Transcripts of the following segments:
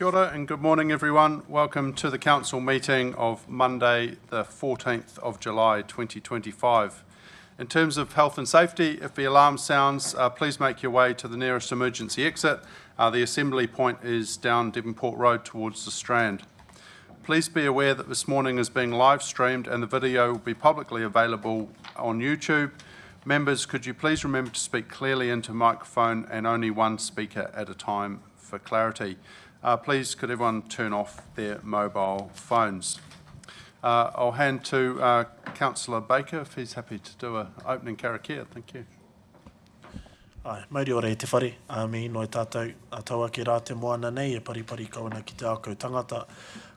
Kia ora and good morning everyone. Welcome to the Council meeting of Monday the 14th of July 2025. In terms of health and safety, if the alarm sounds, please make your way to the nearest emergency exit. The assembly point is down Devonport Road towards the Strand. Please be aware that this morning is being live streamed and the video will be publicly available on YouTube. Members, could you please remember to speak clearly into microphone and only one speaker at a time for clarity. Please could everyone turn off their mobile phones. I'll hand to Councillor Baker if he's happy to do an opening karakia. Thank you. Mauri ora e te whare, me ino e tātou tau ake rā te moana nei e paripari kawana ki te akau tangata.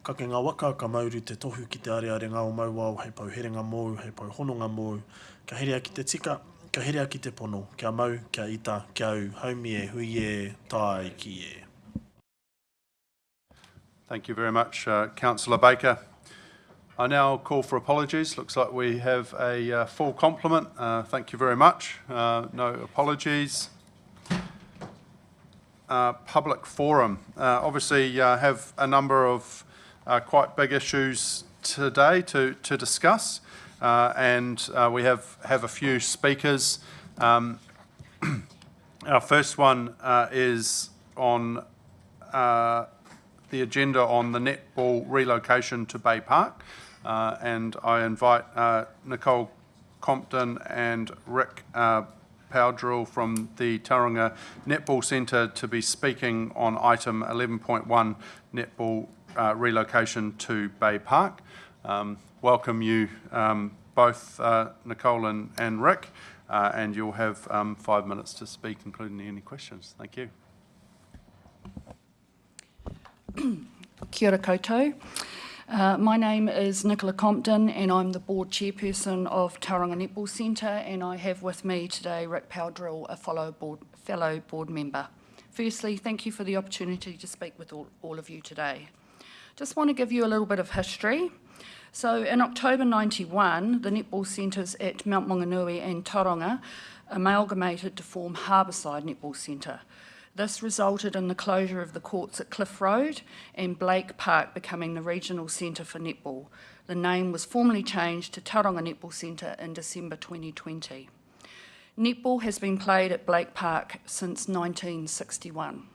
Ka ke ngā waka ka mauru te tohu ki te areare ngā o mauau, hei pau herenga mōu, hei pau hononga mōu, ka herea ki te tika, ka herea ki te pono, kia mau, kia ita, kia au, haumi e, hui e, tai ki e. Thank you very much, Councillor Baker. I now call for apologies. Looks like we have a full complement. Thank you very much. No apologies. Public forum. Obviously have a number of quite big issues today to discuss, and we have a few speakers. Our first one is on the agenda on the netball relocation to Bay Park. And I invite Nicole Compton and Rick Powdrill from the Tauranga Netball Centre to be speaking on item 11.1, netball relocation to Bay Park. Welcome you both, Nicole and Rick, and you'll have 5 minutes to speak, including any questions. Thank you. Kia ora koutou. My name is Nicola Compton and I'm the board chairperson of Tauranga Netball Centre, and I have with me today Rick Powdrill, a fellow board member. Firstly, thank you for the opportunity to speak with all of you today. Just want to give you a little bit of history. So in October 91, the netball centres at Mount Maunganui and Tauranga amalgamated to form Harbourside Netball Centre. This resulted in the closure of the courts at Cliff Road and Blake Park becoming the regional centre for netball. The name was formally changed to Tauranga Netball Centre in December 2020. Netball has been played at Blake Park since 1961.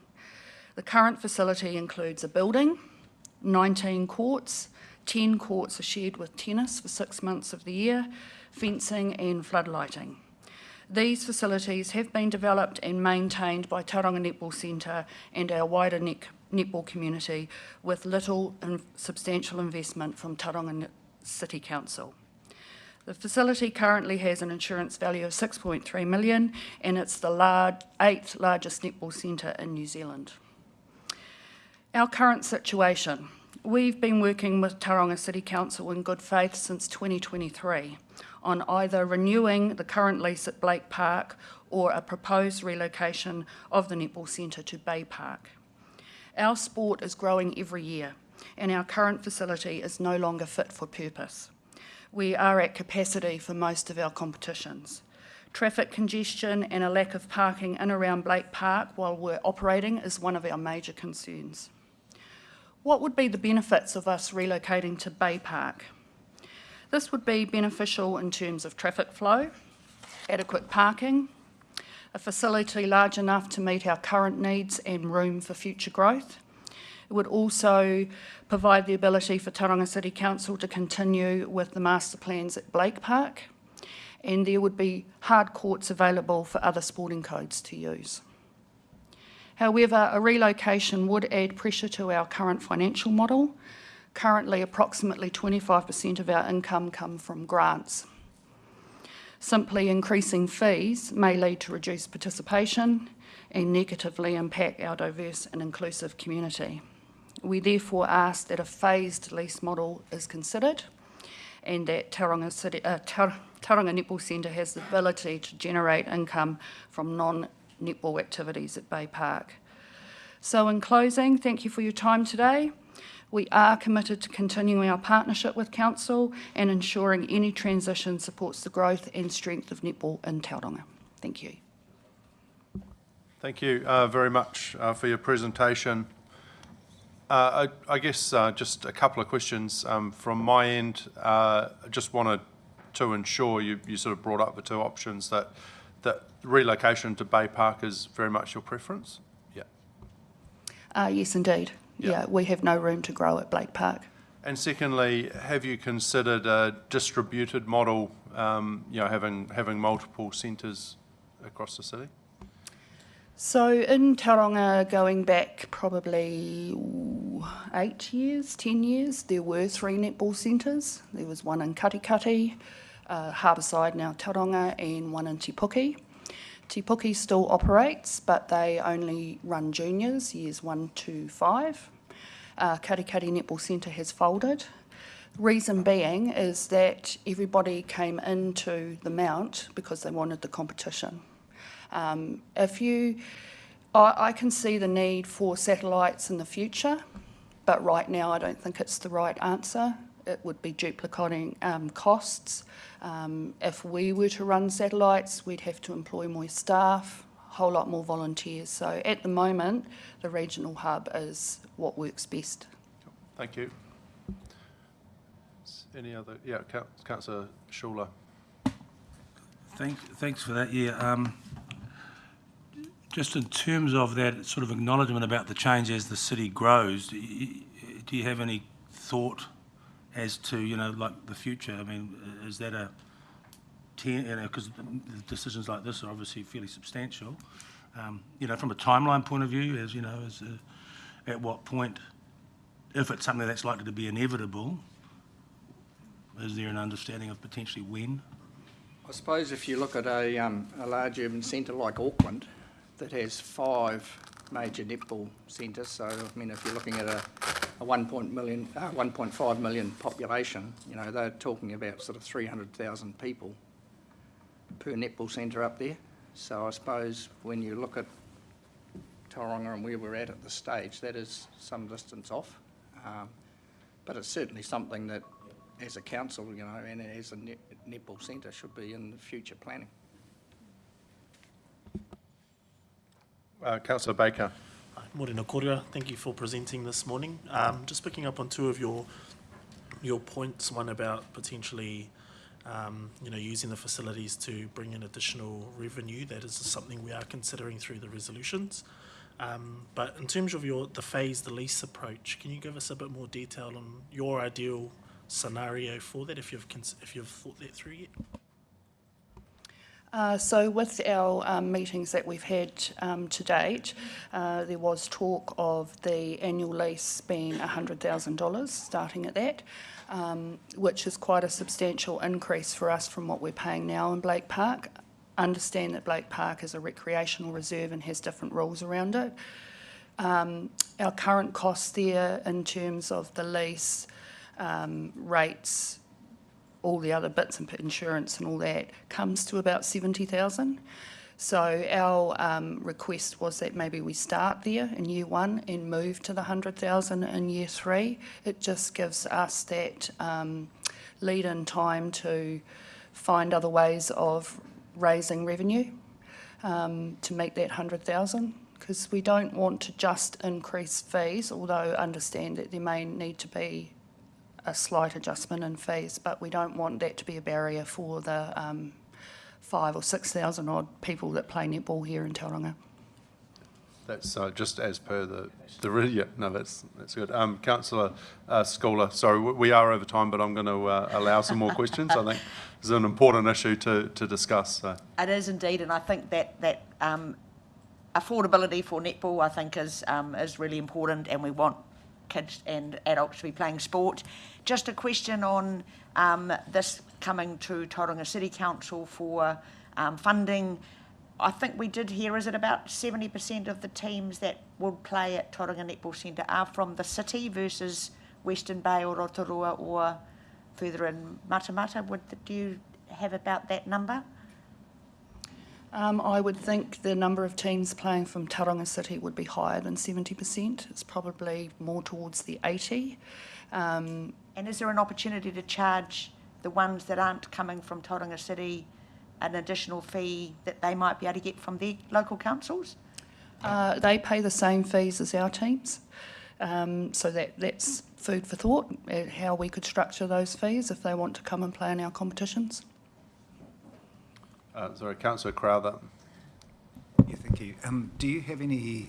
The current facility includes a building, 19 courts, 10 courts are shared with tennis for 6 months of the year, fencing and floodlighting. These facilities have been developed and maintained by Tauranga Netball Centre and our wider netball community with little and substantial investment from Tauranga City Council. The facility currently has an insurance value of 6.3 million and it's the 8th largest netball centre in New Zealand. Our current situation. We've been working with Tauranga City Council in good faith since 2023 on either renewing the current lease at Blake Park or a proposed relocation of the netball centre to Bay Park. Our sport is growing every year and our current facility is no longer fit for purpose. We are at capacity for most of our competitions. Traffic congestion and a lack of parking in around Blake Park while we're operating is one of our major concerns. What would be the benefits of us relocating to Bay Park? This would be beneficial in terms of traffic flow, adequate parking, a facility large enough to meet our current needs and room for future growth. It would also provide the ability for Tauranga City Council to continue with the master plans at Blake Park, and there would be hard courts available for other sporting codes to use. However, a relocation would add pressure to our current financial model. Currently, approximately 25% of our income come from grants. Simply increasing fees may lead to reduced participation and negatively impact our diverse and inclusive community. We therefore ask that a phased lease model is considered and that Tauranga Netball Centre has the ability to generate income from non-netball activities at Bay Park. So in closing, thank you for your time today. We are committed to continuing our partnership with Council and ensuring any transition supports the growth and strength of netball in Tauranga. Thank you. Thank you very much for your presentation. I guess just a couple of questions from my end. I just wanted to ensure you sort of brought up the two options that relocation to Bay Park is very much your preference. Yeah. Yes, indeed. Yeah, we have no room to grow at Blake Park. And secondly, have you considered a distributed model? Having multiple centres across the city? So in Tauranga, going back probably 8 years, 10 years, there were 3 netball centres. There was one in Katikati, Harbourside, now Tauranga, and one in Te Puke. Te Puke still operates, but they only run juniors, years 1 to 5. Katikati Netball Centre has folded. Reason being is that everybody came into the Mount because they wanted the competition. I can see the need for satellites in the future, but right now I don't think it's the right answer. It would be duplicating costs. If we were to run satellites, we'd have to employ more staff, a whole lot more volunteers. So at the moment, the regional hub is what works best. Thank you. Any other? Yeah, Councillor Schuler. Thanks for that. Yeah. Just in terms of that sort of acknowledgement about the change as the city grows, do you have any thought as to, like the future? I mean, is that because decisions like this are obviously fairly substantial. From a timeline point of view, at what point, if it's something that's likely to be inevitable, is there an understanding of potentially when? I suppose if you look at a large urban centre like Auckland, that has 5 major netball centres. So, I mean, if you're looking at a 1.5 million population, they're talking about sort of 300,000 people per netball centre up there. So I suppose when you look at Tauranga and where we're at this stage, that is some distance off. But it's certainly something that, as a council, and as a netball centre, should be in the future planning. Councillor Baker. Morena kouria, thank you for presenting this morning. Just picking up on 2 of your points, one about potentially using the facilities to bring in additional revenue. That is something we are considering through the resolutions. But in terms of the lease approach, can you give us a bit more detail on your ideal scenario for that, if you've thought that through yet? So with our meetings that we've had to date, there was talk of the annual lease being $100,000, starting at that, which is quite a substantial increase for us from what we're paying now in Blake Park. Understand that Blake Park is a recreational reserve and has different rules around it. Our current costs there in terms of the lease, rates, all the other bits and insurance and all that, comes to about $70,000. So our request was that maybe we start there in year 1 and move to the $100,000 in year 3. It just gives us that lead-in time to find other ways of raising revenue to meet that $100,000, because we don't want to just increase fees, although understand that there may need to be a slight adjustment in fees, but we don't want that to be a barrier for the 5,000 or 6,000 odd people that play netball here in Tauranga. That's just as per the no, that's good. Councillor Scholar, sorry, we are over time, but I'm going to allow some more questions. I think this is an important issue to discuss. So. It is indeed, and I think that affordability for netball, I think, is really important, and we want kids and adults to be playing sport. Just a question on this coming to Tauranga City Council for funding. I think we did hear, is it about 70% of the teams that will play at Tauranga Netball Centre are from the city versus Western Bay or Rotorua or further in Matamata? Do you have about that number? I would think the number of teams playing from Tauranga City would be higher than 70%. It's probably more towards the 80%. And is there an opportunity to charge the ones that aren't coming from Tauranga City an additional fee that they might be able to get from their local councils? They pay the same fees as our teams. So that's food for thought, how we could structure those fees if they want to come and play in our competitions. Sorry, Councillor Crowther. Yeah, thank you. Do you have any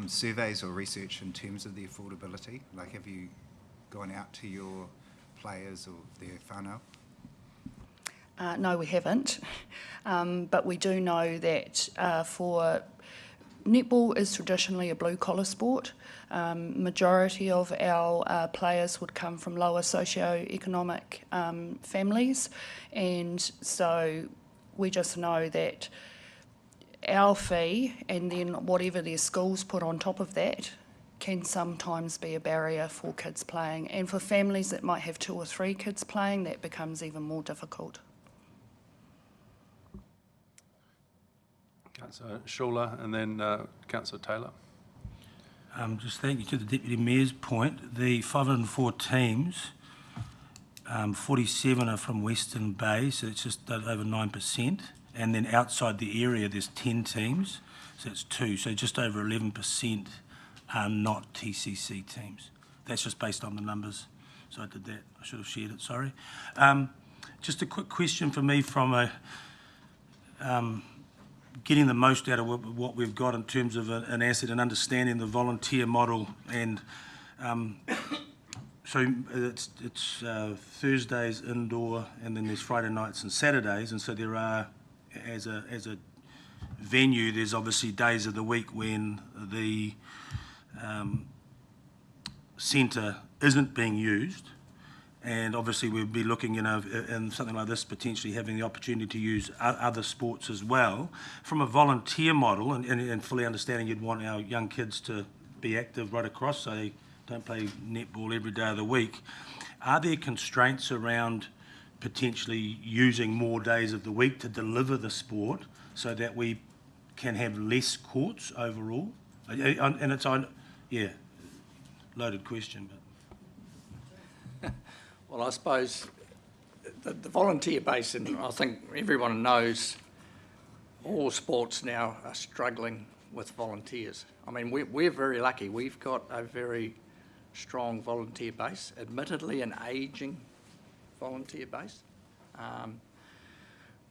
surveys or research in terms of the affordability? Like, have you gone out to your players or their whānau? No, we haven't, but we do know that for netball is traditionally a blue-collar sport. Majority of our players would come from lower socio-economic families, and so we just know that our fee and then whatever their schools put on top of that can sometimes be a barrier for kids playing. And for families that might have 2 or 3 kids playing, that becomes even more difficult. Councillor Schuler and then Councillor Taylor. Just thank you to the Deputy Mayor's point. The 504 teams, 47 are from Western Bay, so it's just over 9%. And then outside the area, there's 10 teams, so it's 2. So just over 11% are not TCC teams. That's just based on the numbers. So I did that. I should have shared it, sorry. Just a quick question for me from a getting the most out of what we've got in terms of an asset and understanding the volunteer model. And so it's Thursdays indoor, and then there's Friday nights and Saturdays, and so there are, as a venue, there's obviously days of the week when the centre isn't being used, and obviously we'd be looking, you know, in something like this, potentially having the opportunity to use other sports as well. From a volunteer model, and fully understanding you'd want our young kids to be active right across, so they don't play netball every day of the week, are there constraints around potentially using more days of the week to deliver the sport so that we can have less courts overall? And it's on, yeah, loaded question, but. Well, I suppose the volunteer base, and I think everyone knows all sports now are struggling with volunteers. I mean, we're very lucky. We've got a very strong volunteer base, admittedly an ageing volunteer base.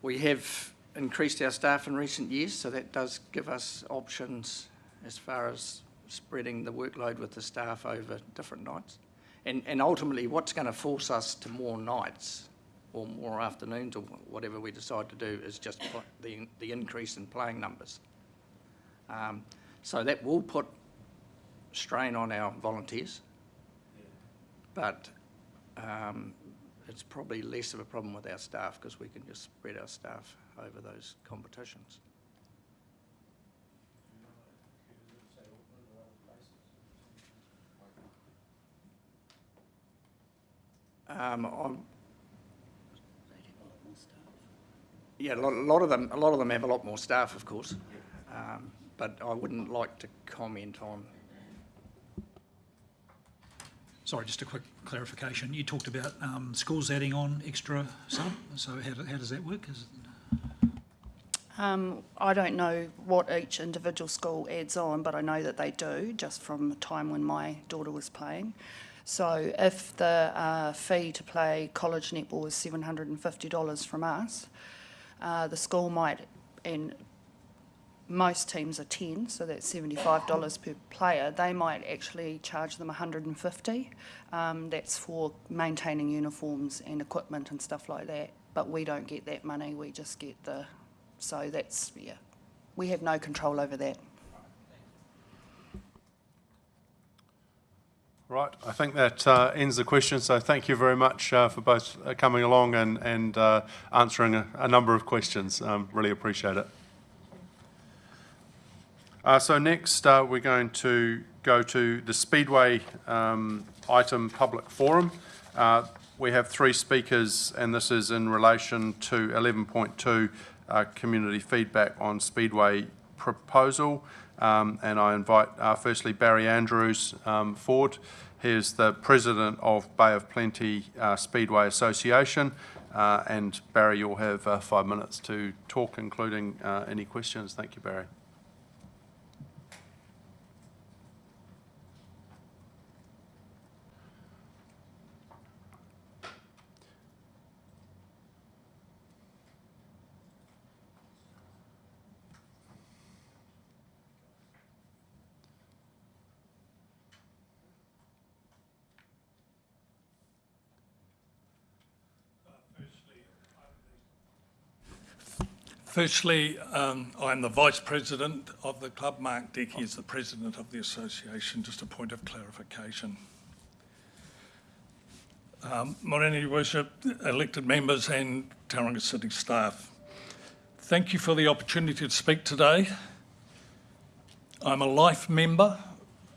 We have increased our staff in recent years, so that does give us options as far as spreading the workload with the staff over different nights. And ultimately, what's going to force us to more nights or more afternoons or whatever we decide to do is just the increase in playing numbers. So that will put strain on our volunteers, but it's probably less of a problem with our staff because we can just spread our staff over those competitions. Yeah, a lot of them have a lot more staff, of course, but I wouldn't like to comment on. Sorry, just a quick clarification. You talked about schools adding on extra sub. So how does that work? I don't know what each individual school adds on, but I know that they do, just from the time when my daughter was playing. So if the fee to play college netball is $750 from us, the school might, and most teams are 10, so that's $75 per player, they might actually charge them $150. That's for maintaining uniforms and equipment and stuff like that, but we don't get that money, we just get the, so that's, yeah, we have no control over that. Right, I think that ends the question, so thank you very much for both coming along and answering a number of questions. Really appreciate it. So next we're going to go to the Speedway item public forum. We have 3 speakers, and this is in relation to 11.2 community feedback on Speedway proposal. And I invite firstly Barry Andrews forward. He is the president of Bay of Plenty Speedway Association. And Barry, you'll have 5 minutes to talk, including any questions. Thank you, Barry. Firstly, I'm the Vice President of the club. Mark Decky is the President of the association. Just a point of clarification. Morena, Your Worship, elected members and Tauranga City staff. Thank you for the opportunity to speak today. I'm a life member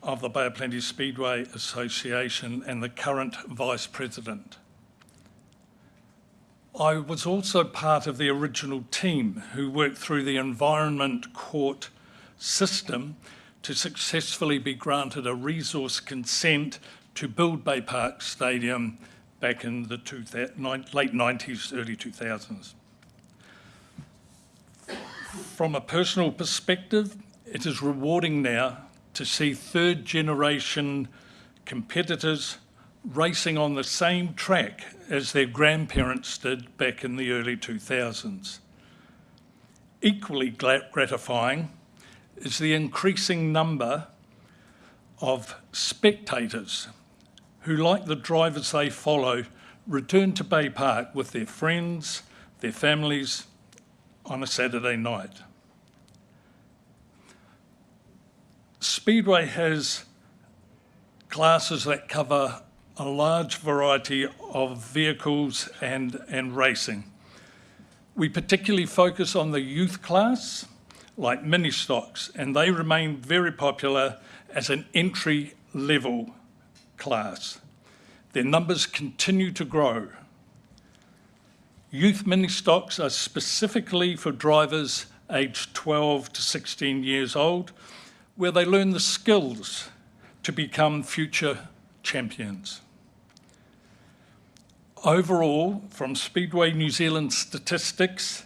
of the Bay of Plenty Speedway Association and the current Vice President. I was also part of the original team who worked through the Environment Court system to successfully be granted a resource consent to build Bay Park Stadium back in the late 90s, early 2000s. From a personal perspective, it is rewarding now to see third generation competitors racing on the same track as their grandparents did back in the early 2000s. Equally gratifying is the increasing number of spectators who, like the drivers they follow, return to Bay Park with their friends, their families on a Saturday night. Speedway has classes that cover a large variety of vehicles and racing. We particularly focus on the youth class, like mini stocks, and they remain very popular as an entry-level class. Their numbers continue to grow. Youth mini stocks are specifically for drivers aged 12 to 16 years old, where they learn the skills to become future champions. Overall, from Speedway New Zealand statistics,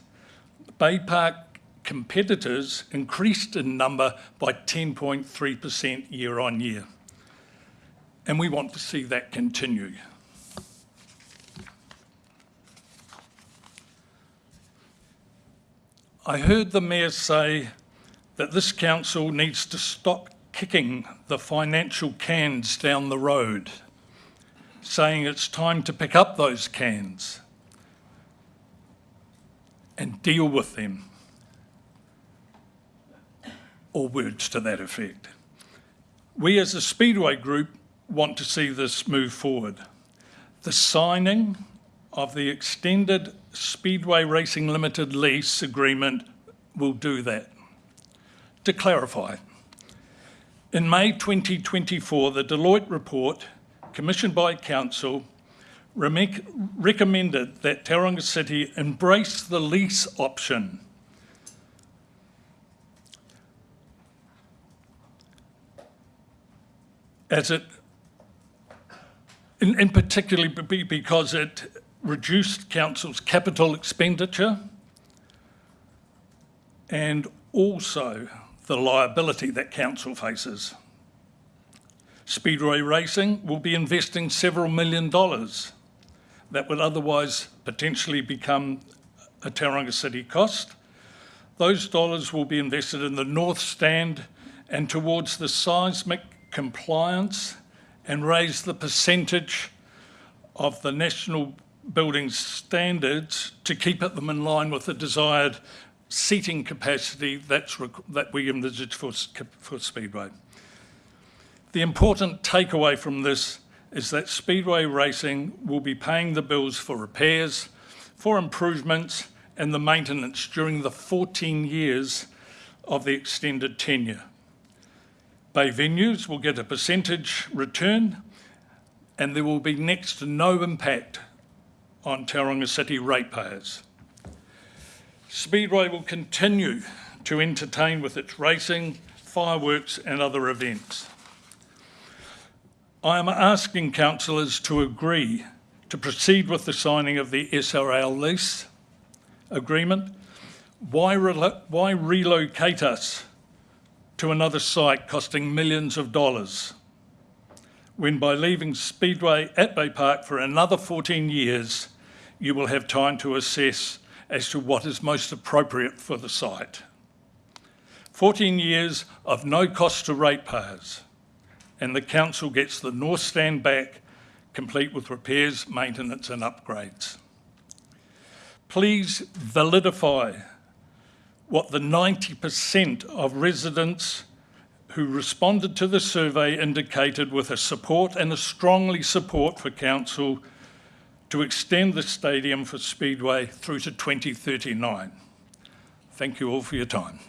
Bay Park competitors increased in number by 10.3% year on year. And we want to see that continue. I heard the Mayor say that this council needs to stop kicking the financial cans down the road, saying it's time to pick up those cans and deal with them, or words to that effect. We as a Speedway group want to see this move forward. The signing of the extended Speedway Racing Limited lease agreement will do that. To clarify, in May 2024, the Deloitte report, commissioned by Council, recommended that Tauranga City embrace the lease option. As it, in particular because it reduced Council's capital expenditure and also the liability that Council faces. Speedway Racing will be investing several $1 million that would otherwise potentially become a Tauranga City cost. Those dollars will be invested in the North Stand and towards the seismic compliance and raise the percentage of the national building standards to keep them in line with the desired seating capacity that we envisage for Speedway. The important takeaway from this is that Speedway Racing will be paying the bills for repairs, for improvements and the maintenance during the 14 years of the extended tenure. Bay venues will get a percentage return and there will be next to no impact on Tauranga City ratepayers. Speedway will continue to entertain with its racing, fireworks and other events. I am asking councillors to agree to proceed with the signing of the SRL lease agreement. Why relocate us to another site costing millions of dollars when by leaving Speedway at Bay Park for another 14 years, you will have time to assess as to what is most appropriate for the site. 14 years of no cost to ratepayers, and the council gets the North Stand back, complete with repairs, maintenance and upgrades. Please validify what the 90% of residents who responded to the survey indicated with a support and a strongly support for council to extend the stadium for Speedway through to 2039. Thank you all for your time.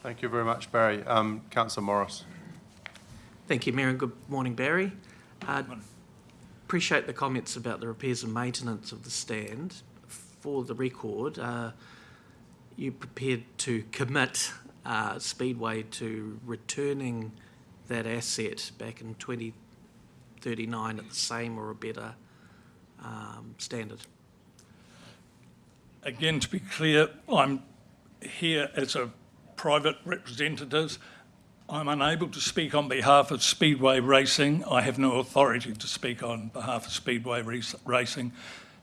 Thank you very much, Barry. Councillor Morris. Thank you, Mayor, and good morning, Barry. Appreciate the comments about the repairs and maintenance of the stand. For the record, you prepared to commit Speedway to returning that asset back in 2039 at the same or a better standard? Again, to be clear, I'm here as a private representative. I'm unable to speak on behalf of Speedway Racing. I have no authority to speak on behalf of Speedway Racing.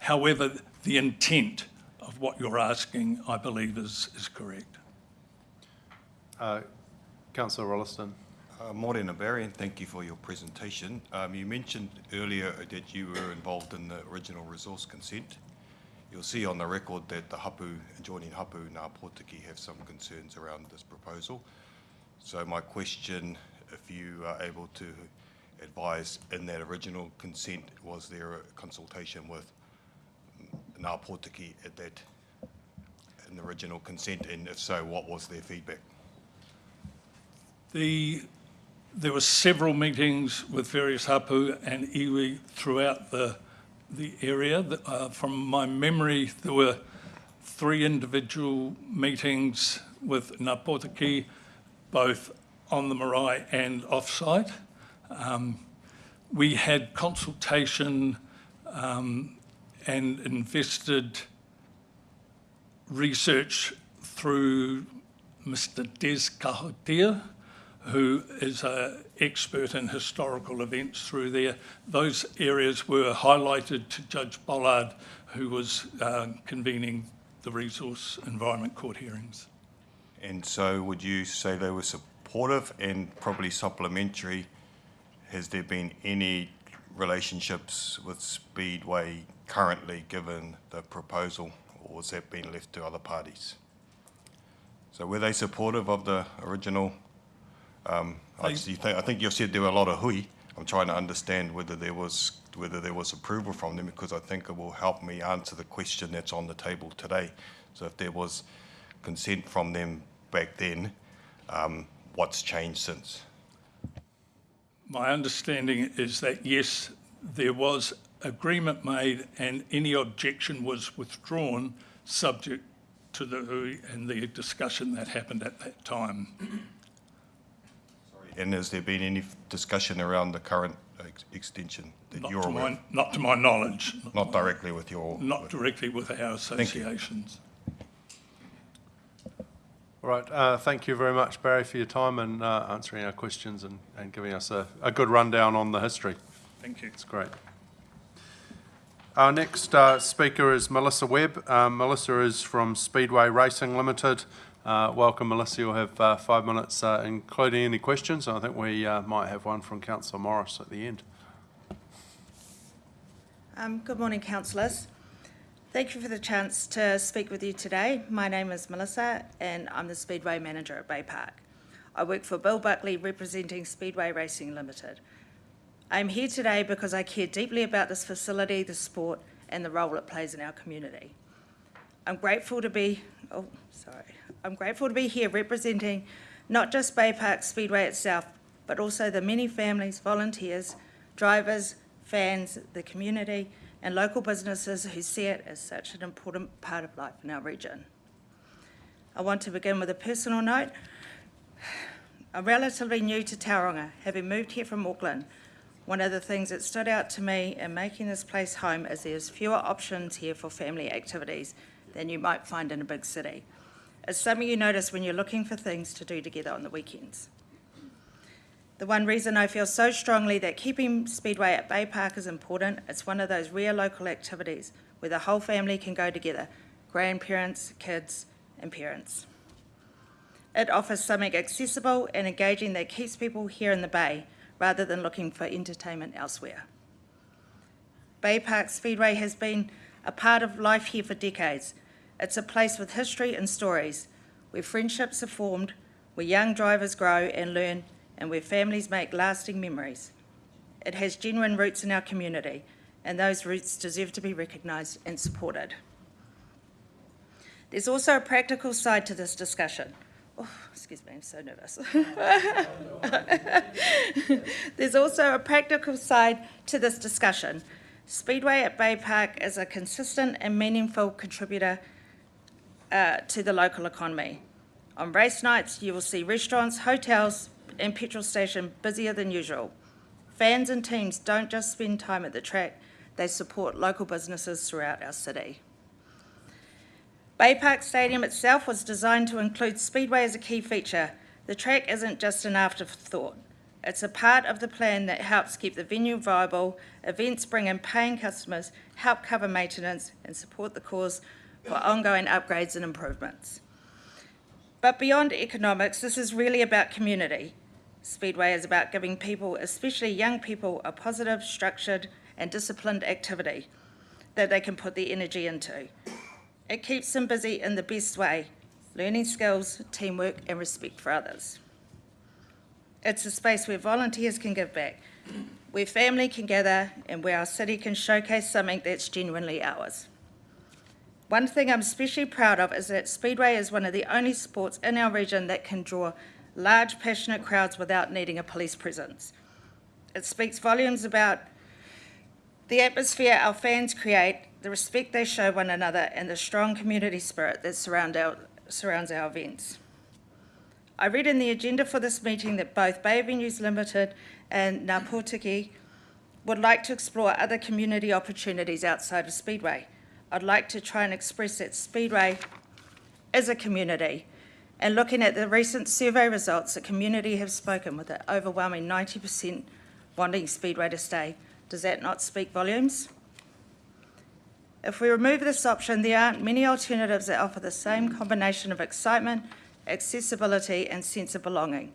However, the intent of what you're asking, I believe, is correct. Councillor Rolliston. Morena Barry, and thank you for your presentation. You mentioned earlier that you were involved in the original resource consent. You'll see on the record that the hapu, adjoining hapu, Ngā Pōtiki, have some concerns around this proposal. So my question, if you are able to advise in that original consent, was there a consultation with Ngā Pōtiki at that, in the original consent, and if so, what was their feedback? There were several meetings with various hapu and iwi throughout the area. From my memory, there were 3 individual meetings with Ngā Pōtiki, both on the marae and off-site. We had consultation and invested research through Mr. Des Kahotia, who is an expert in historical events through there. Those areas were highlighted to Judge Bollard, who was convening the Resource Environment Court hearings. And so would you say they were supportive and probably supplementary? Has there been any relationships with Speedway currently given the proposal, or has that been left to other parties? So were they supportive of the original? I think you said there were a lot of hui. I'm trying to understand whether there was approval from them, because I think it will help me answer the question that's on the table today. So if there was consent from them back then, what's changed since? My understanding is that yes, there was agreement made and any objection was withdrawn subject to the hui and the discussion that happened at that time. And has there been any discussion around the current extension that you're aware of? Not to my knowledge. Not directly with your... Not directly with our associations. All right, thank you very much, Barry, for your time and answering our questions and giving us a good rundown on the history. Thank you. It's great. Our next speaker is Melissa Webb. Melissa is from Speedway Racing Limited. Welcome, Melissa. You'll have 5 minutes, including any questions. I think we might have one from Councillor Morris at the end. Good morning, councillors. Thank you for the chance to speak with you today. My name is Melissa and I'm the Speedway Manager at Bay Park. I work for Bill Buckley representing Speedway Racing Limited. I'm here today because I care deeply about this facility, the sport and the role it plays in our community. I'm grateful to be here representing not just Bay Park Speedway itself, but also the many families, volunteers, drivers, fans, the community, and local businesses who see it as such an important part of life in our region. I want to begin with a personal note. I'm relatively new to Tauranga, having moved here from Auckland. One of the things that stood out to me in making this place home is there's fewer options here for family activities than you might find in a big city. It's something you notice when you're looking for things to do together on the weekends. The one reason I feel so strongly that keeping Speedway at Bay Park is important, it's one of those rare local activities where the whole family can go together, grandparents, kids, and parents. It offers something accessible and engaging that keeps people here in the Bay rather than looking for entertainment elsewhere. Bay Park Speedway has been a part of life here for decades. It's a place with history and stories, where friendships are formed, where young drivers grow and learn, and where families make lasting memories. It has genuine roots in our community, and those roots deserve to be recognised and supported. There's also a practical side to this discussion. Oh, excuse me, I'm so nervous. There's also a practical side to this discussion. Speedway at Bay Park is a consistent and meaningful contributor to the local economy. On race nights, you will see restaurants, hotels, and petrol station busier than usual. Fans and teams don't just spend time at the track, they support local businesses throughout our city. Bay Park Stadium itself was designed to include Speedway as a key feature. The track isn't just an afterthought. It's a part of the plan that helps keep the venue viable, events bring in paying customers, help cover maintenance, and support the cause for ongoing upgrades and improvements. But beyond economics, this is really about community. Speedway is about giving people, especially young people, a positive, structured, and disciplined activity that they can put their energy into. It keeps them busy in the best way, learning skills, teamwork, and respect for others. It's a space where volunteers can give back, where family can gather, and where our city can showcase something that's genuinely ours. One thing I'm especially proud of is that Speedway is one of the only sports in our region that can draw large, passionate crowds without needing a police presence. It speaks volumes about the atmosphere our fans create, the respect they show one another, and the strong community spirit that surrounds our events. I read in the agenda for this meeting that both Bay Venues Limited and Ngā Pōtiki would like to explore other community opportunities outside of Speedway. I'd like to try and express that Speedway is a community, and looking at the recent survey results, the community have spoken with an overwhelming 90% wanting Speedway to stay. Does that not speak volumes? If we remove this option, there aren't many alternatives that offer the same combination of excitement, accessibility, and sense of belonging.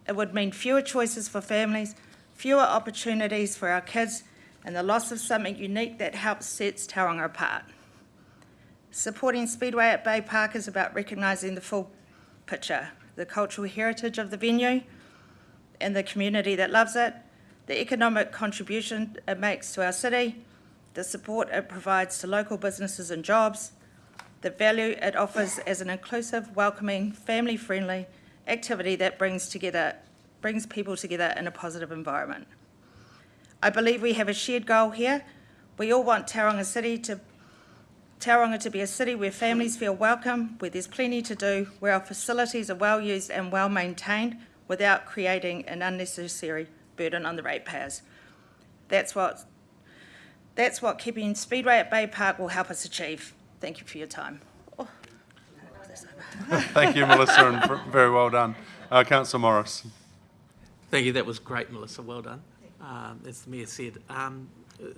It would mean fewer choices for families, fewer opportunities for our kids, and the loss of something unique that helps sets Tauranga apart. Supporting Speedway at Bay Park is about recognising the full picture, the cultural heritage of the venue and the community that loves it, the economic contribution it makes to our city, the support it provides to local businesses and jobs, the value it offers as an inclusive, welcoming, family-friendly activity that brings people together in a positive environment. I believe we have a shared goal here. We all want Tauranga to be a city where families feel welcome, where there's plenty to do, where our facilities are well used and well maintained without creating an unnecessary burden on the ratepayers. That's what keeping Speedway at Bay Park will help us achieve. Thank you for your time. Oh. Thank you, Melissa, and very well done. Councillor Morris. Thank you, that was great, Melissa, well done. As the Mayor said,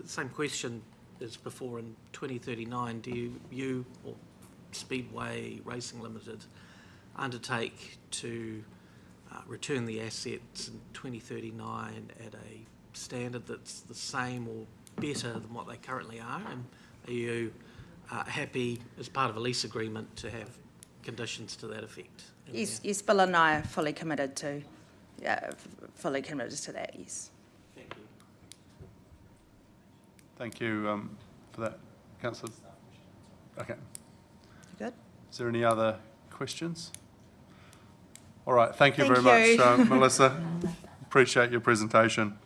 same question as before. In 2039, do you or Speedway Racing Limited undertake to return the assets in 2039 at a standard that's the same or better than what they currently are? And are you happy as part of a lease agreement to have conditions to that effect? Yes, Bill and I are fully committed to that, yes. Thank you. Thank you for that, Councillor. Okay. You good? Is there any other questions? All right, thank you Thank very you. much, Melissa. Appreciate your presentation.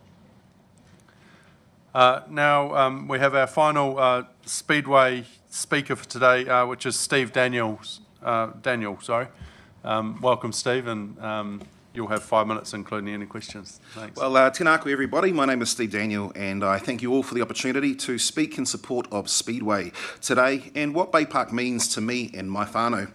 Now we have our final Speedway speaker for today, which is Steve Daniel. Welcome, Steve, and you'll have 5 minutes, including any questions. Thanks. Well, tēnā koe everybody. My name is Steve Daniel, and I thank you all for the opportunity to speak in support of Speedway today and what Bay Park means to me and my whānau.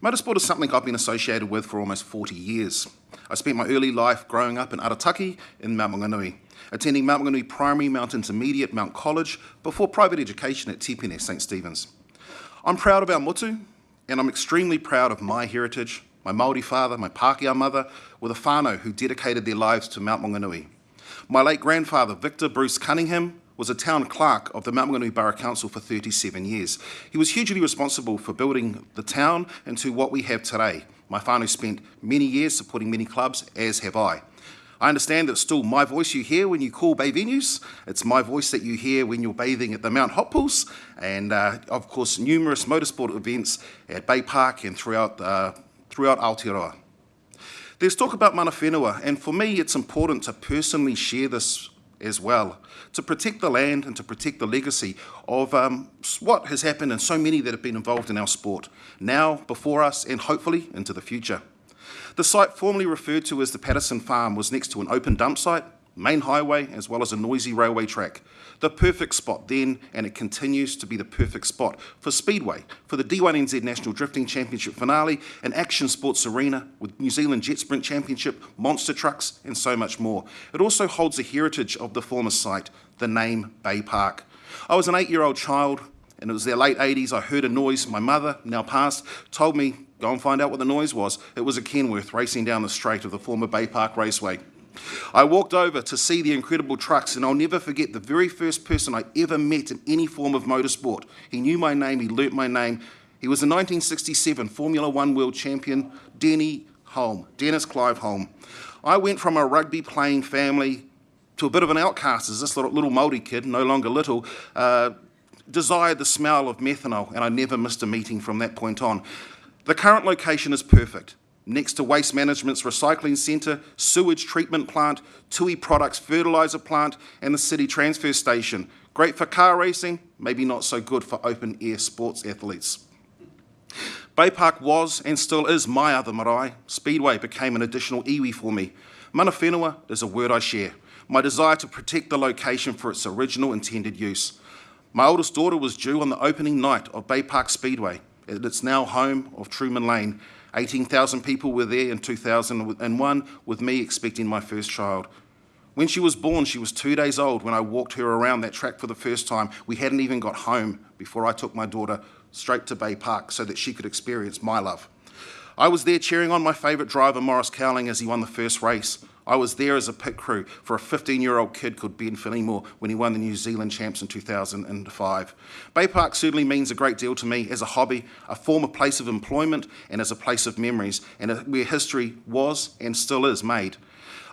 Motorsport is something I've been associated with for almost 40 years. I spent my early life growing up in Arataki in Mount Maunganui, attending Mount Maunganui Primary, Mount Intermediate, Mount College, before private education at Tipene St Stephen's. I'm proud of our motu, and I'm extremely proud of my heritage, my Māori father, my Pākehā mother, were the whānau who dedicated their lives to Mount Maunganui. My late grandfather, Victor Bruce Cunningham, was a town clerk of the Mount Maunganui Borough Council for 37 years. He was hugely responsible for building the town into what we have today. My whānau spent many years supporting many clubs, as have I. I understand that it's still my voice you hear when you call bay venues. It's my voice that you hear when you're bathing at the Mount Hot Pools, and of course numerous motorsport events at Bay Park and throughout Aotearoa. There's talk about mana whenua, and for me it's important to personally share this as well, to protect the land and to protect the legacy of what has happened and so many that have been involved in our sport, now, before us, and hopefully into the future. The site formerly referred to as the Patterson Farm was next to an open dump site, main highway, as well as a noisy railway track. The perfect spot then, and it continues to be the perfect spot for Speedway, for the D1NZ National Drifting Championship finale, an action sports arena with New Zealand Jet Sprint Championship, monster trucks, and so much more. It also holds the heritage of the former site, the name Bay Park. I was an 8-year-old child, and it was the late 80s. I heard a noise. My mother, now passed, told me, go and find out what the noise was. It was a Kenworth racing down the straight of the former Bay Park Raceway. I walked over to see the incredible trucks, and I'll never forget the very first person I ever met in any form of motorsport. He knew my name, he learnt my name. He was the 1967 Formula One World Champion, Dennis Clive Holm. I went from a rugby playing family to a bit of an outcast as this little Māori kid, no longer little, desired the smell of methanol, and I never missed a meeting from that point on. The current location is perfect. Next to Waste Management's recycling centre, sewage treatment plant, Tui Products fertiliser plant, and the city transfer station. Great for car racing, maybe not so good for open air sports athletes. Bay Park was and still is my other marae. Speedway became an additional iwi for me. Mana whenua is a word I share. My desire to protect the location for its original intended use. My oldest daughter was due on the opening night of Bay Park Speedway. It's now home of Truman Lane. 18,000 people were there in 2001, with me expecting my first child. When she was born, she was 2 days old when I walked her around that track for the first time. We hadn't even got home before I took my daughter straight to Bay Park so that she could experience my love. I was there cheering on my favourite driver, Maurice Cowling, as he won the first race. I was there as a pit crew for a 15-year-old kid called Ben Fillmore when he won the New Zealand champs in 2005. Bay Park certainly means a great deal to me as a hobby, a former place of employment, and as a place of memories, and where history was and still is made.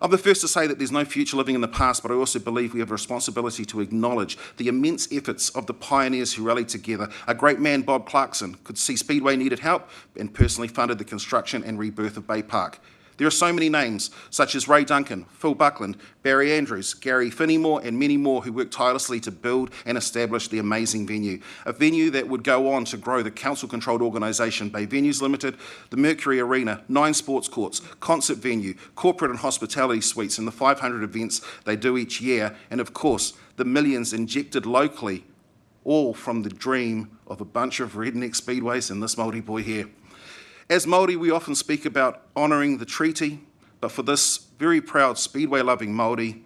I'm the first to say that there's no future living in the past, but I also believe we have a responsibility to acknowledge the immense efforts of the pioneers who rallied together. A great man, Bob Clarkson, could see Speedway needed help and personally funded the construction and rebirth of Bay Park. There are so many names, such as Ray Duncan, Phil Buckland, Barry Andrews, Gary Finneymoor, and many more who worked tirelessly to build and establish the amazing venue. A venue that would go on to grow the council-controlled organisation Bay Venues Limited, the Mercury Arena, 9 sports courts, concert venue, corporate and hospitality suites, and the 500 events they do each year, and of course, the millions injected locally, all from the dream of a bunch of redneck speedways and this Māori boy here. As Māori, we often speak about honouring the treaty, but for this very proud Speedway-loving Māori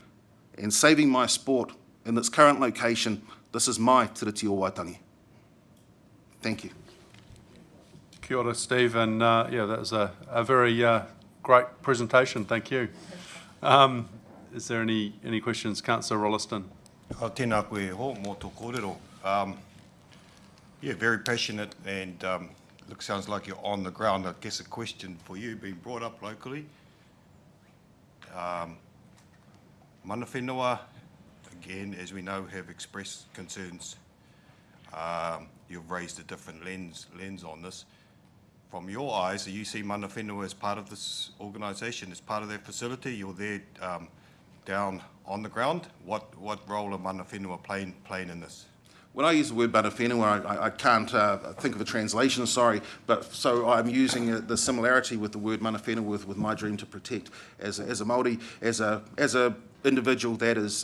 and saving my sport in its current location, this is my tiriti o Waitangi. Thank you. Kia ora, Steve, and yeah, that was a very great presentation. Thank you. Is there any questions, Councillor Rolliston? Tēnā koe ho, mō tō kōrero. Yeah, very passionate and look, sounds like you're on the ground. I guess a question for you, being brought up locally. Mana whenua, again, as we know, have expressed concerns. You've raised a different lens on this. From your eyes, do you see mana whenua as part of this organisation, as part of their facility? You're there down on the ground. What role are mana whenua playing in this? When I use the word mana whenua, I can't think of a translation, sorry, but so I'm using the similarity with the word mana whenua with my dream to protect as a Māori, as a individual that is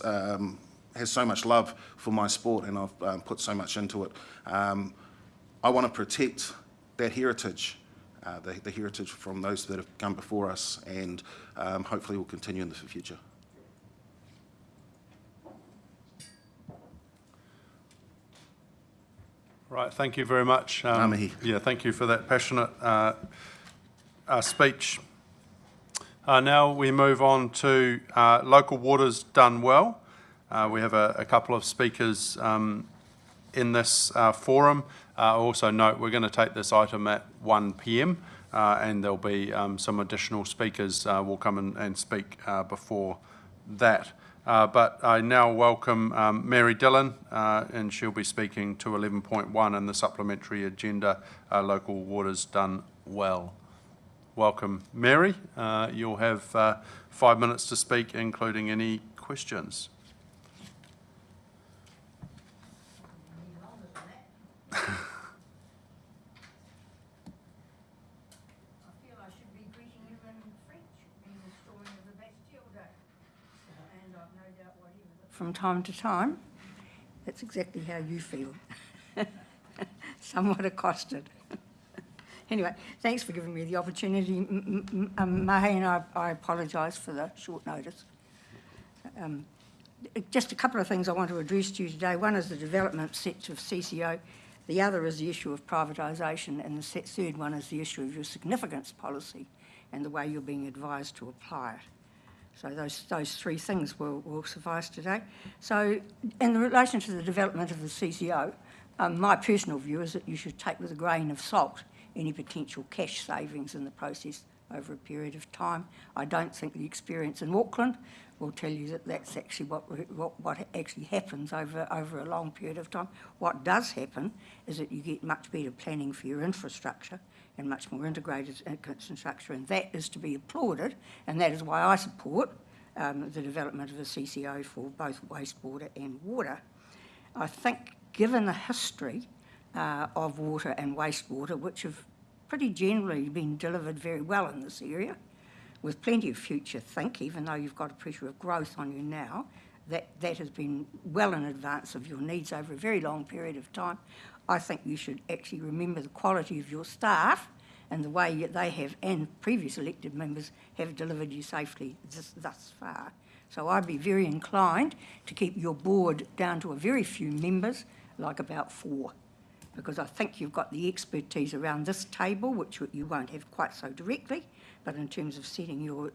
has so much love for my sport, and I've put so much into it. I want to protect that heritage, the heritage from those that have come before us, and hopefully will continue in the future. Right, thank you very much. Yeah, thank you for that passionate speech. Now we move on to local waters done well. We have a couple of speakers in this forum. Also note we're going to take this item at 1 p.m. And there'll be some additional speakers will come and speak before that. But I now welcome Mary Dillon, and she'll be speaking to 11.1 in the supplementary agenda, Local Waters Done Well. Welcome, Mary. You'll have 5 minutes to speak, including any questions. From time to time, that's exactly how you feel. Somewhat accosted. Anyway, thanks for giving me the opportunity. Mahe, and I apologise for the short notice. Just a couple of things I want to address to you today. One is the development set of CCO. The other is the issue of privatisation, and the third one is the issue of your significance policy and the way you're being advised to apply it. So those three things will suffice today. So in relation to the development of the CCO, my personal view is that you should take with a grain of salt any potential cash savings in the process over a period of time. I don't think the experience in Auckland will tell you that that's actually what actually happens over a long period of time. What does happen is that you get much better planning for your infrastructure and much more integrated infrastructure, and that is to be applauded, and that is why I support the development of a CCO for both wastewater and water. I think given the history of water and wastewater, which have pretty generally been delivered very well in this area, with plenty of future think, even though you've got a pressure of growth on you now, that has been well in advance of your needs over a very long period of time. I think you should actually remember the quality of your staff and the way they have, and previous elected members have delivered you safely thus far. So I'd be very inclined to keep your board down to a very few members, like about 4, because I think you've got the expertise around this table, which you won't have quite so directly, but in terms of setting your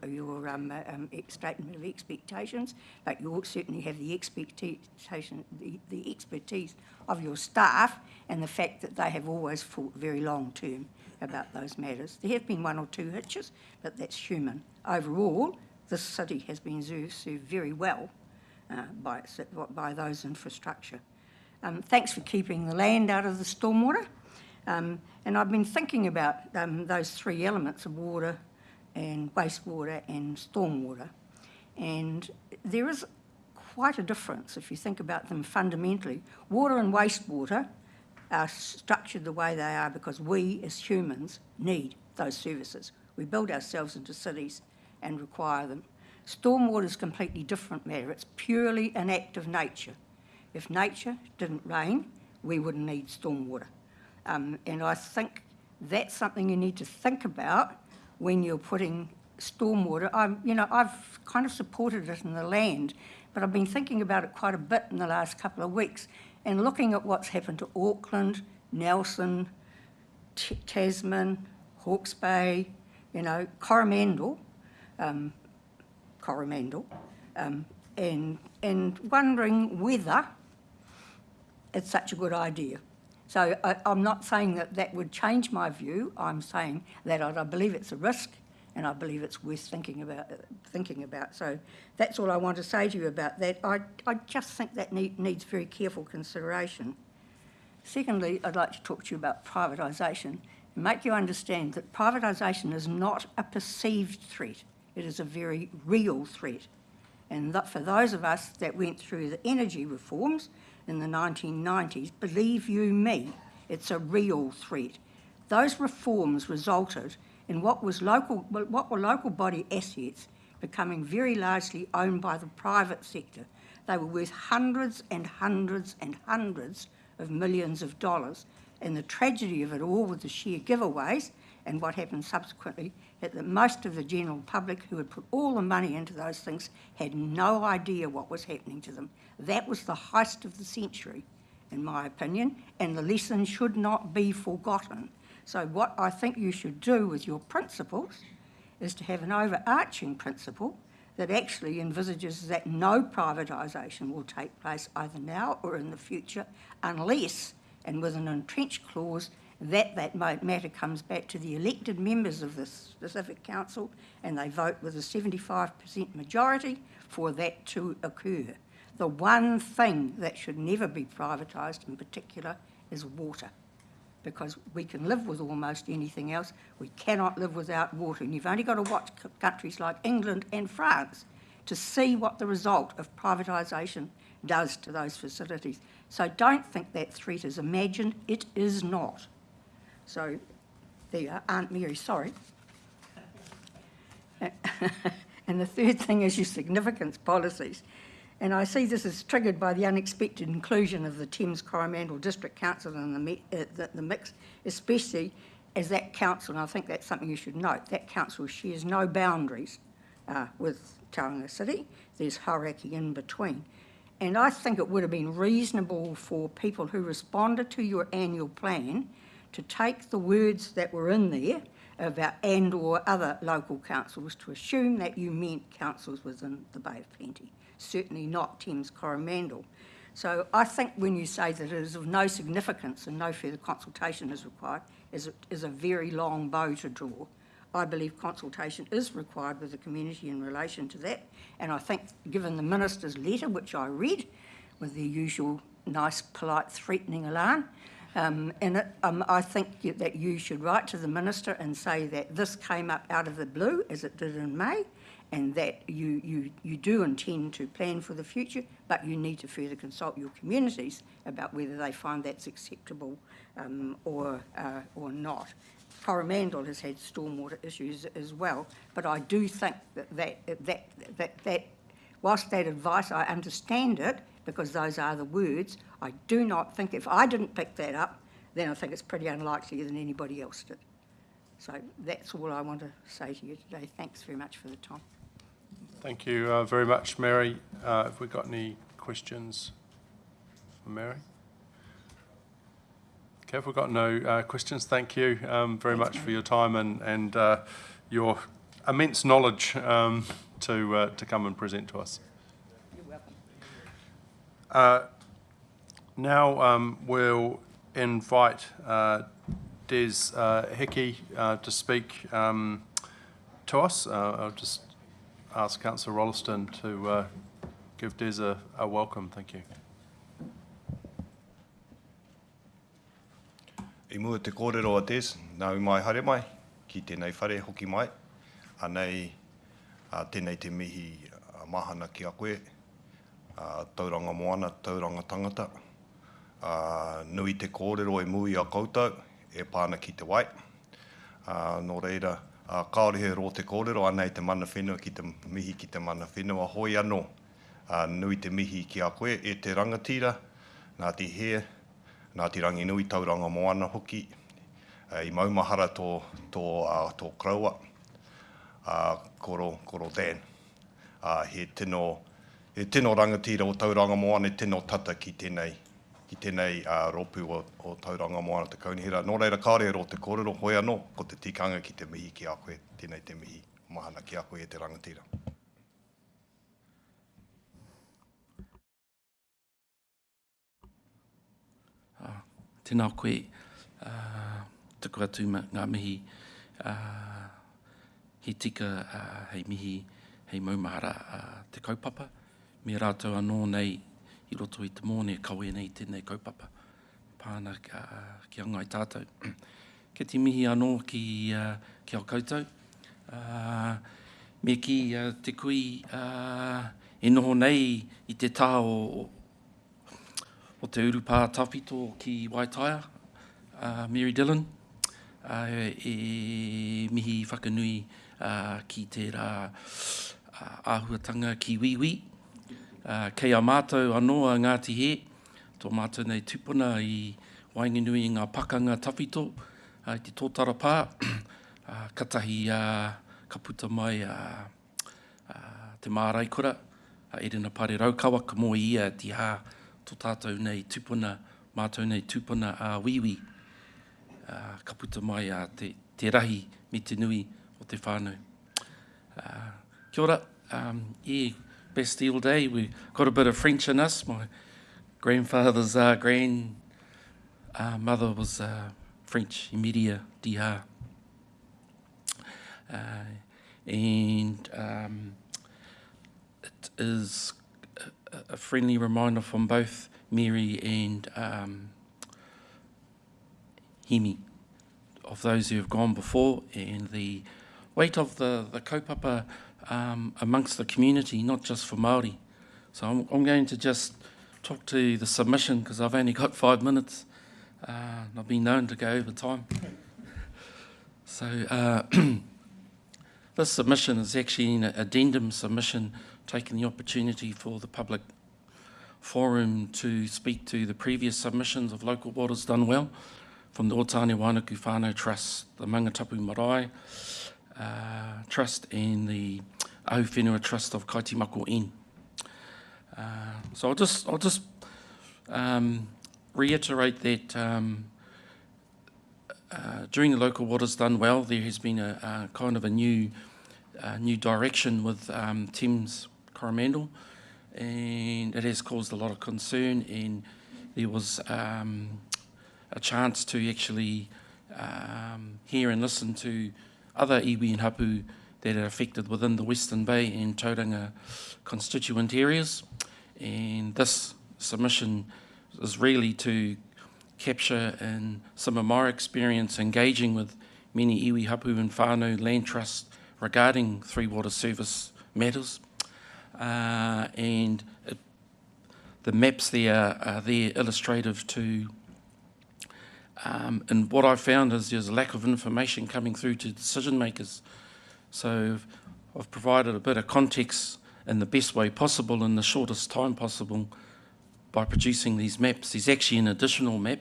statement of expectations, but you certainly have the expectation, the expertise of your staff, and the fact that they have always thought very long term about those matters. There have been 1 or 2 hitches, but that's human. Overall, this city has been served very well by those infrastructure. Thanks for keeping the land out of the stormwater. And I've been thinking about those 3 elements of water and wastewater and stormwater. And there is quite a difference if you think about them fundamentally. Water and wastewater are structured the way they are because we as humans need those services. We build ourselves into cities and require them. Stormwater is a completely different matter. It's purely an act of nature. If nature didn't rain, we wouldn't need stormwater. And I think that's something you need to think about when you're putting stormwater. I've kind of supported it in the land, but I've been thinking about it quite a bit in the last couple of weeks and looking at what's happened to Auckland, Nelson, Tasman, Hawke's Bay, Coromandel, and wondering whether it's such a good idea. So I'm not saying that would change my view. I'm saying that I believe it's a risk, and I believe it's worth thinking about. So that's all I want to say to you about that. I just think that needs very careful consideration. Secondly, I'd like to talk to you about privatisation and make you understand that privatisation is not a perceived threat. It is a very real threat. And that for those of us that went through the energy reforms in the 1990s, believe you me, it's a real threat. Those reforms resulted in what were local body assets becoming very largely owned by the private sector. They were worth hundreds and hundreds and hundreds of millions of dollars. And the tragedy of it all with the sheer giveaways and what happened subsequently, that most of the general public who had put all the money into those things had no idea what was happening to them. That was the heist of the century, in my opinion, and the lesson should not be forgotten. So what I think you should do with your principles is to have an overarching principle that actually envisages that no privatisation will take place either now or in the future unless, and with an entrenched clause, that matter comes back to the elected members of this specific council and they vote with a 75% majority for that to occur. The one thing that should never be privatised in particular is water, because we can live with almost anything else. We cannot live without water. And you've only got to watch countries like England and France to see what the result of privatisation does to those facilities. So don't think that threat is imagined. It is not. So there you are, Aunt Mary, sorry. And the third thing is your significance policies. And I see this is triggered by the unexpected inclusion of the Thames Coromandel District Council in the mix, especially as that council, and I think that's something you should note, that council shares no boundaries with Tauranga City. There's Hauraki in between. And I think it would have been reasonable for people who responded to your annual plan to take the words that were in there about and or other local councils to assume that you meant councils within the Bay of Plenty, certainly not Thames Coromandel. So I think when you say that it is of no significance and no further consultation is required, is a very long bow to draw. I believe consultation is required with the community in relation to that, and I think given the Minister's letter, which I read, with the usual nice, polite, threatening elan, I think that you should write to the Minister and say that this came up out of the blue, as it did in May, and that you do intend to plan for the future, but you need to further consult your communities about whether they find that's acceptable or not. Coromandel has had stormwater issues as well, but I do think that whilst that advice, I understand it, because those are the words, I do not think, if I didn't pick that up, then I think it's pretty unlikely that anybody else did. So that's all I want to say to you today. Thanks very much for the time. Thank you very much, Mary. Have we got any questions for Mary? Okay, if we've got no questions, thank you very much for your time and your immense knowledge to come and present to us. You're welcome. Now we'll invite Des Hickey to speak to us. I'll just ask Councillor Rolleston to give Des a welcome. Thank you. I mua te kōrero a Des, nau mai haere mai, ki tēnei whare hoki mai, anei tēnei te mihi mahana ki a koe, tauranga moana, tauranga tangata, nui te kōrero e mui a koutou, e pāna ki te wai. Nō reira, kaorehe ro te kōrero, anei te mana whenua ki te mihi ki te mana whenua, hoi anō, nui te mihi ki a koe, e te rangatira, nā te hea, nā te rangi nui tauranga moana hoki, i maumahara tō kraua, koro Dan. He tino rangatira o tauranga moana, e tino tata ki tēnei ropu o tauranga moana te kaunihira. Nō reira kāre ro te kōrero, hoi anō, ko te tikanga ki te mihi ki a koe, tēnei te mihi mahana ki a koe e te rangatira. Tēnā koe, tuku atu ngā mihi, he tika hei mihi, hei maumahara te kaupapa. Me rātou anō nei, i roto i te mōne, kaue nei tēnei kaupapa. Pāna ki angai tātou. Ke te mihi anō ki au koutou. Me ki te kui e noho nei i te taha o te urupā tawhito ki Waitaia, Mary Dillon, e mihi whakanui ki tērā āhuatanga ki Wiwi. Kei a mātou anō a Ngāti He, tō mātou nei tupuna i wainganui i ngā pakanga tawhito, i te tōtara pā, katahi ka puta mai te māraikura, Erina Pare Raukawa, ka mō ia ti hā, tō tātou nei tupuna, mātou nei tupuna a Wiwi, ka puta mai te rahi me te nui o te whānau. Kia ora, Yeah, Bastille Day. We got a bit of French in us. My grandfather's mother was French, Emilia Dihar. And it is a friendly reminder from both Mary and Hemi of those who have gone before, and the weight of the kaupapa amongst the community, not just for Māori. So I'm going to just talk to the submission because I've only got 5 minutes. I've been known to go over time. So this submission is actually an addendum submission, taking the opportunity for the public forum to speak to the previous submissions of Local Waters Done Well from the Otane Wānuku Whānau Trust, the Mangatapu Marae Trust and the Ahu Whenua Trust of Kaitimako N. So I'll just reiterate that during the Local Waters Done Well, there has been a kind of a new direction with Thames Coromandel, and it has caused a lot of concern, and there was a chance to actually hear and listen to other iwi and hapu that are affected within the Western Bay and Tauranga constituent areas. And this submission is really to capture in some of my experience engaging with many iwi, hapu and whānau land trusts regarding Three Water Service matters. And the maps there are there illustrative to, and what I found is there's a lack of information coming through to decision makers. So I've provided a bit of context in the best way possible in the shortest time possible by producing these maps. There's actually an additional map,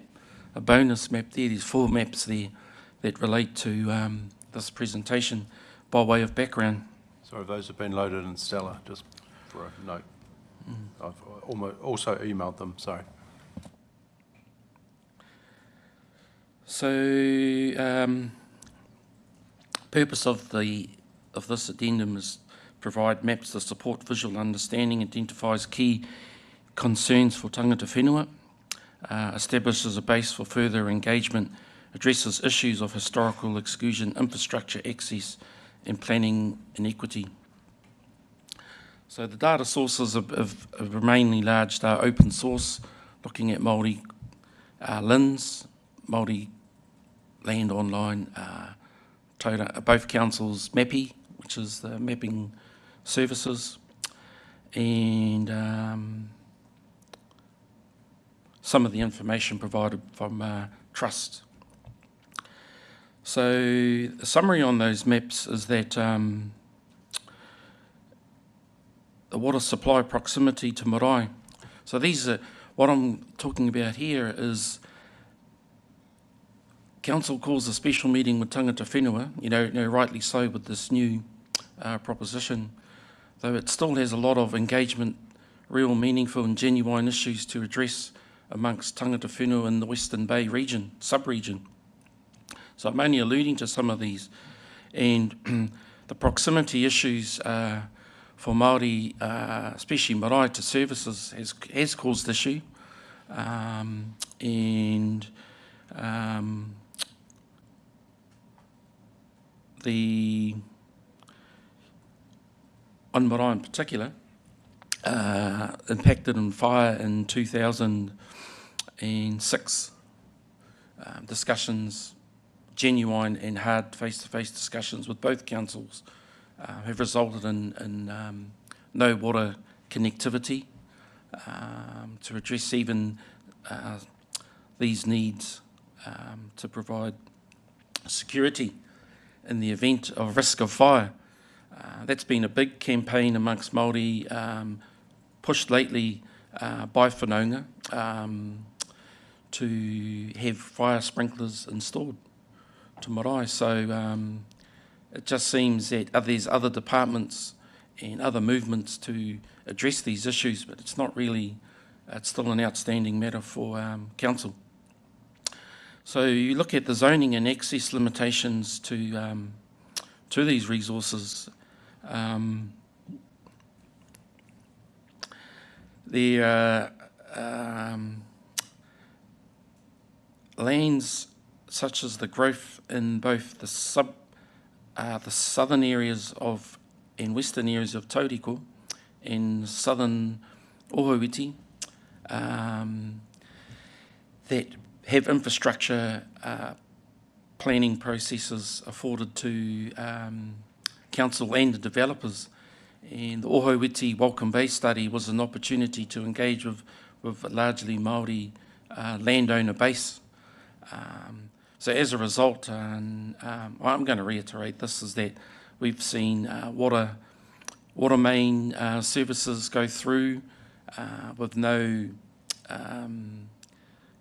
a bonus map there. There's 4 maps there that relate to this presentation by way of background. Sorry, those have been loaded in Stella, just for a note. I've also emailed them, sorry. So, purpose of this addendum is provide maps that support visual understanding, identifies key concerns for tangata whenua, establishes a base for further engagement, addresses issues of historical exclusion, infrastructure access, and planning inequity. So the data sources are mainly large. They're open source, looking at Māori LINs, Māori Land Online, both councils' MAPI, which is the mapping services, and some of the information provided from Trust. So the summary on those maps is that the water supply proximity to marae. So these are, what I'm talking about here is Council calls a special meeting with tangata whenua, you know, rightly so with this new proposition, though it still has a lot of engagement, real meaningful and genuine issues to address amongst tangata whenua in the Western Bay region, sub-region. So I'm only alluding to some of these. And the proximity issues for Māori, especially marae to services, has caused issue. On marae in particular, impacted on fire in 2006. Discussions, genuine and hard face-to-face discussions with both councils have resulted in no water connectivity to address even these needs to provide security in the event of risk of fire. That's been a big campaign amongst Māori, pushed lately by Whanaunga to have fire sprinklers installed to marae. So it just seems that there's other departments and other movements to address these issues, but it's not really, it's still an outstanding matter for council. So you look at the zoning and access limitations to these resources. There are lands such as the growth in both the southern areas of and western areas of Tauriko and southern Ohauiti that have infrastructure planning processes afforded to council and developers. And the Ohauiti Welcome Bay study was an opportunity to engage with a largely Māori landowner base. So as a result, I'm going to reiterate this, is that we've seen water main services go through with no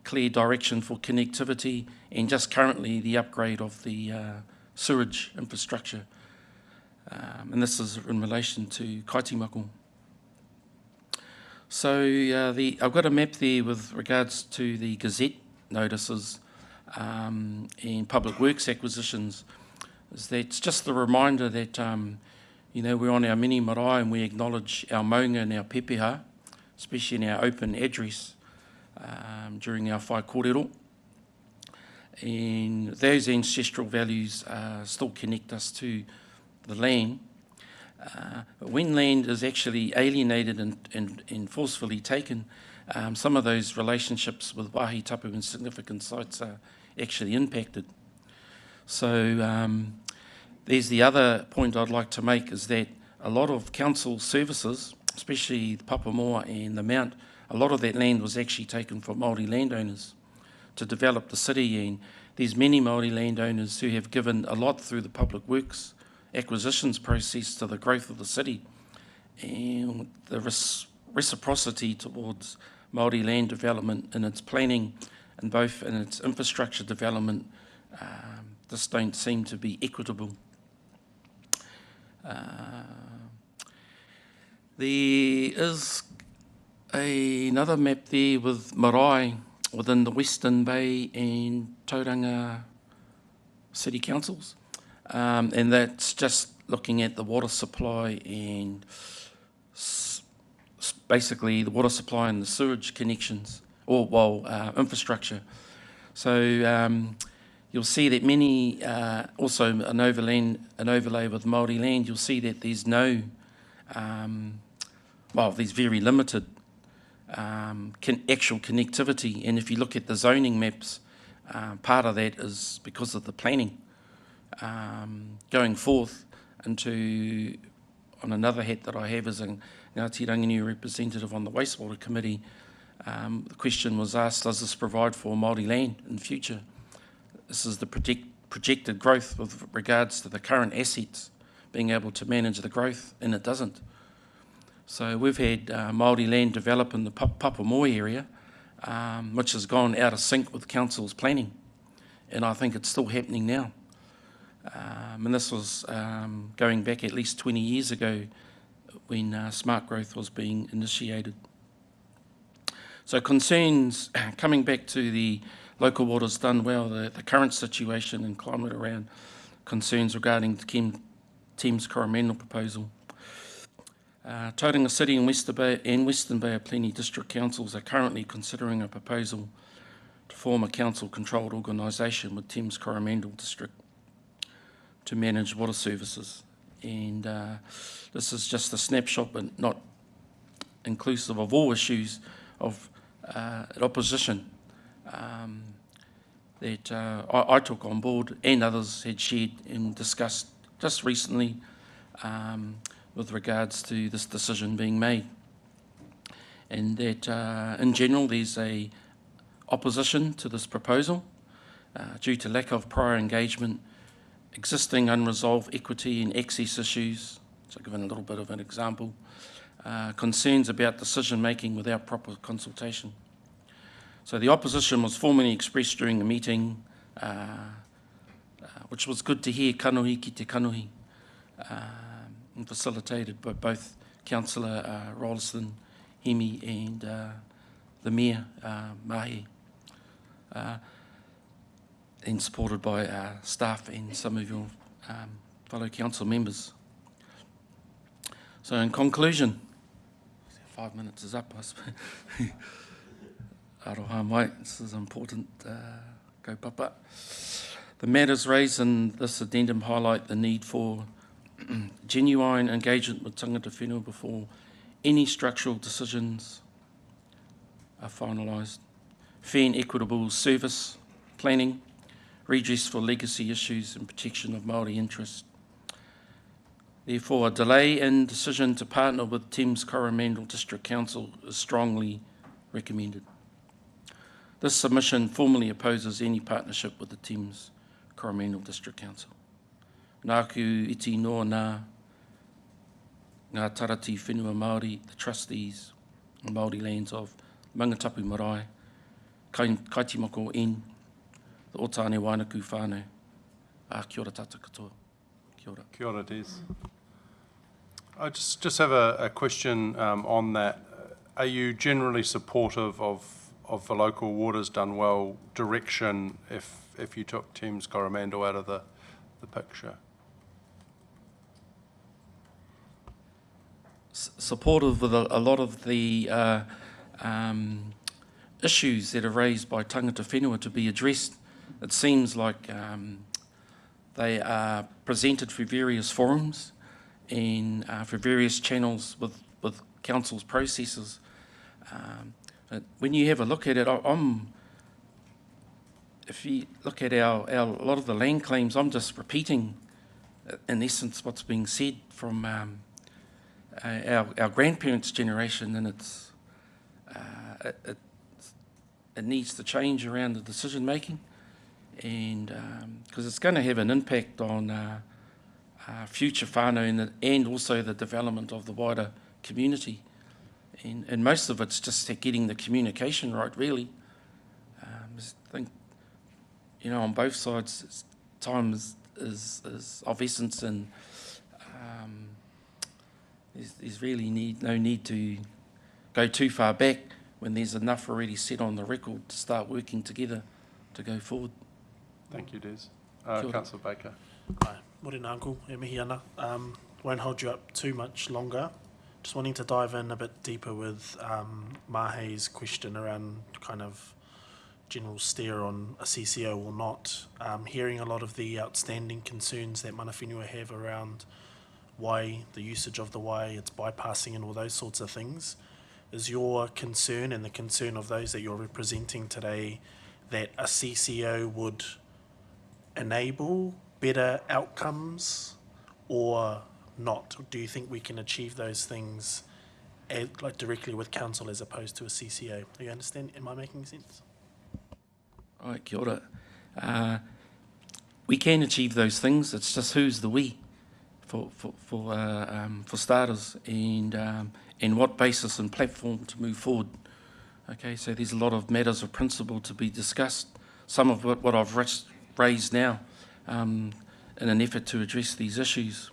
clear direction for connectivity, and just currently the upgrade of the sewage infrastructure. And this is in relation to Kaitimaku. So I've got a map there with regards to the Gazette notices and public works acquisitions. It's just the reminder that we're on our mini marae and we acknowledge our maunga and our pepeha, especially in our open address during our whai kōrero. And those ancestral values still connect us to the land. But when land is actually alienated and forcefully taken, some of those relationships with wāhi tapu and significant sites are actually impacted. So there's the other point I'd like to make, is that a lot of council services, especially the Papamoa and the Mount, a lot of that land was actually taken from Māori landowners to develop the city, and there's many Māori landowners who have given a lot through the public works acquisitions process to the growth of the city, and the reciprocity towards Māori land development in its planning and both in its infrastructure development just don't seem to be equitable. There is another map there with marae within the Western Bay and Tauranga city councils, and that's just looking at the water supply and basically the water supply and the sewage connections, or infrastructure. So you'll see that many, also an overlay with Māori land, you'll see that there's no, there's very limited actual connectivity. And if you look at the zoning maps, part of that is because of the planning. Going forth into, on another hat that I have as a Ngāti Ranginui representative on the Wastewater Committee, the question was asked, does this provide for Māori land in future? This is the projected growth with regards to the current assets, being able to manage the growth, and it doesn't. So we've had Māori land develop in the Papamoa area, which has gone out of sync with council's planning, and I think it's still happening now. And this was going back at least 20 years ago when smart growth was being initiated. So concerns, coming back to the local waters done well, the current situation and climate around concerns regarding the Thames Coromandel proposal. Tauranga City and Western Bay of Plenty District Councils are currently considering a proposal to form a council-controlled organisation with Thames Coromandel District to manage water services. And this is just a snapshot, but not inclusive of all issues of opposition that I took on board and others had shared and discussed just recently with regards to this decision being made. And that in general there's a opposition to this proposal due to lack of prior engagement, existing unresolved equity and access issues, so given a little bit of an example, concerns about decision making without proper consultation. So the opposition was formally expressed during the meeting, which was good to hear, kanuhi ki te kanuhi, and facilitated by both Councillor Rolleston, Hemi and the Mayor, Mahi, and supported by staff and some of your fellow council members. So in conclusion, 5 minutes is up, I suppose. Aroha mai, this is important. Go papa. The matters raised in this addendum highlight the need for genuine engagement with tangata whenua before any structural decisions are finalised. Fair and equitable service planning, redress for legacy issues and protection of Māori interests. Therefore, a delay in decision to partner with Thames Coromandel District Council is strongly recommended. This submission formally opposes any partnership with the Thames Coromandel District Council. Nāku iti noa nā ngā tarati whenua Māori, the trustees and Māori lands of Mangatapu Marae, Kaitimako N, the Otāne Wainaku whānau. Kia ora tātou katoa. Kia ora. Kia ora, Des. I just have a question on that. Are you generally supportive of the local waters done well direction if you took Thames Coromandel out of the picture? Supportive with a lot of the issues that are raised by tangata whenua to be addressed. It seems like they are presented through various forums and for various channels with council's processes. When you have a look at it, if you look at a lot of the land claims, I'm just repeating, in essence, what's being said from our grandparents' generation, and it needs to change around the decision making, and because it's going to have an impact on future whānau and also the development of the wider community. And most of it's just getting the communication right, really. I think, on both sides, time is of essence, and there's really no need to go too far back when there's enough already set on the record to start working together to go forward. Thank you, Des. Councillor Baker. Hi, morena uncle, e mihi ana. Won't hold you up too much longer. Just wanting to dive in a bit deeper with Mahei's question around kind of general steer on a CCO or not. Hearing a lot of the outstanding concerns that mana whenua have around why, the usage of the why, it's bypassing and all those sorts of things. Is your concern and the concern of those that you're representing today that a CCO would enable better outcomes or not? Do you think we can achieve those things like directly with council as opposed to a CCO? Do you understand? Am I making sense? All right, kia ora. We can achieve those things. It's just who's the we for starters, and what basis and platform to move forward. Okay, so there's a lot of matters of principle to be discussed. Some of what I've raised now in an effort to address these issues.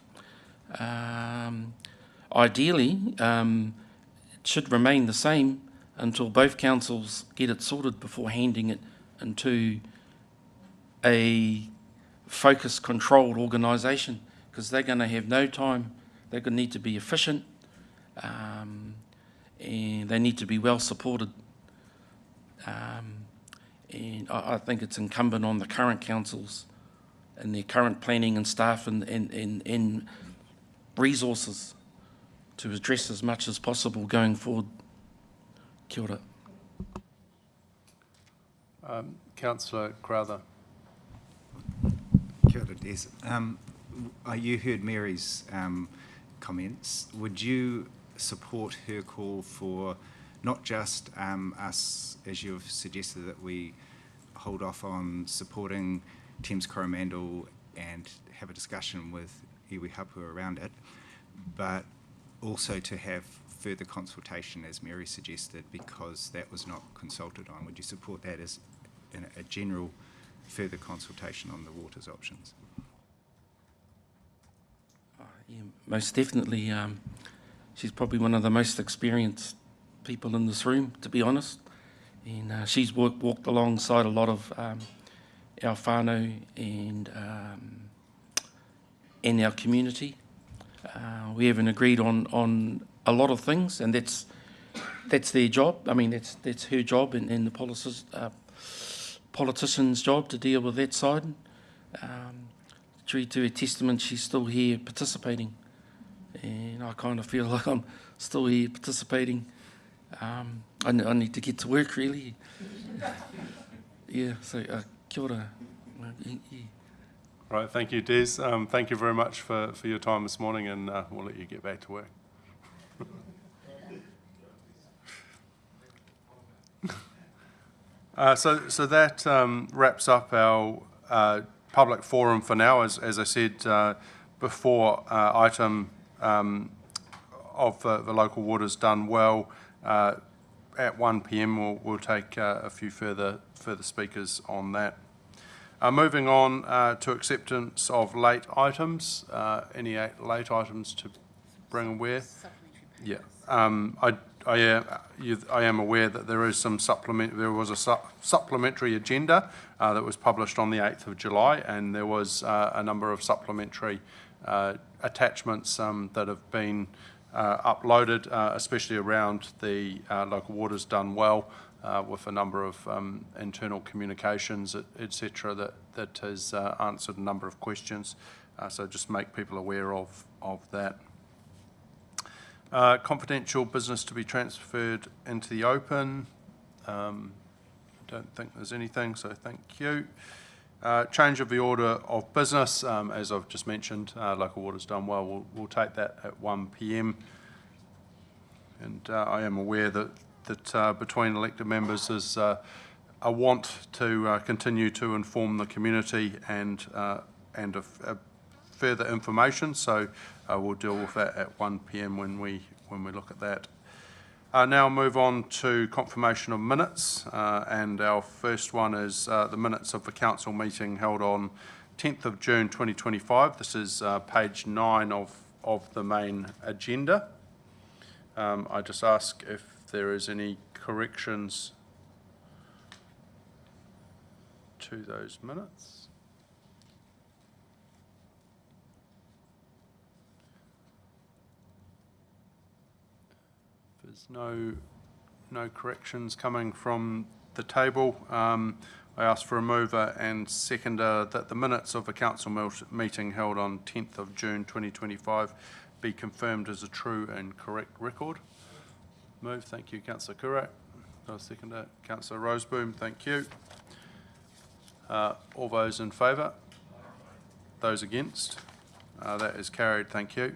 Ideally, it should remain the same until both councils get it sorted before handing it into a focused, controlled organisation, because they're going to have no time. They're going to need to be efficient, and they need to be well supported. And I think it's incumbent on the current councils and their current planning and staff and resources to address as much as possible going forward. Kia ora. Councillor Crowther. Kia ora, Des. You heard Mary's comments. Would you support her call for not just us, as you've suggested, that we hold off on supporting Thames Coromandel and have a discussion with iwi hapu around it, but also to have further consultation, as Mary suggested, because that was not consulted on? Would you support that as a general further consultation on the waters options? Yeah, most definitely. She's probably one of the most experienced people in this room, to be honest, and she's walked alongside a lot of our whānau and our community. We haven't agreed on a lot of things, and that's that's their job. I mean, that's her job and the politician's job to deal with that side. True to her testament, she's still here participating, and I kind of feel like I'm still here participating. I need to get to work, really. Yeah, so kia ora. Yeah. Right, thank you, Des. Thank you very much for your time this morning, and we'll let you get back to work. So that wraps up our public forum for now. As I said before, item of the local waters done well. At 1 p.m. we'll take a few further speakers on that. Moving on to acceptance of late items. Any late items to bring aware? Yeah. I am aware that there is some there was a supplementary agenda that was published on the 8th of July, and there was a number of supplementary attachments that have been uploaded, especially around the local waters done well, with a number of internal communications, etc., that has answered a number of questions. So just make people aware of that. Confidential business to be transferred into the open. Don't think there's anything, so thank you. Change of the order of business, as I've just mentioned, local waters done well. We'll take that at 1 p.m. And I am aware that between elected members is a want to continue to inform the community and further information. So we'll deal with that at 1 p.m. when we look at that. Now move on to confirmation of minutes, and our first one is the minutes of the council meeting held on 10th of June 2025. This is page 9 of the main agenda. I just ask if there is any corrections to those minutes. There's no corrections coming from the table. I ask for a mover and seconder that the minutes of the council meeting held on 10th of June 2025 be confirmed as a true and correct record. Move, thank you, Councillor Kura. Got a seconder, Councillor Roseboom, thank you. All those in favour? Those against? That is carried, thank you.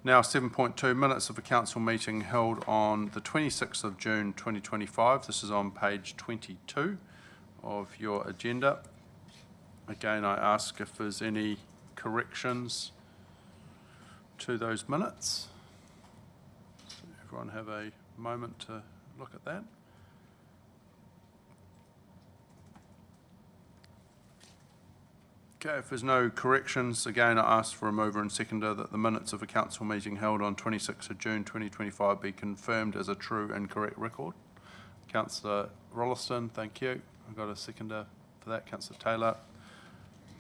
Now 7.2, minutes of a council meeting held on the 26th of June 2025. This is on page 22 of your agenda. Again, I ask if there's any corrections to those minutes. Everyone have a moment to look at that. Okay, if there's no corrections, again I ask for a mover and seconder that the minutes of a council meeting held on 26th of June 2025 be confirmed as a true and correct record. Councillor Rolliston, thank you. I've got a seconder for that. Councillor Taylor,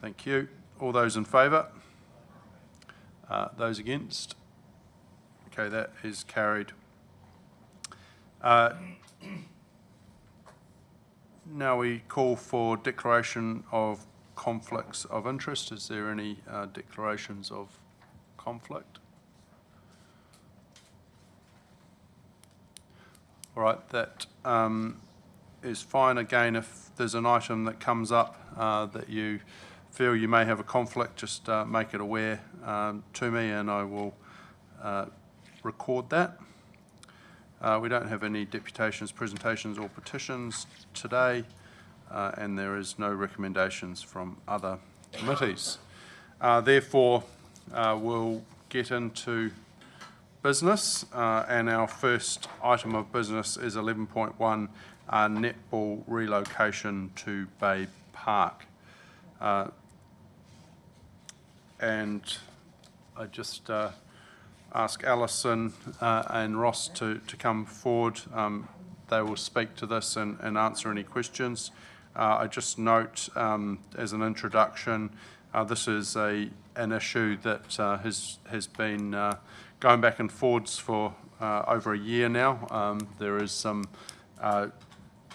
thank you. All those in favour? Those against? Okay, that is carried. Now we call for declaration of conflicts of interest. Is there any declarations of conflict? All right, that is fine. Again, if there's an item that comes up that you feel you may have a conflict, just make it aware to me and I will record that. We don't have any deputations, presentations or petitions today, and there is no recommendations from other committees. Therefore, we'll get into business, and our first item of business is 11.1, netball relocation to Bay Park. And I just ask Alison and Ross to come forward. They will speak to this and answer any questions. I just note as an introduction, this is an issue that has been going back and forwards for over a year now. There is some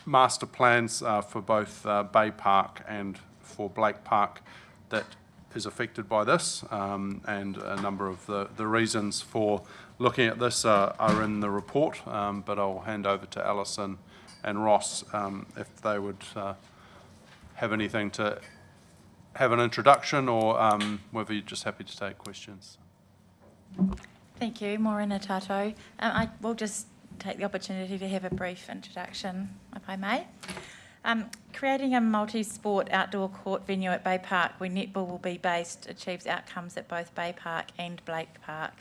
master plans for both Bay Park and for Blake Park that is affected by this, and a number of the reasons for looking at this are in the report, but I'll hand over to Alison and Ross if they would have anything to have an introduction, or whether you're just happy to take questions. Thank you, Morena Tato. I will just take the opportunity to have a brief introduction, if I may. Creating a multi-sport outdoor court venue at Bay Park where netball will be based achieves outcomes at both Bay Park and Blake Park.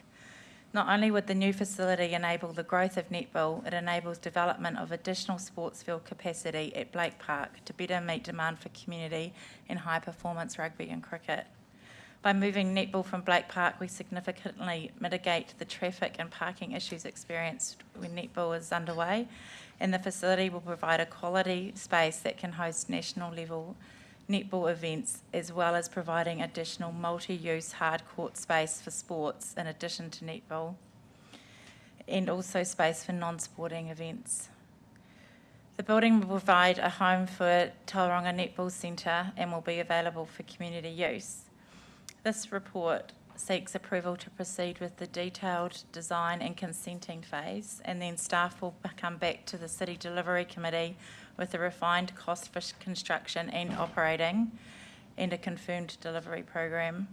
Not only would the new facility enable the growth of netball, it enables development of additional sports field capacity at Blake Park to better meet demand for community and high-performance rugby and cricket. By moving netball from Blake Park, we significantly mitigate the traffic and parking issues experienced when netball is underway, and the facility will provide a quality space that can host national-level netball events, as well as providing additional multi-use hard court space for sports in addition to netball, and also space for non-sporting events. The building will provide a home for Tauranga Netball Centre and will be available for community use. This report seeks approval to proceed with the detailed design and consenting phase, and then staff will come back to the City Delivery Committee with a refined cost for construction and operating and a confirmed delivery program.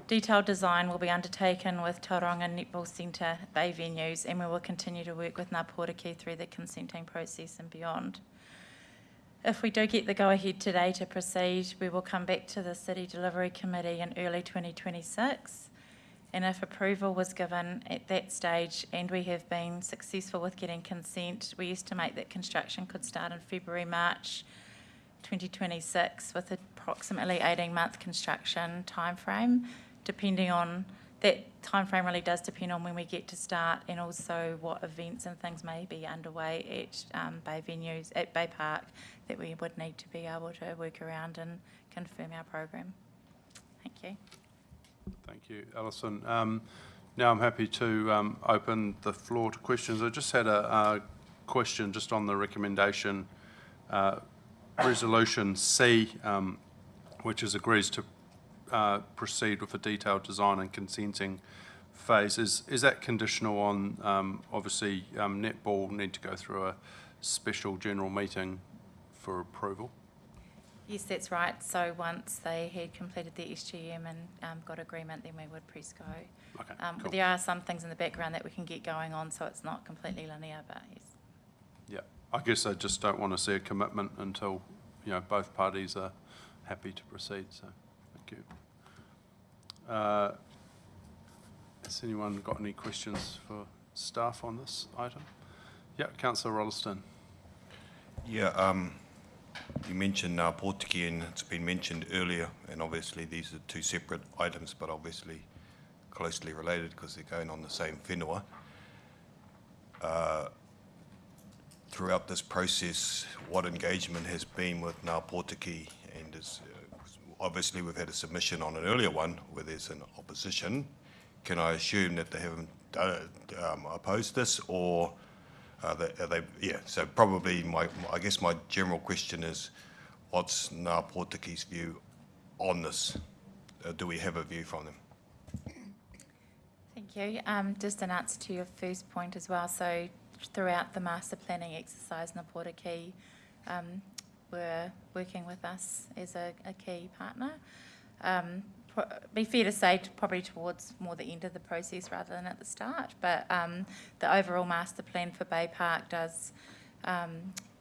Detailed design will be undertaken with Tauranga Netball Centre Bay venues, and we will continue to work with Ngā Portaki through the consenting process and beyond. If we do get the go-ahead today to proceed, we will come back to the City Delivery Committee in early 2026, and if approval was given at that stage and we have been successful with getting consent, we estimate that construction could start in February, March 2026, with approximately 18-month construction timeframe, depending on that timeframe really does depend on when we get to start, and also what events and things may be underway at Bay venues, at Bay Park, that we would need to be able to work around and confirm our program. Thank you. Thank you, Alison. Now I'm happy to open the floor to questions. I just had a question just on the recommendation, Resolution C, which agrees to proceed with a detailed design and consenting phase. Is that conditional on, obviously, netball need to go through a special general meeting for approval? Yes, that's right. So once they had completed their SGM and got agreement, then we would press go. Okay, But cool. there are some things in the background that we can get going on, so it's not completely linear, but yes. Yeah, I guess I just don't want to see a commitment until, both parties are happy to proceed, so thank you. Has anyone got any questions for staff on this item? Yeah, Councillor Rolleston. Yeah, you mentioned Portaki, and it's been mentioned earlier, and obviously these are two separate items, but obviously closely related because they're going on the same whenua. Throughout this process, what engagement has been with Ngā Portaki, and obviously we've had a submission on an earlier one where there's an opposition. Can I assume that they haven't opposed this, or are they, yeah, so probably I guess my general question is, what's Ngā Portaki's view on this? Do we have a view from them? Thank you. Just an answer to your first point as well. So throughout the master planning exercise, Ngā Portaki were working with us as a key partner. Be fair to say probably towards more the end of the process rather than at the start, but the overall master plan for Bay Park does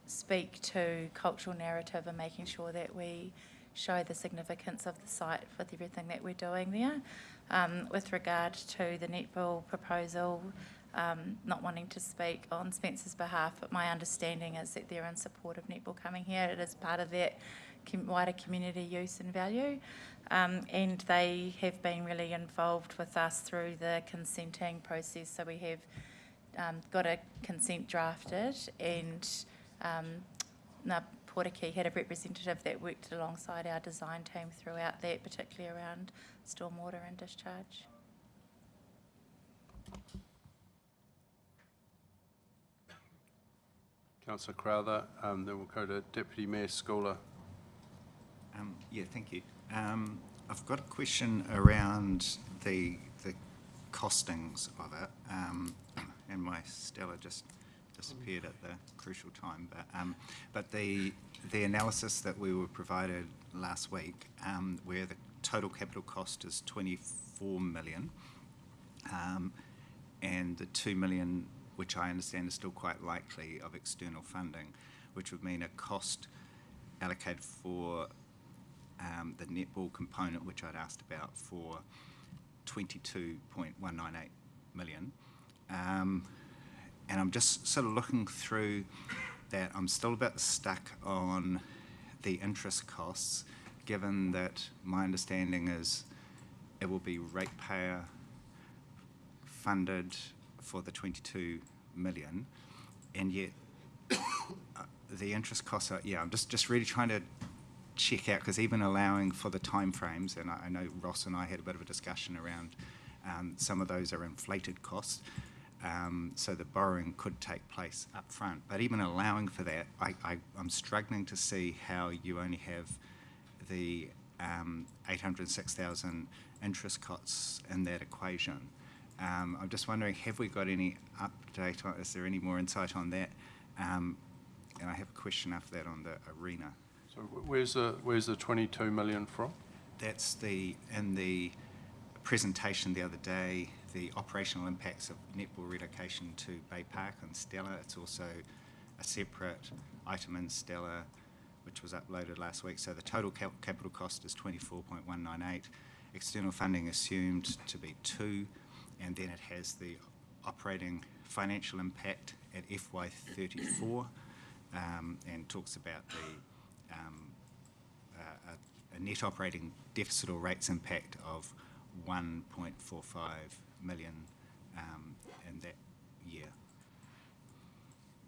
speak to cultural narrative and making sure that we show the significance of the site with everything that we're doing there. With regard to the netball proposal, not wanting to speak on Spencer's behalf, but my understanding is that they're in support of netball coming here. It is part of that wider community use and value, and they have been really involved with us through the consenting process. So we have got a consent drafted, and Ngā Portaki had a representative that worked alongside our design team throughout that, particularly around stormwater and discharge. Councillor Crowther, then we'll go to Deputy Mayor Schooler. Yeah, thank you. I've got a question around the costings of it, and my Stella just disappeared at the crucial time. But the analysis that we were provided last week, where the total capital cost is 24 million, and the 2 million, which I understand is still quite likely, of external funding, which would mean a cost allocated for the netball component, which I'd asked about, for 22.198 million. And I'm just sort of looking through that. I'm still a bit stuck on the interest costs, given that my understanding is it will be ratepayer funded for the 22 million, and yet the interest costs are, I'm just really trying to check out, because even allowing for the timeframes, and I know Ross and I had a bit of a discussion around some of those are inflated costs, so the borrowing could take place up front. But even allowing for that, I'm struggling to see how you only have the 806,000 interest costs in that equation. I'm just wondering, have we got any update on, is there any more insight on that? And I have a question after that on the arena. So where's the 22 million from? That's in the presentation the other day, the operational impacts of netball relocation to Bay Park and Stella. It's also a separate item in Stella, which was uploaded last week. So the total capital cost is 24.198. External funding assumed to be 2, and then it has the operating financial impact at FY34, and talks about a net operating deficit or rates impact of 1.45 million in that year,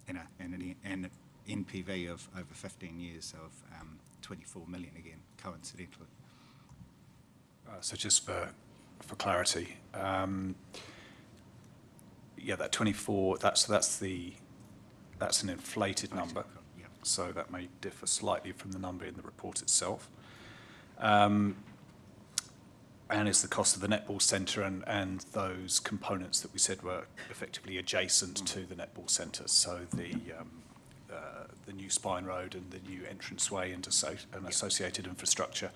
and an NPV of over 15 years of 24 million again, coincidentally. So just for clarity, that 24, that's an inflated number. Yeah. So that may differ slightly from the number in the report itself. And it's the cost of the netball centre and those components that we said were effectively adjacent to the netball centre. So the new spine road and the new entranceway and associated infrastructure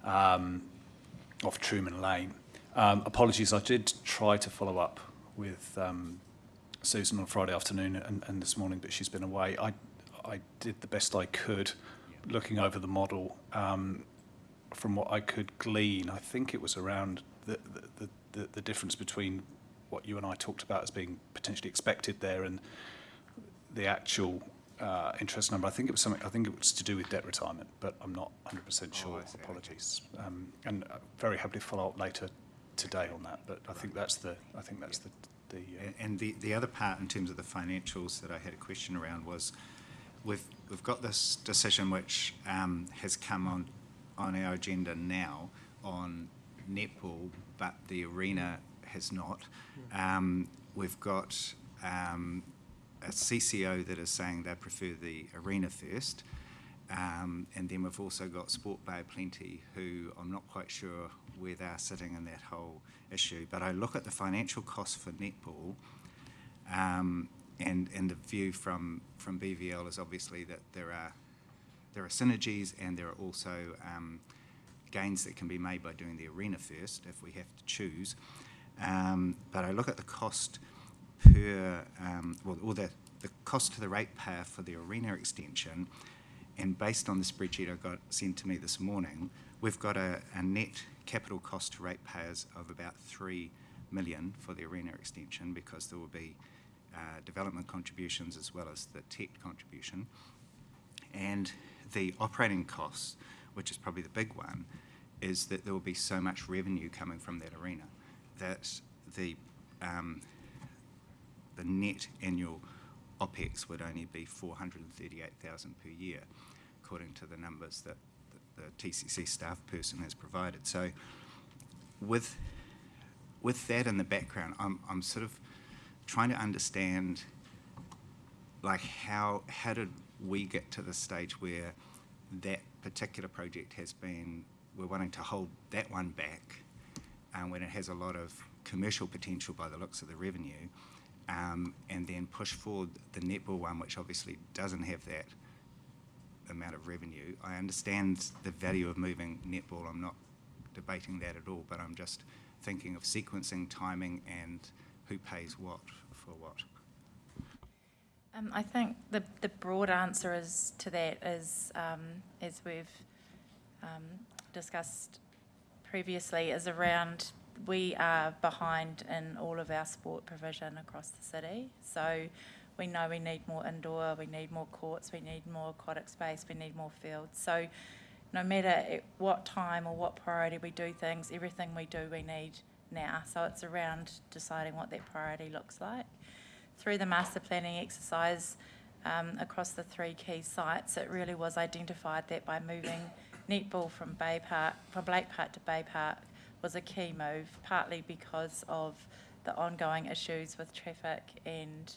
off Truman Lane. Apologies, I did try to follow up with Susan on Friday afternoon and this morning, but she's been away. I did the best I could looking over the model. From what I could glean, I think it was around the difference between what you and I talked about as being potentially expected there and the actual interest number. I think it was to do with debt retirement, but I'm not 100% sure. Apologies. And very happy to follow up later today on that. But I think that's the. And the other part in terms of the financials that I had a question around was, we've got this decision which has come on our agenda now on netball, but the arena has not. We've got a CCO that is saying they prefer the arena first, and then we've also got Sport Bay Plenty, who I'm not quite sure where they're sitting in that whole issue. But I look at the financial costs for netball, and the view from BVL is obviously that there are synergies, and there are also gains that can be made by doing the arena first if we have to choose. But I look at the cost per, the cost to the ratepayer for the arena extension, and based on the spreadsheet I got sent to me this morning, we've got a net capital cost to ratepayers of about 3 million for the arena extension, because there will be development contributions as well as the tech contribution. And the operating costs, which is probably the big one, is that there will be so much revenue coming from that arena that the net annual OPEX would only be 438,000 per year, according to the numbers that the TCC staff person has provided. So with that in the background, I'm sort of trying to understand like how did we get to the stage where that particular project has been, we're wanting to hold that one back when it has a lot of commercial potential by the looks of the revenue, and then push forward the netball one, which obviously doesn't have that amount of revenue. I understand the value of moving netball, I'm not debating that at all, but I'm just thinking of sequencing, timing, and who pays what for what. I think the broad answer to that is, as we've discussed previously, is around we are behind in all of our sport provision across the city. So we know we need more indoor, we need more courts, we need more aquatic space, we need more fields. So no matter at what time or what priority we do things, everything we do we need now. So it's around deciding what that priority looks like. Through the master planning exercise across the 3 key sites, it really was identified that by moving netball from Blake Park to Bay Park was a key move, partly because of the ongoing issues with traffic and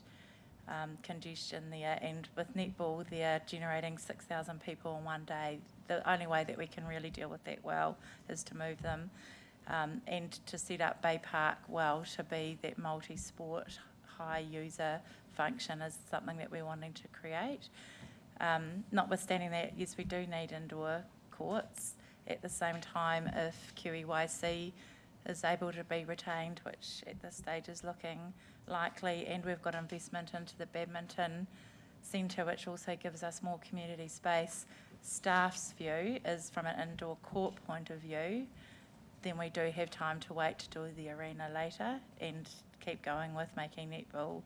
congestion there, and with netball they're generating 6,000 people in one day. The only way that we can really deal with that well is to move them and to set up Bay Park well to be that multi-sport high user function is something that we're wanting to create. Notwithstanding that, yes, we do need indoor courts. At the same time, if QEYC is able to be retained, which at this stage is looking likely, and we've got investment into the badminton centre, which also gives us more community space, staff's view is from an indoor court point of view, then we do have time to wait to do the arena later and keep going with making netball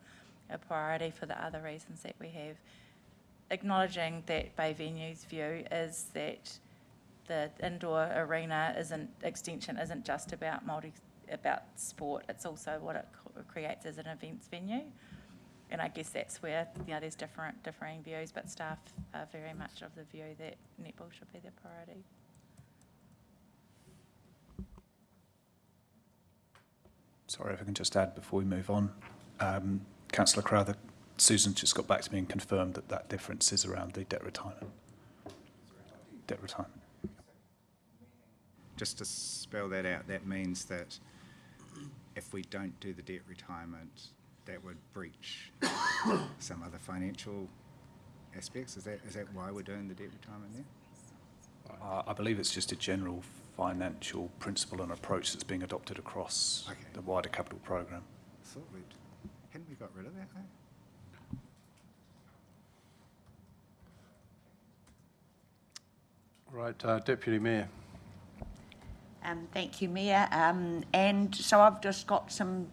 a priority for the other reasons that we have. Acknowledging that Bay Venue's view is that the indoor arena extension isn't just about sport, it's also what it creates as an events venue. And I guess that's where there's differing views, but staff are very much of the view that netball should be the priority. Sorry, if I can just add before we move on. Councillor Crowther, Susan just got back to me and confirmed that that difference is around the debt retirement. Debt retirement. Just to spell that out, that means that if we don't do the debt retirement, that would breach some other financial aspects. Is that why we're doing the debt retirement there? I believe it's just a general financial principle and approach that's being adopted across the wider capital programme. I thought hadn't we got rid of that though? Right, Deputy Mayor. Thank you, Mayor. And so I've just got some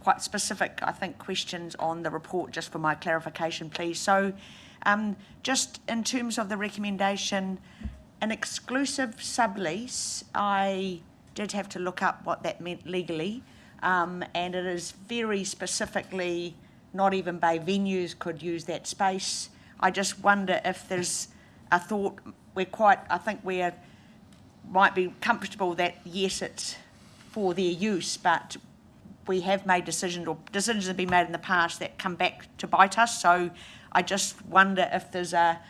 quite specific, I think, questions on the report, just for my clarification, please. So just in terms of the recommendation, an exclusive sublease, I did have to look up what that meant legally, and it is very specifically not even Bay Venues could use that space. I just wonder if there's a thought, I think we're might be comfortable that yes, it's for their use, but we have made decisions, or decisions have been made in the past that come back to bite us. So I just wonder if there's a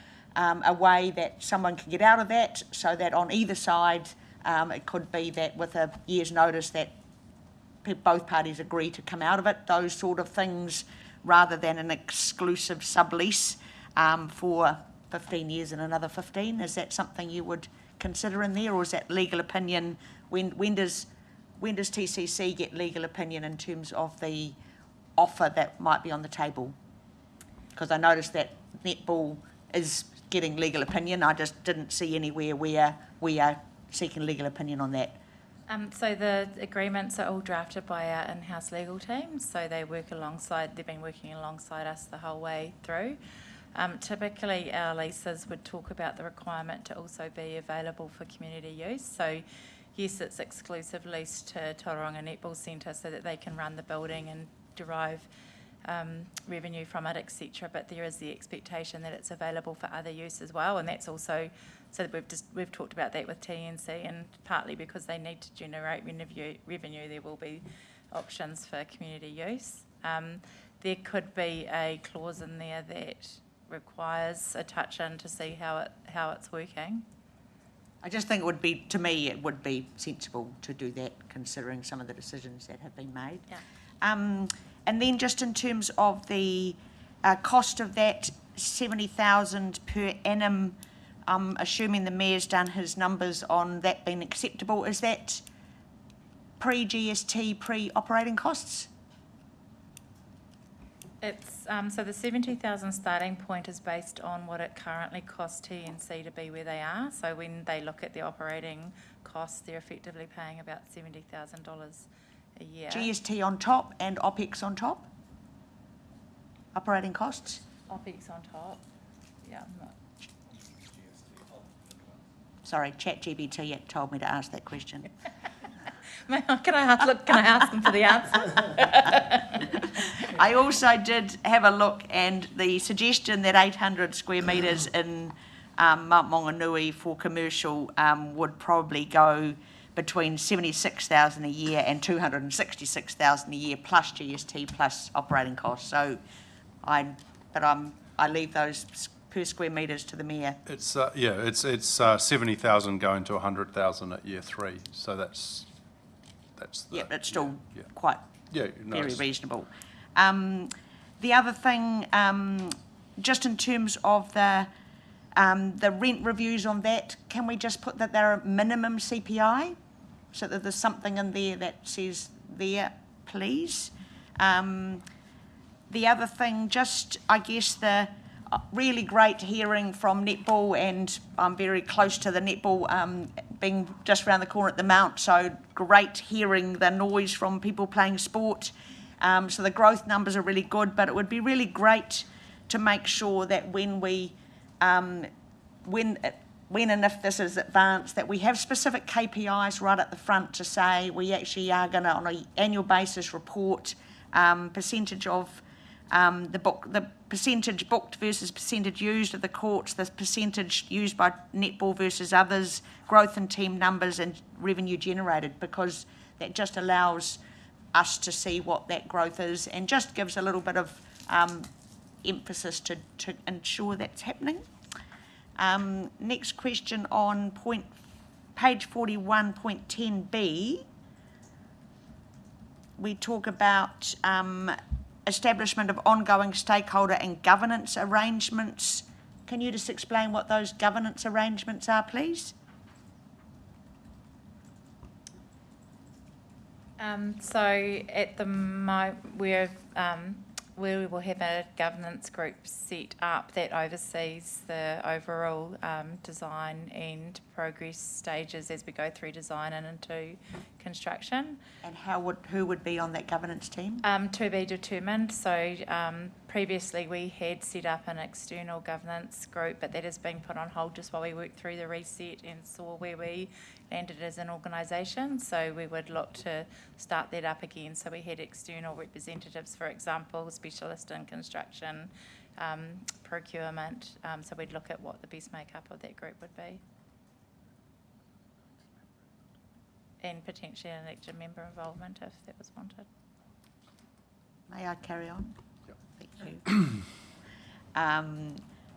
way that someone can get out of that, so that on either side it could be that with a year's notice that both parties agree to come out of it, those sort of things, rather than an exclusive sublease for 15 years and another 15. Is that something you would consider in there, or is that legal opinion? When does TCC get legal opinion in terms of the offer that might be on the table? Because I noticed that netball is getting legal opinion. I just didn't see anywhere where we are seeking legal opinion on that. So the agreements are all drafted by our in-house legal team, so they've been working alongside us the whole way through. Typically our leases would talk about the requirement to also be available for community use. So yes, it's exclusive lease to Tauranga Netball Centre so that they can run the building and derive revenue from it, etc. But there is the expectation that it's available for other use as well, and that's also, so that we've talked about that with TNC, and partly because they need to generate revenue, there will be options for community use. there could be a clause in there that requires a touch-in to see how it's working. I just think it would be, to me, it would be sensible to do that, considering some of the decisions that have been made. Yeah. And then just in terms of the cost of that, 70,000 per annum, assuming the Mayor's done his numbers on that being acceptable, is that pre-GST, pre-operating costs? It's so the 70,000 starting point is based on what it currently costs TNC to be where they are. So when they look at the operating costs, they're effectively paying about $70,000 a year. GST on top and OPEX on top? Operating costs? OPEX on top. Yeah. I'm not. Sorry, ChatGPT told me to ask that question. Can I ask them for the answer? I also did have a look, and the suggestion that 800 square metres in Mount Maunganui for commercial would probably go between 76,000 a year and 266,000 a year plus GST plus operating costs. So, I leave those per square metres to the Mayor. It's it's 70,000 going to 100,000 at year 3. So that's Yeah, but it's still quite very nice. reasonable. The other thing, just in terms of the rent reviews on that, can we just put that they're a minimum CPI, so that there's something in there that says there, please? The other thing, just I guess the really great hearing from Netball, and I'm very close to the Netball, being just around the corner at the Mount, so great hearing the noise from people playing sport. So the growth numbers are really good, but it would be really great to make sure that when we, when and if this is advanced, that we have specific KPIs right at the front to say we actually are going to, on an annual basis, report percentage of the percentage booked versus percentage used of the courts, the percentage used by Netball versus others, growth in team numbers and revenue generated, because that just allows us to see what that growth is and just gives a little bit of emphasis to ensure that's happening. Next question on page 41.10b, we talk about establishment of ongoing stakeholder and governance arrangements. Can you just explain what those governance arrangements are, please? So at the moment, we will have a governance group set up that oversees the overall design and progress stages as we go through design and into construction. And who would be on that governance team? To be determined. So previously we had set up an external governance group, but that has been put on hold just while we worked through the reset and saw where we landed as an organisation. So we would look to start that up again. So we had external representatives, for example, specialist in construction, procurement. So we'd look at what the best makeup of that group would be. And potentially an elected member involvement if that was wanted. May I carry on? Yep. Thank you.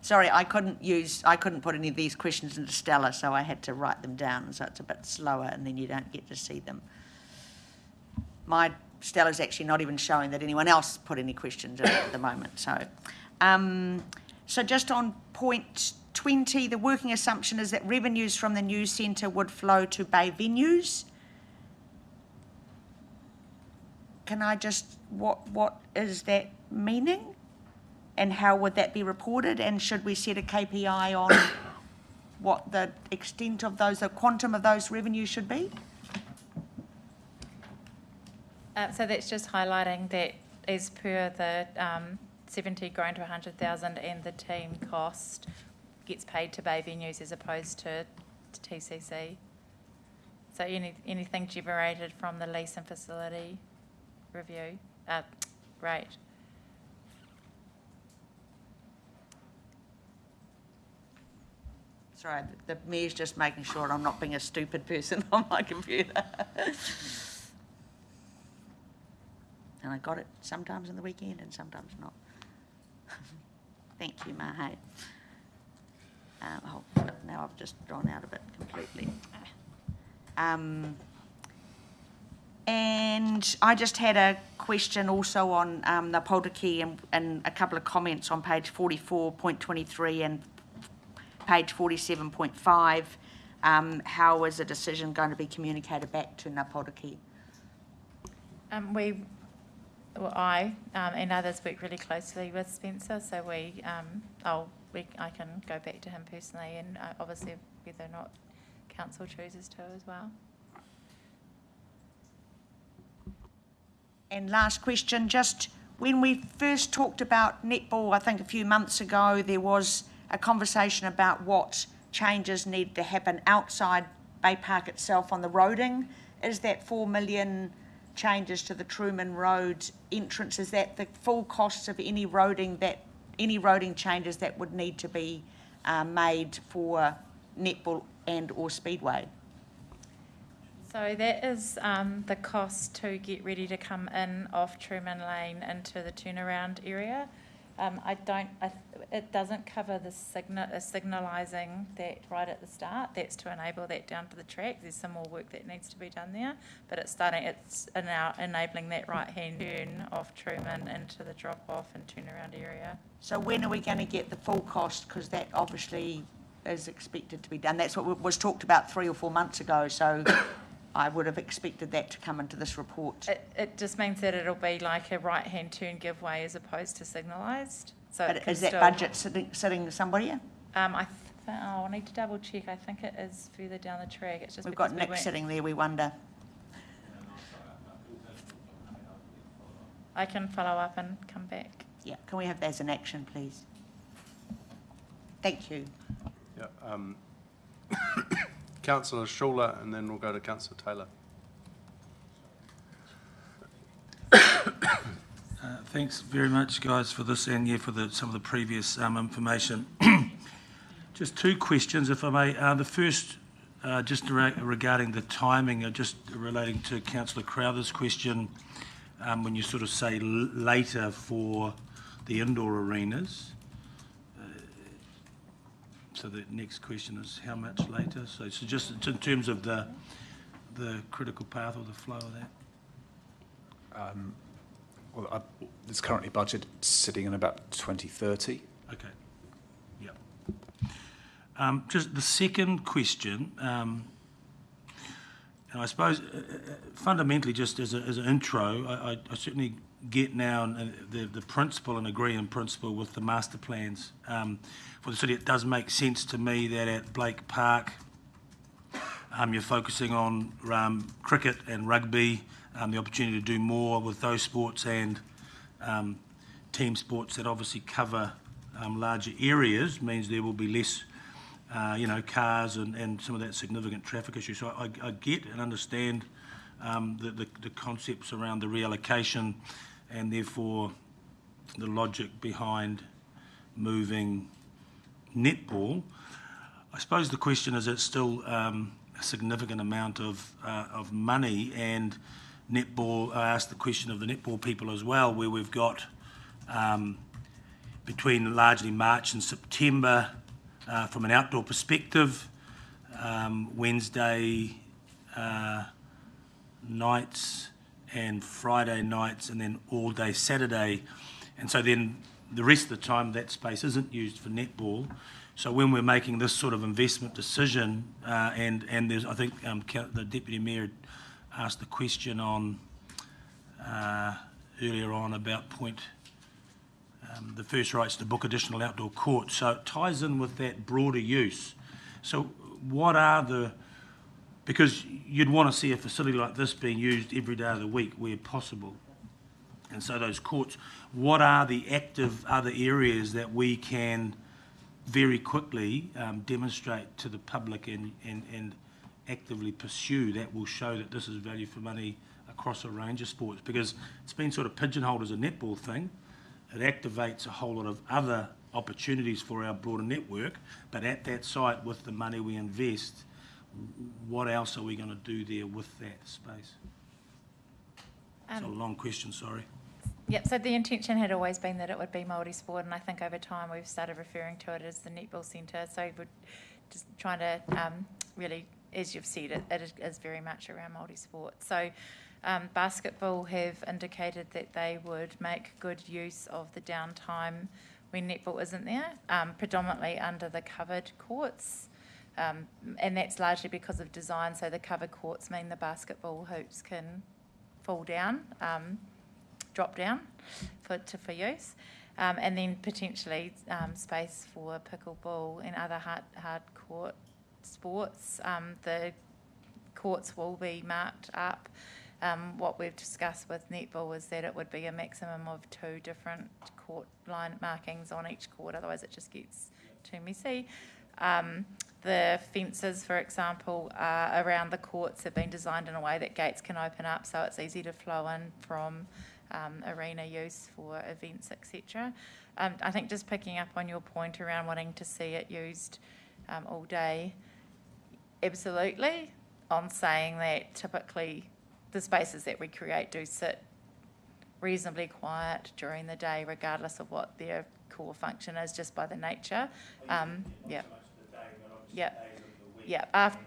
Sorry, I couldn't put any of these questions into Stella, so I had to write them down, so it's a bit slower and then you don't get to see them. My Stella's actually not even showing that anyone else put any questions in at the moment. So, so just on point 20, the working assumption is that revenues from the news centre would flow to Bay venues. Can I just, what is that meaning? And how would that be reported? And should we set a KPI on what the extent of those, the quantum of those revenues should be? So that's just highlighting that as per the 70 growing to 100,000 and the team cost gets paid to Bay venues as opposed to TCC. So anything generated from the lease and facility review, rate. Sorry, the Mayor's just making sure I'm not being a stupid person on my computer. And I got it sometimes on the weekend and sometimes not. Thank you, Mahe. Now I've just drawn out of it completely. And I just had a question also on the Pautaki and a couple of comments on page 44.23 and page 47.5. How is a decision going to be communicated back to Ngā Pautaki? I and others work really closely with Spencer, so I can go back to him personally, and obviously whether or not council chooses to as well. And last question, just when we first talked about netball, I think a few months ago, there was a conversation about what changes needed to happen outside Bay Park itself on the roading. Is that 4 million changes to the Truman Road entrance? Is that the full costs of any roading changes that would need to be made for netball and or Speedway? So that is the cost to get ready to come in off Truman Lane into the turnaround area. It doesn't cover the signalising that right at the start. That's to enable that down to the track. There's some more work that needs to be done there, but it's now enabling that right-hand turn off Truman into the drop-off and turnaround area. So when are we going to get the full cost? Because that obviously is expected to be done. That's what was talked about 3 or 4 months ago. So I would have expected that to come into this report. It just means that it'll be like a right-hand turn giveaway as opposed to signalised. So but is that budget sitting somewhere? I'll need to double check. I think it is further down the track. It's just we've got Nick sitting there. We wonder. I can follow up and come back. Yeah. Can we have that as an action, please? Thank you. Yeah. Councillor Schuler, and then we'll go to Councillor Taylor. Thanks very much, guys, for this and for some of the previous information. Just 2 questions, if I may. The first, just regarding the timing, just relating to Councillor Crowther's question, when you sort of say later for the indoor arenas. So the next question is how much later? So just in terms of the critical path or the flow of that? Well, there's currently budget sitting in about 2030. Okay. Yep. Just the second question, and I suppose fundamentally, just as an intro, I certainly get now the principle and agree in principle with the master plans for the city. It does make sense to me that at Blake Park you're focusing on cricket and rugby, the opportunity to do more with those sports and team sports that obviously cover larger areas means there will be less cars and some of that significant traffic issue. So I get and understand the concepts around the reallocation and therefore the logic behind moving netball. I suppose the question is, it's still a significant amount of money, and netball, I asked the question of the netball people as well, where we've got between largely March and September from an outdoor perspective, Wednesday nights and Friday nights, and then all day Saturday, and so then the rest of the time that space isn't used for netball. So when we're making this sort of investment decision, and there's, I think the Deputy Mayor asked the question on earlier on about the first rights to book additional outdoor courts, so it ties in with that broader use. So what are because you'd want to see a facility like this being used every day of the week where possible. And so those courts, what are the active other areas that we can very quickly demonstrate to the public and actively pursue that will show that this is value for money across a range of sports? Because it's been sort of pigeonholed as a netball thing. It activates a whole lot of other opportunities for our broader network, but at that site with the money we invest, what else are we going to do there with that space? It's a long question, sorry. Yep, so the intention had always been that it would be multi-sport, and I think over time we've started referring to it as the Netball Centre. So we're just trying to really, as you've said, it is very much around multi-sport. So basketball have indicated that they would make good use of the downtime when netball isn't there, predominantly under the covered courts. And that's largely because of design. So the covered courts mean the basketball hoops can fall down, drop down for use, and then potentially space for pickleball and other hard court sports. The courts will be marked up. What we've discussed with netball is that it would be a maximum of 2 different court line markings on each court, otherwise it just gets too messy. The fences, for example, around the courts have been designed in a way that gates can open up, so it's easy to flow in from arena use for events, etc. I think just picking up on your point around wanting to see it used all day, absolutely, on saying that typically the spaces that we create do sit reasonably quiet during the day, regardless of what their core function is, just by the nature.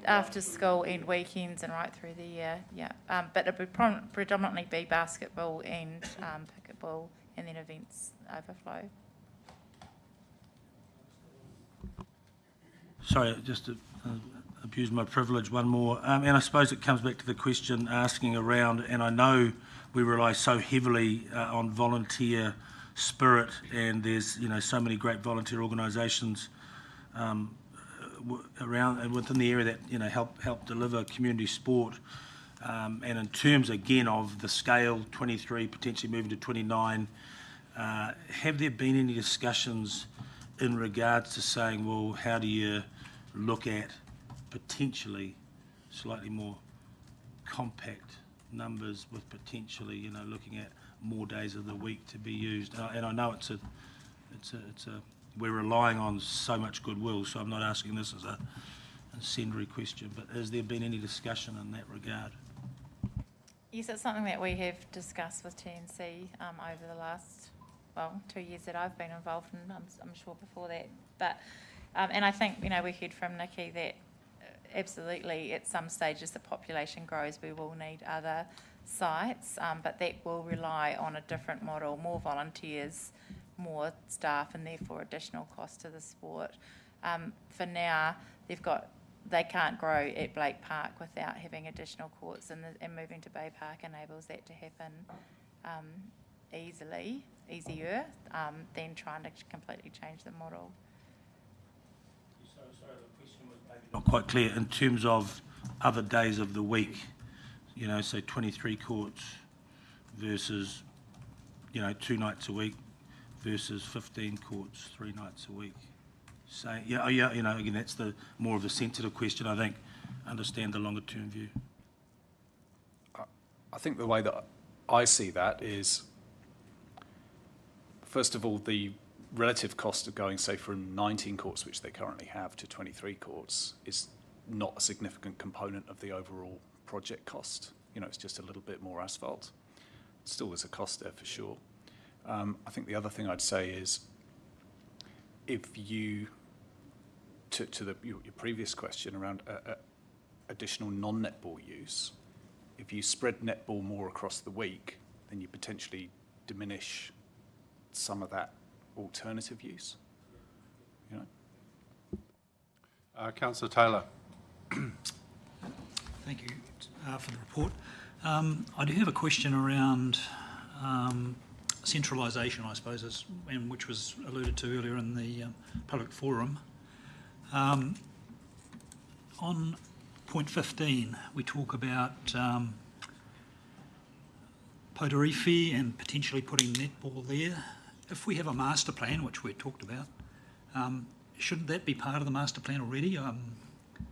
After school and weekends and right through the year, but it would predominantly be basketball and pickleball, and then events overflow. Sorry, just to abuse my privilege one more, and I suppose it comes back to the question asking around, and I know we rely so heavily on volunteer spirit, and there's so many great volunteer organisations around and within the area that help deliver community sport, and in terms again of the scale, 23 potentially moving to 29, have there been any discussions in regards to saying, well, how do you look at potentially slightly more compact numbers with potentially looking at more days of the week to be used? And I know it's a we're relying on so much goodwill, so I'm not asking this as a incendiary question, but has there been any discussion in that regard? Yes, it's something that we have discussed with TNC over the last 2 years that I've been involved in. I'm sure before that, but and I think we heard from Nikki that absolutely at some stage as the population grows we will need other sites, but that will rely on a different model, more volunteers, more staff, and therefore additional cost to the sport. For now, they can't grow at Blake Park without having additional courts, and moving to Bay Park enables that to happen easier than trying to completely change the model. Sorry, the question was maybe not quite clear in terms of other days of the week, say 23 courts versus 2 nights a week versus 15 courts 3 nights a week. So again, that's the more of the sensitive question. I think understand the longer term view. I think the way that I see that is, first of all, the relative cost of going, say, from 19 courts, which they currently have, to 23 courts is not a significant component of the overall project cost. It's just a little bit more asphalt. Still, there's a cost there for sure. I think the other thing I'd say is, if you, your previous question around additional non-netball use, if you spread netball more across the week, then you potentially diminish some of that alternative use. Councillor Taylor. Thank you for the report. I do have a question around centralisation, I suppose, and which was alluded to earlier in the public forum. On point 15, we talk about Poderifi and potentially putting netball there. If we have a master plan, which we talked about, shouldn't that be part of the master plan already?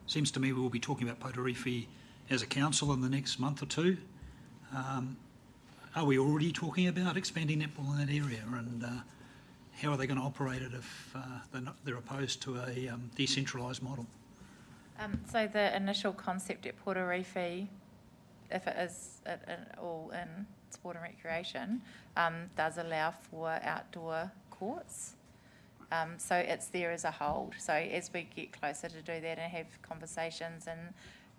Seems to me we will be talking about Poderifi as a council in the next month or two. Are we already talking about expanding netball in that area, and how are they going to operate it if they're opposed to a decentralised model? So the initial concept at Poderifi, if it is all in Sport and Recreation does allow for outdoor courts. So it's there as a hold. So as we get closer to do that and have conversations and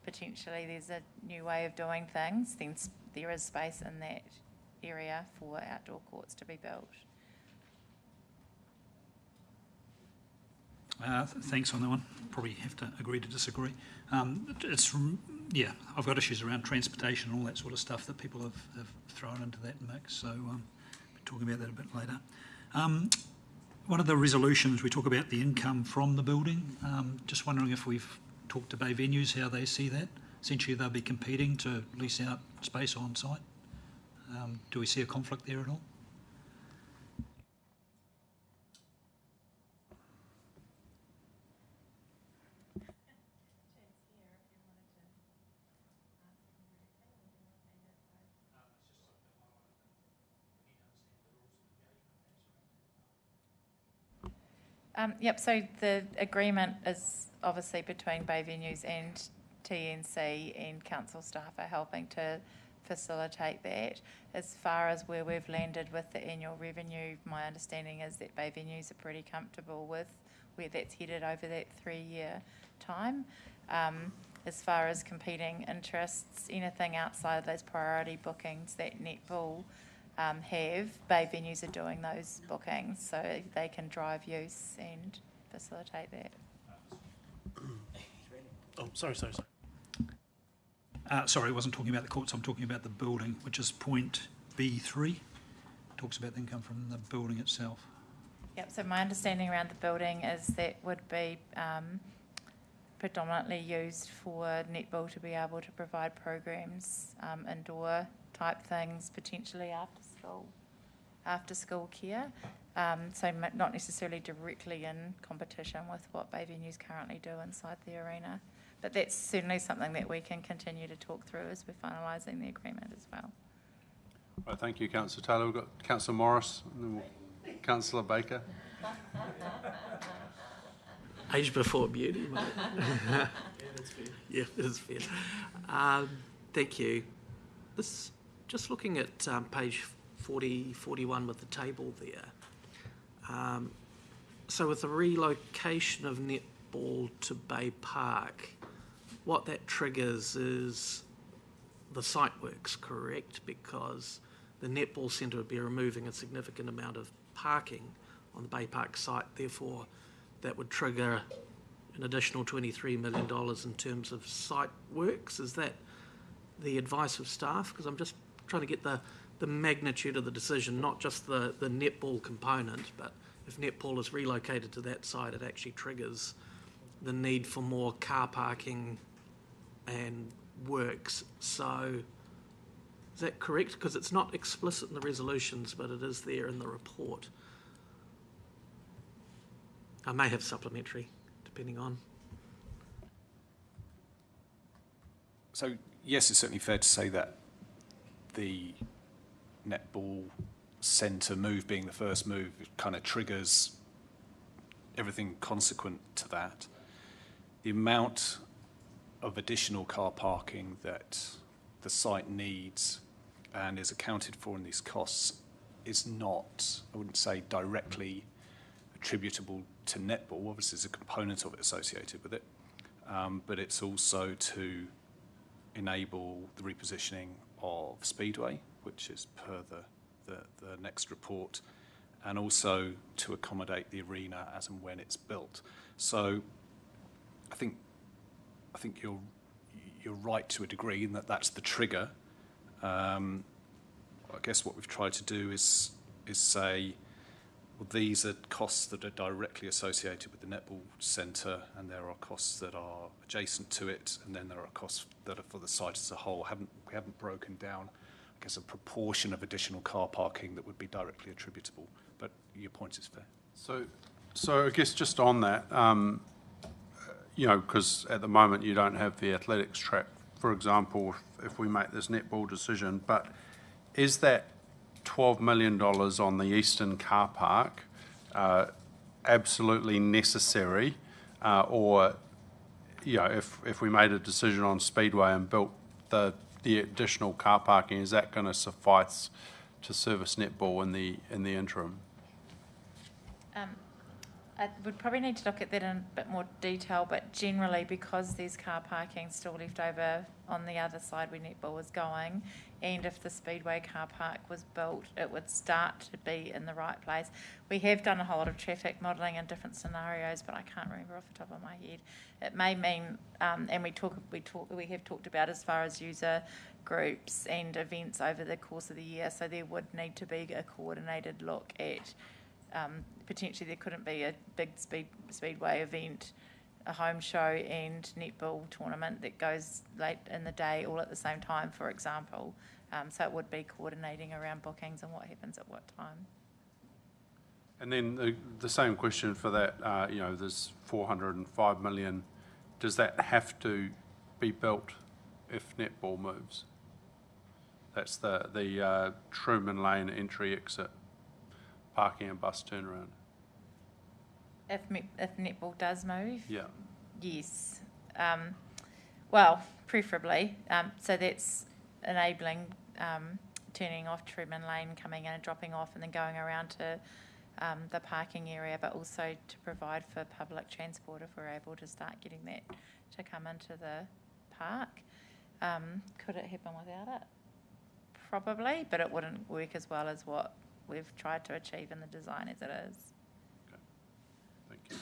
potentially there's a new way of doing things, then there is space in that area for outdoor courts to be built. Thanks on that one. Probably have to agree to disagree. I've got issues around transportation and all that sort of stuff that people have thrown into that mix, so we'll be talking about that a bit later. One of the resolutions, we talk about the income from the building. Just wondering if we've talked to Bay Venues, how they see that. Essentially, they'll be competing to lease out space on site. Do we see a conflict there at all? So the agreement is obviously between Bay Venues and TNC, and council staff are helping to facilitate that. As far as where we've landed with the annual revenue, my understanding is that Bay Venues are pretty comfortable with where that's headed over that 3-year time. As far as competing interests, anything outside of those priority bookings that Netball have, Bay Venues are doing those bookings, so they can drive use and facilitate that. Oh, sorry. Sorry, I wasn't talking about the courts, I'm talking about the building, which is point B3. Talks about the income from the building itself. Yep, so my understanding around the building is that would be predominantly used for Netball to be able to provide programs, indoor type things, potentially after school care. So not necessarily directly in competition with what Bay Venues currently do inside the arena. But that's certainly something that we can continue to talk through as we're finalising the agreement as well. Right, thank you, Councillor Taylor. We've got Councillor Morris and then Councillor Baker. Age before beauty, mate. Yeah, that's fair. Thank you. Just looking at page 41 with the table there. So with the relocation of Netball to Bay Park, what that triggers is the site works, correct? Because the Netball Centre would be removing a significant amount of parking on the Bay Park site, therefore that would trigger an additional $23 million in terms of site works. Is that the advice of staff? Because I'm just trying to get the magnitude of the decision, not just the netball component, but if netball is relocated to that site, it actually triggers the need for more car parking and works. So is that correct? Because it's not explicit in the resolutions, but it is there in the report. I may have supplementary, depending on. So yes, it's certainly fair to say that the netball centre move being the first move kind of triggers everything consequent to that. The amount of additional car parking that the site needs and is accounted for in these costs is not, I wouldn't say directly attributable to netball. Obviously there's a component of it associated with it, but it's also to enable the repositioning of Speedway, which is per the next report, and also to accommodate the arena as and when it's built. So I think you're right to a degree in that that's the trigger. I guess what we've tried to do is say, well, these are costs that are directly associated with the netball centre, and there are costs that are adjacent to it, and then there are costs that are for the site as a whole. We haven't broken down, I guess, a proportion of additional car parking that would be directly attributable. But your point is fair. So I guess just on that, because at the moment you don't have the athletics track, for example, if we make this netball decision, but is that $12 million on the eastern car park absolutely necessary, or if we made a decision on Speedway and built the the additional car parking, is that going to suffice to service netball in the interim? I would probably need to look at that in a bit more detail, but generally because there's car parking still left over on the other side where netball was going, and if the Speedway car park was built, it would start to be in the right place. We have done a whole lot of traffic modelling in different scenarios, but I can't remember off the top of my head. It may mean, and we have talked about as far as user groups and events over the course of the year, so there would need to be a coordinated look at potentially there couldn't be a big speedway event, a home show and netball tournament that goes late in the day all at the same time, for example. So it would be coordinating around bookings and what happens at what time. And then the same question for that, there's 405 million. Does that have to be built if netball moves? That's the Truman Lane entry exit, parking and bus turnaround. If netball does move? Yeah. Yes. Well, preferably. So that's enabling turning off Truman Lane, coming in and dropping off and then going around to the parking area, but also to provide for public transport if we're able to start getting that to come into the park. Could it happen without it? Probably, but it wouldn't work as well as what we've tried to achieve in the design as it is. Okay. Thank you.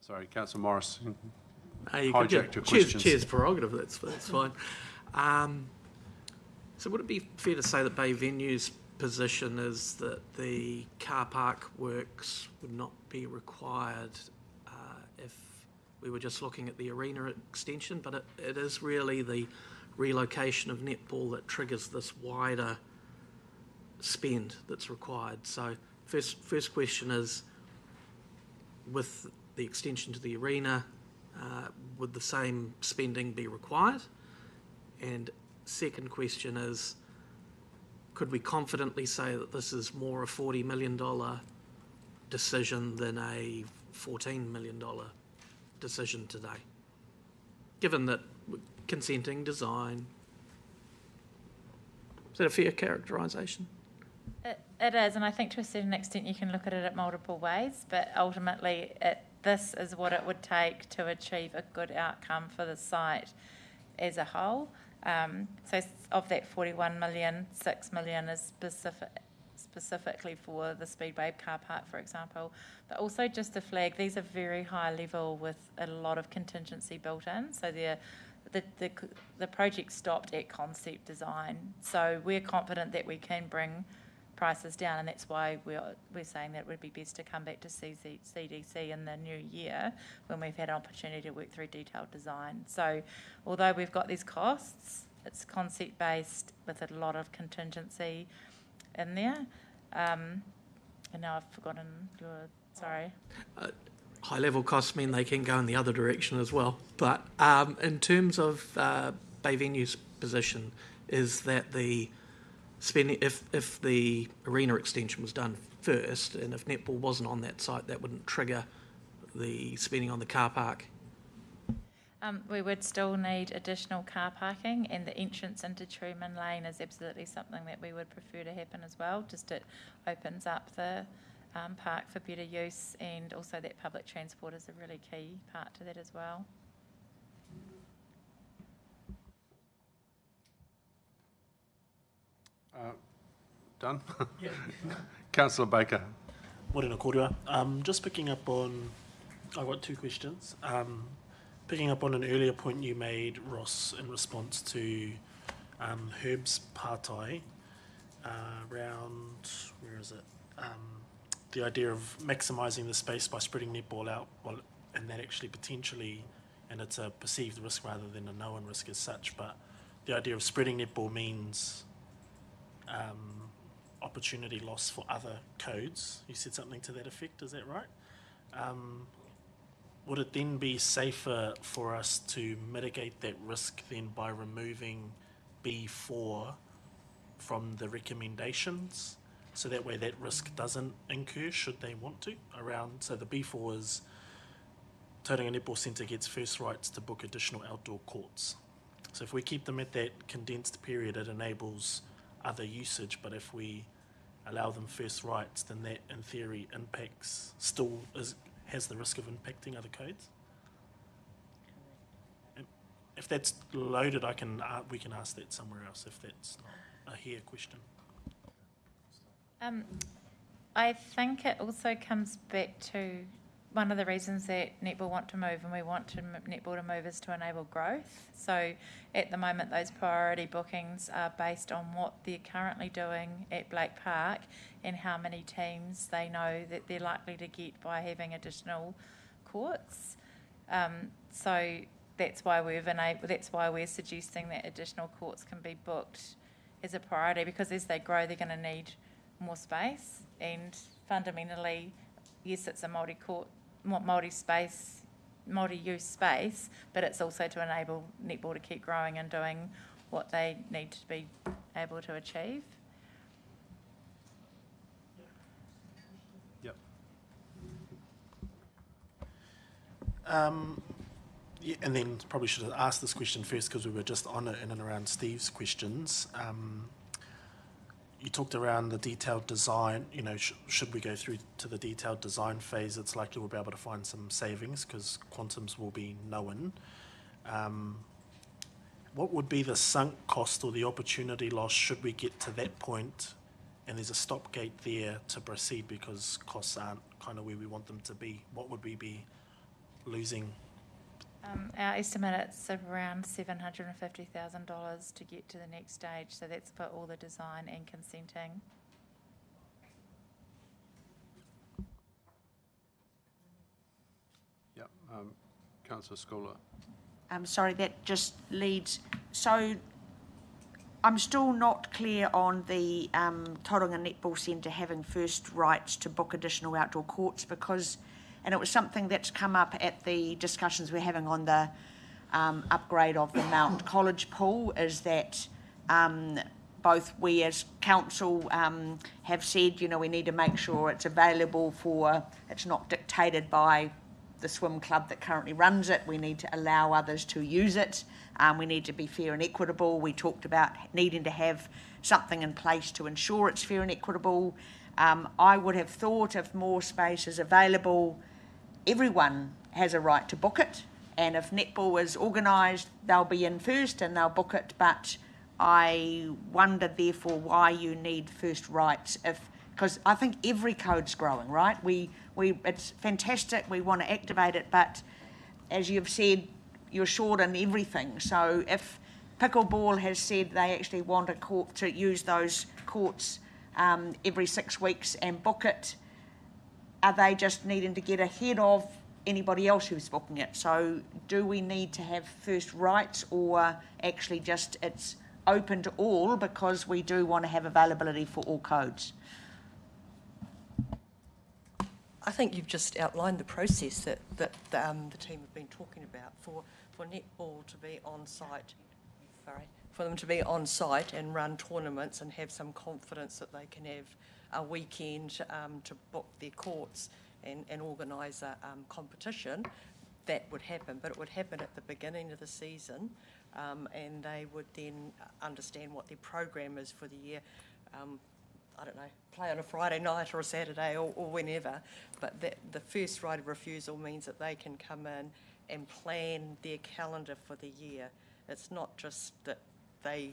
Sorry, Councillor Morris. You Hijacked your questions. Chair's prerogative, that's fine. So would it be fair to say that Bay Venue's position is that the car park works would not be required if we were just looking at the arena extension, but it is really the relocation of netball that triggers this wider spend that's required. So first question is, with the extension to the arena, would the same spending be required? And second question is, could we confidently say that this is more a $40 million decision than a $14 million decision today? Given that consenting design, is that a fair characterisation? It is, and I think to a certain extent you can look at it at multiple ways, but ultimately this is what it would take to achieve a good outcome for the site as a whole. So of that 41 million, 6 million is specifically for the Speedway car park, for example. But also just to flag, these are very high level with a lot of contingency built in. So the project stopped at concept design. So we're confident that we can bring prices down, and that's why we're saying that it would be best to come back to CDC in the new year when we've had an opportunity to work through detailed design. So although we've got these costs, it's concept based with a lot of contingency in there. And now I've forgotten sorry. High level costs mean they can go in the other direction as well. But in terms of Bay Venue's position, is that the spending, if the arena extension was done first, and if netball wasn't on that site, that wouldn't trigger the spending on the car park? We would still need additional car parking, and the entrance into Truman Lane is absolutely something that we would prefer to happen as well. Just it opens up the park for better use, and also that public transport is a really key part to that as well. Done? Yeah. Councillor Baker. Morena kōrua. Just picking up on, I've got two questions. Picking up on an earlier point you made, Ross, in response to Herb's partai around, where is it? The idea of maximising the space by spreading netball out, and that actually potentially, and it's a perceived risk rather than a known risk as such, but the idea of spreading netball means opportunity loss for other codes. You said something to that effect, is that right? Would it then be safer for us to mitigate that risk then by removing B4 from the recommendations, so that way that risk doesn't incur should they want to? So the B4 is Tauranga Netball Centre gets first rights to book additional outdoor courts. So if we keep them at that condensed period, it enables other usage, but if we allow them first rights, then that in theory has the risk of impacting other codes. And if that's loaded, we can ask that somewhere else if that's not a here question. I think it also comes back to one of the reasons that netball want to move, and we want netball to move, is to enable growth. So at the moment, those priority bookings are based on what they're currently doing at Blake Park and how many teams they know that they're likely to get by having additional courts. So that's why we're suggesting that additional courts can be booked as a priority, because as they grow, they're going to need more space, and fundamentally, yes, it's a multi-use space, but it's also to enable netball to keep growing and doing what they need to be able to achieve. Yep. Yeah, and then probably should have asked this question first because we were just on it in and around Steve's questions. You talked around the detailed design, should we go through to the detailed design phase, it's likely we'll be able to find some savings because quantums will be known. What would be the sunk cost or the opportunity loss should we get to that point and there's a stop gate there to proceed because costs aren't kind of where we want them to be? What would we be losing? Our estimate's around $750,000 to get to the next stage, so that's for all the design and consenting. Yeah, Councillor Schooler. Sorry, that just leads. So I'm still not clear on the Tauranga Netball Centre having first rights to book additional outdoor courts because. And it was something that's come up at the discussions we're having on the upgrade of the Mount College pool, is that both we as council have said, we need to make sure it's available it's not dictated by the swim club that currently runs it. We need to allow others to use it. We need to be fair and equitable. We talked about needing to have something in place to ensure it's fair and equitable. I would have thought if more space is available, everyone has a right to book it, and if netball is organised, they'll be in first and they'll book it. But I wonder, therefore, why you need first rights because I think every code's growing, right? It's fantastic. We want to activate it, but as you've said, you're short on everything. So if pickleball has said they actually want a court to use those courts every 6 weeks and book it, are they just needing to get ahead of anybody else who's booking it? So do we need to have first rights, or actually just it's open to all because we do want to have availability for all codes? I think you've just outlined the process that the team have been talking about for netball to be on site. For them to be on site and run tournaments and have some confidence that they can have a weekend to book their courts and organise a competition, that would happen. But it would happen at the beginning of the season, and they would then understand what their program is for the year. I don't know, play on a Friday night or a Saturday or whenever, but the first right of refusal means that they can come in and plan their calendar for the year. It's not just that they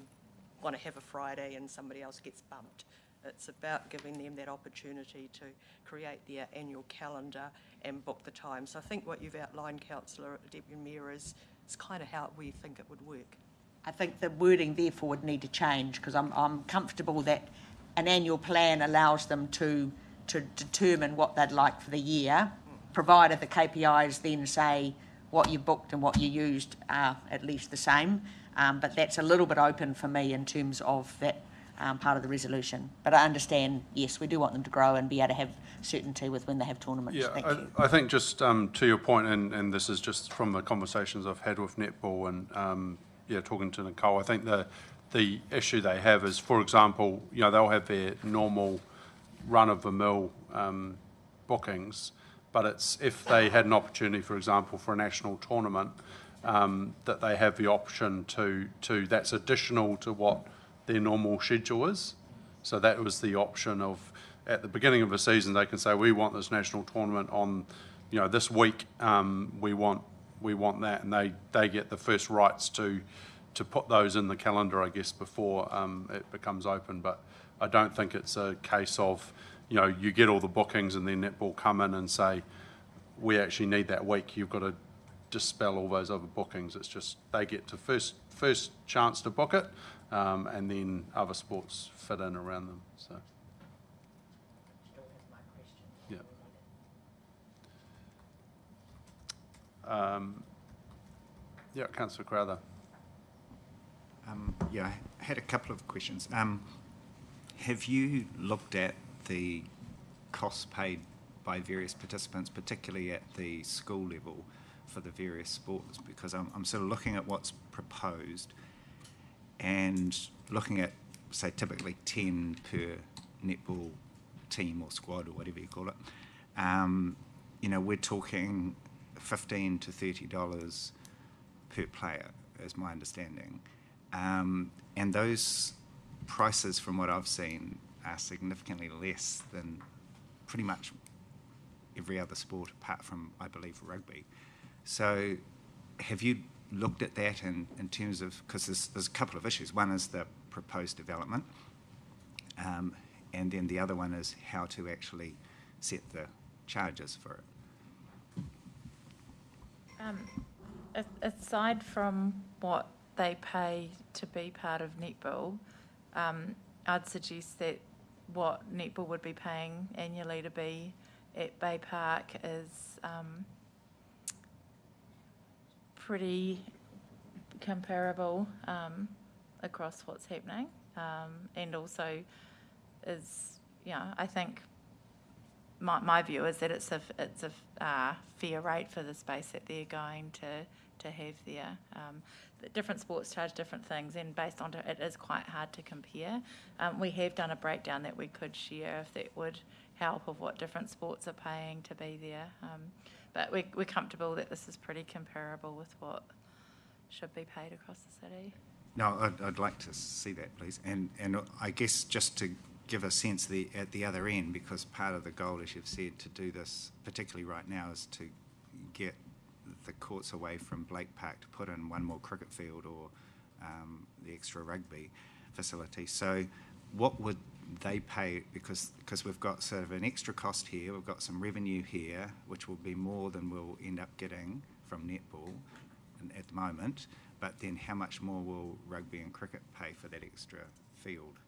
want to have a Friday and somebody else gets bumped. It's about giving them that opportunity to create their annual calendar and book the time. So I think what you've outlined, Councillor Deputy Mayor, is kind of how we think it would work. I think the wording therefore would need to change, because I'm comfortable that an annual plan allows them to determine what they'd like for the year, provided the KPIs then say what you booked and what you used are at least the same. But that's a little bit open for me in terms of that part of the resolution. But I understand, yes, we do want them to grow and be able to have certainty with when they have tournaments. Yeah, Thank you. I think just to your point, and this is just from the conversations I've had with Netball and talking to Nicole, I think the issue they have is, for example, they'll have their normal run-of-the-mill bookings, but it's if they had an opportunity, for example, for a national tournament, that they have the option to that's additional to what their normal schedule is. So that was the option of, at the beginning of the season, they can say, we want this national tournament on, this week, we want that, and they get the first rights to put those in the calendar, I guess, before it becomes open. But I don't think it's a case of, you get all the bookings and then Netball come in and say, we actually need that week. You've got to dispel all those other bookings. It's just they get to first chance to book it, and then other sports fit in around them. So. Yeah. Councillor Crowther. I had a couple of questions. Have you looked at the costs paid by various participants, particularly at the school level, for the various sports? Because I'm sort of looking at what's proposed and looking at, say, typically 10 per netball team or squad or whatever you call it. We're talking $15 to $30 per player, is my understanding. And those prices, from what I've seen, are significantly less than pretty much every other sport apart from, I believe, rugby. So have you looked at that in terms of, because there's a couple of issues. One is the proposed development, and then the other one is how to actually set the charges for it. Aside from what they pay to be part of netball, I'd suggest that what netball would be paying annually to be at Bay Park is pretty comparable across what's happening, and also is, I think my view is that it's a fair rate for the space that they're going to have there. The different sports charge different things, and based on it is quite hard to compare. We have done a breakdown that we could share if that would help of what different sports are paying to be there. But we're comfortable that this is pretty comparable with what should be paid across the city. No, I'd like to see that, please. And I guess just to give a sense at the other end, because part of the goal, as you've said, to do this, particularly right now, is to get the courts away from Blake Park to put in one more cricket field or the extra rugby facility. So what would they pay? Because we've got sort of an extra cost here, we've got some revenue here, which will be more than we'll end up getting from netball at the moment, but then how much more will rugby and cricket pay for that extra field?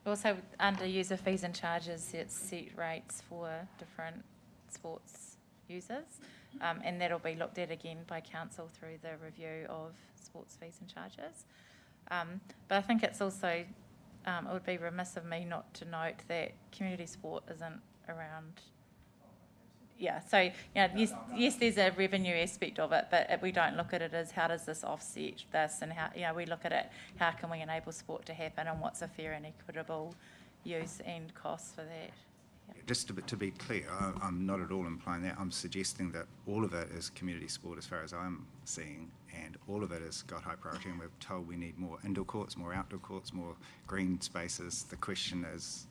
Also, under user fees and charges, it's set rates for different sports users, and that'll be looked at again by council through the review of sports fees and charges. But I think it's also, it would be remiss of me not to note that community sport isn't around. Yeah, so yes, there's a revenue aspect of it, but we don't look at it as how does this offset this, and how we look at it, how can we enable sport to happen, and what's a fair and equitable use and cost for that. Yeah. Just to be clear, I'm not at all implying that. I'm suggesting that all of it is community sport as far as I'm seeing, and all of it has got high priority, and we're told we need more indoor courts, more outdoor courts, more green spaces. The question is,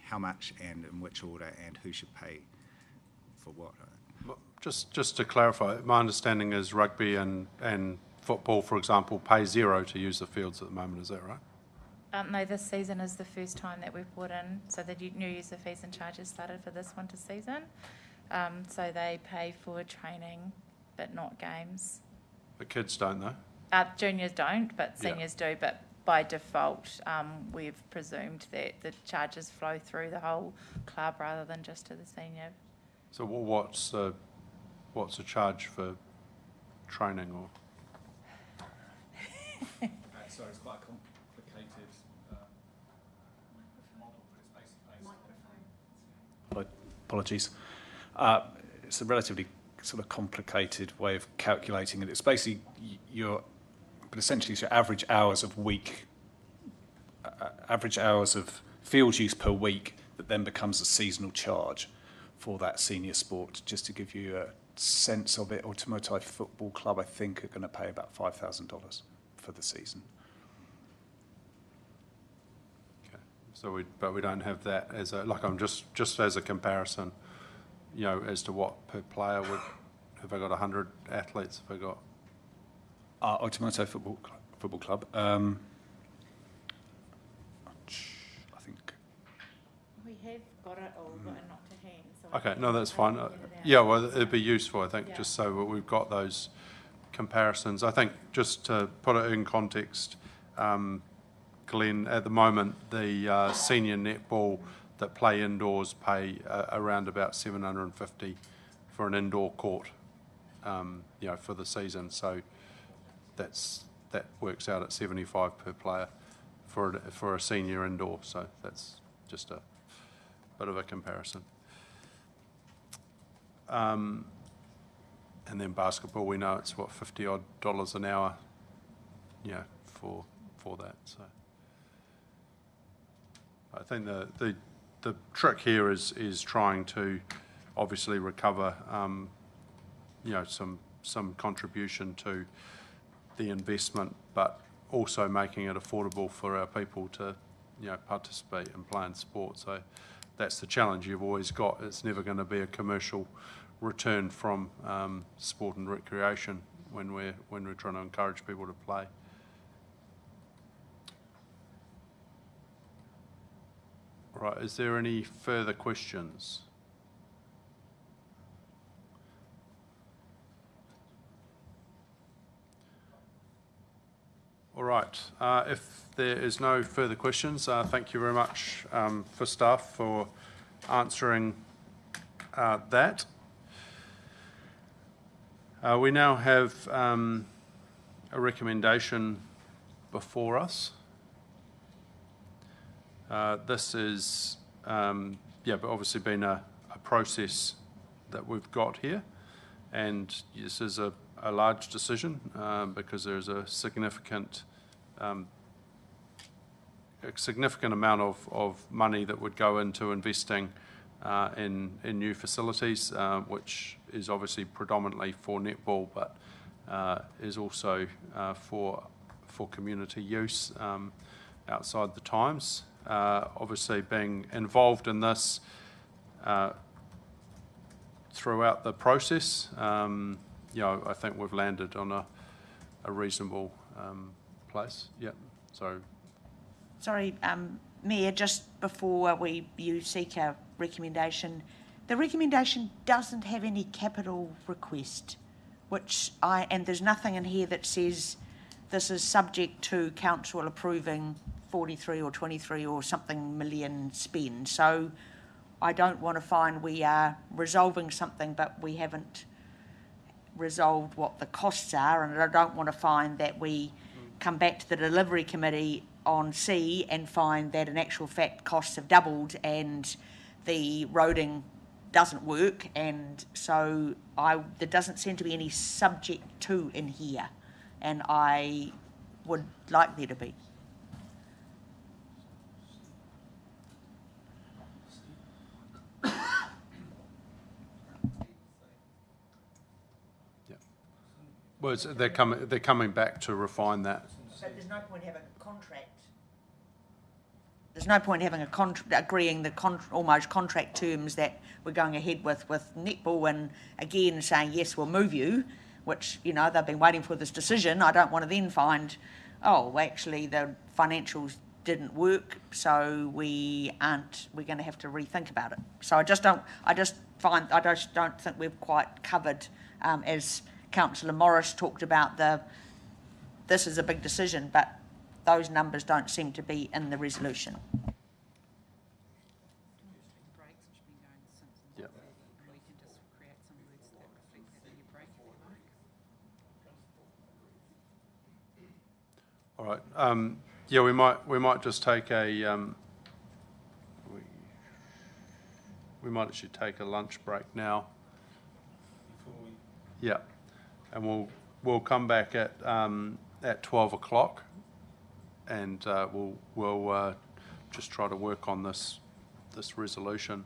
how much and in which order, and who should pay for what? Just to clarify, my understanding is rugby and football, for example, pay $0 to use the fields at the moment. Is that right? No, this season is the first time that we've brought in, so the new user fees and charges started for this winter season. So they pay for training, but not games. The kids don't, though? Juniors don't, but seniors do. But by default, we've presumed that the charges flow through the whole club rather than just to the senior. So what's a charge for training or? So it's quite a complicated model, but it's basically. Apologies. It's a relatively sort of complicated way of calculating it. It's basically essentially it's your average hours of field use per week that then becomes a seasonal charge for that senior sport, just to give you sense of it, Automotive Football Club, I think, are going to pay about $5,000 for the season. Okay. So but we don't have that as a, like, I'm just as a comparison, you know, as to what per player would, have I got 100 athletes, have I got? Automotive Football Club, I think. We have got it, or we've got it not to hand. So Okay, no, that's fine. Yeah, well, it'd be useful, I think, just so that we've got those comparisons. I think just to put it in context, Glenn, at the moment, the senior netball that play indoors pay around about $750 for an indoor court, you know, for the season. So that works out at $75 per player for a senior indoor. So that's just a bit of a comparison. And then basketball, we know it's what, $50 odd an hour, you know, for that. So I think the trick here is trying to obviously recover, you know, some contribution to the investment, but also making it affordable for our people to, you know, participate and play in sport. So that's the challenge you've always got. It's never going to be a commercial return from sport and recreation when we're trying to encourage people to play. All right, is there any further questions? All right, if there is no further questions, thank you very much for staff for answering that. We now have a recommendation before us. This is, but obviously been a process that we've got here, and this is a large decision because there's a significant amount of money that would go into investing in new facilities, which is obviously predominantly for netball, but is also for community use outside the times. Obviously, being involved in this throughout the process, you know, I think we've landed on a reasonable place. Yeah. So. Sorry, Mayor, just before you seek a recommendation, the recommendation doesn't have any capital request, and there's nothing in here that says this is subject to council approving 43 or 23 or something million spend. So I don't want to find we are resolving something, but we haven't resolved what the costs are, and I don't want to find that we come back to the delivery committee on C and find that in actual fact costs have doubled and the roading doesn't work, and so there doesn't seem to be any subject to in here, and I would like there to be. Well, they're coming back to refine that. But there's no point having a contract. There's no point having agreeing the almost contract terms that we're going ahead with netball, and again saying yes, we'll move you, which, you know, they've been waiting for this decision. I don't want to then find, oh, actually the financials didn't work, so we're going to have to rethink about it. So I just don't think we've quite covered, as Councillor Morris talked about, this is a big decision, but those numbers don't seem to be in the resolution. Yeah. All right. Yeah, we might just take a we might actually take a lunch break now. Yeah, and we'll come back at 12 o'clock, and we'll just try to work on this resolution.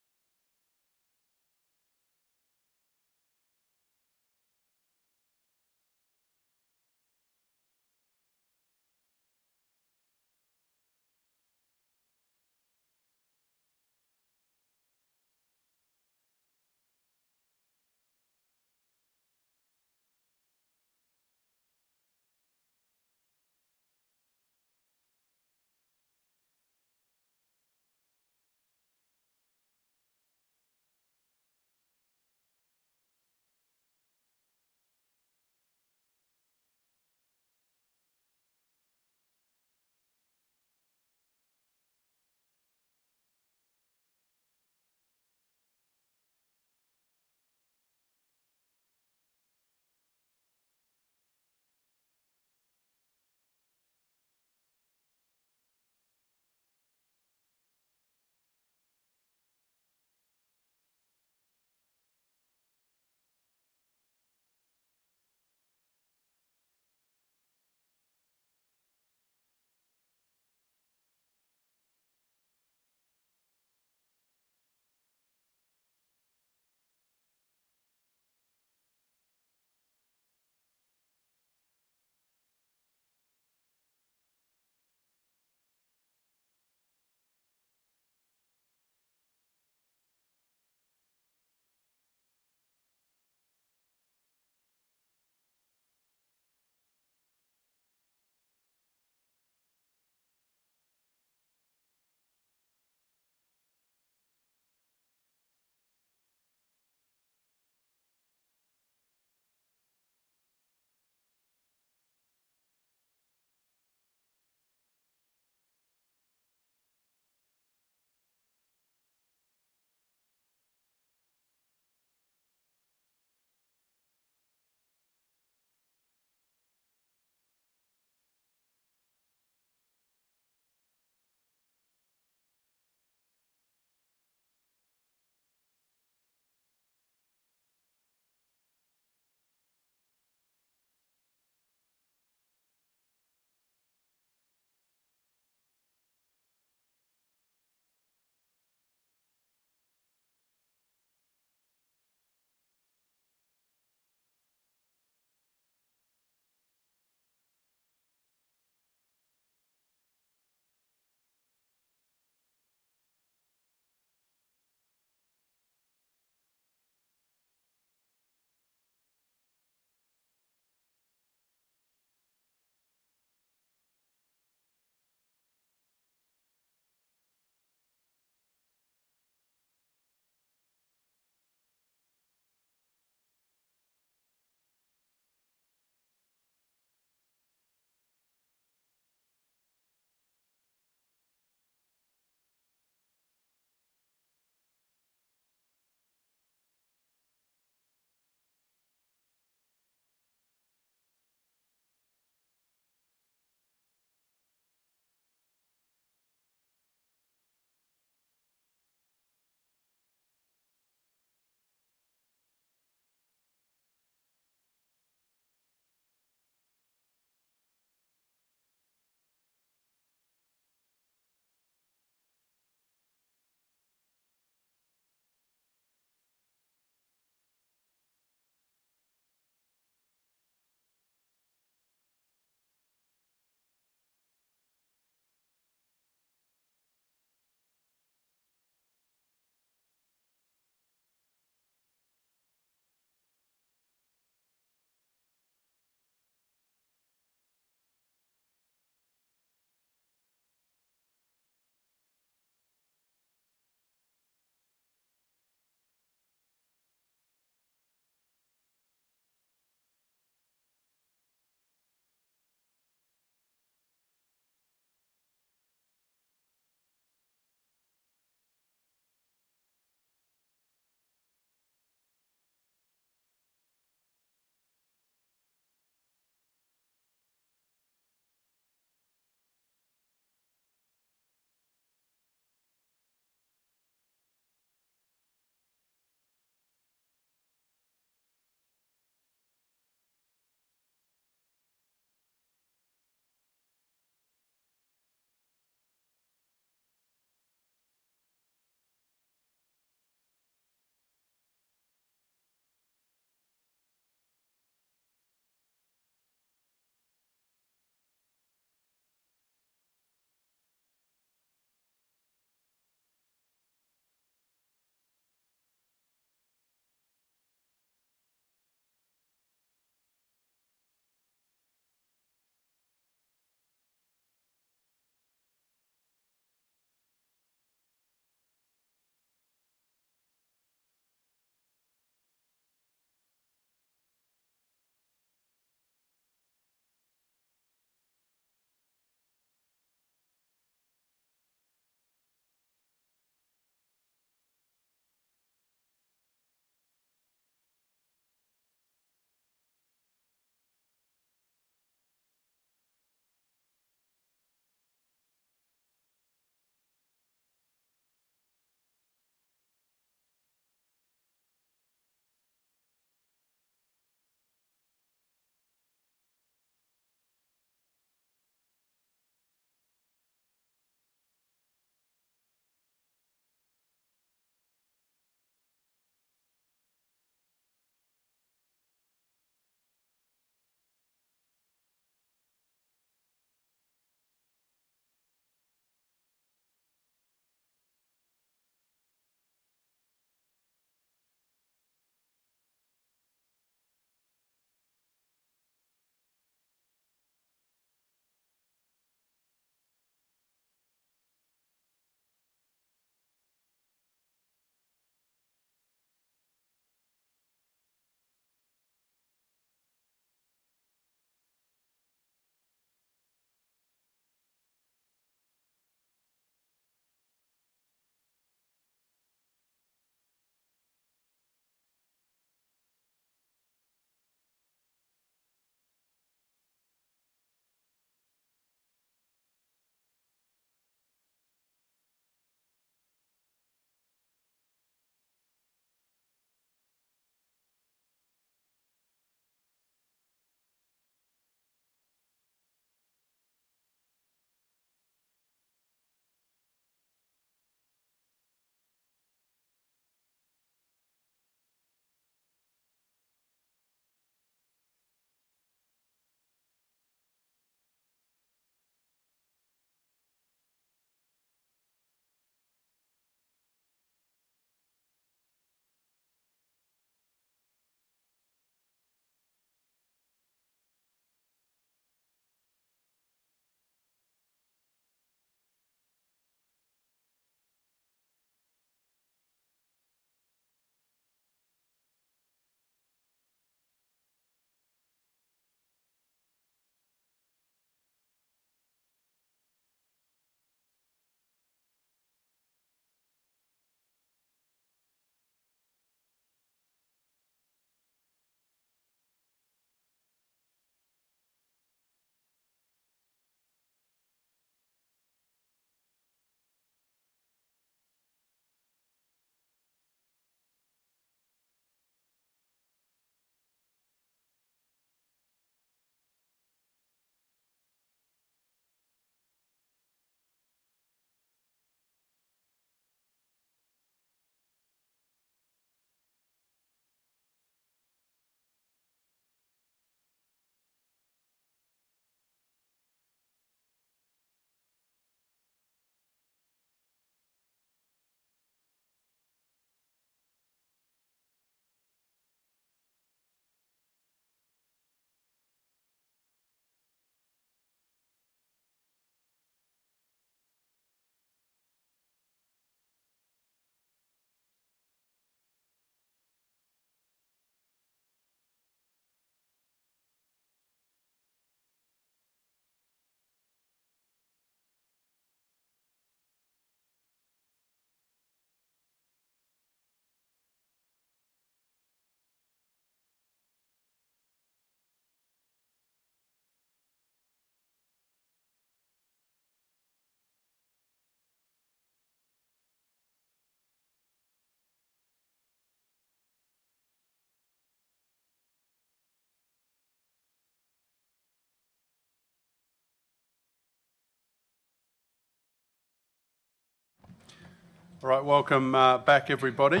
All right, welcome back, everybody.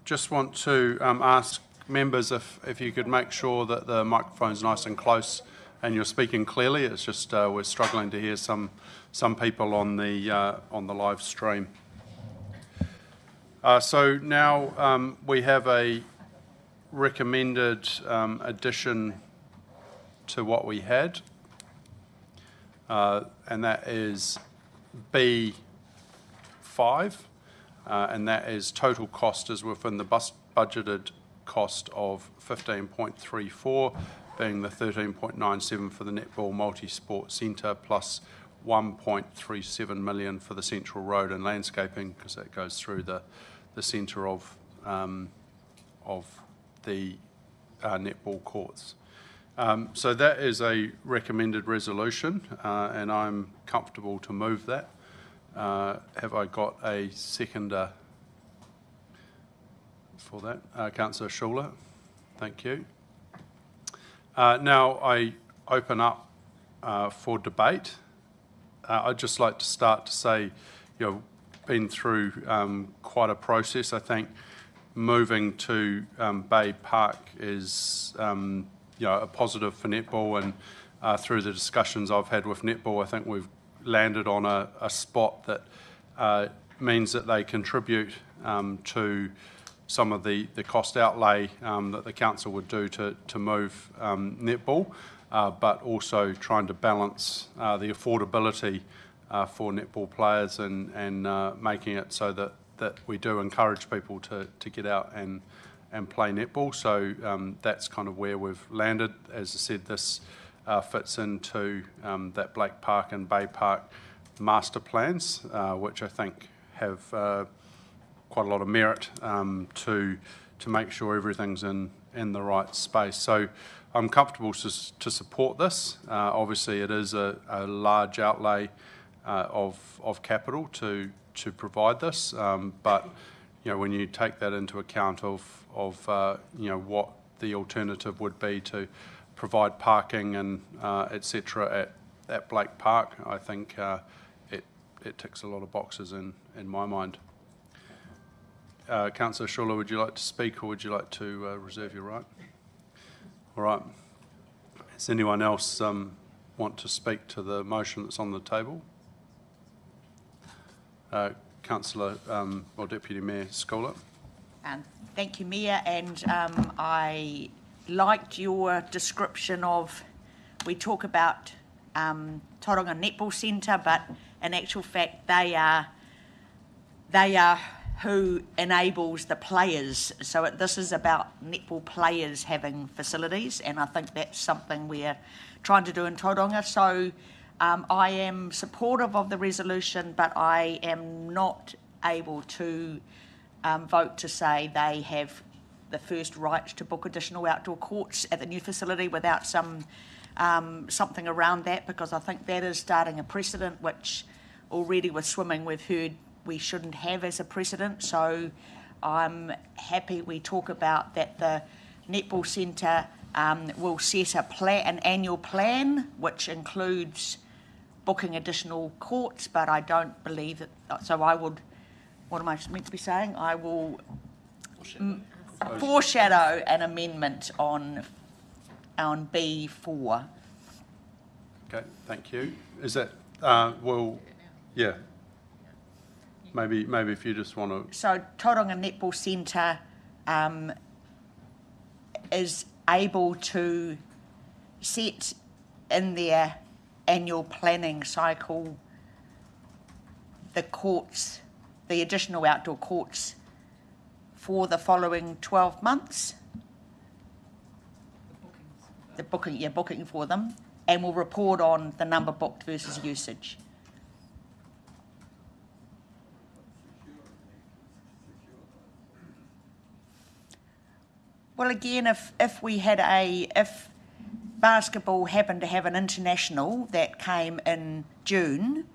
Just want to ask members if you could make sure that the microphone's nice and close and you're speaking clearly. It's just we're struggling to hear some people on the live stream. So now we have a recommended addition to what we had, and that is B5, and that is total cost is within the budgeted cost of 15.34, being the 13.97 for the Netball Multi-Sport Centre plus 1.37 million for the Central Road and landscaping, because that goes through the centre of the netball courts. So that is a recommended resolution, and I'm comfortable to move that. Have I got a seconder for that? Councillor Schuler, thank you. Now I open up for debate. I'd just like to start to say, been through quite a process. I think moving to Bay Park is a positive for netball, and through the discussions I've had with netball, I think we've landed on a spot that means that they contribute to some of the cost outlay that the council would do to move netball, but also trying to balance the affordability for netball players and making it so that we do encourage people to get out and play netball. So that's kind of where we've landed. As I said, this fits into that Blake Park and Bay Park master plans, which I think have quite a lot of merit to make sure everything's in the right space. So I'm comfortable to support this. Obviously, it is a large outlay of capital to provide this, but when you take that into account of what the alternative would be to provide parking and etc. at Blake Park, I think it ticks a lot of boxes in my mind. Councillor Schuler, would you like to speak, or would you like to reserve your right? All right. Does anyone else want to speak to the motion that's on the table? Councillor or Deputy Mayor Scola. Thank you, Mayor, and I liked your description of, we talk about Tauranga Netball Centre, but in actual fact they are who enables the players. So this is about netball players having facilities, and I think that's something we're trying to do in Tauranga. So I am supportive of the resolution, but I am not able to vote to say they have the first right to book additional outdoor courts at the new facility without something around that, because I think that is starting a precedent which already with swimming we've heard we shouldn't have as a precedent. So I'm happy we talk about that the Netball Centre will set an annual plan which includes booking additional courts, but I don't believe that. So I would, what am I meant to be saying? I will foreshadow an amendment on B4. Okay, thank you. Is that yeah. Maybe if you just want to. So Tauranga Netball Centre is able to set in their annual planning cycle the courts, the additional outdoor courts for the following 12 months. The booking for them, and will report on the number booked versus usage. Well, again, if basketball happened to have an international that came in June,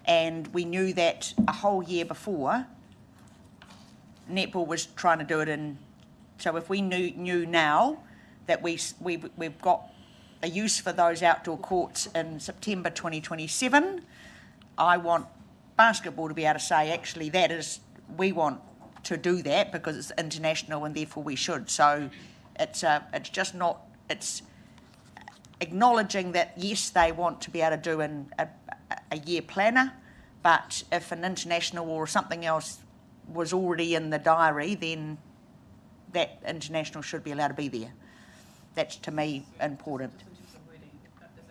and we knew that a whole year before, netball was trying to do it in. So if we knew now that we've got a use for those outdoor courts in September 2027, I want basketball to be able to say, actually, that is, we want to do that because it's international and therefore we should. So it's just not, it's acknowledging that, yes, they want to be able to do a year planner, but if an international or something else was already in the diary, then that international should be allowed to be there. That's, to me, important. Is it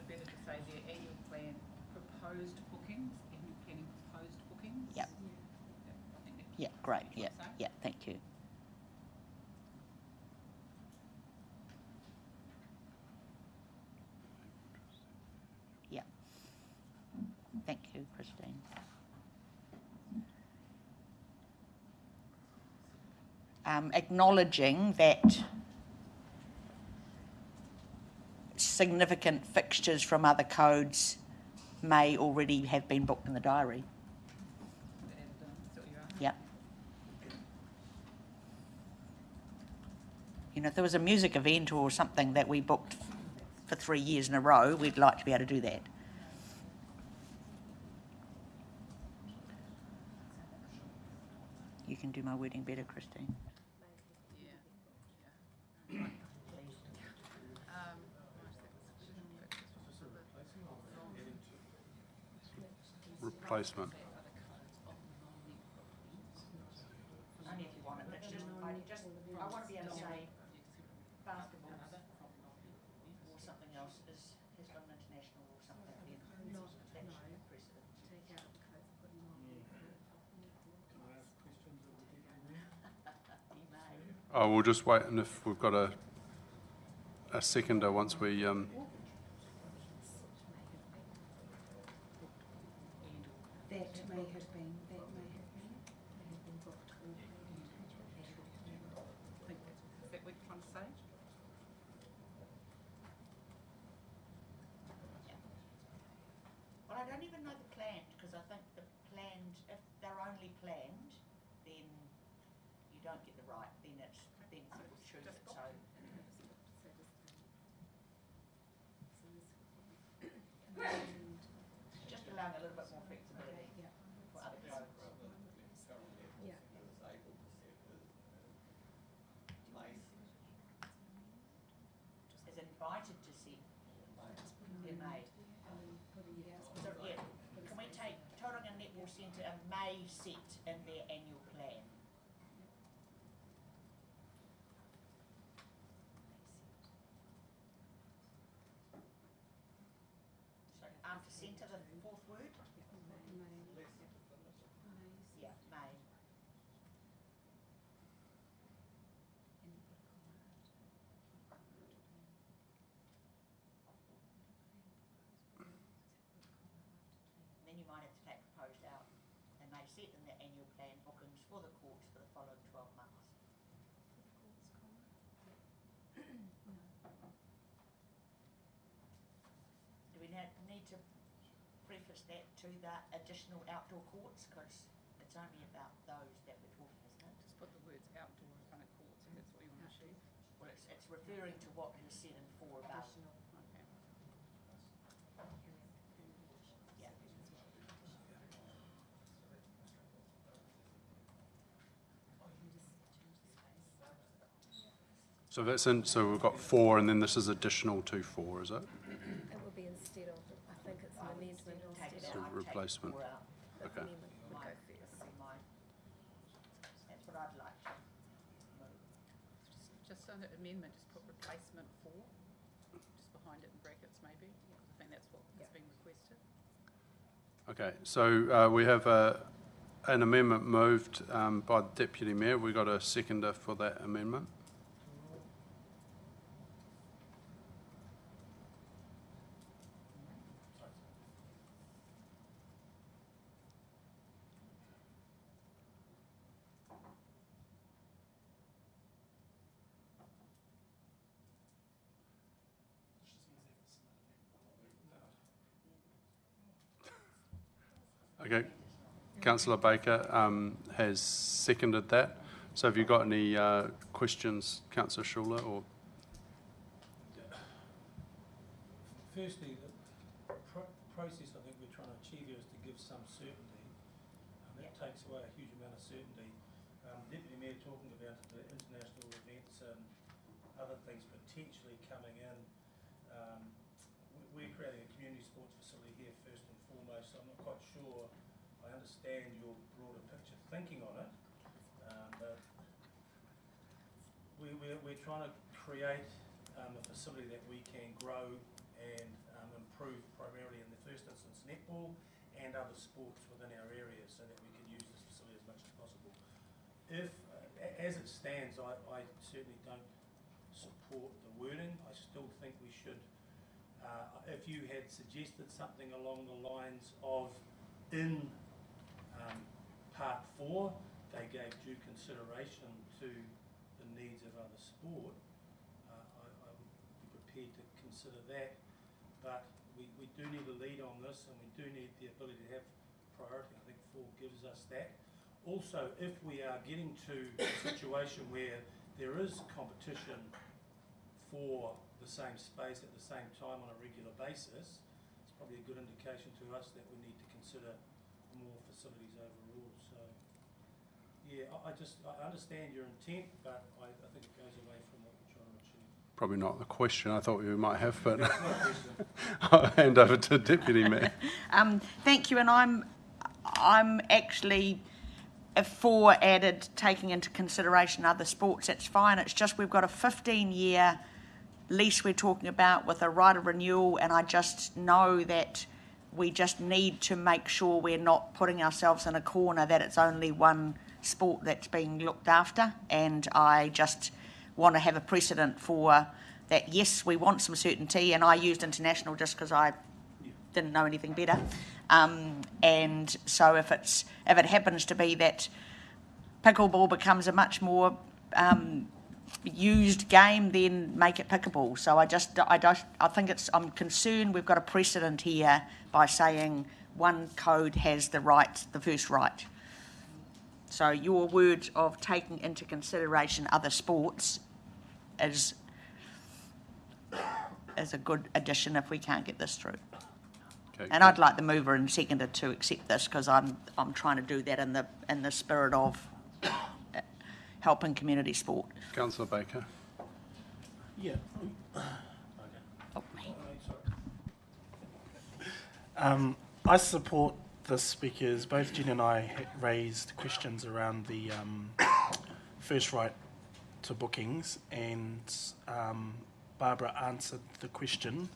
better to say their annual plan proposed bookings, annual planning proposed bookings? Yep. Yeah, great, yeah, yeah, thank you. Yeah. Thank you, Christine. Acknowledging that significant fixtures from other codes may already have been booked in the diary. Yeah. You know, if there was a music event or something that we booked for 3 years in a row, we'd like to be able to do that. You can do my wording better, Christine. Replacement. Only if you want it. It's just, I want to be able to say basketball or something else has got an international or something. Oh, we'll just wait, and if we've got a seconder once we That may have been booked. Is that what you're trying to say? Well, I don't even know the planned, because I think the planned, if they're only planned, then you don't get the right, then it's, then people choose it, so. Just allowing a little bit more flexibility for other codes. Is invited to see their made. So, yeah, can we take Tauranga Netball Centre and may set in their annual plan? So, after centre, the fourth word? Yeah, may. Then you might have to take proposed out. They may set in their annual plan bookings for the courts for the following 12 months. Do we need to preface that to the additional outdoor courts? Because it's only about those that we're talking, isn't it? Just put the words outdoor in front of courts if that's what you want to achieve. Well, it's referring to what is said in 4 above. Yeah. so that's in. So we've got 4, and then this is additional to 4, is it? It will be instead of, I think it's an amendment instead So of. replacement. The Okay. amendment would go first. That's what I'd like to move. Just under amendment, just put replacement for, just behind it in brackets maybe. I think that's what's being requested. Okay, so we have an amendment moved by the Deputy Mayor. We got a seconder for that amendment. Okay, Councillor Baker has seconded that. So have you got any questions, Councillor Schuler? Or Firstly, the process I think we're trying to achieve here is to give some certainty takes away a huge amount of certainty. Deputy Mayor talking about the international events and other things potentially coming in. We're creating a community sports facility here first and foremost, so I'm not quite sure I understand your broader picture thinking on it, but we're trying to create a facility that we can grow and improve primarily in the first instance netball and other sports within our area so that we can use this facility as much as possible. If, as it stands, I certainly don't support the wording. I still think we should, if you had suggested something along the lines of in part 4, they gave due consideration to the needs of other sport, I would be prepared to consider that. But we do need a lead on this, and we do need the ability to have priority. I think 4 gives us that. Also, if we are getting to a situation where there is competition for the same space at the same time on a regular basis, it's probably a good indication to us that we need to consider more facilities overall. So, yeah, I understand your intent, but I think it goes away from what we're trying to achieve. Probably not the question I thought we might have, but I'll hand over to Deputy Mayor. Thank you, and I'm actually for added taking into consideration other sports. That's fine. It's just we've got a 15-year lease we're talking about with a right of renewal, and I just know that we just need to make sure we're not putting ourselves in a corner that it's only one sport that's being looked after, and I just want to have a precedent for that. Yes, we want some certainty, and I used international just because I didn't know anything better. And so if it happens to be that pickleball becomes a much more used game, then make it pickleball. So I'm concerned we've got a precedent here by saying one code has the first right. So your words of taking into consideration other sports is a good addition if we can't get this through. Okay, and I'd like the mover and seconder to accept this because I'm trying to do that in the spirit of helping community sport. Councillor Baker. Yeah. Oh, me. I support this because both Jen and I raised questions around the first right to bookings, and Barbara answered the question,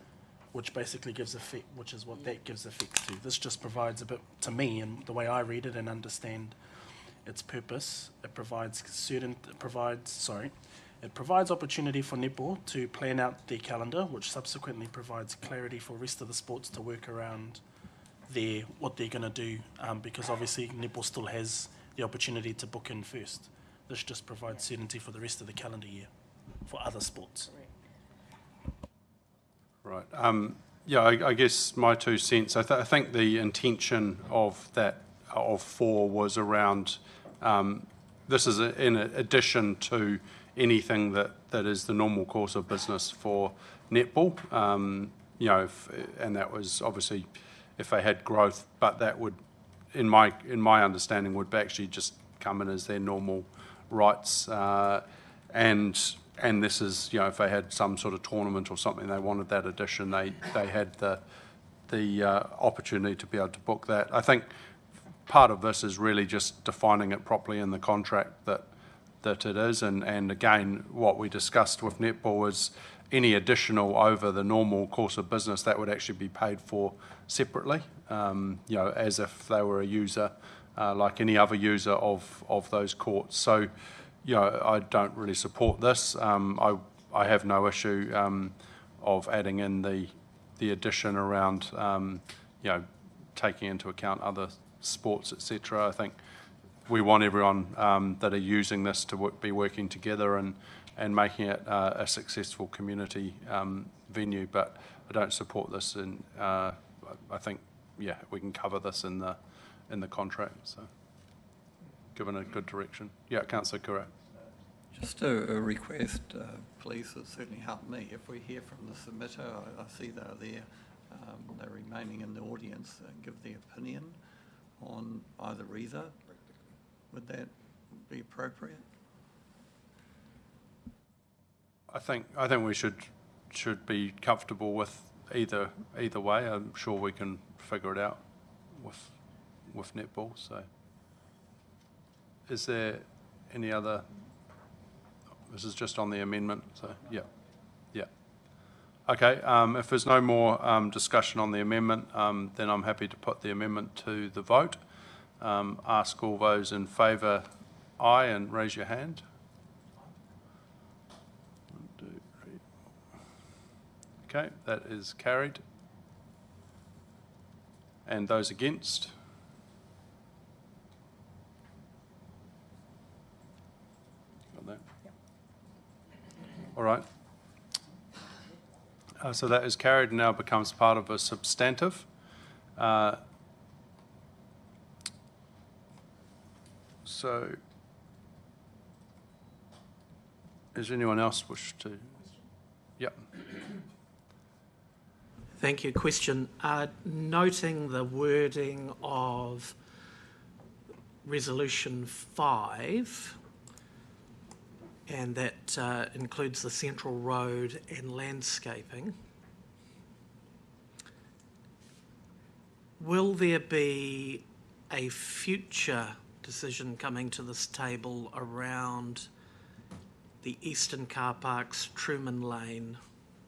which basically gives effect, which is what that gives effect to. This just provides a bit, to me, and the way I read it and understand its purpose, it provides opportunity for netball to plan out their calendar, which subsequently provides clarity for the rest of the sports to work around what they're going to do, because obviously netball still has the opportunity to book in first. This just provides certainty for the rest of the calendar year for other sports. Right. Yeah, I guess my 2 cents. I think the intention of 4 was around this is in addition to anything that is the normal course of business for netball. And that was obviously if they had growth, but that would, in my understanding, would actually just come in as their normal rights. And this is, if they had some sort of tournament or something, they wanted that addition, they had the opportunity to be able to book that. I think part of this is really just defining it properly in the contract that it is. And again, what we discussed with netball is any additional over the normal course of business that would actually be paid for separately, as if they were a user like any other user of those courts. So, I don't really support this. I have no issue of adding in the addition around, taking into account other sports, etc. I think we want everyone that are using this to be working together and making it a successful community venue. But I don't support this, and I think we can cover this in the contract. So. Given a good direction. Yeah, Councillor Kura. Just a request, please, it certainly helped me. If we hear from the submitter, I see they're there, they're remaining in the audience, give their opinion on either. Would that be appropriate? I think we should be comfortable with either way. I'm sure we can figure it out with netball. So, is there any other? This is just on the amendment. So yeah. Okay. If there's no more discussion on the amendment, then I'm happy to put the amendment to the vote. Ask all those in favour, aye, and raise your hand. 1, 2, 3, 4. Okay, that is carried. And those against? Got that? Yep. All right. So that is carried and now becomes part of a substantive. So, is anyone else wish to? Yep. Thank you. Question. Noting the wording of Resolution 5, and that includes the central road and landscaping, will there be a future decision coming to this table around the eastern car parks, Truman Lane,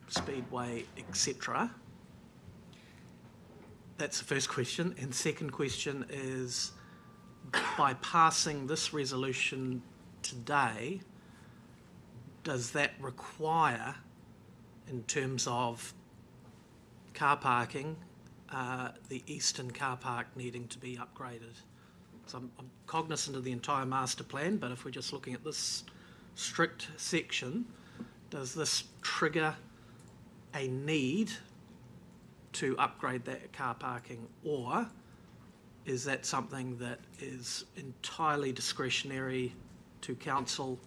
Speedway, etc.? That's the first question. And second question is, by passing this resolution today, does that require, in terms of car parking, the eastern car park needing to be upgraded? So I'm cognizant of the entire master plan, but if we're just looking at this strict section, does this trigger a need to upgrade that car parking, or is that something that is entirely discretionary to council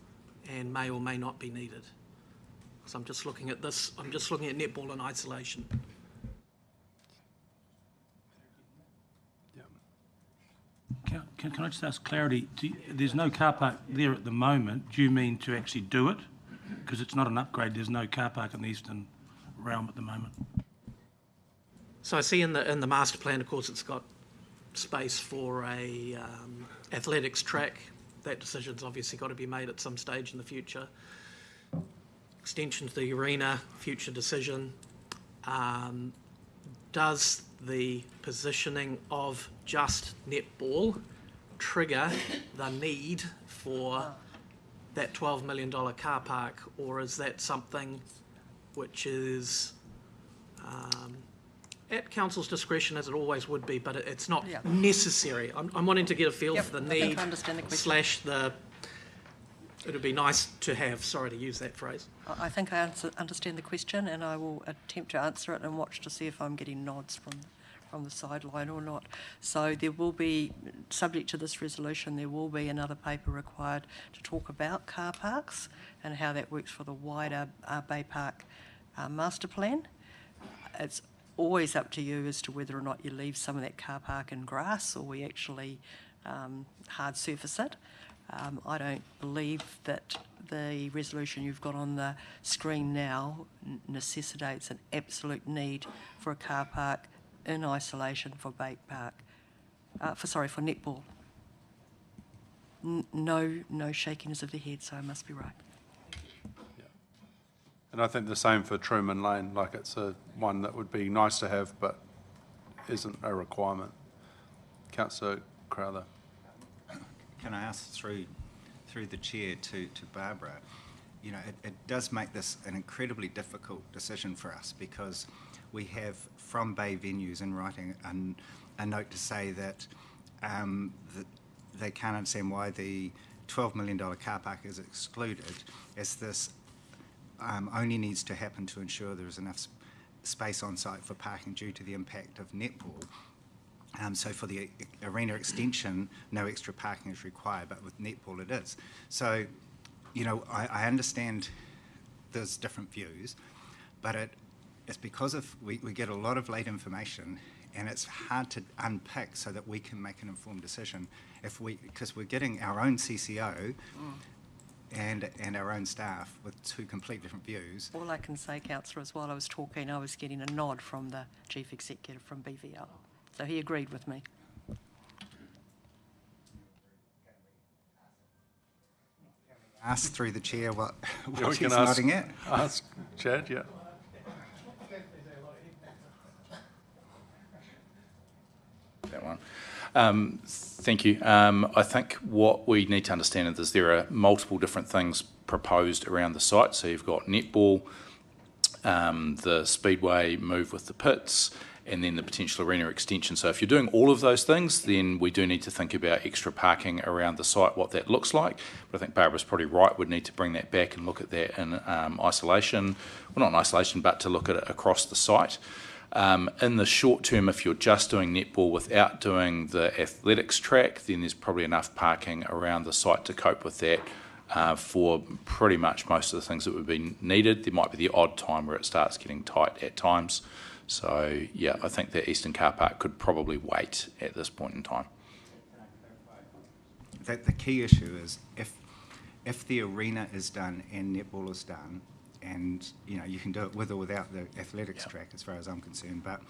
and may or may not be needed? So I'm just looking at this, I'm just looking at netball in isolation. Can I just ask clarity? There's no car park there at the moment. Do you mean to actually do it? Because it's not an upgrade. There's no car park in the eastern realm at the moment. So I see in the master plan, of course, it's got space for a athletics track. That decision's obviously got to be made at some stage in the future. Extension to the arena, future decision. Does the positioning of just netball trigger the need for that $12 million car park, or is that something which is at council's discretion, as it always would be, but it's not necessary? I'm wanting to get a feel for the need slash the. It would be nice to have. Sorry to use that phrase. I think I understand the question, and I will attempt to answer it and watch to see if I'm getting nods from the sideline or not. So there will be, subject to this resolution, there will be another paper required to talk about car parks and how that works for the wider Bay Park master plan. It's always up to you as to whether or not you leave some of that car park in grass or we actually hard surface it. I don't believe that the resolution you've got on the screen now necessitates an absolute need for a car park in isolation for Bay Park, for netball. No shakiness of the head, so I must be right. Yeah. And I think the same for Truman Lane, like it's one that would be nice to have, but isn't a requirement. Councillor Crowther. Can I ask through the chair to Barbara? You know, it does make this an incredibly difficult decision for us because we have from Bay Venues in writing a note to say that they can't understand why the $12 million car park is excluded, as this only needs to happen to ensure there is enough space on site for parking due to the impact of netball. So for the arena extension, no extra parking is required, but with netball it is. So, you know, I understand there's different views, but it's because we get a lot of late information, and it's hard to unpick so that we can make an informed decision. Because we're getting our own CCO and our own staff with two complete different views. All I can say, Councillor, is while I was talking, I was getting a nod from the Chief Executive from BVL. So he agreed with me. Ask through the chair what Yeah, we he's can ask, nodding at. ask Chad, yeah. That one. Thank you. I think what we need to understand is there are multiple different things proposed around the site. So you've got netball, the Speedway move with the pits, and then the potential arena extension. So if you're doing all of those things, then we do need to think about extra parking around the site, what that looks like. But I think Barbara's probably right. We'd need to bring that back and look at that in isolation. Well, not in isolation, but to look at it across the site. In the short term, if you're just doing netball without doing the athletics track, then there's probably enough parking around the site to cope with that for pretty much most of the things that would be needed. There might be the odd time where it starts getting tight at times. So, yeah, I think the Eastern Car Park could probably wait at this point in time. The key issue is if the arena is done and netball is done, and you can do it with or without the athletics track, as far as I'm concerned. But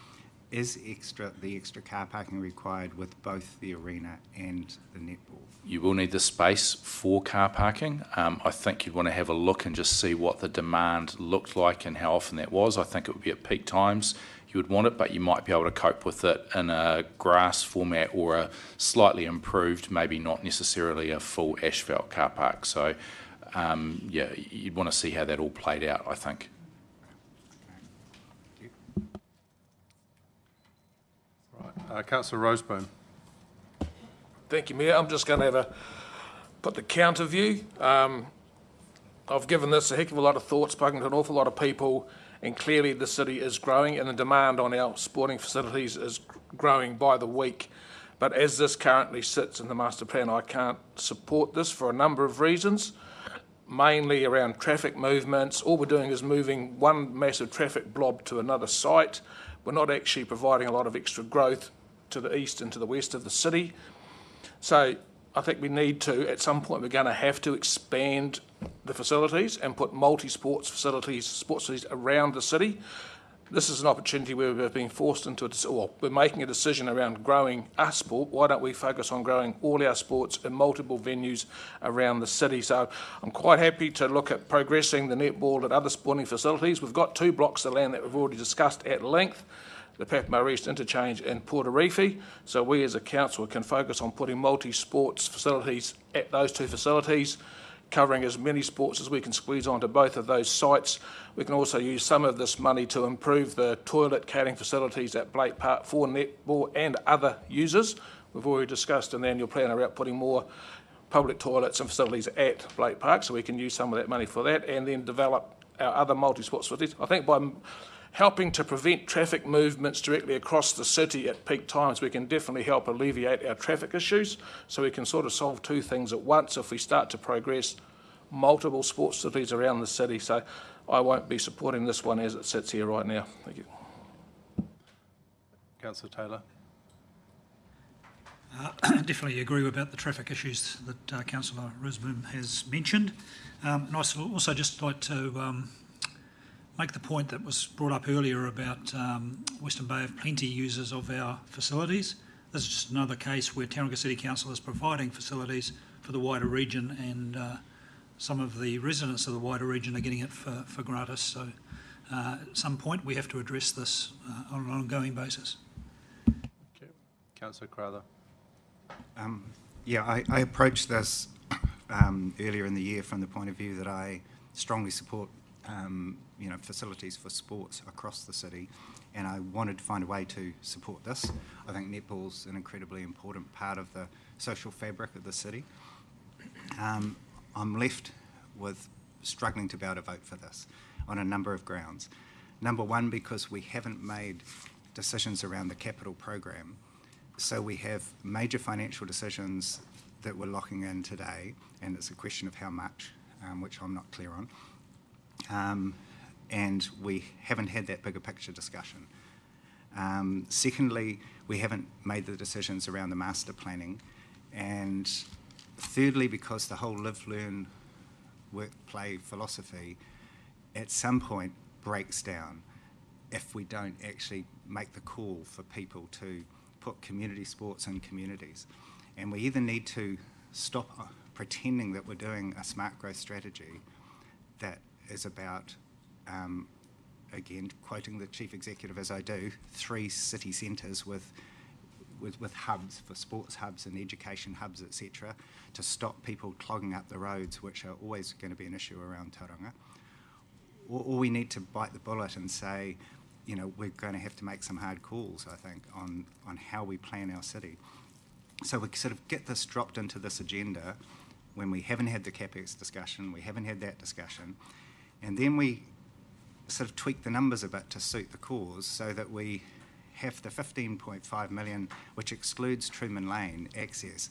is the extra car parking required with both the arena and the netball? You will need the space for car parking. I think you'd want to have a look and just see what the demand looked like and how often that was. I think it would be at peak times you would want it, but you might be able to cope with it in a grass format or a slightly improved, maybe not necessarily a full asphalt car park. So, yeah, you'd want to see how that all played out, I think. Right, Councillor Roseboom. Thank you, Mayor. I'm just going to put the counter view. I've given this a heck of a lot of thought, spoken to an awful lot of people, and clearly the city is growing and the demand on our sporting facilities is growing by the week. But as this currently sits in the master plan, I can't support this for a number of reasons, mainly around traffic movements. All we're doing is moving one massive traffic blob to another site. We're not actually providing a lot of extra growth to the east and to the west of the city. So I think we need to, at some point, we're going to have to expand the facilities and put multi-sports facilities, sports facilities around the city. This is an opportunity where we're being forced into we're making a decision around growing our sport. Why don't we focus on growing all our sports in multiple venues around the city? So I'm quite happy to look at progressing the netball at other sporting facilities. We've got 2 blocks of land that we've already discussed at length, the Pathmore East Interchange and Porta Reefy. So we as a council can focus on putting multi-sports facilities at those 2 facilities, covering as many sports as we can squeeze onto both of those sites. We can also use some of this money to improve the toilet catering facilities at Blake Park for netball and other users. We've already discussed in the annual plan about putting more public toilets and facilities at Blake Park, so we can use some of that money for that and then develop our other multi-sports facilities. I think by helping to prevent traffic movements directly across the city at peak times, we can definitely help alleviate our traffic issues. So we can sort of solve 2 things at once if we start to progress multiple sports facilities around the city. So I won't be supporting this one as it sits here right now. Thank you. Councillor Taylor. Definitely agree about the traffic issues that Councillor Roseboom has mentioned. And I also just like to make the point that was brought up earlier about Western Bay have plenty users of our facilities. This is just another case where Tauranga City Council is providing facilities for the wider region, and some of the residents of the wider region are getting it for gratis. So at some point we have to address this on an ongoing basis. Okay. Councillor Crowther. Yeah, I approached this earlier in the year from the point of view that I strongly support facilities for sports across the city, and I wanted to find a way to support this. I think netball's an incredibly important part of the social fabric of the city. I'm left with struggling to be able to vote for this on a number of grounds. Number one, because we haven't made decisions around the capital program, so we have major financial decisions that we're locking in today, and it's a question of how much, which I'm not clear on. and we haven't had that bigger picture discussion. Secondly, we haven't made the decisions around the master planning. And thirdly, because the whole live, learn, work, play philosophy at some point breaks down if we don't actually make the call for people to put community sports in communities. And we either need to stop pretending that we're doing a smart growth strategy that is about, again, quoting the chief executive as I do, 3 city centres with hubs for sports hubs and education hubs, etc., to stop people clogging up the roads, which are always going to be an issue around Tauranga. Or we need to bite the bullet and say, we're going to have to make some hard calls, I think, on how we plan our city. So we sort of get this dropped into this agenda when we haven't had the CapEx discussion, we haven't had that discussion, and then we sort of tweak the numbers a bit to suit the cause so that we have the 15.5 million, which excludes Truman Lane access.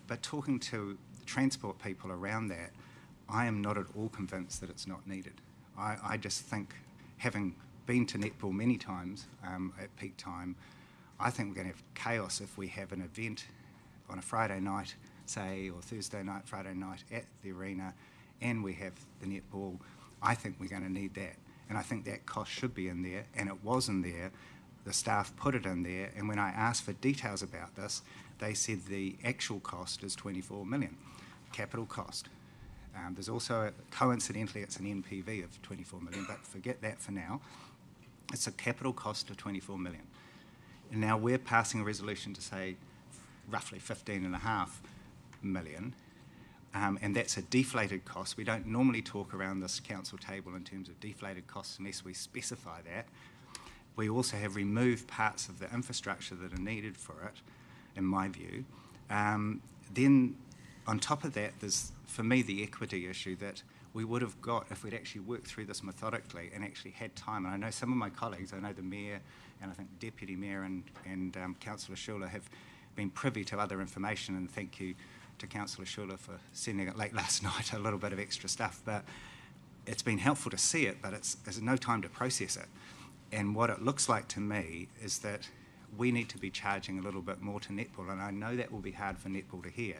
But talking to transport people around that, I am not at all convinced that it's not needed. I just think, having been to netball many times at peak time, I think we're going to have chaos if we have an event on a Friday night, say, or Thursday night, Friday night at the arena, and we have the netball. I think we're going to need that. And I think that cost should be in there, and it was in there. The staff put it in there, and when I asked for details about this, they said the actual cost is 24 million, capital cost. There's also, coincidentally, it's an NPV of 24 million, but forget that for now. It's a capital cost of 24 million. And now we're passing a resolution to say roughly 15.5 million, and that's a deflated cost. We don't normally talk around this council table in terms of deflated costs unless we specify that. We also have removed parts of the infrastructure that are needed for it, in my view. Then on top of that, there's, for me, the equity issue that we would have got if we'd actually worked through this methodically and actually had time. And I know some of my colleagues, I know the Mayor and I think Deputy Mayor and Councillor Schuler have been privy to other information, and thank you to Councillor Schuler for sending it late last night, a little bit of extra stuff. But it's been helpful to see it, but there's no time to process it. And what it looks like to me is that we need to be charging a little bit more to netball, and I know that will be hard for netball to hear,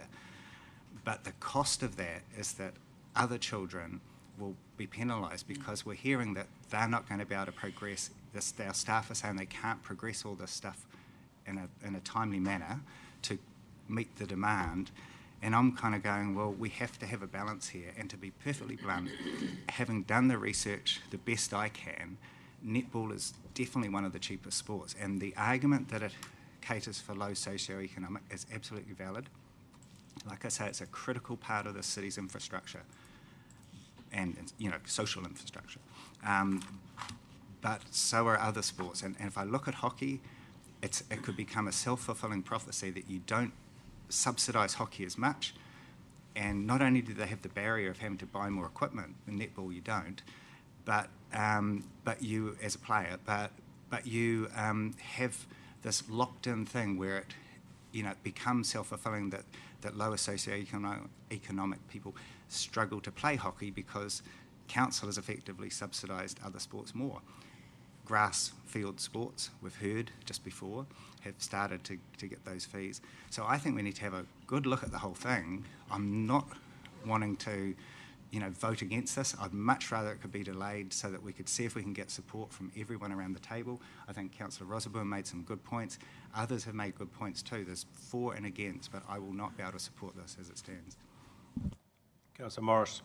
but the cost of that is that other children will be penalised because we're hearing that they're not going to be able to progress. Our staff are saying they can't progress all this stuff in a timely manner to meet the demand. And I'm kind of going, well, we have to have a balance here. And to be perfectly blunt, having done the research the best I can, netball is definitely one of the cheapest sports. And the argument that it caters for low socioeconomic is absolutely valid. Like I say, it's a critical part of the city's infrastructure and, social infrastructure. But so are other sports. And if I look at hockey, it could become a self-fulfilling prophecy that you don't subsidise hockey as much. And not only do they have the barrier of having to buy more equipment, in netball you don't, but you, as a player, but you have this locked-in thing where it becomes self-fulfilling that lower socioeconomic people struggle to play hockey because council has effectively subsidised other sports more. Grass field sports, we've heard just before, have started to get those fees. So I think we need to have a good look at the whole thing. I'm not wanting to vote against this. I'd much rather it could be delayed so that we could see if we can get support from everyone around the table. I think Councillor Rosaboom made some good points. Others have made good points too. There's for and against, but I will not be able to support this as it stands. Councillor Morris.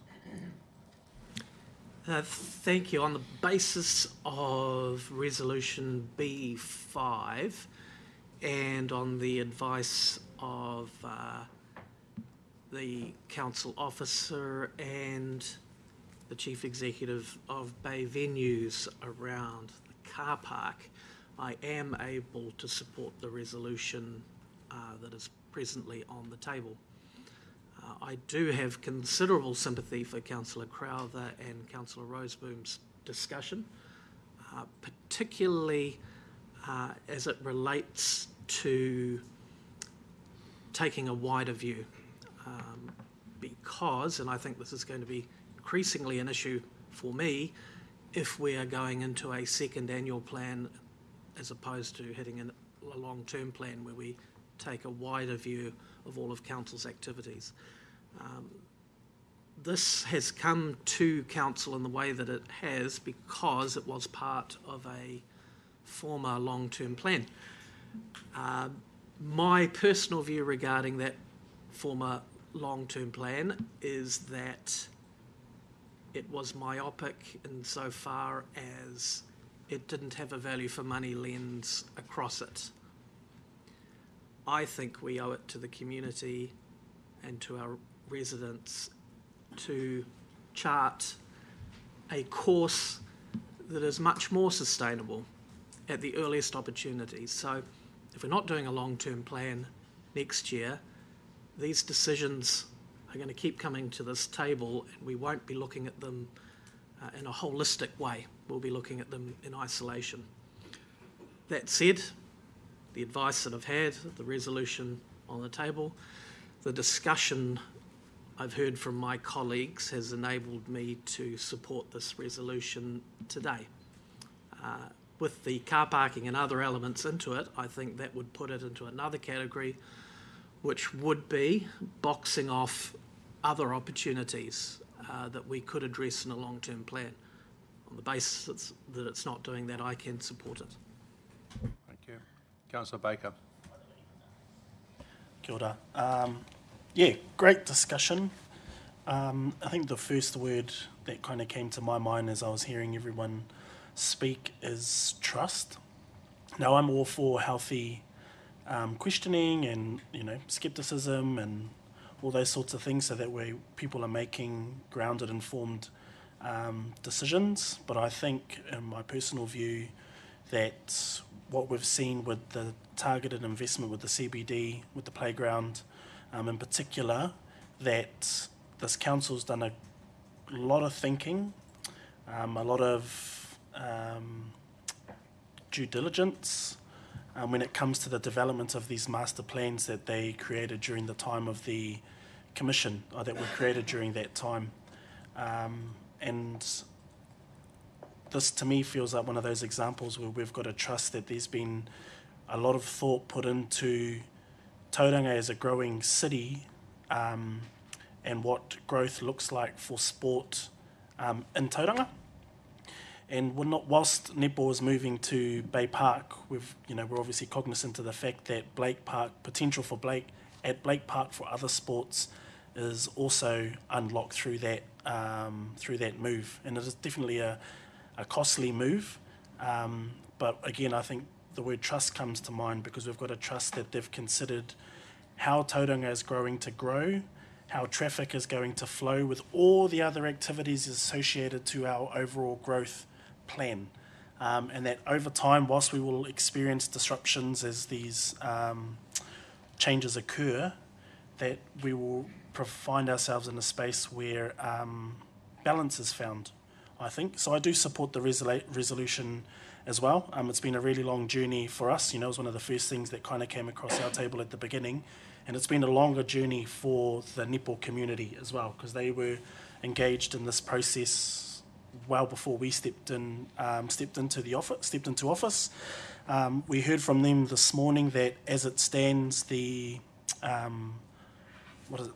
Thank you. On the basis of Resolution B5 and on the advice of the council officer and the chief executive of Bay Venues around the car park, I am able to support the resolution that is presently on the table. I do have considerable sympathy for Councillor Crowther and Councillor Roseboom's discussion, particularly as it relates to taking a wider view, because, and I think this is going to be increasingly an issue for me, if we are going into a second annual plan as opposed to hitting a long-term plan where we take a wider view of all of council's activities. This has come to council in the way that it has because it was part of a former long-term plan. My personal view regarding that former long-term plan is that it was myopic insofar as it didn't have a value for money lens across it. I think we owe it to the community and to our residents to chart a course that is much more sustainable at the earliest opportunities. So if we're not doing a long-term plan next year, these decisions are going to keep coming to this table and we won't be looking at them in a holistic way. We'll be looking at them in isolation. That said, the advice that I've had, the resolution on the table, the discussion I've heard from my colleagues has enabled me to support this resolution today. With the car parking and other elements into it, I think that would put it into another category, which would be boxing off other opportunities that we could address in a long-term plan. On the basis that it's not doing that, I can support it. Thank you. Councillor Baker. Kia ora. Yeah, great discussion. I think the first word that kind of came to my mind as I was hearing everyone speak is trust. Now, I'm all for healthy questioning and, skepticism and all those sorts of things so that way people are making grounded, informed decisions. But I think, in my personal view, that what we've seen with the targeted investment with the CBD, with the playground, in particular, that this council's done a lot of thinking, a lot of due diligence when it comes to the development of these master plans that they created during the time of the commission, or that were created during that time. And this, to me, feels like one of those examples where we've got to trust that there's been a lot of thought put into Tauranga as a growing city and what growth looks like for sport in Tauranga. And whilst netball is moving to Bay Park, we're obviously cognizant of the fact that potential for Blake Park for other sports is also unlocked through that move, and it is definitely a costly move. But again, I think the word trust comes to mind because we've got to trust that they've considered how Tauranga is growing to grow, how traffic is going to flow with all the other activities associated to our overall growth plan. And that over time, whilst we will experience disruptions as these changes occur, that we will find ourselves in a space where balance is found, I think. So I do support the resolution as well. It's been a really long journey for us. It was one of the first things that kind of came across our table at the beginning. And it's been a longer journey for the netball community as well, because they were engaged in this process well before we stepped into office. We heard from them this morning that as it stands, the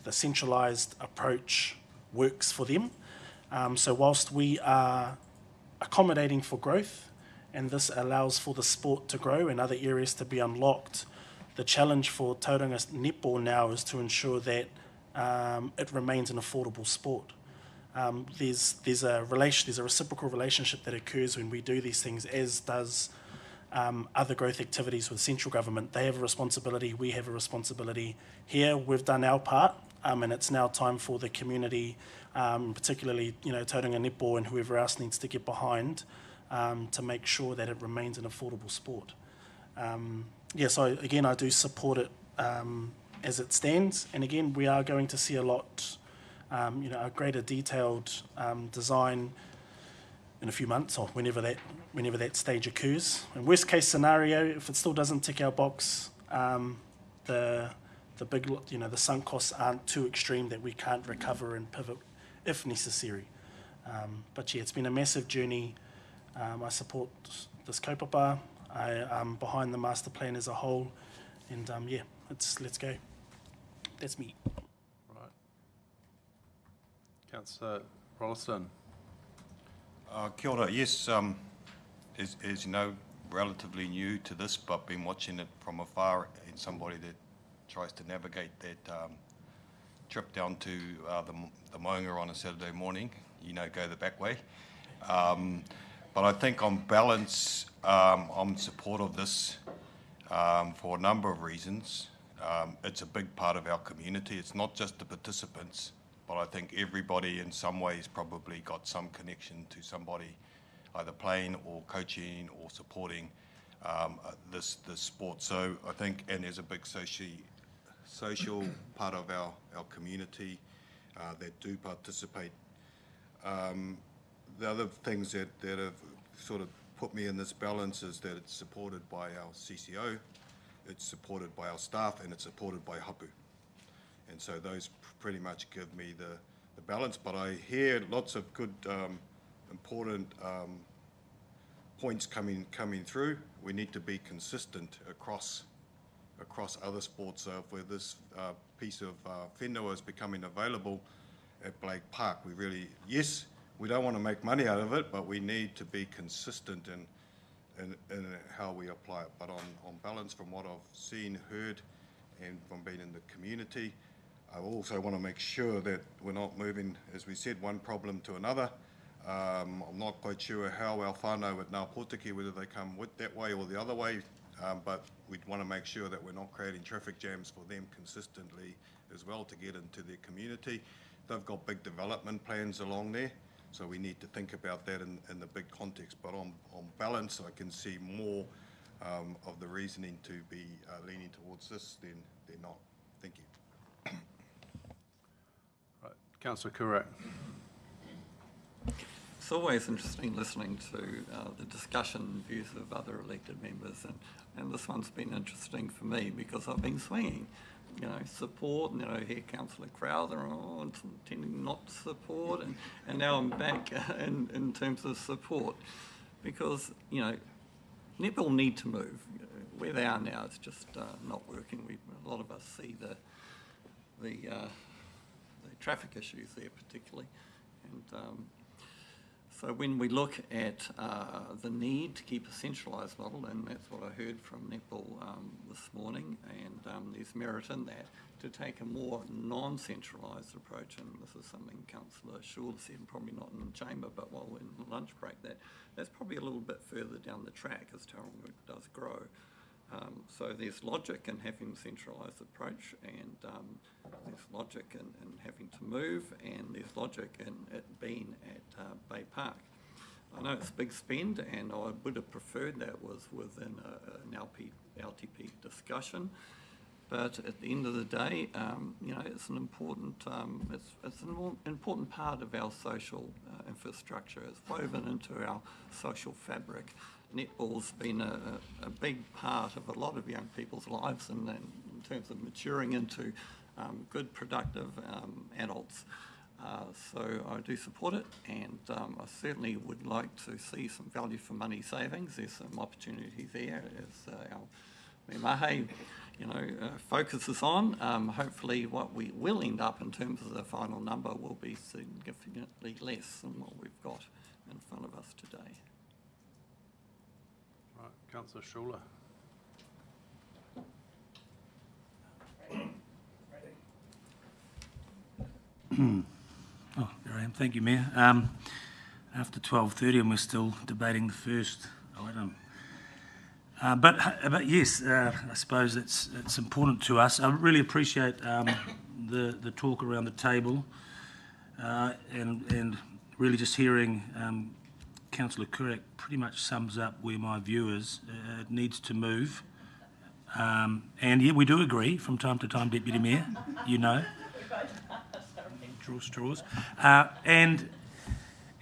centralised approach works for them. So whilst we are accommodating for growth, and this allows for the sport to grow and other areas to be unlocked, the challenge for Tauranga netball now is to ensure that it remains an affordable sport. There's a reciprocal relationship that occurs when we do these things, as does other growth activities with central government. They have a responsibility, we have a responsibility. Here, we've done our part, and it's now time for the community, particularly Tauranga netball and whoever else needs to get behind to make sure that it remains an affordable sport. So again, I do support it as it stands, and again, we are going to see a lot, a greater detailed design in a few months or whenever that stage occurs. In worst case scenario, if it still doesn't tick our box, the sunk costs aren't too extreme that we can't recover and pivot if necessary. But yeah, it's been a massive journey I support this kaupapa. I'm behind the master plan as a whole, and yeah, let's go. That's me. Right. Councillor Rolleston. Kia ora. Yes, as you know, relatively new to this, but been watching it from afar, and somebody that tries to navigate that trip down to the Maunga on a Saturday morning, go the back way. But I think on balance, I'm supportive of this for a number of reasons. It's a big part of our community. It's not just the participants, but I think everybody in some ways probably got some connection to somebody either playing or coaching or supporting this sport. So I think, and there's a big social part of our community that do participate. The other things that have sort of put me in this balance is that it's supported by our CCO, it's supported by our staff, and it's supported by hapu. And so those pretty much give me the balance, but I hear lots of good, important points coming through. We need to be consistent across other sports. So if this piece of whenua is becoming available at Blake Park, we really, yes, we don't want to make money out of it, but we need to be consistent in how we apply it. But on balance, from what I've seen, heard, and from being in the community, I also want to make sure that we're not moving, as we said, one problem to another. I'm not quite sure how our whānau at Ngā Pōtiki, whether they come with that way or the other way, but we want to make sure that we're not creating traffic jams for them consistently as well to get into their community. They've got big development plans along there, so we need to think about that in the big context. But on balance, I can see more of the reasoning to be leaning towards this than not. Thank you. Right, Councillor Kurak. It's always interesting listening to the discussion views of other elected members, and this one's been interesting for me because I've been swinging, support, here Councillor Crowther tending not to support, and now I'm back in terms of support because, netball need to move. Where they are now, it's just not working. A lot of us see the traffic issues there particularly, and so when we look at the need to keep a centralised model, and that's what I heard from Netball this morning, and there's merit in that, to take a more non-centralised approach, and this is something Councillor Shaw said, probably not in the chamber, but while we're in the lunch break, that's probably a little bit further down the track as Tauranga does grow. So there's logic in having a centralised approach, and there's logic in having to move, and there's logic in it being at Bay Park. I know it's a big spend, and I would have preferred that was within an LTP discussion, but at the end of the day, it's an important it's an important part of our social infrastructure. It's woven into our social fabric. Netball's been a big part of a lot of young people's lives, and in terms of maturing into good, productive adults. So I do support it, and I certainly would like to see some value for money savings. There's some opportunity there as our me mahe, focuses on. Hopefully what we will end up in terms of the final number will be significantly less than what we've got in front of us today. Right, Councillor Schuler. Oh, there I am. Thank you, Mayor. After 12:30 and we're still debating the first item. But yes, I suppose it's important to us. I really appreciate the talk around the table and really just hearing Councillor Kurak pretty much sums up where my view is. It needs to move. And yeah, we do agree from time to time, Deputy Mayor, draw straws.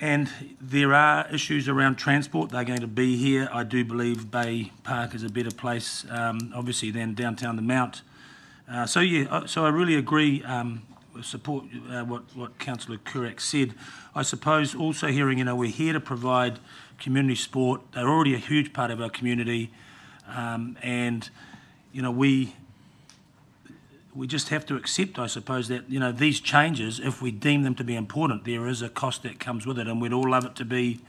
And there are issues around transport. They're going to be here. I do believe Bay Park is a better place, obviously, than downtown the Mount. So I really agree support what Councillor Kurak said. I suppose also hearing, we're here to provide community sport. They're already a huge part of our community, and we just have to accept, I suppose, that these changes, if we deem them to be important, there is a cost that comes with it, and we'd all love it to be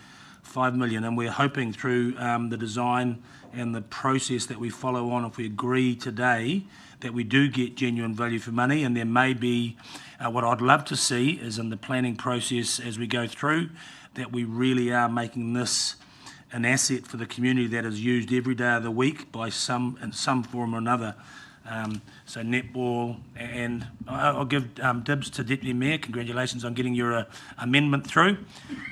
5 million, and we're hoping through the design and the process that we follow on, if we agree today, that we do get genuine value for money. And there may be, what I'd love to see is in the planning process as we go through, that we really are making this an asset for the community that is used every day of the week by some in some form or another. So netball, and I'll give dibs to Deputy Mayor. Congratulations on getting your amendment through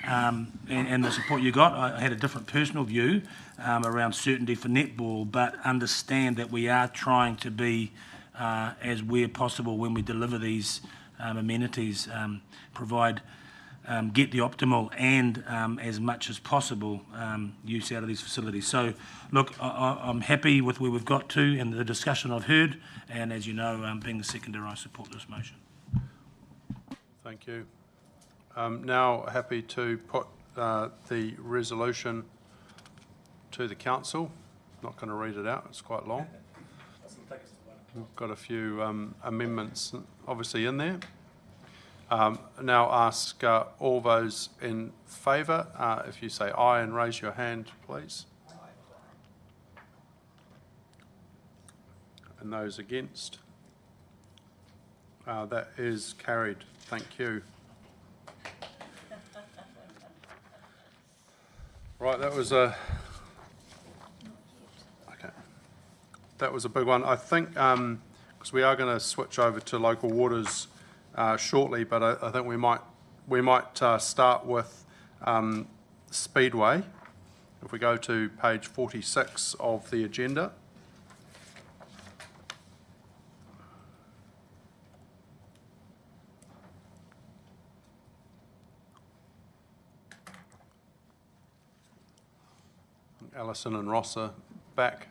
and the support you got. I had a different personal view around certainty for netball, but understand that we are trying to be as where possible when we deliver these amenities, get the optimal and as much as possible use out of these facilities. So, look, I'm happy with where we've got to and the discussion I've heard, and as you know, being the seconder, I support this motion. Thank you. Now happy to put the resolution to the council. Not going to read it out, it's quite long. We've got a few amendments obviously in there. Now ask all those in favour, if you say aye and raise your hand, please. And those against? That is carried. Thank you. Right, that was a big one. I think because we are going to switch over to local waters shortly, but I think we might start with Speedway. If we go to page 46 of the agenda. Alison and Ross are back.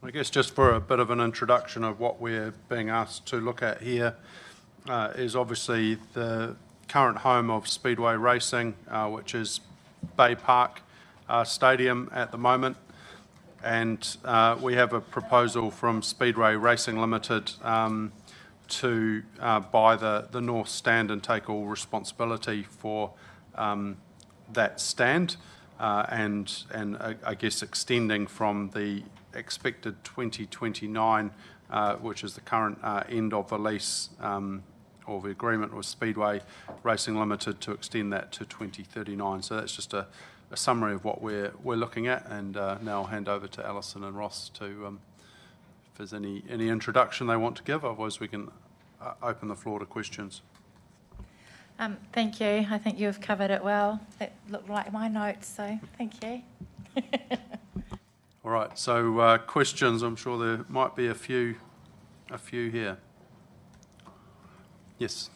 I guess just for a bit of an introduction of what we're being asked to look at here is obviously the current home of Speedway Racing, which is Bay Park Stadium at the moment. And we have a proposal from Speedway Racing Limited to buy the North Stand and take all responsibility for that stand and I guess extending from the expected 2029, which is the current end of the lease or the agreement with Speedway Racing Limited, to extend that to 2039. So that's just a summary of what we're looking at, and now I'll hand over to Alison and Ross to if there's any introduction they want to give. Otherwise we can open the floor to questions. Thank you. I think you've covered it well. It looked like my notes, so thank you. All right, so questions. I'm sure there might be a few here. Yes.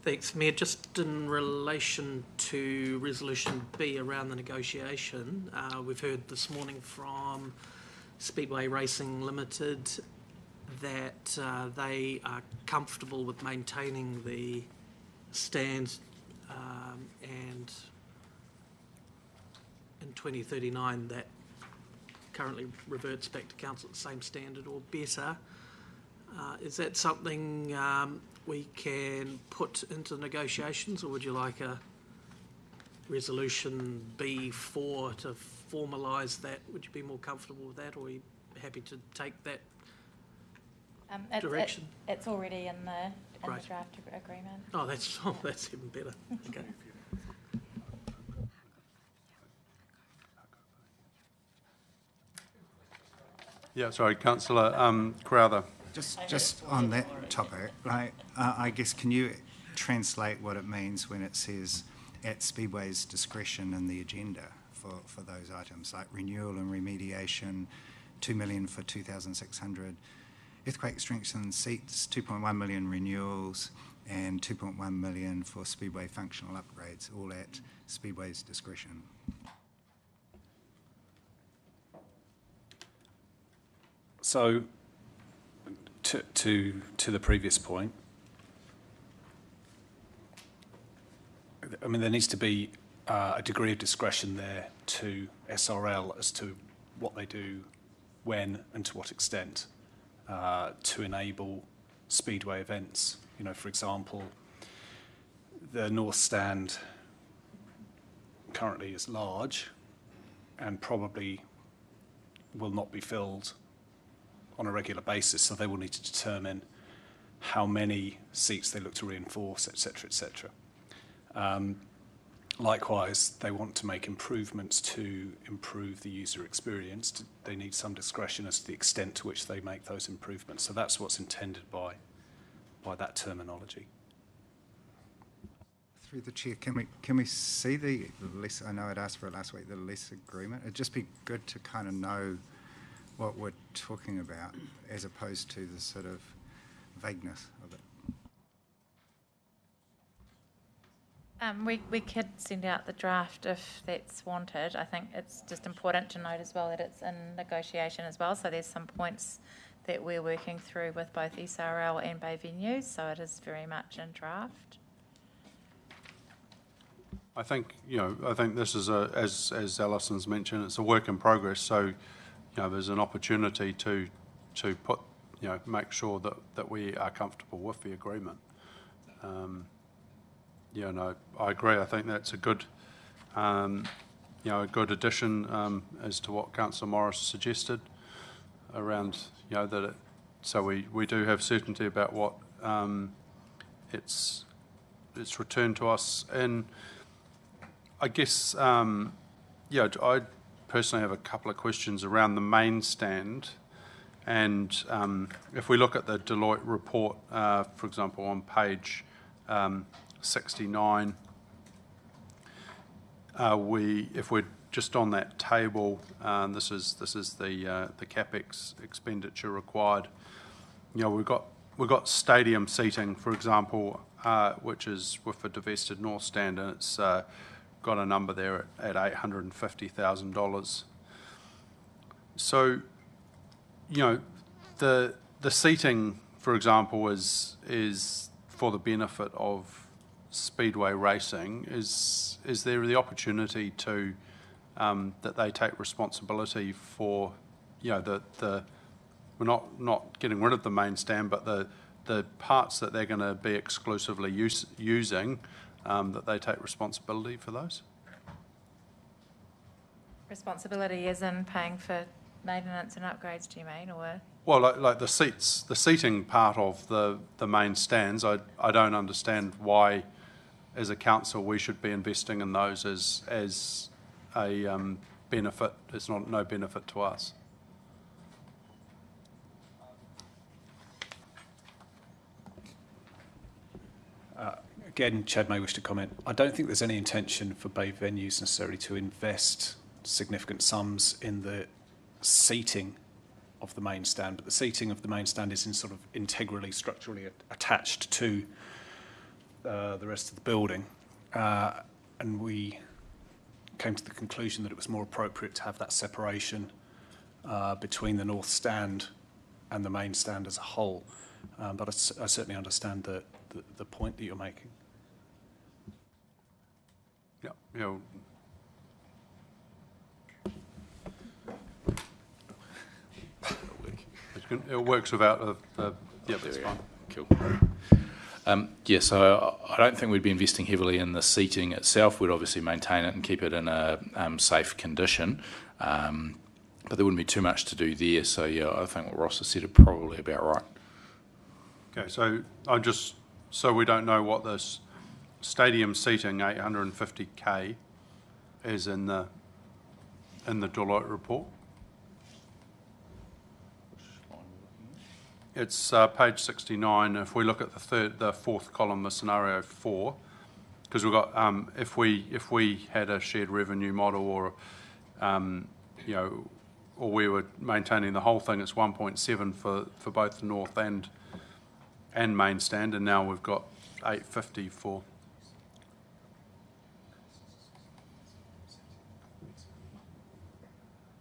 Thanks, Mayor. Just in relation to Resolution B around the negotiation, we've heard this morning from Speedway Racing Limited that they are comfortable with maintaining the stand and in 2039 that currently reverts back to council at the same standard or better. Is that something we can put into negotiations, or would you like a Resolution B4 to formalise that? Would you be more comfortable with that, or are you happy to take that direction? It's already in the Great. draft agreement. Oh, that's even better. Okay. Yeah, sorry, Councillor Crowther. Just on that topic, right? I guess can you translate what it means when it says at Speedway's discretion in the agenda? for those items, like renewal and remediation, 2 million for 2,600. Earthquake strengthened seats, 2.1 million renewals, and 2.1 million for Speedway functional upgrades, all at Speedway's discretion. So, to the previous point, I mean, there needs to be a degree of discretion there to SRL as to what they do, when, and to what extent, to enable Speedway events. You know, for example, the North Stand currently is large and probably will not be filled on a regular basis, so they will need to determine how many seats they look to reinforce, etc., etc. Likewise, they want to make improvements to improve the user experience. They need some discretion as to the extent to which they make those improvements. So that's what's intended by that terminology. Through the chair, can we see the lease? I know I'd asked for it last week, the lease agreement. It'd just be good to kind of know what we're talking about as opposed to the sort of vagueness of it. We could send out the draft if that's wanted. I think it's just important to note as well that it's in negotiation as well. So there's some points that we're working through with both SRL and Bay Venues. So it is very much in draft. I think this is as Alison's mentioned, it's a work in progress. So, there's an opportunity to put, make sure that we are comfortable with the agreement. I agree. I think that's a good, a good addition as to what Councillor Morris suggested around, that it, so we do have certainty about what it's returned to us. And I guess, I personally have a couple of questions around the main stand. And if we look at the Deloitte report, for example, on page 69, if we're just on that table, this is the capex expenditure required. We've got stadium seating, for example, which is with the divested North Stand, and it's got a number there at $850,000. So, the seating, for example, is for the benefit of Speedway racing. Is there the opportunity to that they take responsibility for, we're not getting rid of the main stand, but the parts that they're going to be exclusively using, that they take responsibility for those? Responsibility is in paying for maintenance and upgrades, do you mean, or? Well, like the seating part of the main stands, I don't understand why, as a council, we should be investing in those as a benefit. It's no benefit to us. Again, Chad may wish to comment. I don't think there's any intention for Bay Venues necessarily to invest significant sums in the seating of the main stand, but the seating of the main stand is in sort of integrally, structurally attached to the rest of the building. And we came to the conclusion that it was more appropriate to have that separation between the North Stand and the main stand as a whole. But I certainly understand the point that you're making. Yeah, it works without that's fine. Cool. So I don't think we'd be investing heavily in the seating itself. We'd obviously maintain it and keep it in a safe condition, but there wouldn't be too much to do there. So I think what Ross has said is probably about right. Okay, so so we don't know what this stadium seating 850K is in the Deloitte report. It's page 69. If we look at the fourth column, the scenario 4, because we've got, if we had a shared revenue model or, you know, or we were maintaining the whole thing, it's 1.7 for both the north and main stand, and now we've got 850 for.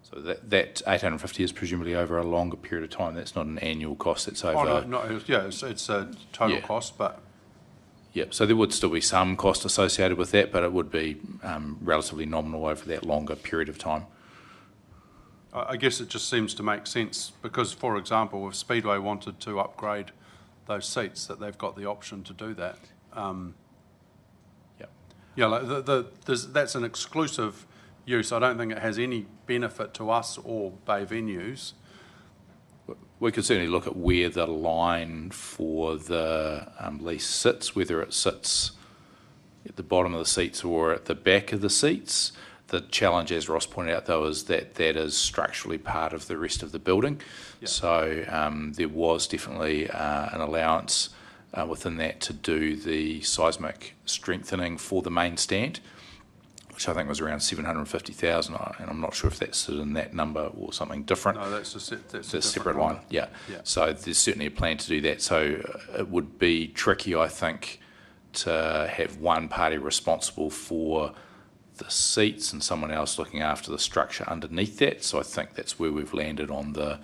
So that 850 is presumably over a longer period of time. That's not an annual cost. It's over. Oh, no, yeah, it's a total cost, but. Yep. So there would still be some cost associated with that, but it would be relatively nominal over that longer period of time. I guess it just seems to make sense because, for example, if Speedway wanted to upgrade those seats, that they've got the option to do that. Yeah, like that's an exclusive use. I don't think it has any benefit to us or Bay Venues. We could certainly look at where the line for the lease sits, whether it sits at the bottom of the seats or at the back of the seats. The challenge, as Ross pointed out, though, is that that is structurally part of the rest of the building. Yeah. So there was definitely an allowance within that to do the seismic strengthening for the main stand, which I think was around 750,000, and I'm not sure if that's in that number or something different. No, that's a separate line. Yeah. So there's certainly a plan to do that. So it would be tricky, I think, to have one party responsible for the seats and someone else looking after the structure underneath that. So I think that's where we've landed on the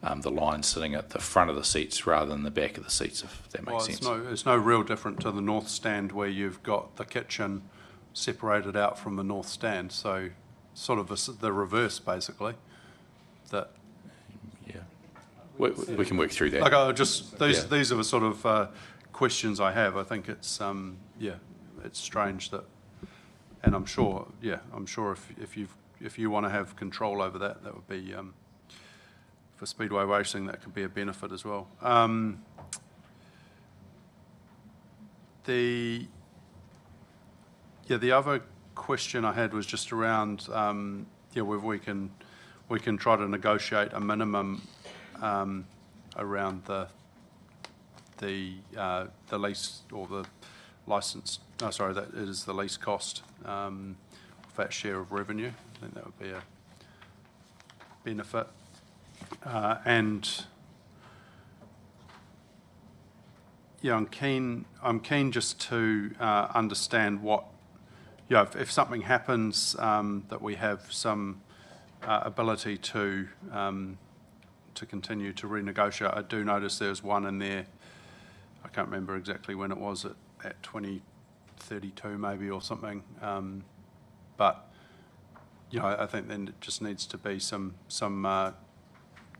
line sitting at the front of the seats rather than the back of the seats, if that makes sense. It's no real different to the north stand where you've got the kitchen separated out from the north stand. So sort of the reverse, basically. That. Yeah. We can work through that. Like these are the sort of questions I have. I think it's it's strange that. And I'm sure if you want to have control over that, that would be for Speedway racing. That could be a benefit as well. The other question I had was just around whether we can try to negotiate a minimum around the lease or the license. Oh, sorry, that is the lease cost, that share of revenue. I think that would be a benefit. And I'm keen just to understand what, if something happens that we have some ability to continue to renegotiate. I do notice there's one in there. I can't remember exactly when it was at 2032 maybe or something, but I think then it just needs to be some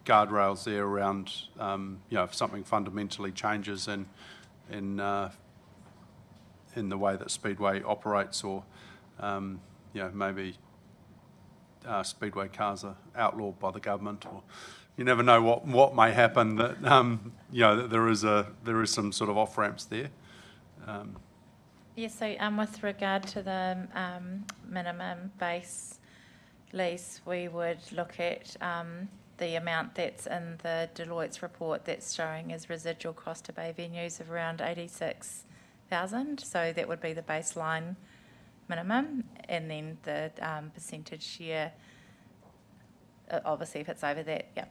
guardrails there around if something fundamentally changes in the way that Speedway operates, or maybe Speedway cars are outlawed by the government, or you never know what may happen. That that there is some sort of off ramps there. So with regard to the minimum base lease, we would look at the amount that's in the Deloitte's report that's showing as residual cost to Bay Venues of around 86,000. So that would be the baseline minimum, and then the percentage share, obviously if it's over that,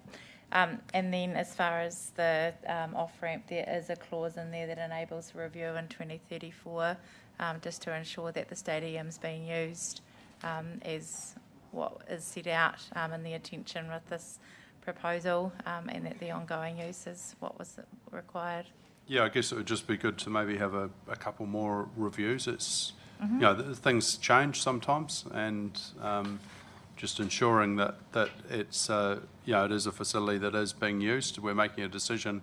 and then as far as the off-ramp, there is a clause in there that enables review in 2034, just to ensure that the stadium's being used as what is set out in the intention with this proposal, and that the ongoing use is what was required. Yeah, I guess it would just be good to maybe have a couple more reviews. It's things change sometimes, and just ensuring that it's it is a facility that is being used. We're making a decision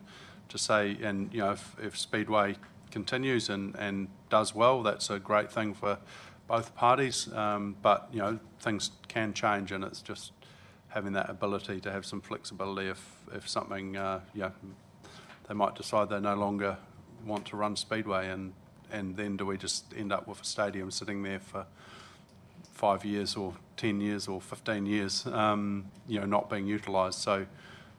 to say, and if Speedway continues and does well, that's a great thing for both parties. But things can change, and it's just having that ability to have some flexibility if something they might decide they no longer want to run Speedway, and then do we just end up with a stadium sitting there for 5 years or 10 years or 15 years, not being utilised. So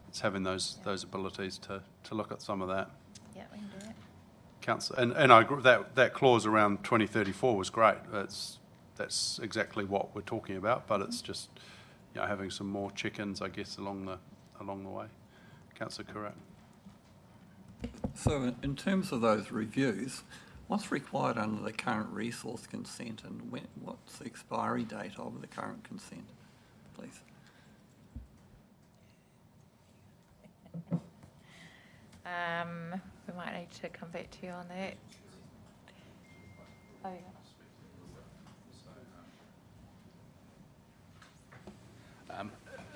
it's having those abilities to look at some of that. Yeah, we can do Councillor, and I agree that clause around 2034 was great. That's exactly what we're talking about, but it's just, you know, having some more chickens, I guess, along the way. Councillor Curran. So in terms of those reviews, what's required under the current resource consent, and what's the expiry date of the current consent, please? We might need to come back to you on that. Oh, yeah.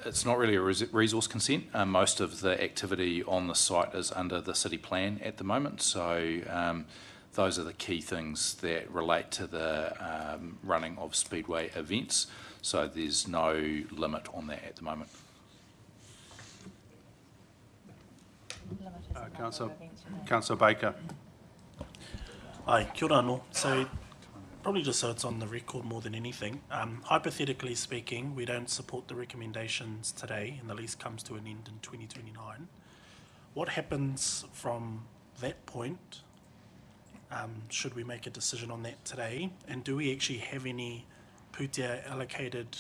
It's not really a resource consent. Most of the activity on the site is under the city plan at the moment, so those are the key things that relate to the running of Speedway events, so there's no limit on that at the moment. Councillor Baker. Aye, kia ora anō. So, probably just so it's on the record more than anything, hypothetically speaking, we don't support the recommendations today and the lease comes to an end in 2029. What happens from that point? Should we make a decision on that today? And do we actually have any pūtea allocated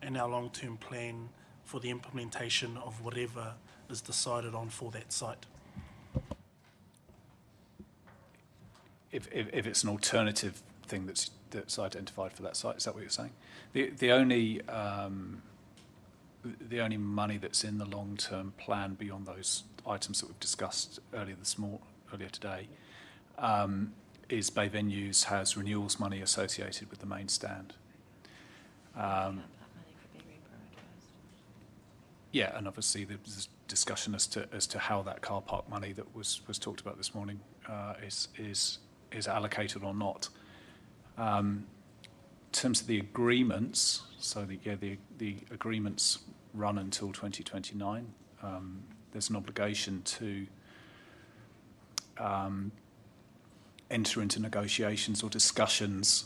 in our long-term plan for the implementation of whatever is decided on for that site? If it's an alternative thing that's identified for that site, is that what you're saying? The only money that's in the long-term plan beyond those items that we've discussed earlier today is Bay Venues has renewals money associated with the main stand. Yeah, and obviously there's discussion as to how that car park money that was talked about this morning is allocated or not. In terms of the agreements, so the agreements run until 2029. There's an obligation to enter into negotiations or discussions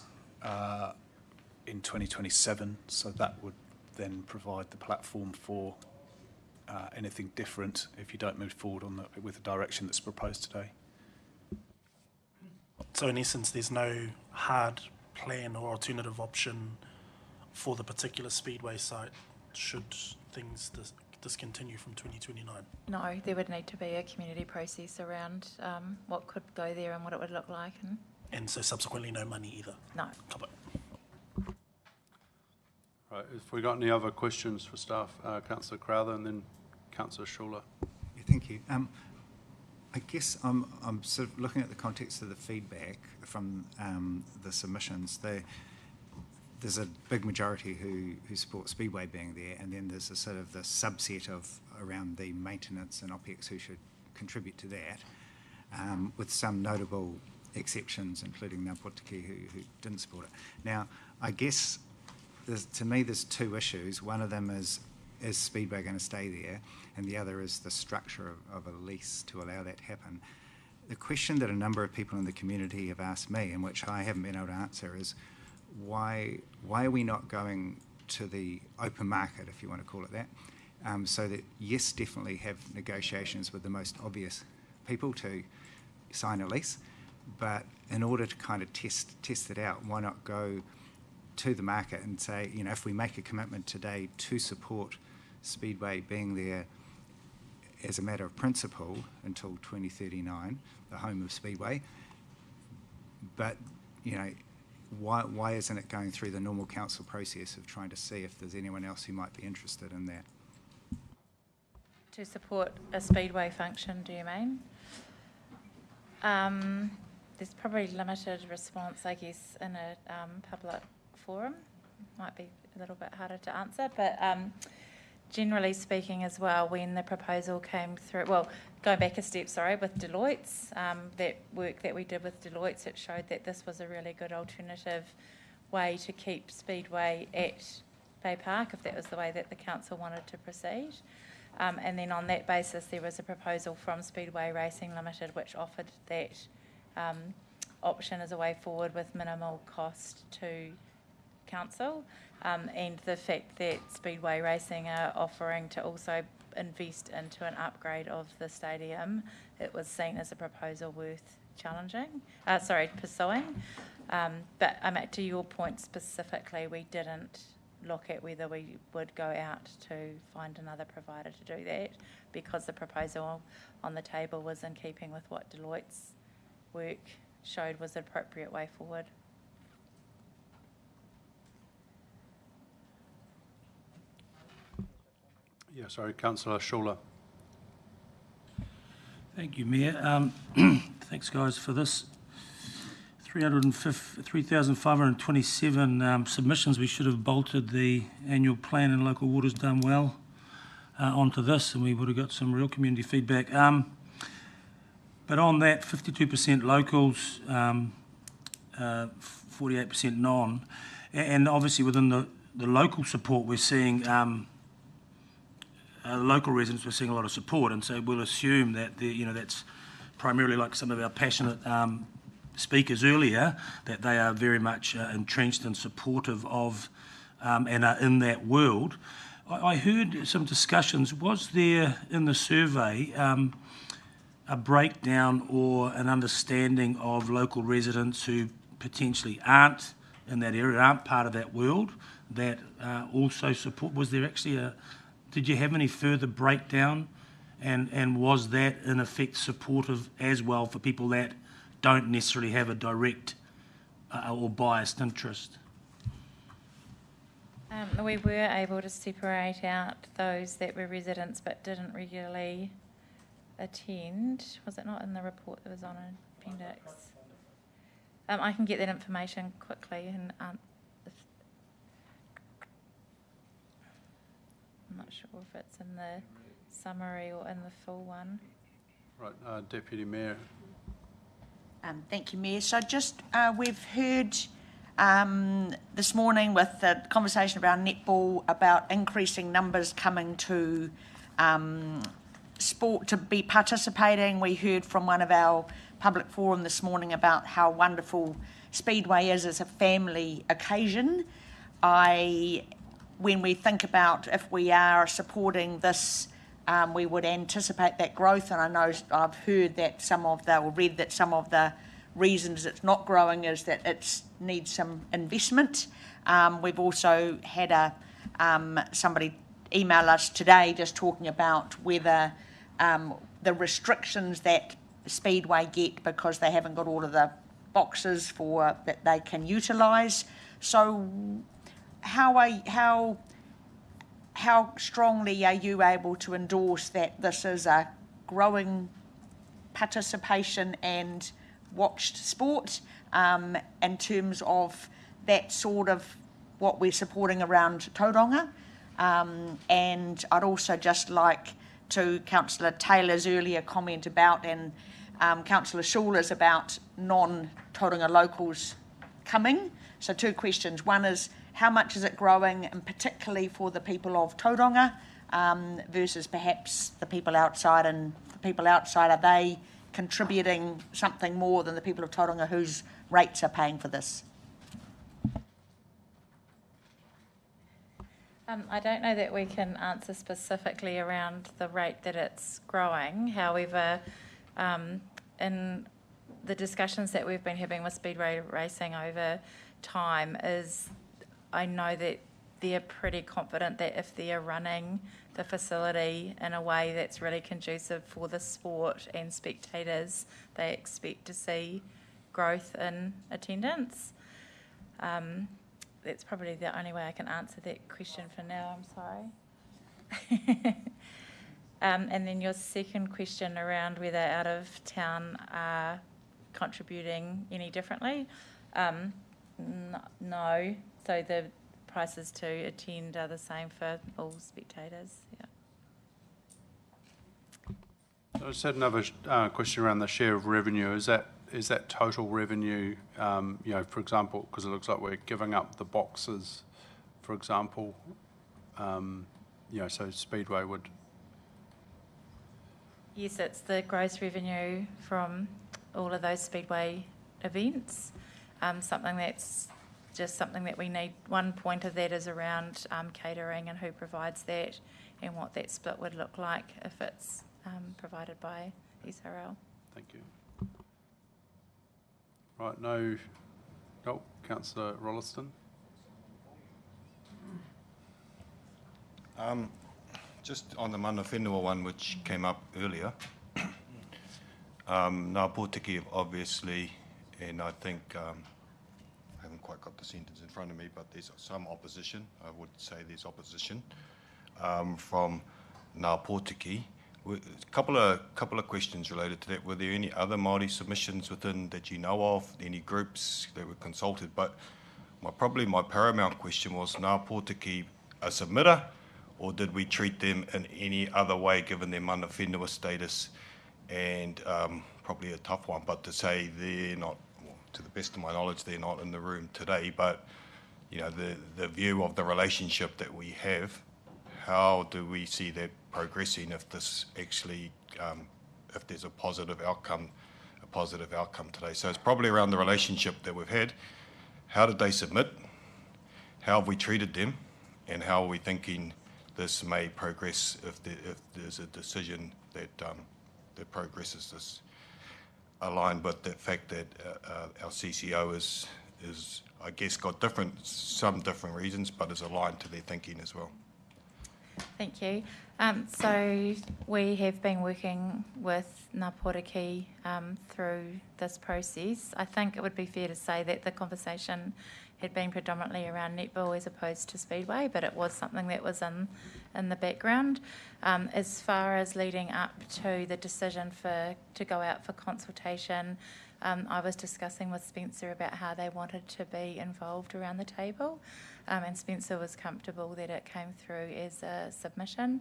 in 2027, so that would then provide the platform for anything different if you don't move forward with the direction that's proposed today. So in essence, there's no hard plan or alternative option for the particular Speedway site should things discontinue from 2029? No, there would need to be a community process around what could go there and what it would look like. And so subsequently no money either? No. Right, if we got any other questions for staff, Councillor Crowther and then Councillor Schuler. Yeah, thank you. I guess I'm sort of looking at the context of the feedback from the submissions. There's a big majority who support Speedway being there, and then there's a sort of the subset of around the maintenance and OPEX who should contribute to that, with some notable exceptions, including Ngāpotiki who didn't support it. Now, I guess to me there's two issues. One of them is Speedway going to stay there? And the other is the structure of a lease to allow that to happen. The question that a number of people in the community have asked me, and which I haven't been able to answer, is why are we not going to the open market, if you want to call it that, so that, yes, definitely have negotiations with the most obvious people to sign a lease, but in order to kind of test it out, why not go to the market and say, you know, if we make a commitment today to support Speedway being there as a matter of principle until 2039, the home of Speedway, but, you know, why isn't it going through the normal council process of trying to see if there's anyone else who might be interested in that? To support a Speedway function, do you mean? There's probably limited response, I guess, in a public forum. Might be a little bit harder to answer, but generally speaking as well, when the proposal came through, well, going back a step, with Deloitte's, that work that we did with Deloitte's, it showed that this was a really good alternative way to keep Speedway at Bay Park, if that was the way that the council wanted to proceed. And then on that basis, there was a proposal from Speedway Racing Limited, which offered that option as a way forward with minimal cost to council. And the fact that Speedway Racing are offering to also invest into an upgrade of the stadium, it was seen as a proposal worth pursuing. But to your point specifically, we didn't look at whether we would go out to find another provider to do that, because the proposal on the table was in keeping with what Deloitte's work showed was the appropriate way forward. Yeah, sorry, Councillor Schuler. Thank you, Mayor. Thanks, guys, for this. 3,527 submissions. We should have bolted the annual plan and local waters done well onto this, and we would have got some real community feedback. But on that, 52% locals, 48% non, and obviously within the local support, we're seeing local residents, we're seeing a lot of support, and so we'll assume that that's primarily, like some of our passionate speakers earlier, that they are very much entrenched and supportive of and are in that world. I heard some discussions. Was there in the survey a breakdown or an understanding of local residents who potentially aren't in that area, aren't part of that world, that also support? Was there actually did you have any further breakdown, and was that in effect supportive as well for people that don't necessarily have a direct or biased interest? We were able to separate out those that were residents but didn't regularly attend. Was it not in the report that was on an appendix? I can get that information quickly, and I'm not sure if it's in the summary or in the full one. Right, Deputy Mayor. Thank you, Mayor. So just we've heard this morning with the conversation around netball about increasing numbers coming to sport to be participating. We heard from one of our public forum this morning about how wonderful Speedway is as a family occasion. When we think about if we are supporting this, we would anticipate that growth, and I know I've heard that read that some of the reasons it's not growing is that it needs some investment. We've also had somebody email us today just talking about whether the restrictions that Speedway get because they haven't got all of the boxes that they can utilise. So how strongly are you able to endorse that this is a growing participation and watched sport in terms of that sort of what we're supporting around Tauranga? And I'd also just like to Councillor Taylor's earlier comment about, and Councillor Schuler's about non-Tauranga locals coming. So two questions. One is, how much is it growing, and particularly for the people of Tauranga versus perhaps the people outside? And the people outside, are they contributing something more than the people of Tauranga whose rates are paying for this? I don't know that we can answer specifically around the rate that it's growing. However, in the discussions that we've been having with Speedway Racing over time, I know that they're pretty confident that if they're running the facility in a way that's really conducive for the sport and spectators, they expect to see growth in attendance. That's probably the only way I can answer that question for now, I'm sorry. And then your second question around whether out of town are contributing any differently. No, so the prices to attend are the same for all spectators. Yeah. I just had another question around the share of revenue. Is that total revenue? For example, because it looks like we're giving up the boxes, for example. So Speedway would. Yes, it's the gross revenue from all of those Speedway events. Something that we need. One point of that is around catering and who provides that, and what that split would look like if it's provided by SRL. Thank you. Right, no, Councillor Rolleston. Just on the mana whenua one which came up earlier, Ngā Pōtiki obviously, and I think, I haven't quite got the sentence in front of me, but there's some opposition, I would say there's opposition from Ngā Pōtiki. A couple of questions related to that. Were there any other Māori submissions within that you know of, any groups that were consulted? But probably my paramount question was, Ngā Pōtiki a submitter, or did we treat them in any other way given their mana whenua status? And probably a tough one, but to say they're not, well, to the best of my knowledge, they're not in the room today, but you know, the view of the relationship that we have, how do we see that progressing if this actually, if there's a positive outcome today? So it's probably around the relationship that we've had. How did they submit? How have we treated them? And how are we thinking this may progress if there's a decision that that progresses this, aligned with the fact that our CCO is I guess got some different reasons, but is aligned to their thinking as well. Thank you. So we have been working with Ngā Pōtiki through this process. I think it would be fair to say that the conversation had been predominantly around netball as opposed to Speedway, but it was something that was in the background. As far as leading up to the decision to go out for consultation, I was discussing with Spencer about how they wanted to be involved around the table, and Spencer was comfortable that it came through as a submission.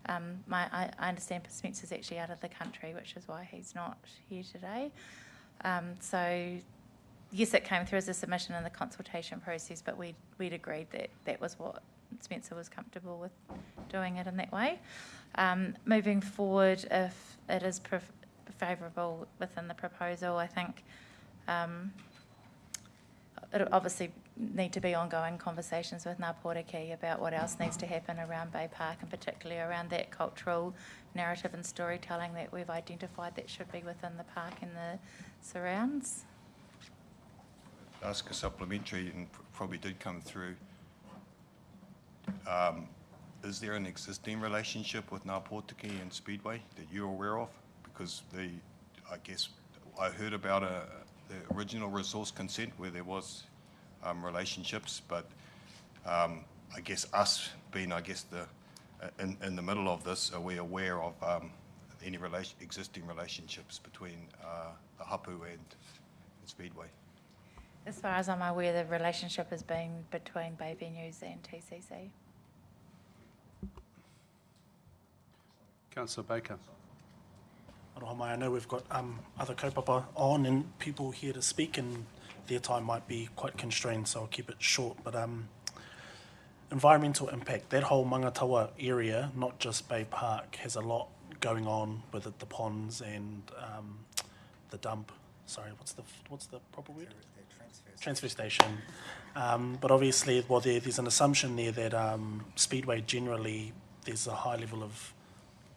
I understand Spencer's actually out of the country, which is why he's not here today. So yes, it came through as a submission in the consultation process, but we'd agreed that that was what Spencer was comfortable with, doing it in that way. Moving forward, if it is favourable within the proposal, I think it'll obviously need to be ongoing conversations with Ngā Pōtiki about what else needs to happen around Bay Park, and particularly around that cultural narrative and storytelling that we've identified that should be within the park and the surrounds. Ask a supplementary, and probably did come through. Is there an existing relationship with Ngā Pōtiki and Speedway that you're aware of? Because I guess I heard about the original resource consent where there was relationships, but I guess us being, in the middle of this, are we aware of any existing relationships between the hapu and Speedway? As far as I'm aware, the relationship has been between Bay Venues and TCC. Councillor Baker. Aroha mai, I know we've got other kaupapa on and people here to speak, and their time might be quite constrained, so I'll keep it short. But environmental impact, that whole Mangatawa area, not just Bay Park, has a lot going on with it, the ponds and the dump. Sorry, what's the proper word? Transfer station. But obviously, well, there's an assumption there that Speedway generally, there's a high level of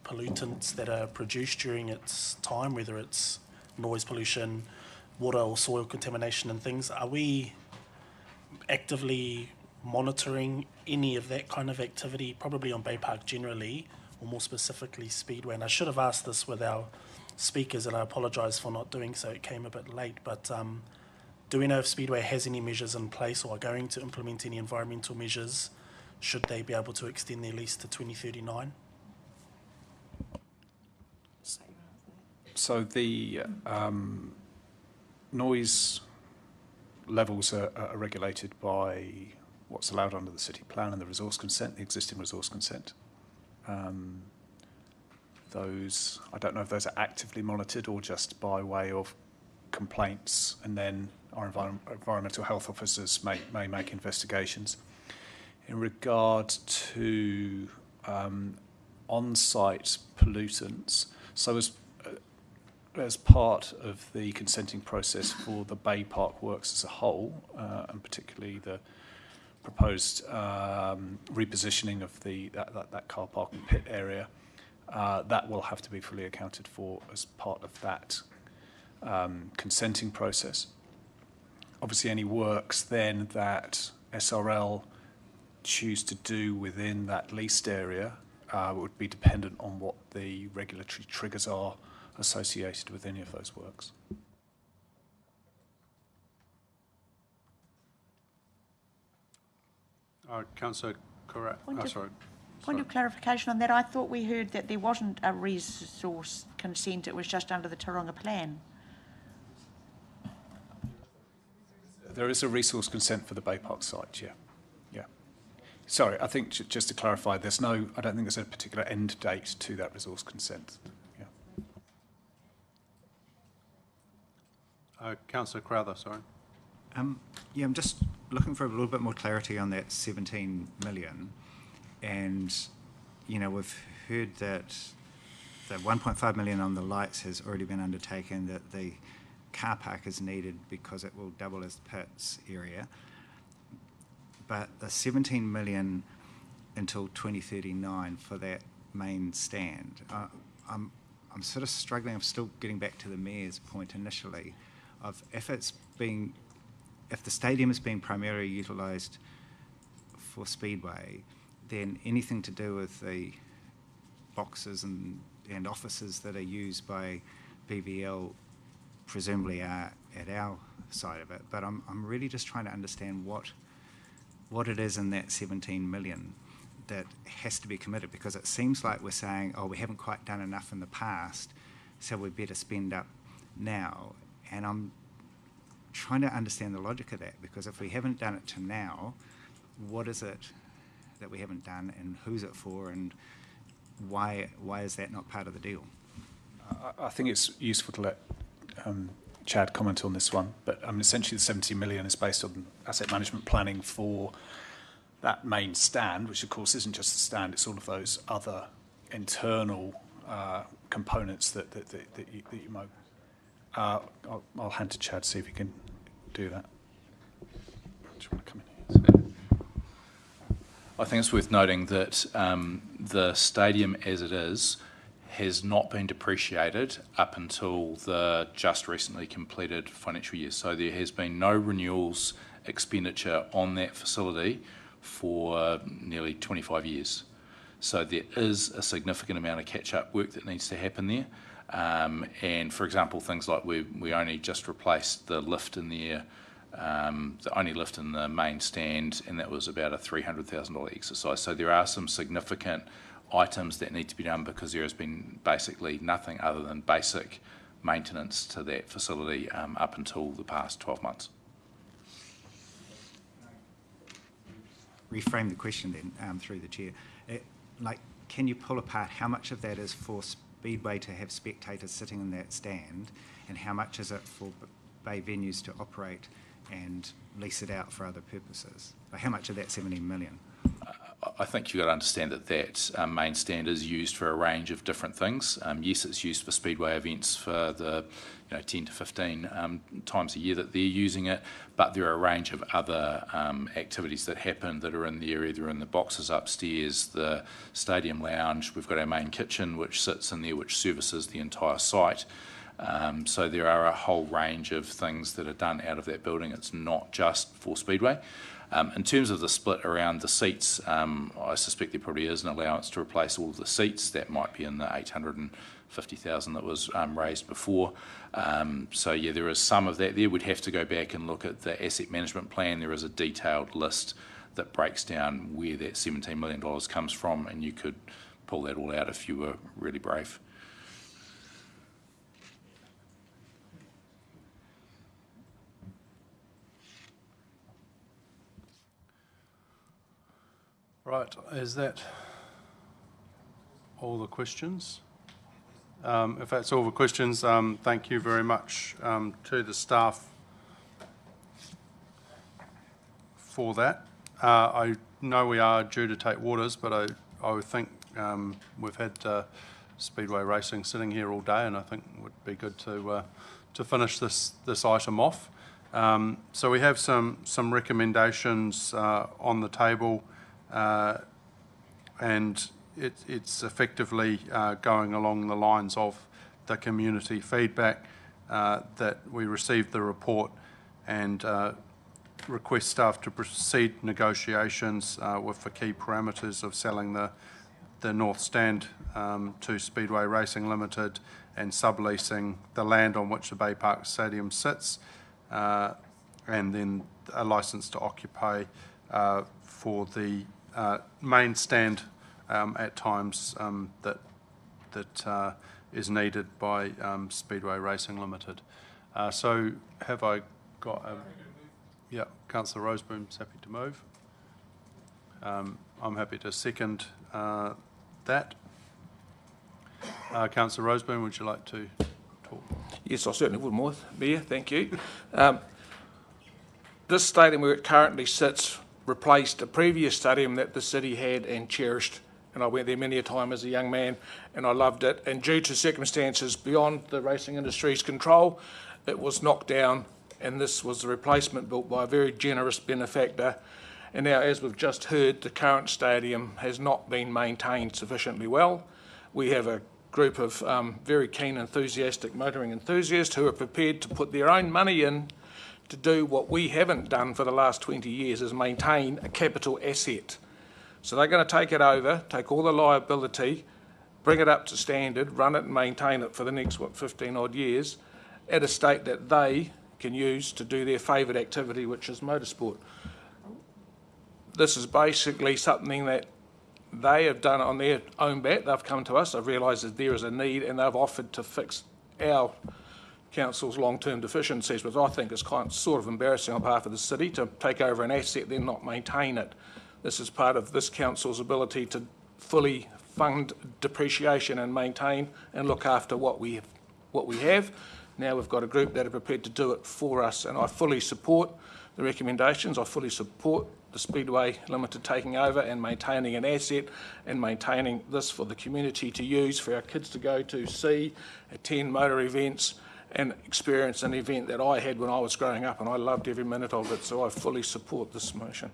pollutants that are produced during its time, whether it's noise pollution, water or soil contamination and things. Are we actively monitoring any of that kind of activity, probably on Bay Park generally, or more specifically Speedway? And I should have asked this with our speakers, and I apologise for not doing so, it came a bit late, but do we know if Speedway has any measures in place or are going to implement any environmental measures should they be able to extend their lease to 2039? So the noise levels are regulated by what's allowed under the city plan and the resource consent, the existing resource consent. Those, I don't know if those are actively monitored or just by way of complaints, and then our environmental health officers may make investigations. In regard to on-site pollutants, so as part of the consenting process for the Bay Park works as a whole, and particularly the proposed repositioning of that car park and pit area, that will have to be fully accounted for as part of that consenting process. obviously any works then that SRL choose to do within that leased area would be dependent on what the regulatory triggers are associated with any of those works. Councillor Correct. Point of clarification on that. I thought we heard that there wasn't a resource consent, it was just under the Tauranga plan. There is a resource consent for the Bay Park site, yeah. Sorry, I think just to clarify, I don't think there's a particular end date to that resource consent. Councillor Crowther, sorry. I'm just looking for a little bit more clarity on that 17 million. And, we've heard that the 1.5 million on the lights has already been undertaken, that the car park is needed because it will double as pits area. But the 17 million until 2039 for that main stand, I'm sort of struggling. I'm still getting back to the Mayor's point initially of if the stadium is being primarily utilised for Speedway, then anything to do with the boxes and offices that are used by BVL presumably are at our side of it. But I'm really just trying to understand what it is in that 17 million that has to be committed, because it seems like we're saying, oh, we haven't quite done enough in the past, so we better spend up now. And I'm trying to understand the logic of that, because if we haven't done it to now, what is it that we haven't done, and who's it for, and why is that not part of the deal? I think it's useful to let Chad comment on this one, but essentially the 70 million is based on asset management planning for that main stand, which of course isn't just the stand, it's all of those other internal components that you might. I'll hand to Chad, see if he can do that. Do you want to come in here? I think it's worth noting that the stadium as it is has not been depreciated up until the just recently completed financial year. So there has been no renewals expenditure on that facility for nearly 25 years. So there is a significant amount of catch-up work that needs to happen there. And for example, things like we only just replaced the lift in there, the only lift in the main stand, and that was about a $300,000 exercise. So there are some significant items that need to be done, because there has been basically nothing other than basic maintenance to that facility up until the past 12 months. Reframe the question then through the chair. Can you pull apart how much of that is for Speedway to have spectators sitting in that stand, and how much is it for Bay venues to operate and lease it out for other purposes? How much of that 17 million? I think you've got to understand that main stand is used for a range of different things. Yes, it's used for Speedway events for the 10 to 15 times a year that they're using it, but there are a range of other activities that happen that are in the area. They're in the boxes upstairs, the stadium lounge. We've got our main kitchen, which sits in there, which services the entire site. So there are a whole range of things that are done out of that building. It's not just for Speedway. In terms of the split around the seats, I suspect there probably is an allowance to replace all of the seats. That might be in the 850,000 that was raised before. So yeah, there is some of that there. We'd have to go back and look at the asset management plan. There is a detailed list that breaks down where that $17 million comes from, and you could pull that all out if you were really brave. Right, is that all the questions? If that's all the questions, thank you very much to the staff for that. I know we are due to take waters, but I would think we've had Speedway Racing sitting here all day, and I think it would be good to finish this item off. So we have some recommendations on the table. And it's effectively going along the lines of the community feedback that we received the report and request staff to proceed negotiations with the key parameters of selling the North Stand to Speedway Racing Limited and subleasing the land on which the Bay Park Stadium sits, and then a licence to occupy for the main stand at times that is needed by Speedway Racing Limited. So have I got a... Yeah, Councillor Roseboom's happy to move. I'm happy to second that. Councillor Roseboom, would you like to talk? Yes, I certainly would, Mayor. Thank you. This stadium where it currently sits replaced a previous stadium that the city had and cherished, and I went there many a time as a young man and I loved it, and due to circumstances beyond the racing industry's control, it was knocked down, and this was the replacement built by a very generous benefactor. And now, as we've just heard, the current stadium has not been maintained sufficiently well. We have a group of very keen, enthusiastic motoring enthusiasts who are prepared to put their own money in to do what we haven't done for the last 20 years, is maintain a capital asset. So they're going to take it over, take all the liability, bring it up to standard, run it and maintain it for the next, 15 odd years, at a state that they can use to do their favoured activity, which is motorsport. This is basically something that they have done on their own bat. They've come to us, they've realised that there is a need, and they've offered to fix our council's long-term deficiencies, which I think is sort of embarrassing on behalf of the city to take over an asset then not maintain it. This is part of this council's ability to fully fund depreciation and maintain and look after what we have. Now we've got a group that are prepared to do it for us, and I fully support the recommendations. I fully support the Speedway Limited taking over and maintaining an asset and maintaining this for the community to use, for our kids to go to see, attend motor events and experience an event that I had when I was growing up, and I loved every minute of it, so I fully support this motion.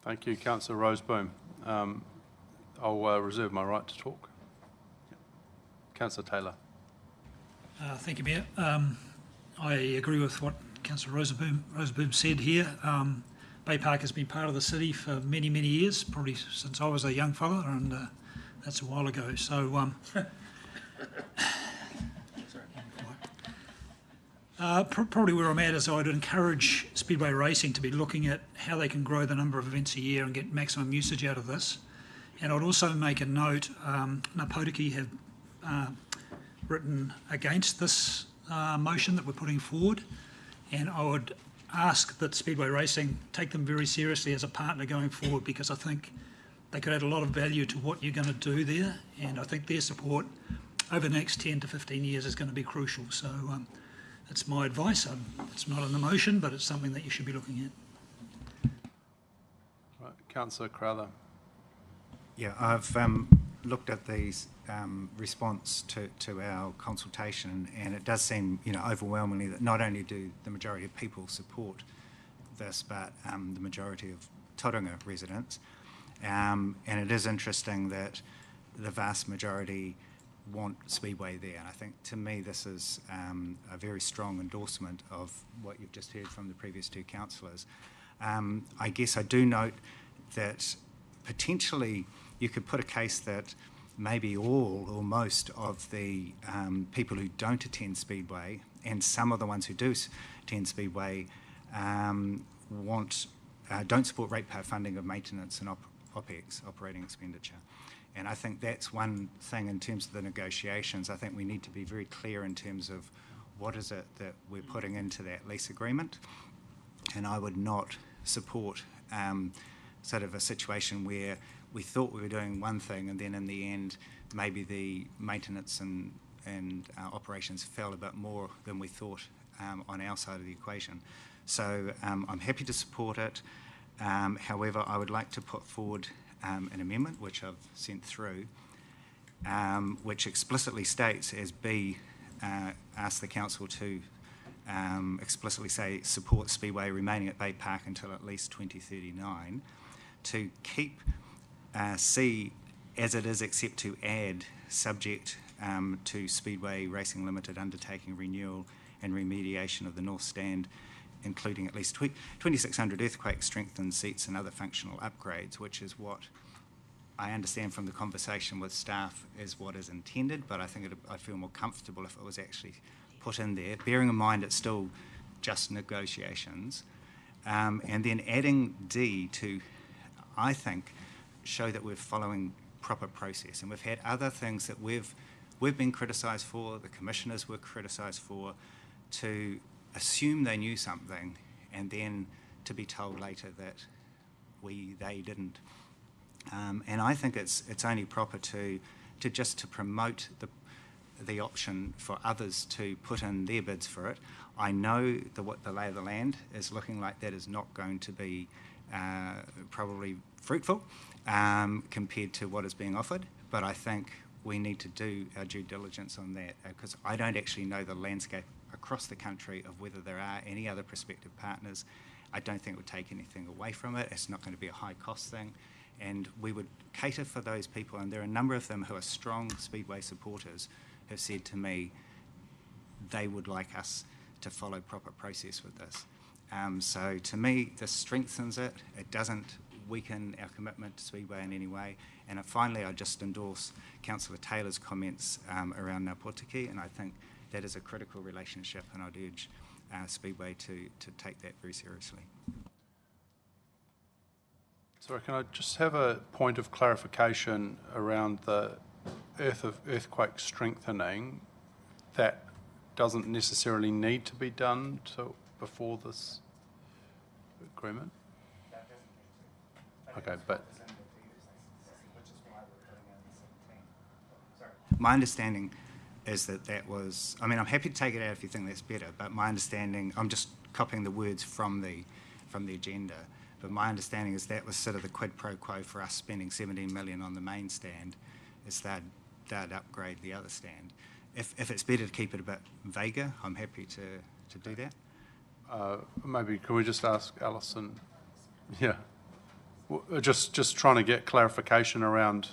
Thank you, Councillor Roseboom. I'll reserve my right to talk. Councillor Taylor. Thank you, Mayor. I agree with what Councillor Roseboom said here. Bay Park has been part of the city for many, many years, probably since I was a young fella, and that's a while ago. So probably where I'm at is I'd encourage Speedway Racing to be looking at how they can grow the number of events a year and get maximum usage out of this. And I'd also make a note, Napotiki have written against this motion that we're putting forward, and I would ask that Speedway Racing take them very seriously as a partner going forward, because I think they could add a lot of value to what you're going to do there, and I think their support over the next 10 to 15 years is going to be crucial. So that's my advice. It's not in the motion, but it's something that you should be looking at. Right, Councillor Crowther. Yeah, I've looked at these response to our consultation, and it does seem, overwhelmingly that not only do the majority of people support this, but the majority of Tauranga residents. And it is interesting that the vast majority want Speedway there. And I think, to me, this is a very strong endorsement of what you've just heard from the previous two councillors. I guess I do note that potentially you could put a case that maybe all or most of the people who don't attend Speedway, and some of the ones who do attend Speedway, don't support ratepayer funding of maintenance and OPEX, operating expenditure. And I think that's one thing in terms of the negotiations. I think we need to be very clear in terms of what is it that we're putting into that lease agreement. And I would not support sort of a situation where we thought we were doing one thing, and then in the end, maybe the maintenance and operations fell a bit more than we thought on our side of the equation. So I'm happy to support it. However, I would like to put forward an amendment, which I've sent through, which explicitly states, as B, ask the council to explicitly say support Speedway remaining at Bay Park until at least 2039, to keep C as it is, except to add subject to Speedway Racing Limited undertaking renewal and remediation of the north stand, including at least 2,600 earthquake strengthened seats and other functional upgrades, which is what I understand from the conversation with staff is what is intended, but I think I'd feel more comfortable if it was actually put in there, bearing in mind it's still just negotiations. And then adding D to, I think, show that we're following proper process. And we've had other things that we've been criticised for, the commissioners were criticised for, to assume they knew something and then to be told later that they didn't. And I think it's only proper to promote the option for others to put in their bids for it. I know what the lay of the land is looking like. That is not going to be probably fruitful compared to what is being offered, but I think we need to do our due diligence on that because I don't actually know the landscape across the country of whether there are any other prospective partners. I don't think it would take anything away from it. It's not going to be a high cost thing. And we would cater for those people, and there are a number of them who are strong Speedway supporters who have said to me they would like us to follow proper process with this. So to me, this strengthens it. It doesn't weaken our commitment to Speedway in any way. And finally, I just endorse Councillor Taylor's comments around Ngā Potiki, and I think that is a critical relationship, and I'd urge Speedway to take that very seriously. Sorry, can I just have a point of clarification around the earthquake strengthening? That doesn't necessarily need to be done before this agreement? Okay, but... My understanding is that was... I mean, I'm happy to take it out if you think that's better, but my understanding... I'm just copying the words from the agenda. But my understanding is that was sort of the quid pro quo for us spending 17 million on the main stand, is they'd upgrade the other stand. If it's better to keep it a bit vaguer, I'm happy to do that. Maybe can we just ask Alison? Yeah, just trying to get clarification around.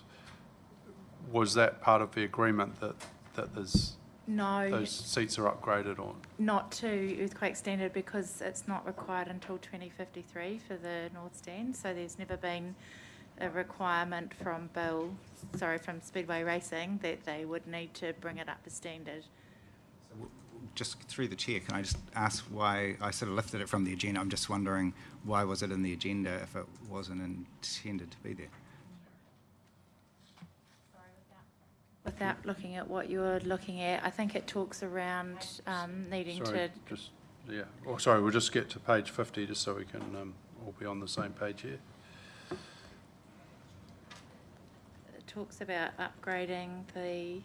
Was that part of the agreement that there's No. those seats are upgraded or? Not to earthquake standard because it's not required until 2053 for the North Stand. So there's never been a requirement from from Speedway Racing that they would need to bring it up to standard. Just through the chair, can I just ask why I sort of lifted it from the agenda? I'm just wondering why was it in the agenda if it wasn't intended to be there? Without looking at what you're looking at, I think it talks around needing to... Oh, sorry, we'll just get to page 50 just so we can all be on the same page here. It talks about upgrading the...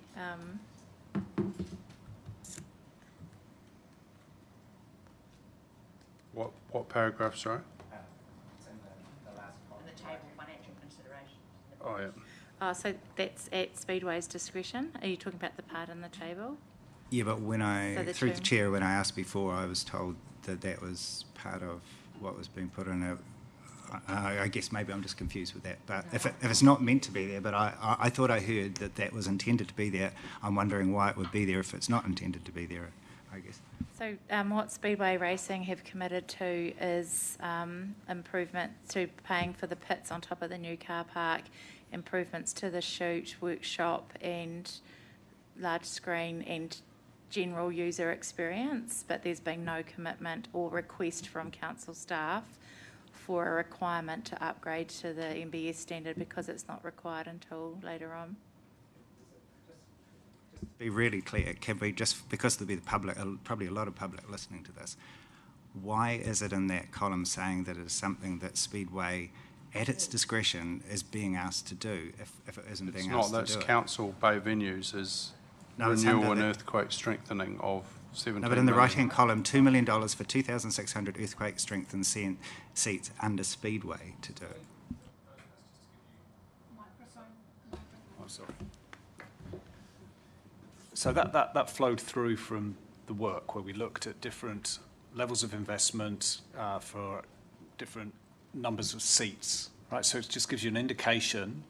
What paragraph, sorry? It's in the last column. In the table, financial consideration. Oh, yeah. Oh, so that's at Speedway's discretion? Are you talking about the part in the table? Yeah, but through the chair, when I asked before, I was told that was part of what was being put in it. I guess maybe I'm just confused with that. But if it's not meant to be there, but I thought I heard that was intended to be there, I'm wondering why it would be there if it's not intended to be there, I guess. So what Speedway Racing have committed to is improvement to paying for the pits on top of the new car park, improvements to the chute, workshop and large screen and general user experience, but there's been no commitment or request from council staff for a requirement to upgrade to the MBS standard because it's not required until later on. Be really clear, can we just, because there'll be the public, probably a lot of public listening to this, why is it in that column saying that it is something that Speedway at its discretion is being asked to do if it isn't being asked to do it? It's not, that's Council Bay Venues is renewal and earthquake strengthening of 17 No, but in the million. right-hand column, $2 million for 2,600 earthquake strengthened seats under Speedway to do it. Oh, sorry. So that flowed through from the work where we looked at different levels of investment for different numbers of seats, right? So it just gives you an indication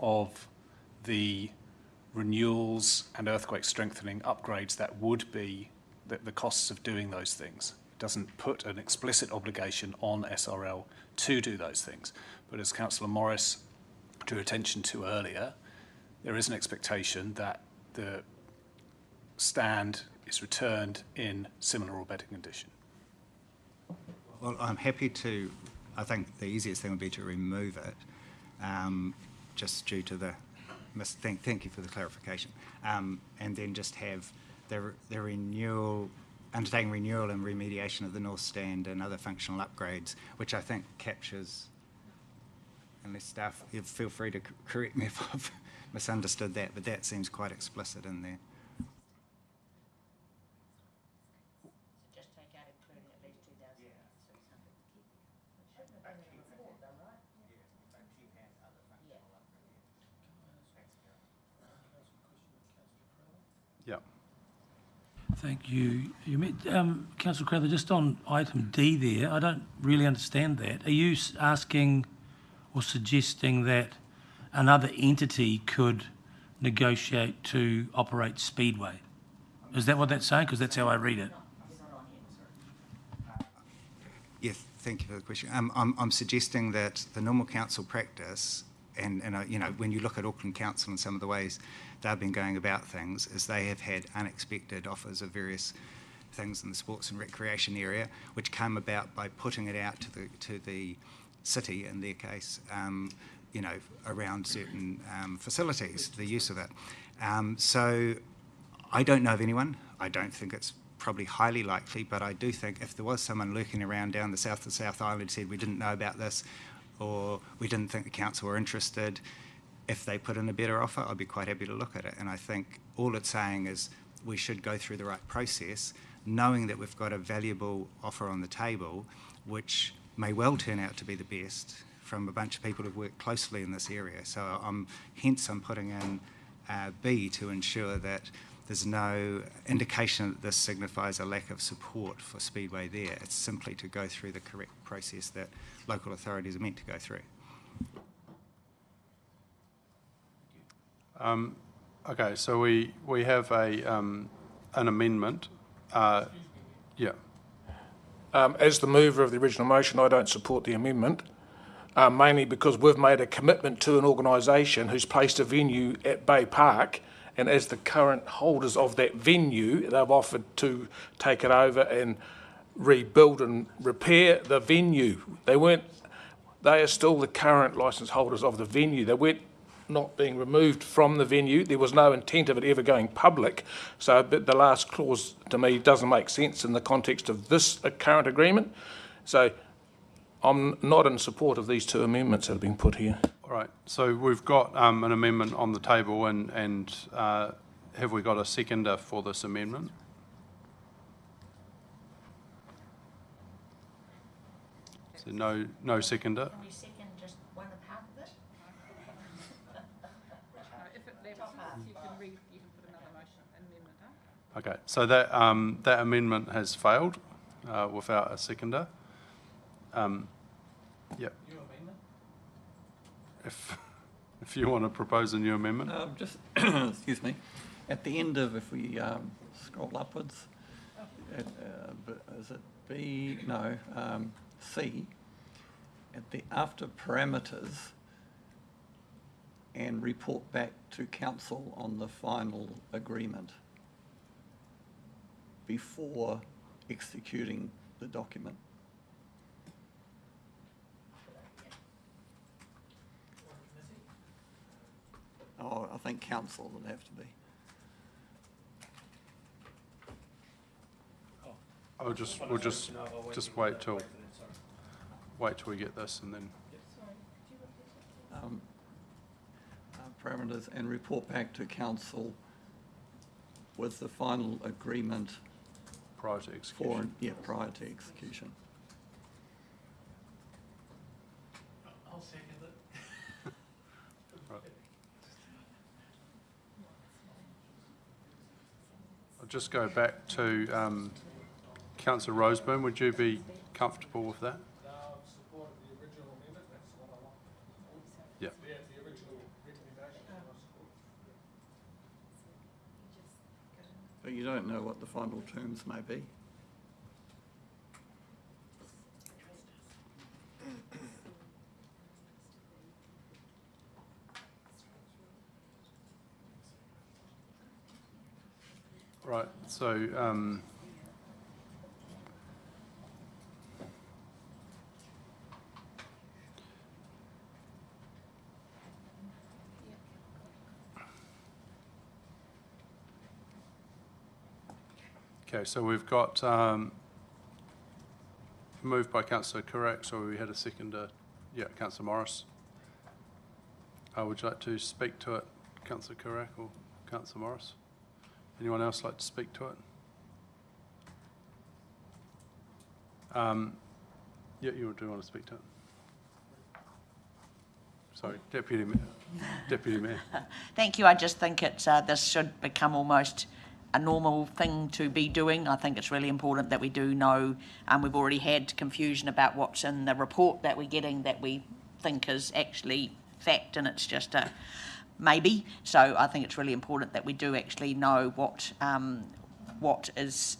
of the renewals and earthquake strengthening upgrades that the costs of doing those things. It doesn't put an explicit obligation on SRL to do those things. But as Councillor Morris drew attention to earlier, there is an expectation that the stand is returned in similar or better condition. Well, I'm happy to, I think the easiest thing would be to remove it, just due to the, thank you for the clarification, and then just have the renewal, undertaking renewal and remediation of the north stand and other functional upgrades, which I think captures, unless staff, you feel free to correct me if I've misunderstood that, but that seems quite explicit in there. Just take out including at least 2,600. Yeah. Thank you. Councillor Crowther, just on item D there, I don't really understand that. Are you asking or suggesting that another entity could negotiate to operate Speedway? Is that what that's saying? Because that's how I read it. Yes, thank you for the question. I'm suggesting that the normal council practice, and you know, when you look at Auckland Council and some of the ways they've been going about things, is they have had unexpected offers of various things in the sports and recreation area, which came about by putting it out to the city, in their case, you know, around certain facilities, the use of it. So I don't know of anyone. I don't think it's probably highly likely, but I do think if there was someone lurking around down the South Island said we didn't know about this, or we didn't think the council were interested, if they put in a better offer, I'd be quite happy to look at it. And I think all it's saying is we should go through the right process, knowing that we've got a valuable offer on the table, which may well turn out to be the best from a bunch of people who've worked closely in this area. So hence I'm putting in B to ensure that there's no indication that this signifies a lack of support for Speedway there. It's simply to go through the correct process that local authorities are meant to go through. Okay, so we have an amendment. Yeah. As the mover of the original motion, I don't support the amendment, mainly because we've made a commitment to an organisation who's placed a venue at Bay Park, and as the current holders of that venue, they've offered to take it over and rebuild and repair the venue. They are still the current licence holders of the venue. They weren't not being removed from the venue. There was no intent of it ever going public. So the last clause to me doesn't make sense in the context of this current agreement. So I'm not in support of these two amendments that have been put here. All right, so we've got an amendment on the table, and have we got a seconder for this amendment? So no seconder. Can we second just one part of it? If it levels, you can put another motion amendment up. Okay, so that amendment has failed without a seconder. Yep. New amendment? If you want to propose a new amendment. Just, excuse me, at the end of, if we scroll upwards, is it B? No, C. After parameters, and report back to council on the final agreement before executing the document. Oh, I think council would have to be. We'll just wait till we get this, and then. Parameters and report back to council with the final agreement Prior to execution. Prior to execution. I'll second it. Right. I'll just go back to Councillor Roseburn. Would you be comfortable with that? Yeah. But you don't know what the final terms may be. Right, so okay, so we've got moved by Councillor Carrack, so we had a seconder. Yeah, Councillor Morris. Would you like to speak to it, Councillor Carrack or Councillor Morris? Anyone else like to speak to it? Yeah, you do want to speak to it. Sorry, Deputy Mayor. Thank you. I just think it's this should become almost a normal thing to be doing. I think it's really important that we do know. We've already had confusion about what's in the report that we're getting that we think is actually fact, and it's just a maybe. So I think it's really important that we do actually know what is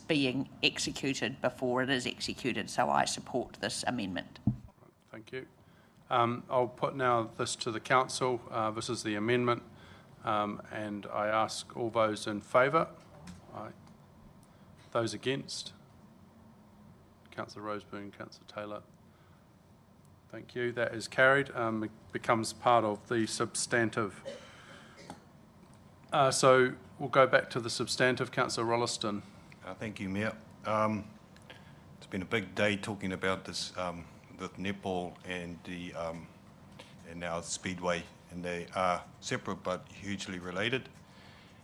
being executed before it is executed. So I support this amendment. Thank you. I'll put now this to the council. This is the amendment, and I ask all those in favour. Aye. Those against? Councillor Roseburn, Councillor Taylor. Thank you. That is carried. It becomes part of the substantive. So we'll go back to the substantive. Councillor Rolliston. Thank you, Mayor. It's been a big day talking about this with netball and now Speedway, and they are separate but hugely related.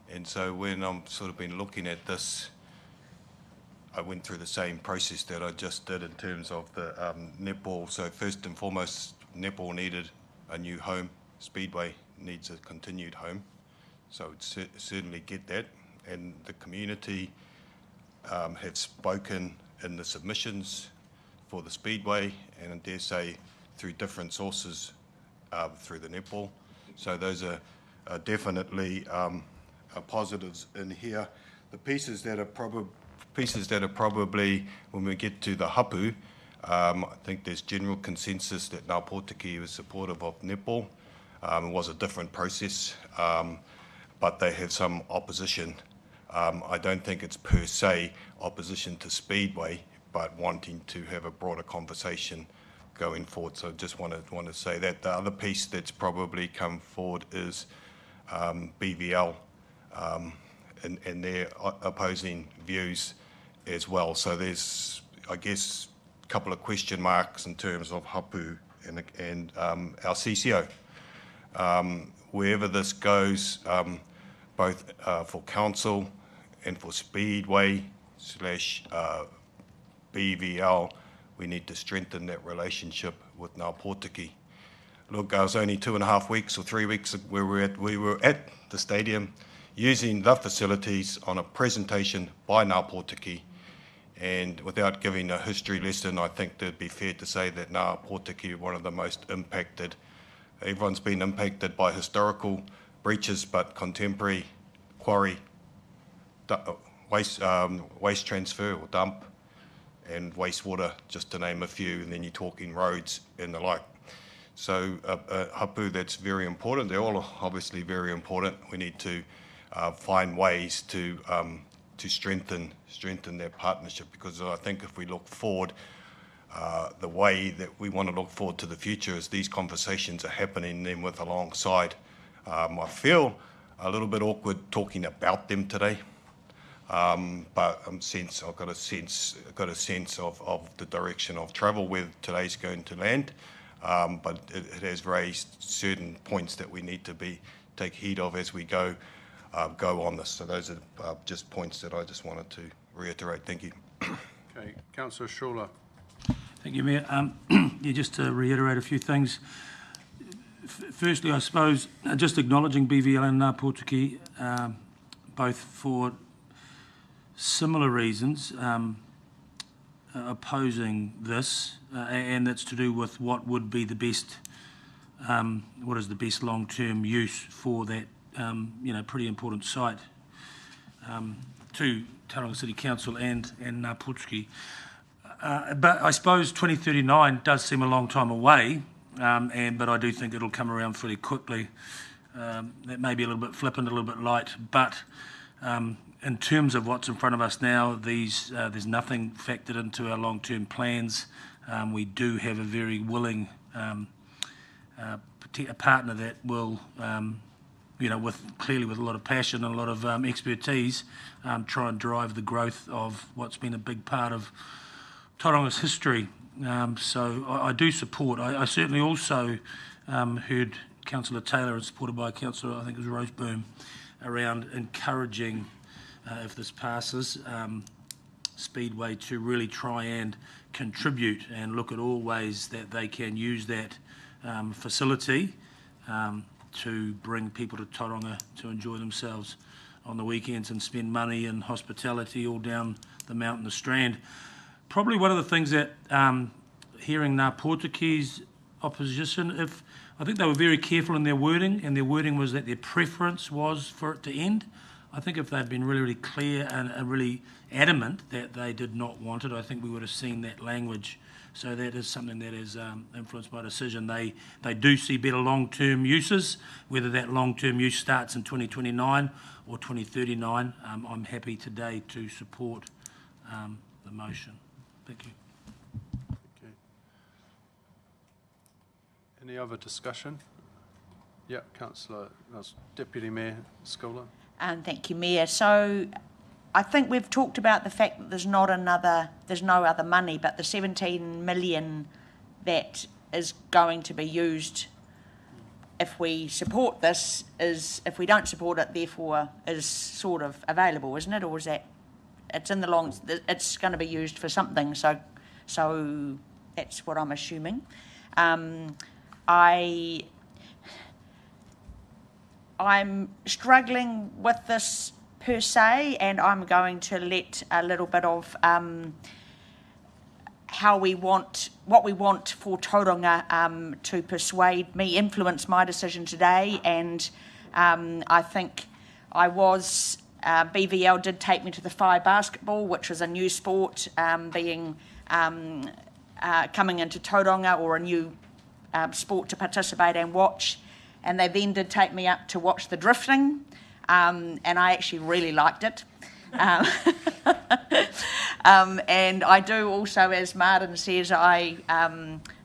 And so when I'm sort of been looking at this, I went through the same process that I just did in terms of the netball. So first and foremost, netball needed a new home. Speedway needs a continued home. So certainly get that. And the community have spoken in the submissions for the Speedway, and I dare say through different sources through the netball. So those are definitely positives in here. The pieces that are probably, when we get to the hapu, I think there's general consensus that Ngā Pōtiki is supportive of netball. It was a different process, but they have some opposition. I don't think it's per se opposition to Speedway, but wanting to have a broader conversation going forward. So just want to say that. The other piece that's probably come forward is BVL and their opposing views as well. So there's, I guess, a couple of question marks in terms of hapu and our CCO. Wherever this goes, both for council and for Speedway / BVL, we need to strengthen that relationship with Ngā Pōtiki. Look, it was only 2.5 weeks or 3 weeks where we were at the stadium using the facilities on a presentation by Ngā Pōtiki, and without giving a history lesson, I think it'd be fair to say that Ngā Pōtiki are one of the most impacted. Everyone's been impacted by historical breaches, but contemporary quarry, waste transfer or dump, and wastewater, just to name a few, and then you're talking roads and the like. So hapu, that's very important. They're all obviously very important. We need to find ways to strengthen that partnership, because I think if we look forward, the way that we want to look forward to the future is these conversations are happening then with alongside. I feel a little bit awkward talking about them today. But I've got a sense of the direction of travel where today's going to land. But it has raised certain points that we need to take heed of as we go on this. So those are just points that I just wanted to reiterate. Thank you. Okay, Councillor Schuler. Thank you, Mayor. Yeah, just to reiterate a few things. Firstly, I suppose just acknowledging BVL and Ngā Pōtiki, both for similar reasons, opposing this, and that's to do with what would be the best, what is the best long-term use for that, pretty important site. to Tauranga City Council and Ngā Pōtiki. But I suppose 2039 does seem a long time away, but I do think it'll come around fairly quickly. That may be a little bit flippant, a little bit light, but in terms of what's in front of us now, there's nothing factored into our long-term plans. We do have a very willing a partner that will, clearly with a lot of passion and a lot of expertise, try and drive the growth of what's been a big part of Tauranga's history. So I do support. I certainly also heard Councillor Taylor, and supported by Councillor, I think it was Roseburn, around encouraging, if this passes, Speedway to really try and contribute and look at all ways that they can use that facility to bring people to Tauranga to enjoy themselves on the weekends and spend money and hospitality all down the mountain, the Strand. Probably one of the things that, hearing Ngā Pōtiki's opposition, I think they were very careful in their wording, and their wording was that their preference was for it to end. I think if they'd been really, really clear and really adamant that they did not want it, I think we would have seen that language. So that is something that has influenced my decision. They do see better long-term uses, whether that long-term use starts in 2029 or 2039. I'm happy today to support the motion. Thank you. Any other discussion? Yeah, Councillor, Deputy Mayor Schooler. Thank you, Mayor. So I think we've talked about the fact that there's no other money, but the 17 million that is going to be used if we support this if we don't support it, therefore is sort of available, isn't it? Or is that, it's going to be used for something, so that's what I'm assuming. I'm struggling with this per se, and I'm going to let a little bit of what we want for Tauranga to persuade me, influence my decision today. And I think BVL did take me to the fire basketball, which was a new sport coming into Tauranga, or a new sport to participate and watch. And they then did take me up to watch the drifting, and I actually really liked it. And I do also, as Martin says, I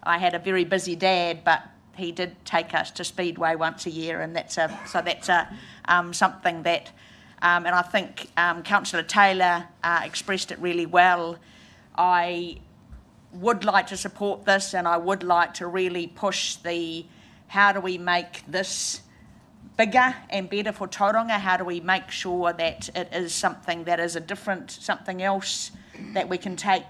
had a very busy dad, but he did take us to Speedway once a year, and that's something that, and I think Councillor Taylor expressed it really well. I would like to support this, and I would like to really push how do we make this bigger and better for Tauranga? How do we make sure that it is something that is something else that we can take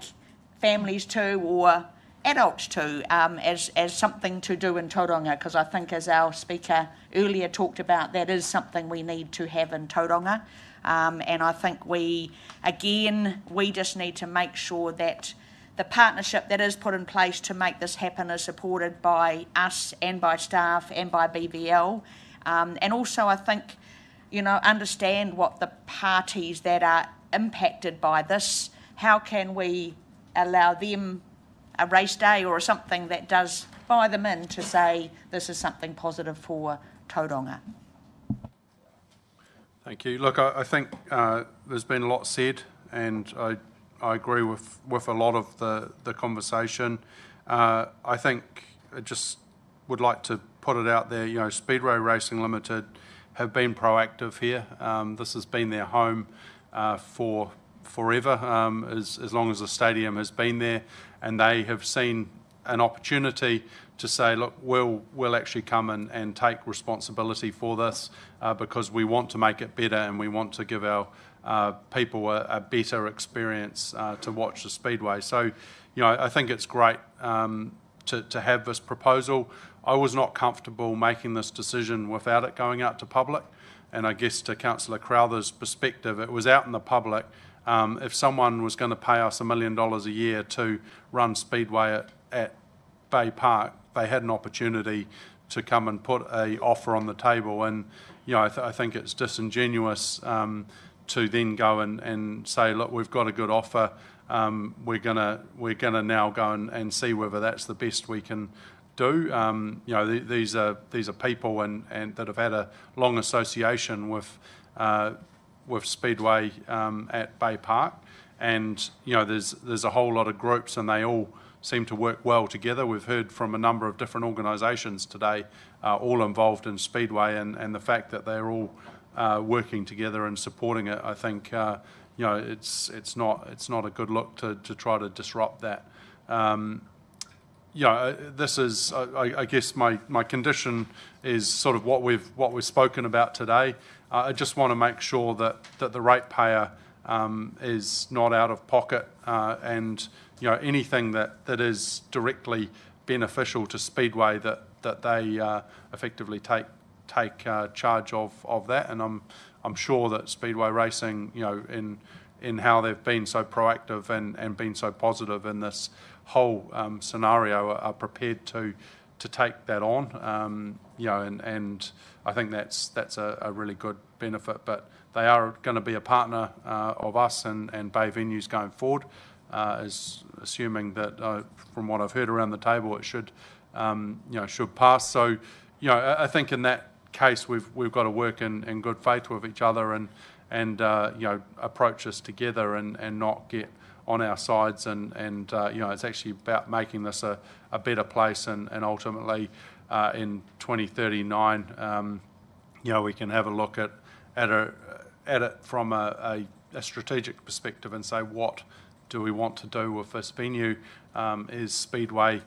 families to or adults to as something to do in Tauranga? Because I think, as our speaker earlier talked about, that is something we need to have in Tauranga. And I think we just need to make sure that the partnership that is put in place to make this happen is supported by us and by staff and by BVL. And also, I think, understand what the parties that are impacted by this, how can we allow them a race day or something that does buy them in to say this is something positive for Tauranga. Thank you. Look, I think there's been a lot said, and I agree with a lot of the conversation. I think I just would like to put it out there, Speedway Racing Limited have been proactive here. This has been their home for forever, as long as the stadium has been there, and they have seen an opportunity to say, look, we'll actually come and take responsibility for this because we want to make it better, and we want to give our people a better experience to watch the Speedway. So, I think it's great to have this proposal. I was not comfortable making this decision without it going out to public, and I guess to Councillor Crowther's perspective, it was out in the public. If someone was going to pay us $1 million a year to run Speedway at Bay Park, they had an opportunity to come and put an offer on the table, and I think it's disingenuous to then go and say, look, we've got a good offer. We're gonna now go and see whether that's the best we can do. You know, these are people and that have had a long association with Speedway at Bay Park, and you know, there's a whole lot of groups and they all seem to work well together. We've heard from a number of different organisations today, all involved in Speedway, and the fact that they're all working together and supporting it, I think you know, it's not a good look to try to disrupt that. You know, this is, I guess my condition is sort of what we've spoken about today. I just want to make sure that the ratepayer is not out of pocket, and you know, anything that is directly beneficial to Speedway, that they effectively take charge of that. And I'm sure that Speedway Racing, you know, in how they've been so proactive and been so positive in this whole scenario, are prepared to take that on. You know, and I think that's a really good benefit. But they are going to be a partner of us and Bay Venues going forward, is assuming that from what I've heard around the table, it should you know, should pass. So you know, I think in that case we've got to work in good faith with each other and you know, approach this together and not get on our sides, and you know, it's actually about making this a better place, and ultimately in 2039 you know, we can have a look at it from a strategic perspective and say, what do we want to do with this venue? Is Speedway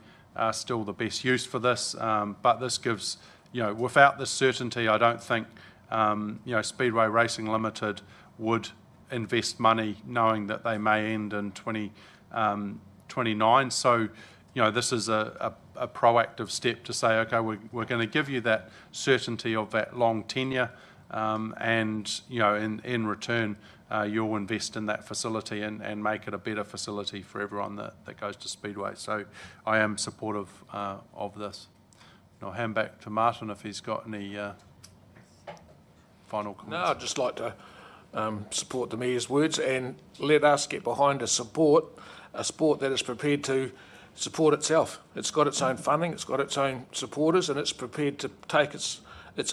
still the best use for this? But this gives, you know, without this certainty, I don't think you know, Speedway Racing Limited would invest money knowing that they may end in 2029. So, you know, this is a proactive step to say, okay, we're going to give you that certainty of that long tenure, and you know, in return, you'll invest in that facility and make it a better facility for everyone that goes to Speedway. So I am supportive of this. And I'll hand back to Martin if he's got any final comments. No, I'd just like to support the Mayor's words and let us get behind a sport that is prepared to support itself. It's got its own funding, it's got its own supporters, and it's prepared to take its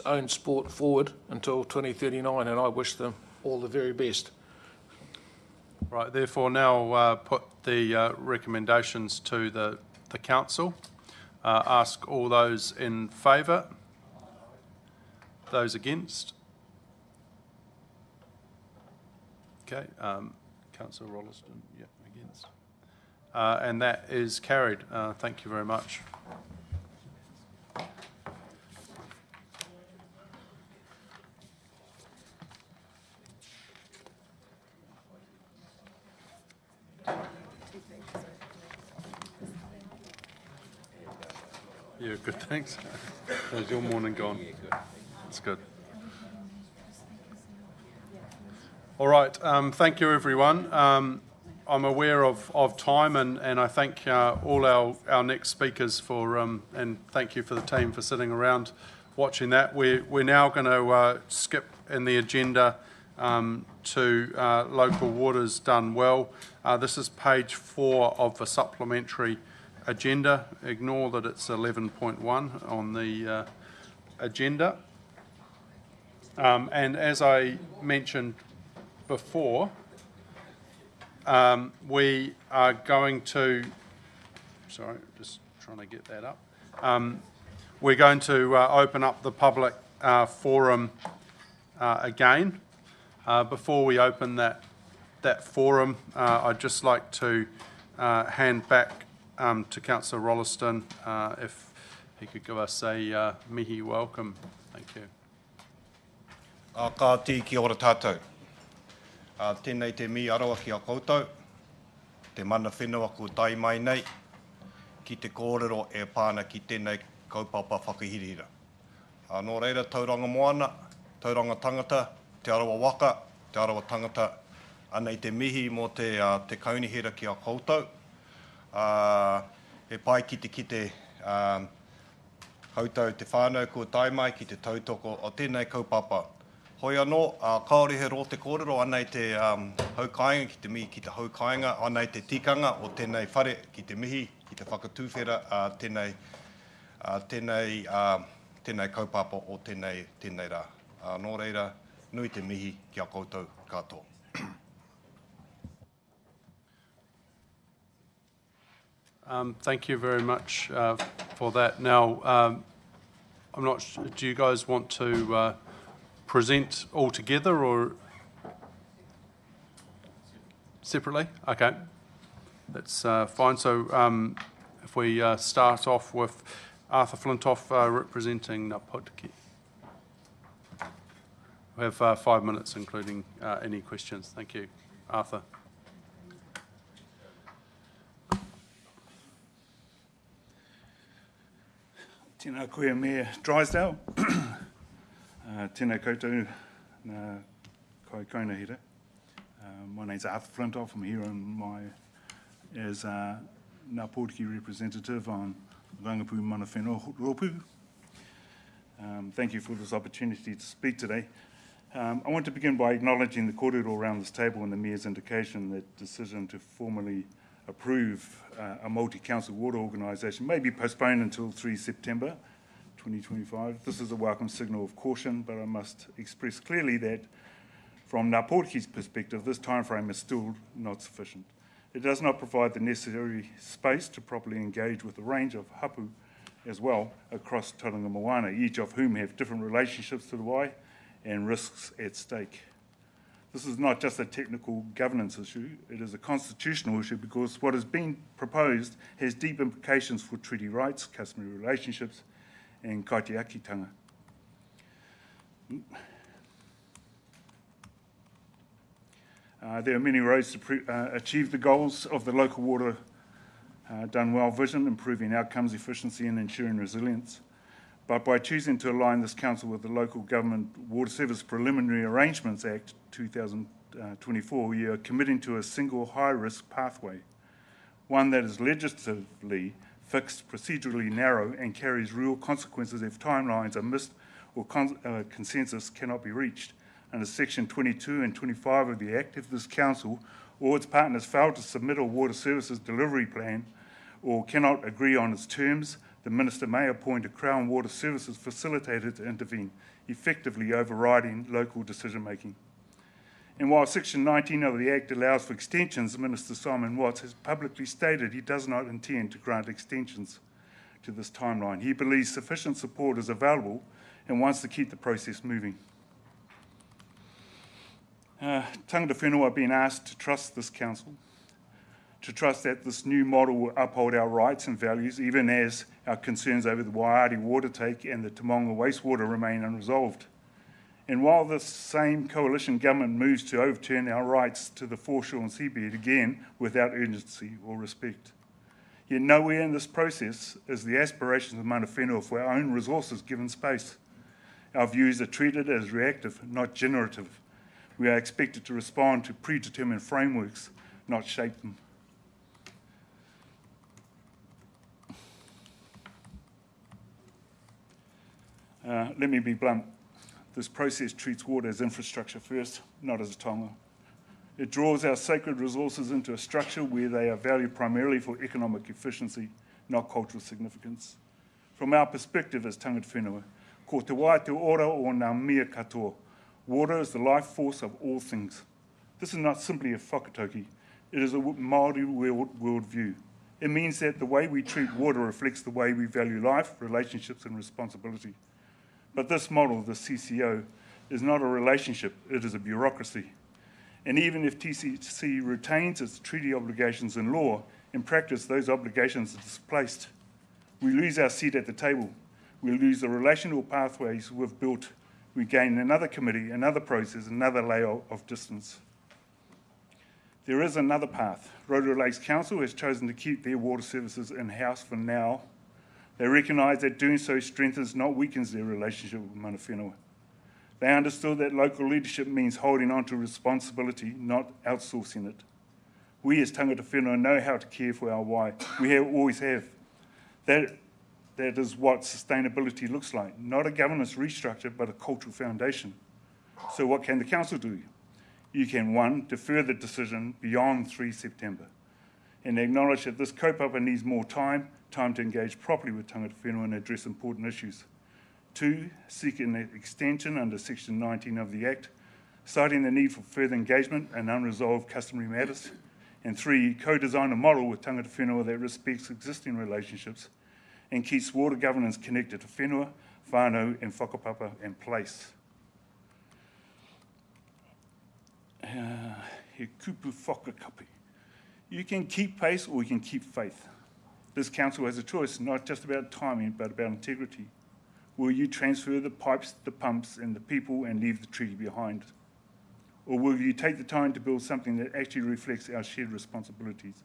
own sport forward until 2039, and I wish them all the very best. Right, therefore now put the recommendations to the council. Ask all those in favour. Those against? Okay, Councillor Rolleston, yeah, against. And that is carried. Thank you very much. Yeah, good, thanks. How's your morning gone? Yeah, good. That's good. All right, thank you everyone. I'm aware of time, and I thank all our next speakers for, and thank you for the team for sitting around watching that. We're now going to skip in the agenda to local waters done well. This is page 4 of the supplementary agenda. Ignore that it's 11.1 on the agenda. And as I mentioned before, we are going to, sorry, just trying to get that up. We're going to open up the public forum again. Before we open that forum, I'd just like to hand back to Councillor Rolleston, if he could give us a mihi welcome. Thank you. Ka ti ki ora tātou. Tēnei te mi arawa ki a koutou, te mana whenua ko tai mai nei, ki te kōrero e pāna ki tēnei kaupapa whakahirihira. Nō reira, tauranga moana, tauranga tangata, te arawa waka, te arawa tangata, anei te mihi mō te kaunihira ki a koutou. E pai ki te hautau te whānau ko tai mai ki te tautoko o tēnei kaupapa. Hoi anō, kaore he ro te kōrero, anei te haukainga ki te mihi ki te haukainga, anei te tikanga o tēnei whare ki te mihi, ki te whakatūwhera, tēnei kaupapa o tēnei rā. Nō reira, nui te mihi ki a koutou katoa. Thank you very much for that. Now, I'm not sure, do you guys want to present all together or separately? Okay, that's fine. So if we start off with Arthur Flintoff representing Ngāpuaki. We have 5 minutes, including any questions. Thank you. Arthur. Tēnā koe Mayor Drysdale. Tēnā koutou nā kai kaunahira. My name's Arthur Flintoff. I'm here as Ngāpuaki representative on Rangapu Mana Whenua Ropu. Thank you for this opportunity to speak today. I want to begin by acknowledging the kōrero around this table and the Mayor's indication that decision to formally approve a multi-council water organisation may be postponed until 3 September 2025. This is a welcome signal of caution, but I must express clearly that from Ngāpuaki's perspective, this timeframe is still not sufficient. It does not provide the necessary space to properly engage with a range of hapu as well across Tauranga Moana, each of whom have different relationships to the wai and risks at stake. This is not just a technical governance issue, it is a constitutional issue because what is being proposed has deep implications for treaty rights, customary relationships, and kaitiakitanga. There are many roads to achieve the goals of the local water done well vision, improving outcomes, efficiency, and ensuring resilience. But by choosing to align this council with the Local Government Water Service Preliminary Arrangements Act 2024, you are committing to a single high-risk pathway, one that is legislatively fixed, procedurally narrow, and carries real consequences if timelines are missed or consensus cannot be reached. Under Section 22 and 25 of the Act, if this council or its partners fail to submit a water services delivery plan or cannot agree on its terms, the Minister may appoint a Crown Water Services facilitator to intervene, effectively overriding local decision-making. And while Section 19 of the Act allows for extensions, Minister Simon Watts has publicly stated he does not intend to grant extensions to this timeline. He believes sufficient support is available and wants to keep the process moving. Tangata whenua are being asked to trust this council, to trust that this new model will uphold our rights and values, even as our concerns over the Waiari water take and the Tauranga wastewater remain unresolved. And while this same coalition government moves to overturn our rights to the foreshore and seabed again without urgency or respect. Yet nowhere in this process is the aspirations of mana whenua for our own resources given space. Our views are treated as reactive, not generative. We are expected to respond to predetermined frameworks, not shape them. Let me be blunt. This process treats water as infrastructure first, not as a tonga. It draws our sacred resources into a structure where they are valued primarily for economic efficiency, not cultural significance. From our perspective as tangata whenua, ko te wai te ora o ngā mea katoa. Water is the life force of all things. This is not simply a whakatauki, it is a Māori worldview. It means that the way we treat water reflects the way we value life, relationships, and responsibility. But this model, the CCO, is not a relationship, it is a bureaucracy. And even if TCC retains its treaty obligations in law, in practice those obligations are displaced. We lose our seat at the table. We lose the relational pathways we've built. We gain another committee, another process, another layer of distance. There is another path. Rotorua Lakes Council has chosen to keep their water services in-house for now. They recognise that doing so strengthens, not weakens, their relationship with mana whenua. They understood that local leadership means holding on to responsibility, not outsourcing it. We as tangata whenua know how to care for our wai. We always have. That is what sustainability looks like. Not a governance restructure, but a cultural foundation. So what can the council do? You can, 1, defer the decision beyond 3 September and acknowledge that this kaupapa needs more time to engage properly with tangata whenua and address important issues. 2, seek an extension under Section 19 of the Act, citing the need for further engagement and unresolved customary matters. And 3, co-design a model with tangata whenua that respects existing relationships and keeps water governance connected to whenua, whānau and whakapapa in place. He kupu whakakapi. You can keep pace or you can keep faith. This council has a choice, not just about timing, but about integrity. Will you transfer the pipes, the pumps, and the people and leave the treaty behind? Or will you take the time to build something that actually reflects our shared responsibilities?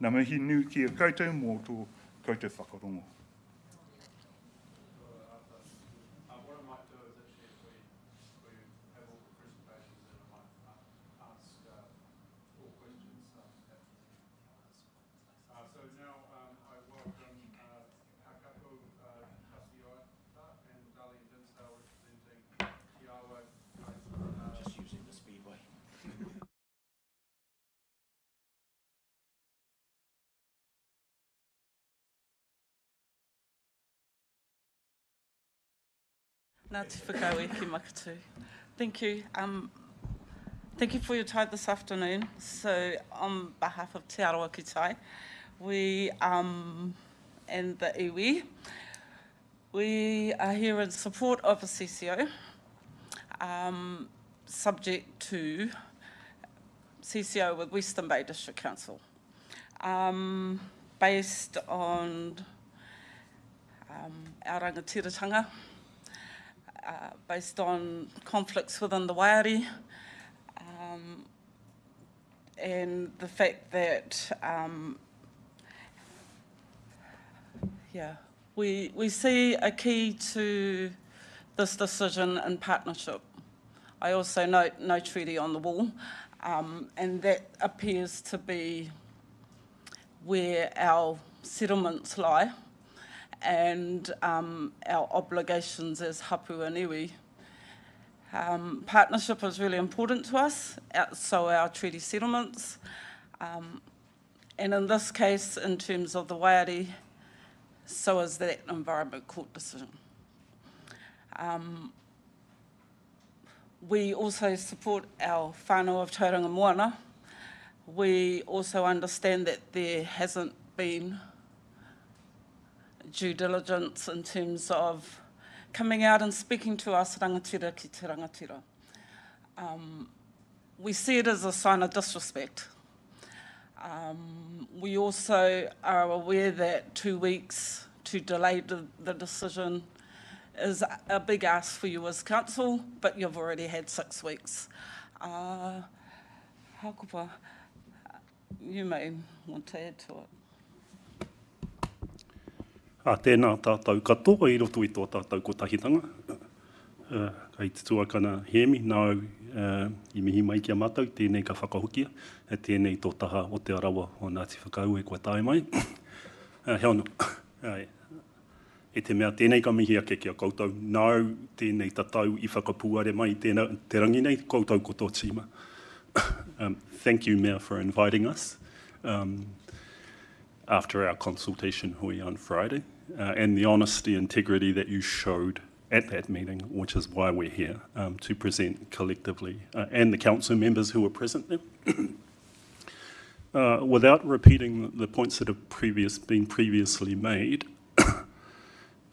Ngā mihi nui ki a koutou mō tō koutou whakarongo. Nā te whakau e ki Makatū. Thank you. Thank you for your time this afternoon. So on behalf of Te Arawa Ki Tai, we and the iwi, we are here in support of a CCO, subject to CCO with Western Bay District Council, based on our rangatiratanga, based on conflicts within the waiari, and the fact that we see a key to this decision in partnership. I also note no treaty on the wall, and that appears to be where our settlements lie and our obligations as hapu and iwi. Partnership is really important to us, so our treaty settlements. And in this case, in terms of the waiari, so is that Environment Court decision. We also support our whānau of Tauranga Moana. We also understand that there hasn't been due diligence in terms of coming out and speaking to us rangatira ki te rangatira. We see it as a sign of disrespect. We also are aware that 2 weeks to delay the decision is a big ask for you as council, but you've already had 6 weeks. Hakupa, you may want to add to it. Tēnā tātou katoa I roto I tō tātou kotahitanga. Kei te tuakana hemi, nau I mihi mai kia mātou, tēnei ka whakahukia, tēnei tō taha o te arawa o Ngāti Whakau e kua tae mai. He anō, e te mea tēnei ka mihi ake kia koutou, nau tēnei tatau I whakapuare mai te rangi nei, koutou koto tīma. Thank you, Mayor, for inviting us after our consultation hui on Friday. And the honesty, integrity that you showed at that meeting, which is why we're here, to present collectively, and the council members who were present there. Without repeating the points that have been previously made,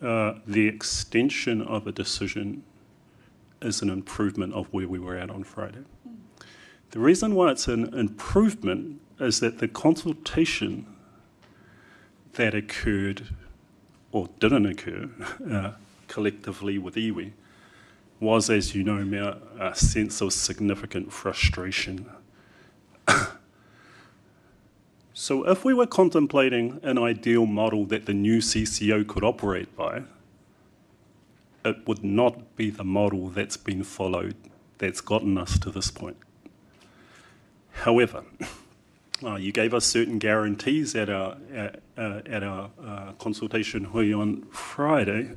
the extension of a decision is an improvement of where we were at on Friday. The reason why it's an improvement is that the consultation that occurred or didn't occur collectively with iwi was, as you know, Mayor, a sense of significant frustration. So if we were contemplating an ideal model that the new CCO could operate by, it would not be the model that's been followed that's gotten us to this point. However, you gave us certain guarantees at our consultation hui on Friday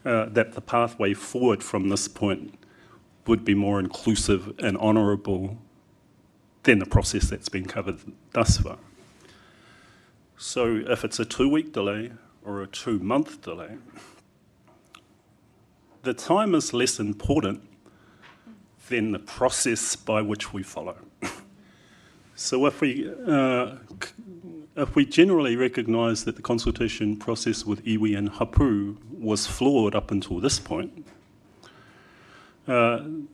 that the pathway forward from this point would be more inclusive and honourable than the process that's been covered thus far. So if it's a 2-week delay or a 2-month delay, the time is less important than the process by which we follow. So if we generally recognise that the consultation process with iwi and hapu was flawed up until this point, then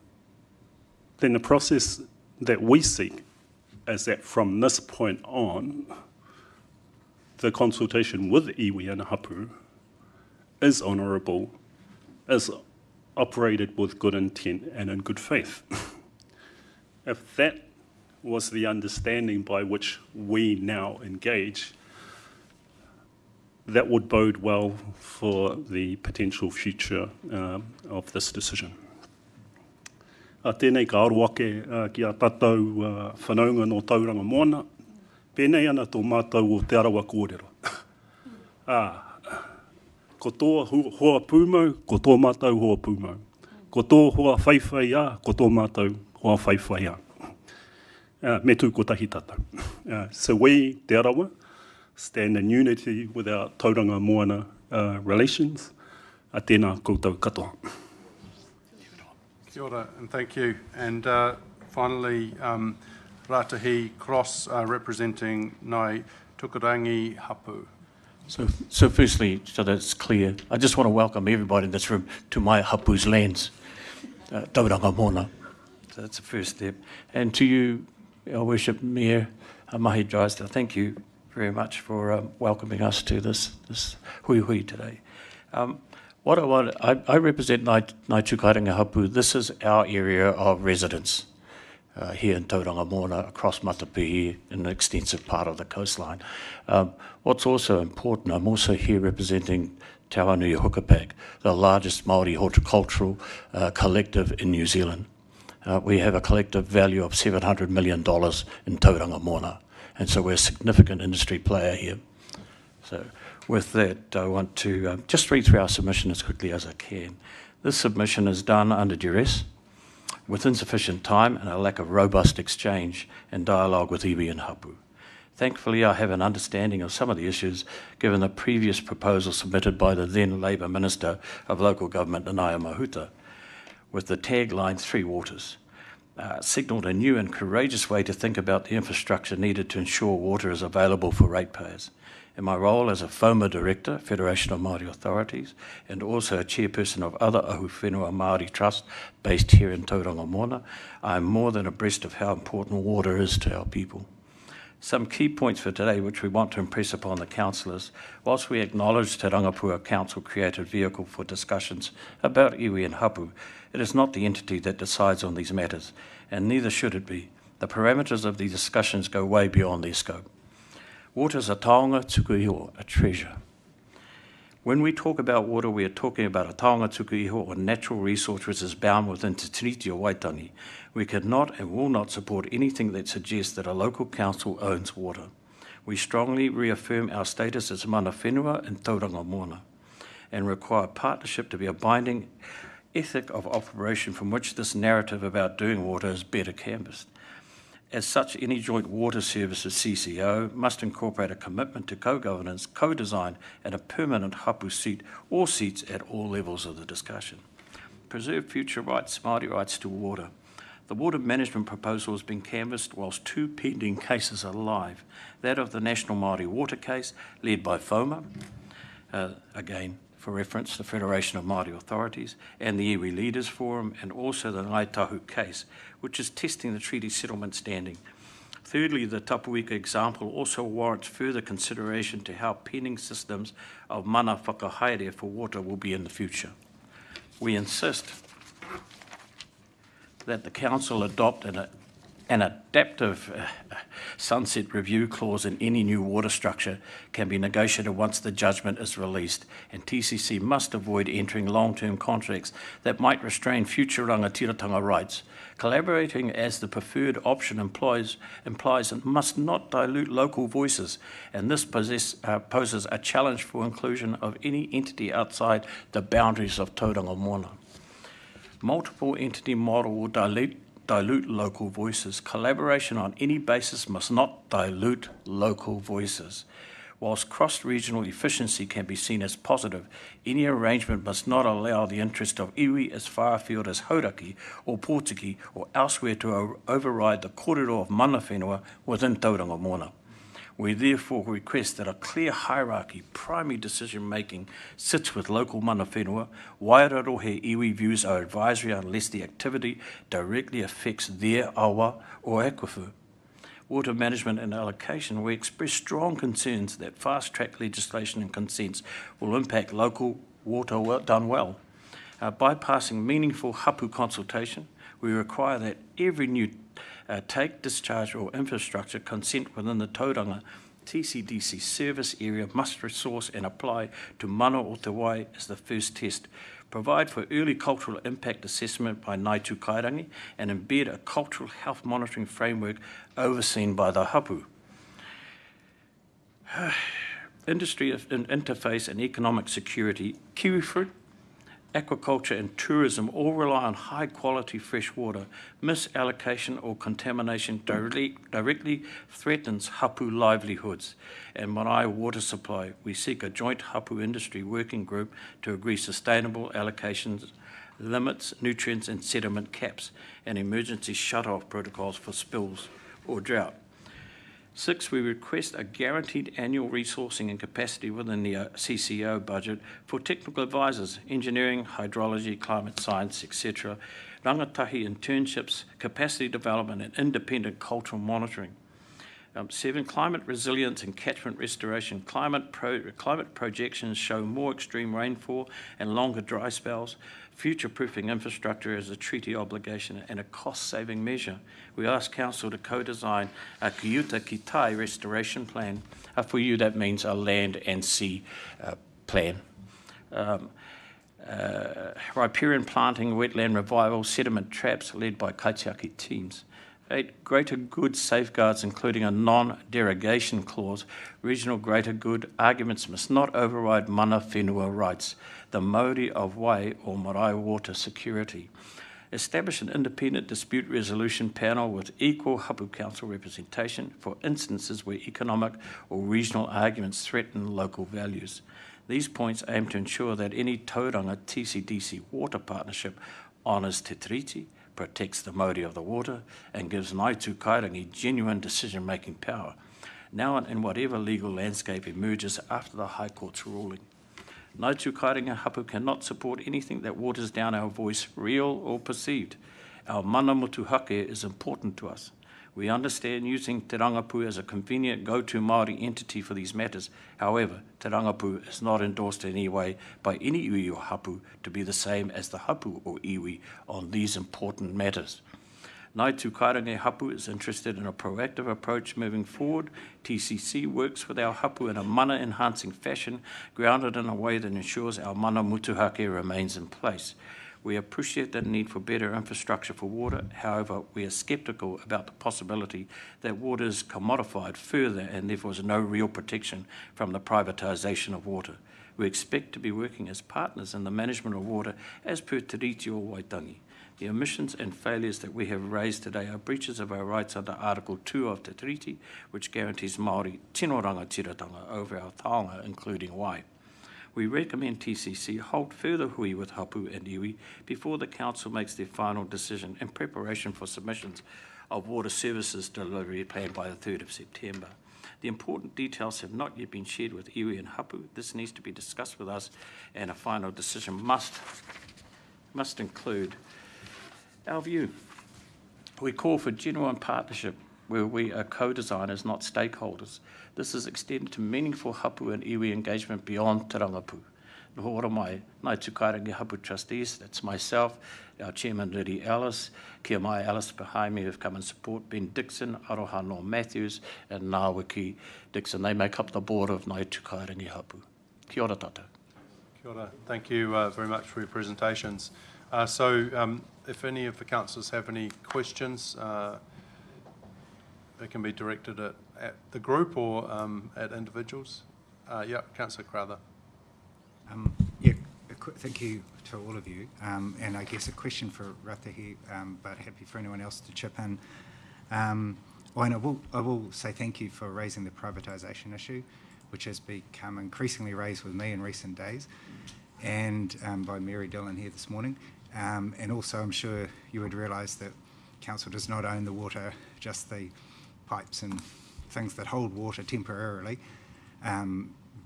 the process that we seek is that from this point on, the consultation with iwi and hapu is honourable, is operated with good intent and in good faith. If that was the understanding by which we now engage, that would bode well for the potential future of this decision. Tēnei ka aroake ki a tātou whanaunga no Tauranga Moana, pēnei ana tō mātou o te arawa kōrero. Ko tō hoa pūmau, ko tō mātou hoa pūmau. Ko tō hoa whaiwhai ko tō mātou hoa whaiwhai me tū ko tahi tātou. So we, te arawa, stand in unity with our Tauranga Moana relations. Tēnā koutou katoa. Kia ora, and thank you. And finally, Ratahi Cross representing Ngai Tukurangi Hapu. So firstly, so that it's clear, I just want to welcome everybody in this room to my hapu's lands, Tauranga Moana. So that's the first step. And to you, our Worship Mayor Mahi Drysdale, thank you very much for welcoming us to this hui hui today. What I represent Ngāi Tukaringa Hapu. This is our area of residence here in Tauranga Moana, across Matapihi, in an extensive part of the coastline. What's also important, I'm also here representing Te Awanui Hukapak, the largest Māori horticultural collective in New Zealand. We have a collective value of $700 million in Tauranga Moana, and so we're a significant industry player here. So with that, I want to just read through our submission as quickly as I can. This submission is done under duress, with insufficient time and a lack of robust exchange and dialogue with iwi and hapu. Thankfully, I have an understanding of some of the issues given the previous proposal submitted by the then Labour Minister of Local Government, Nanaia Mahuta, with the tagline 3 Waters, signalled a new and courageous way to think about the infrastructure needed to ensure water is available for ratepayers. In my role as a FOMA Director, Federation of Māori Authorities, and also a chairperson of other Ahu Whenua Māori Trust based here in Tauranga Moana, I am more than abreast of how important water is to our people. Some key points for today which we want to impress upon the councillors. Whilst we acknowledge Te Rangapua Council created vehicle for discussions about iwi and hapu, it is not the entity that decides on these matters, and neither should it be. The parameters of these discussions go way beyond their scope. Water is a taonga tuku iho, a treasure. When we talk about water, we are talking about a taonga tuku iho, or natural resource which is bound within Te Tiriti o Waitangi. We cannot and will not support anything that suggests that a local council owns water. We strongly reaffirm our status as mana whenua in Tauranga Moana and require partnership to be a binding ethic of operation from which this narrative about doing water is better canvassed. As such, any joint water services CCO must incorporate a commitment to co-governance, co-design and a permanent hapu seat or seats at all levels of the discussion. Preserve future rights, Māori rights to water. The water management proposal has been canvassed whilst 2 pending cases are live. That of the National Māori Water case, led by FOMA, again, for reference, the Federation of Māori Authorities, and the Iwi Leaders Forum, and also the Ngāi Tahu case, which is testing the treaty settlement standing. Thirdly, the Tapuika example also warrants further consideration to how pending systems of mana whakahaere for water will be in the future. We insist that the Council adopt an adaptive sunset review clause in any new water structure can be negotiated once the judgment is released, and TCC must avoid entering long-term contracts that might restrain future rangatiratanga rights. Collaborating as the preferred option implies and must not dilute local voices, and this poses a challenge for inclusion of any entity outside the boundaries of Tauranga Moana. Multiple entity model will dilute local voices. Collaboration on any basis must not dilute local voices. Whilst cross-regional efficiency can be seen as positive, any arrangement must not allow the interest of iwi as far afield as Hauraki or Pōtiki or elsewhere to override the kōrero of mana whenua within Tauranga Mōna. We therefore request that a clear hierarchy, primary decision-making, sits with local mana whenua. Waiararohe iwi views are advisory unless the activity directly affects their awa or aquifer. Water management and allocation, we express strong concerns that fast-track legislation and consents will impact local water done well. Bypassing meaningful hapu consultation, we require that every new take, discharge or infrastructure consent within the Tauranga TCDC service area must resource and apply to mana o te wai as the first test. Provide for early cultural impact assessment by Ngāi Kairangi and embed a cultural health monitoring framework overseen by the hapu. Industry interface and economic security, kiwifruit, aquaculture and tourism all rely on high quality fresh water. Misallocation or contamination directly threatens hapu livelihoods and marae water supply. We seek a joint hapu industry working group to agree sustainable allocations, limits, nutrients and sediment caps and emergency shut-off protocols for spills or drought. 6, we request a guaranteed annual resourcing and capacity within the CCO budget for technical advisors, engineering, hydrology, climate science, etc., rangatahi internships, capacity development and independent cultural monitoring. 7, climate resilience and catchment restoration. Climate projections show more extreme rainfall and longer dry spells. Future-proofing infrastructure is a treaty obligation and a cost-saving measure. We ask Council to co-design a Kiuta ki Tai restoration plan. For you, that means a land and sea plan. Riparian planting, wetland revival, sediment traps led by kaitiaki teams. 8, greater good safeguards, including a non-derogation clause. Regional greater good arguments must not override mana whenua rights, the Māori of Wai or marae water security. Establish an independent dispute resolution panel with equal hapu council representation for instances where economic or regional arguments threaten local values. These points aim to ensure that any Tauranga TCDC water partnership honours Te Tiriti, protects the Māori of the water, and gives Ngāi Kairangi genuine decision-making power, now and in whatever legal landscape emerges after the High Court's ruling. Ngāi Kairangi hapu cannot support anything that waters down our voice, real or perceived. Our mana motuhake is important to us. We understand using Te Rangapu as a convenient go-to Māori entity for these matters. However, Te Rangapu is not endorsed in any way by any iwi or hapu to be the same as the hapu or iwi on these important matters. Ngāi Kairangi hapu is interested in a proactive approach moving forward. TCC works with our hapu in a mana-enhancing fashion, grounded in a way that ensures our mana motuhake remains in place. We appreciate the need for better infrastructure for water. However, we are sceptical about the possibility that water is commodified further and therefore is no real protection from the privatisation of water. We expect to be working as partners in the management of water as per Te Riti o Waitangi. The omissions and failures that we have raised today are breaches of our rights under Article 2 of Te Tiriti, which guarantees Māori tino rangatiratanga over our taonga, including Wai. We recommend TCC hold further hui with hapu and iwi before the Council makes their final decision in preparation for submissions of water services delivery plan by the 3rd of September. The important details have not yet been shared with iwi and hapu. This needs to be discussed with us, and a final decision must include our view. We call for genuine partnership where we are co-designers, not stakeholders. This is extended to meaningful hapu and iwi engagement beyond Te Rangapu. Nohora mai, Ngāi Kairangi hapu trustees, that's myself, our chairman Riri Ellis, kia mai Alice behind me who've come and support, Ben Dixon, Aroha Norm Matthews, and Ngāwiki Dixon. They make up the board of Ngāi Kairangi hapu. Kia ora tātou. Kia ora. Thank you very much for your presentations. If any of the councillors have any questions, they can be directed at the group or at individuals. Yeah, Councillor Crowther. Yeah, thank you to all of you. And I guess a question for Ratahi, but happy for anyone else to chip in. And I will say thank you for raising the privatisation issue, which has become increasingly raised with me in recent days, and by Mary Dillon here this morning. And also, I'm sure you would realise that council does not own the water, just the pipes and things that hold water temporarily,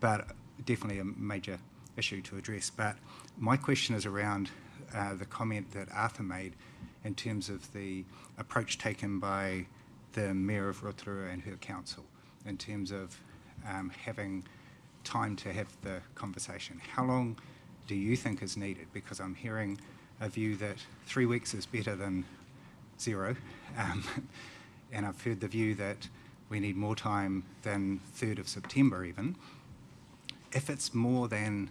but definitely a major issue to address. But my question is around the comment that Arthur made in terms of the approach taken by the Mayor of Rotorua and her council in terms of having time to have the conversation. How long do you think is needed? Because I'm hearing a view that 3 weeks is better than 0, and I've heard the view that we need more time than 3rd of September even. If it's more than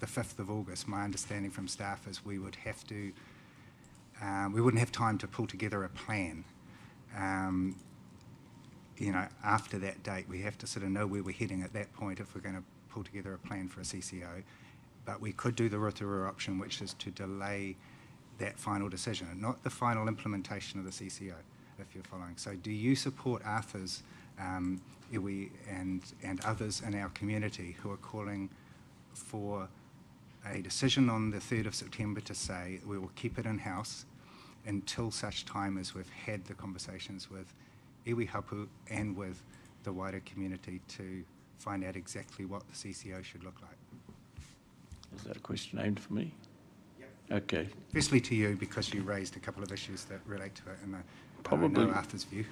the 5th of August, my understanding from staff is we would have to, we wouldn't have time to pull together a plan. You know, after that date, we have to sort of know where we're heading at that point if we're going to pull together a plan for a CCO. But we could do the Rotorua option, which is to delay that final decision, not the final implementation of the CCO, if you're following. So do you support Arthur's iwi and others in our community who are calling for a decision on the 3rd of September to say we will keep it in-house until such time as we've had the conversations with iwi hapu and with the wider community to find out exactly what the CCO should look like? Is that a question aimed for me? Yep. Okay. Firstly to you, because you raised a couple of issues that relate to it, and probably I know Arthur's view.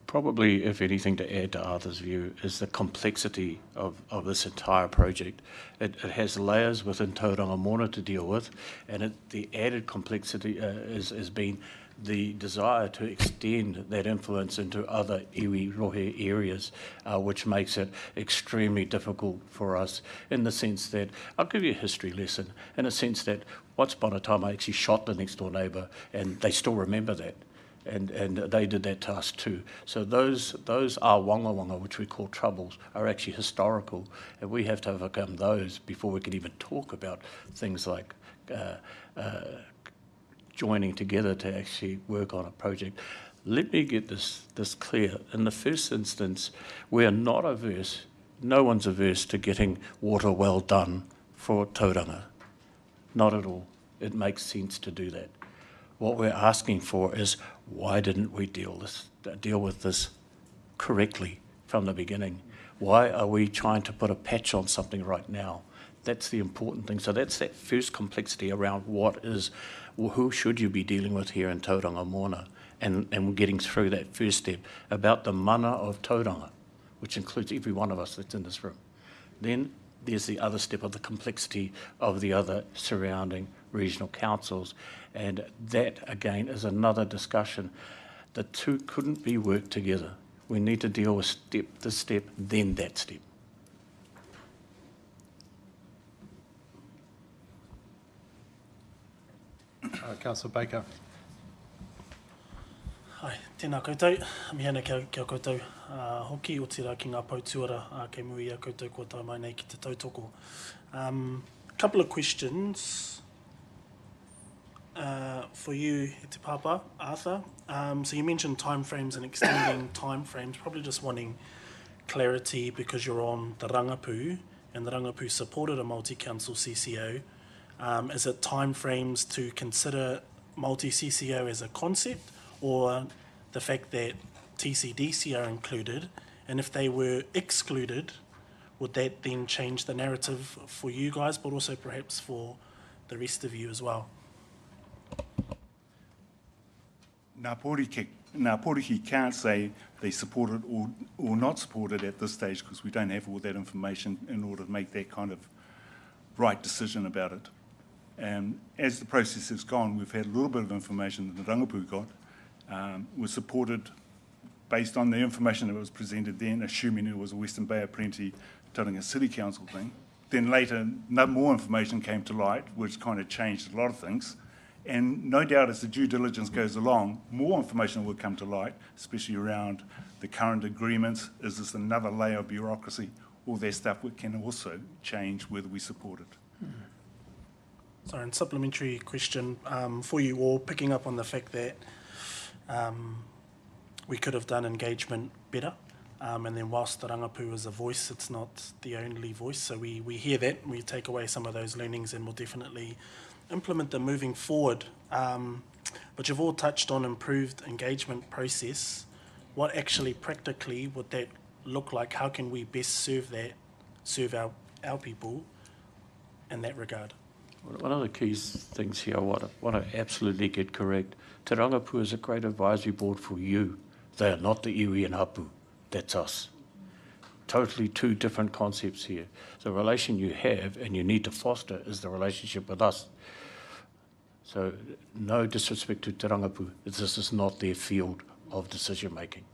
Probably, if anything, to add to Arthur's view is the complexity of this entire project. It has layers within Tauranga Mona to deal with, and the added complexity has been the desire to extend that influence into other iwi rohe areas, which makes it extremely difficult for us in the sense that, I'll give you a history lesson, in a sense that once upon a time I actually shot the next door neighbour and they still remember that. And they did that to us too. So those are wanga wanga, which we call troubles, are actually historical, and we have to overcome those before we can even talk about things like joining together to actually work on a project. Let me get this clear. In the first instance, we are not averse, no one's averse to getting water well done for Tauranga. Not at all. It makes sense to do that. What we're asking for is, why didn't we deal with this correctly from the beginning? Why are we trying to put a patch on something right now? That's the important thing. So that's that first complexity around who should you be dealing with here in Tauranga Mona, and getting through that first step about the mana of Tauranga, which includes every one of us that's in this room. Then there's the other step of the complexity of the other surrounding regional councils, and that again is another discussion. The two couldn't be worked together. We need to deal with this step, then that step. Councillor Baker. Hai, tēnā koutou. Mihana kia koutou hoki o tira ki ngā pautuara kei mui a koutou kua tai mai nei ki te tautoko. Couple of questions for you, Te Papa, Arthur. So you mentioned timeframes and extending timeframes, probably just wanting clarity because you're on the Rangapu, and the Rangapu supported a multi-council CCO. Is it timeframes to consider multi-CCO as a concept, or the fact that TCDC are included, and if they were excluded, would that then change the narrative for you guys, but also perhaps for the rest of you as well? Ngā pōriki can't say they support it or not support it at this stage because we don't have all that information in order to make that kind of right decision about it. And as the process has gone, we've had a little bit of information that the Rangapu got, was supported based on the information that was presented then, assuming it was a Western Bay Apprenti Tauranga City Council thing. Then later, more information came to light, which kind of changed a lot of things. And no doubt as the due diligence goes along, more information will come to light, especially around the current agreements. Is this another layer of bureaucracy? All that stuff can also change whether we support it. Sorry, and supplementary question for you all, picking up on the fact that we could have done engagement better. And then whilst the rangapū is a voice, it's not the only voice. So we hear that, we take away some of those learnings and we'll definitely implement them moving forward. But you've all touched on improved engagement process. What actually practically would that look like? How can we best serve our people in that regard? One of the key things here, what I absolutely get correct, Te Rangapū is a great advisory board for you. They are not the iwi and hapu. That's us. Totally two different concepts here. The relation you have and you need to foster is the relationship with us. So no disrespect to Te Rangapū, this is not their field of decision making.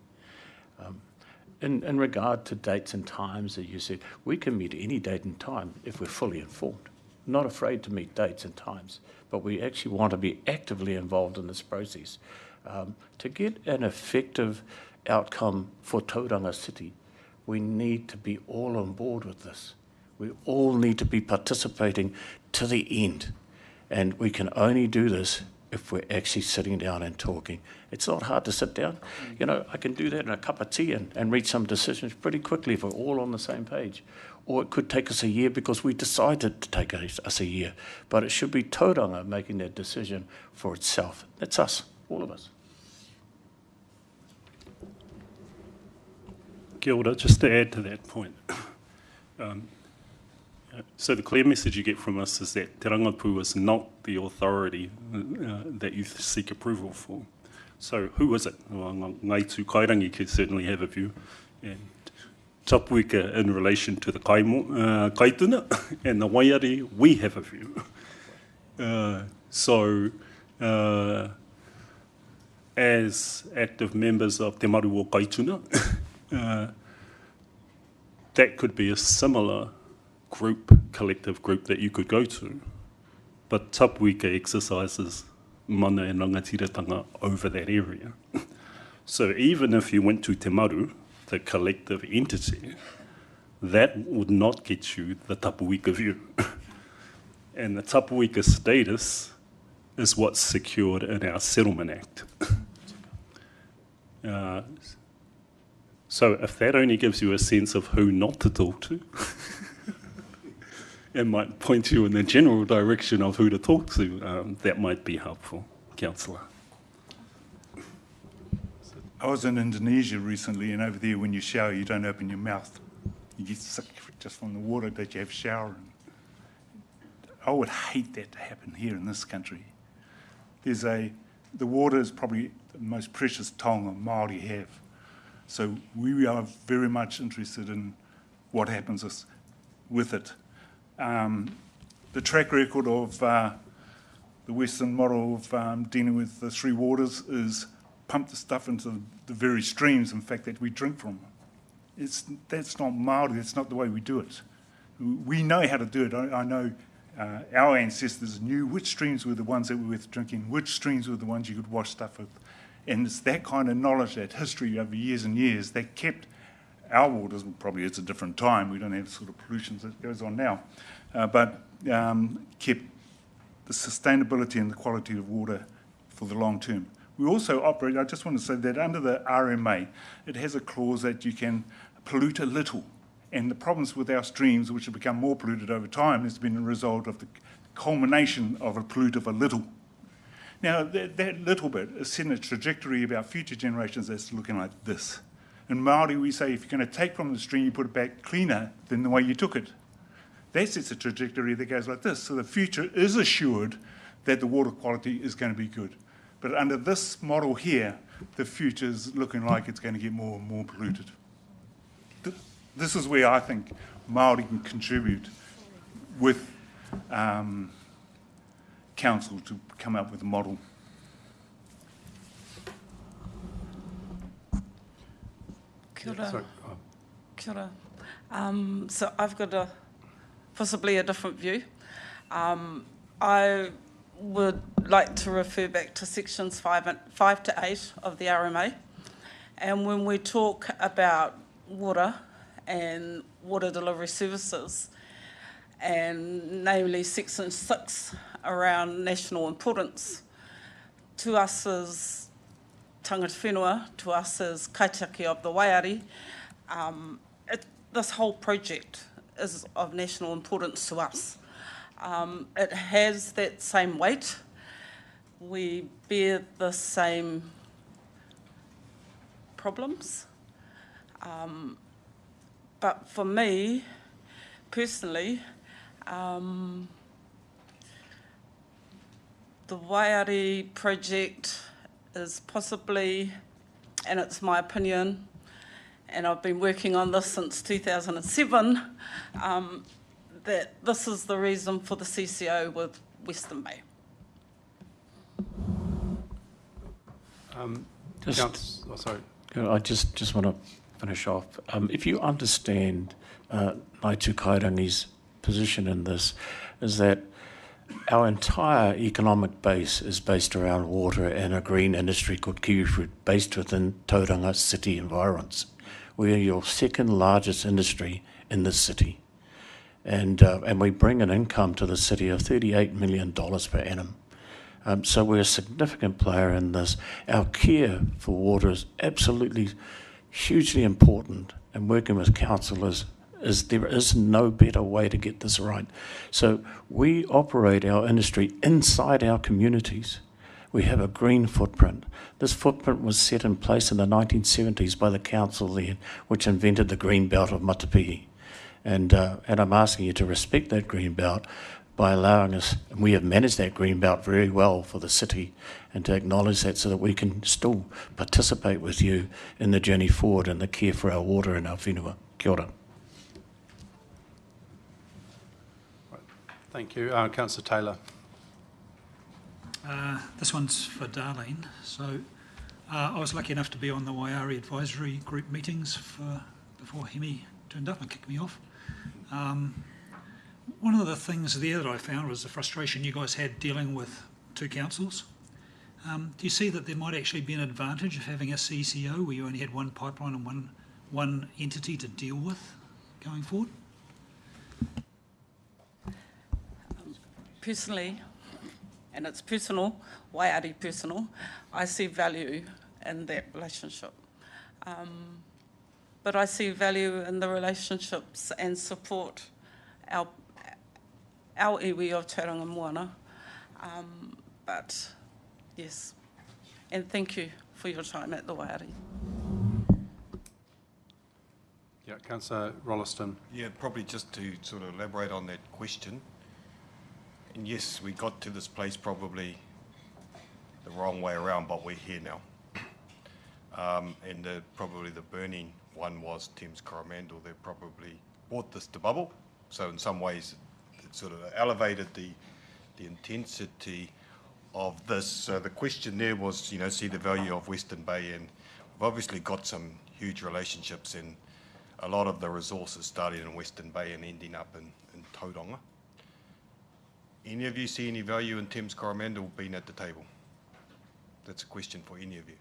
In regard to dates and times that you said, we can meet any date and time if we're fully informed. Not afraid to meet dates and times, but we actually want to be actively involved in this process. To get an effective outcome for Tauranga City, we need to be all on board with this. We all need to be participating to the end. And we can only do this if we're actually sitting down and talking. It's not hard to sit down. You know, I can do that in a cup of tea and reach some decisions pretty quickly if we're all on the same page. Or it could take us a year because we decided to take us a year. But it should be Tauranga making that decision for itself. That's us, all of us. Kia ora, just to add to that point. So the clear message you get from us is that Te Rangapū is not the authority that you seek approval for. So who is it? Well, Ngai Tū Kairangi could certainly have a view. And Tapuika in relation to the kaituna and the waiari, we have a view. As active members of Te Maru o Kaituna, that could be a similar collective group that you could go to. But Tapuika exercises mana and rangatiratanga over that area. So even if you went to Te Maru, the collective entity, that would not get you the Tapuika view. And the Tapuika status is what's secured in our Settlement Act. So if that only gives you a sense of who not to talk to, and might point you in the general direction of who to talk to, that might be helpful, Councillor. I was in Indonesia recently, and over there when you shower, you don't open your mouth. You get sick just from the water that you have shower in. I would hate that to happen here in this country. The water is probably the most precious taonga Māori have. So we are very much interested in what happens with it. The track record of the Western model of dealing with the three waters is pump the stuff into the very streams, in fact, that we drink from. That's not Māori, that's not the way we do it. We know how to do it. I know our ancestors knew which streams were the ones that were worth drinking, which streams were the ones you could wash stuff with. And it's that kind of knowledge, that history over years and years, that kept our waters, probably it's a different time, we don't have the sort of pollution that goes on now, but kept the sustainability and the quality of water for the long term. We also operate, I just want to say that under the RMA, it has a clause that you can pollute a little. And the problems with our streams, which have become more polluted over time, has been a result of the culmination of a pollute of a little. Now, that little bit is setting a trajectory about future generations that's looking like this. In Māori, we say if you're going to take from the stream, you put it back cleaner than the way you took it. That sets a trajectory that goes like this. So the future is assured that the water quality is going to be good. But under this model here, the future is looking like it's going to get more and more polluted. This is where I think Māori can contribute with council to come up with a model. Kia ora. Kia ora. So I've got possibly a different view. I would like to refer back to sections 5 to 8 of the RMA. And when we talk about water and water delivery services, and namely Section 6 around national importance. To us as tangata whenua, to us as kaitaki of the Waiari, this whole project is of national importance to us. It has that same weight. We bear the same problems. But for me, personally, the Waiari project is possibly, and it's my opinion, and I've been working on this since 2007, that this is the reason for the CCO with Western Bay. Sorry. I just want to finish off. If you understand Ngāi Tūkairangi's position in this, is that our entire economic base is based around water and a green industry called kiwifruit based within Tauranga city environs. We are your second largest industry in this city. And we bring an income to the city of $38 million per annum. So we're a significant player in this. Our care for water is absolutely hugely important, and working with councillors there is no better way to get this right. So we operate our industry inside our communities. We have a green footprint. This footprint was set in place in the 1970s by the council then, which invented the green belt of Matapihi. And I'm asking you to respect that green belt by allowing us, and we have managed that green belt very well for the city, and to acknowledge that so that we can still participate with you in the journey forward and the care for our water and our whenua. Kia ora. Thank you. Councillor Taylor. This one's for Darlene. So I was lucky enough to be on the Waiari Advisory Group meetings before Hemi turned up and kicked me off. One of the things there that I found was the frustration you guys had dealing with two councils. Do you see that there might actually be an advantage of having a CCO where you only had one pipeline and one entity to deal with going forward? Personally, and it's personal, Waiari personal, I see value in that relationship. But I see value in the relationships and support our iwi of Tauranga Moana. But yes, and thank you for your time at the Waiari. Yeah, Councillor Rolleston. Yeah, probably just to sort of elaborate on that question. And yes, we got to this place probably the wrong way around, but we're here now. And probably the burning one was Thames Coromandel. They probably brought this to bubble. So in some ways, it sort of elevated the intensity of this. So the question there was, see the value of Western Bay, and we've obviously got some huge relationships, and a lot of the resources started in Western Bay and ending up in Tauranga. Any of you see any value in Thames Coromandel being at the table? That's a question for any of you.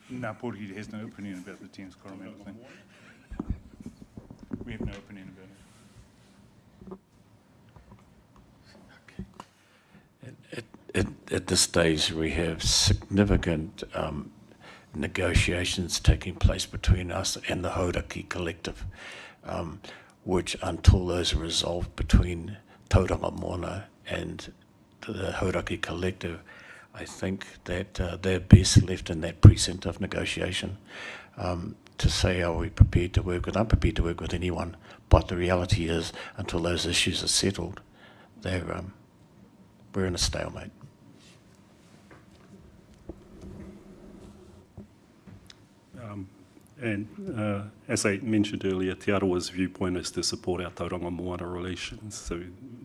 No, Porky has no opinion about the Thames Coromandel thing. We have no opinion about it. At this stage, we have significant negotiations taking place between us and the Hauraki Collective, which until those are resolved between Tauranga Moana and the Hauraki Collective, I think that they're best left in that precinct of negotiation. To say, are we prepared to work with? I'm prepared to work with anyone, but the reality is, until those issues are settled, we're in a stalemate. And as I mentioned earlier, Te Arawa's viewpoint is to support our Tauranga Moana relations, so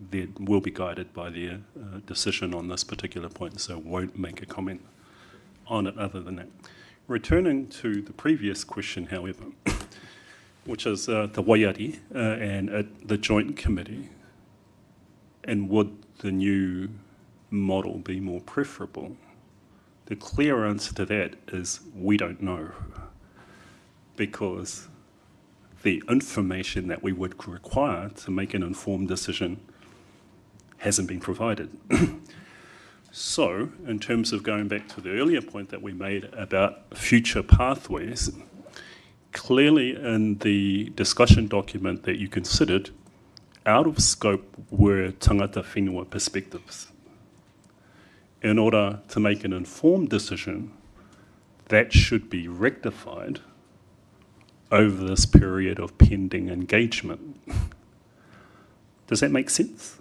they will be guided by their decision on this particular point, so won't make a comment on it other than that. Returning to the previous question, however, which is the Waiari and the joint committee, and would the new model be more preferable The clear answer to that is we don't know, because the information that we would require to make an informed decision hasn't been provided. So, in terms of going back to the earlier point that we made about future pathways, clearly in the discussion document that you considered, out of scope were tangata whenua perspectives. In order to make an informed decision, that should be rectified over this period of pending engagement. Does that make sense?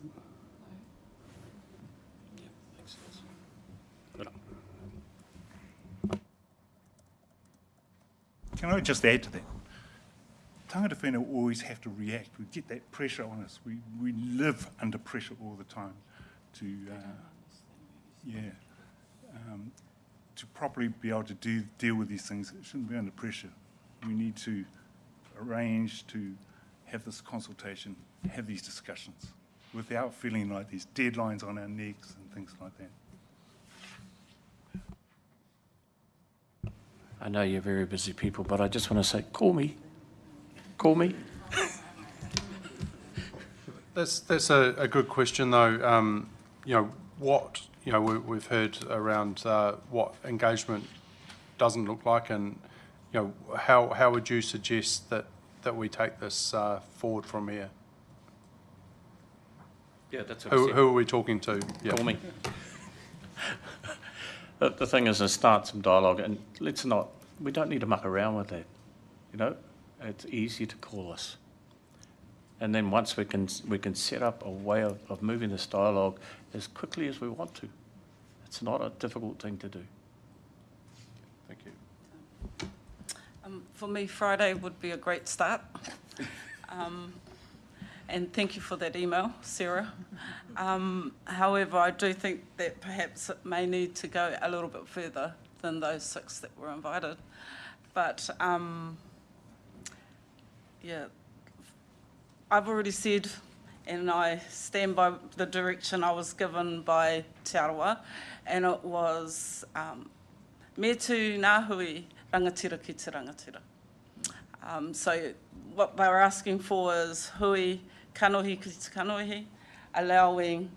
Can I just add to that? Tangata whenua always have to react. We get that pressure on us. We live under pressure all the time to, to properly be able to deal with these things. It shouldn't be under pressure. We need to arrange to have this consultation, have these discussions, without feeling like there's deadlines on our necks and things like that. I know you're very busy people, but I just want to say, call me. Call me. That's a good question, though. What we've heard around what engagement doesn't look like, and how would you suggest that we take this forward from here? Yeah, that's what I said. Who are we talking to? Yeah. Call me. The thing is to start some dialogue, and we don't need to muck around with that. It's easy to call us. And then once we can set up a way of moving this dialogue as quickly as we want to. It's not a difficult thing to do. Thank you. For me, Friday would be a great start. And thank you for that email, Sarah. However, I do think that perhaps it may need to go a little bit further than those 6 that were invited. But, I've already said, and I stand by the direction I was given by Te Arawa, and it was me tū ngā hui, rangatira ki te rangatira. So what they were asking for is hui, kanohi ki te kanohi, allowing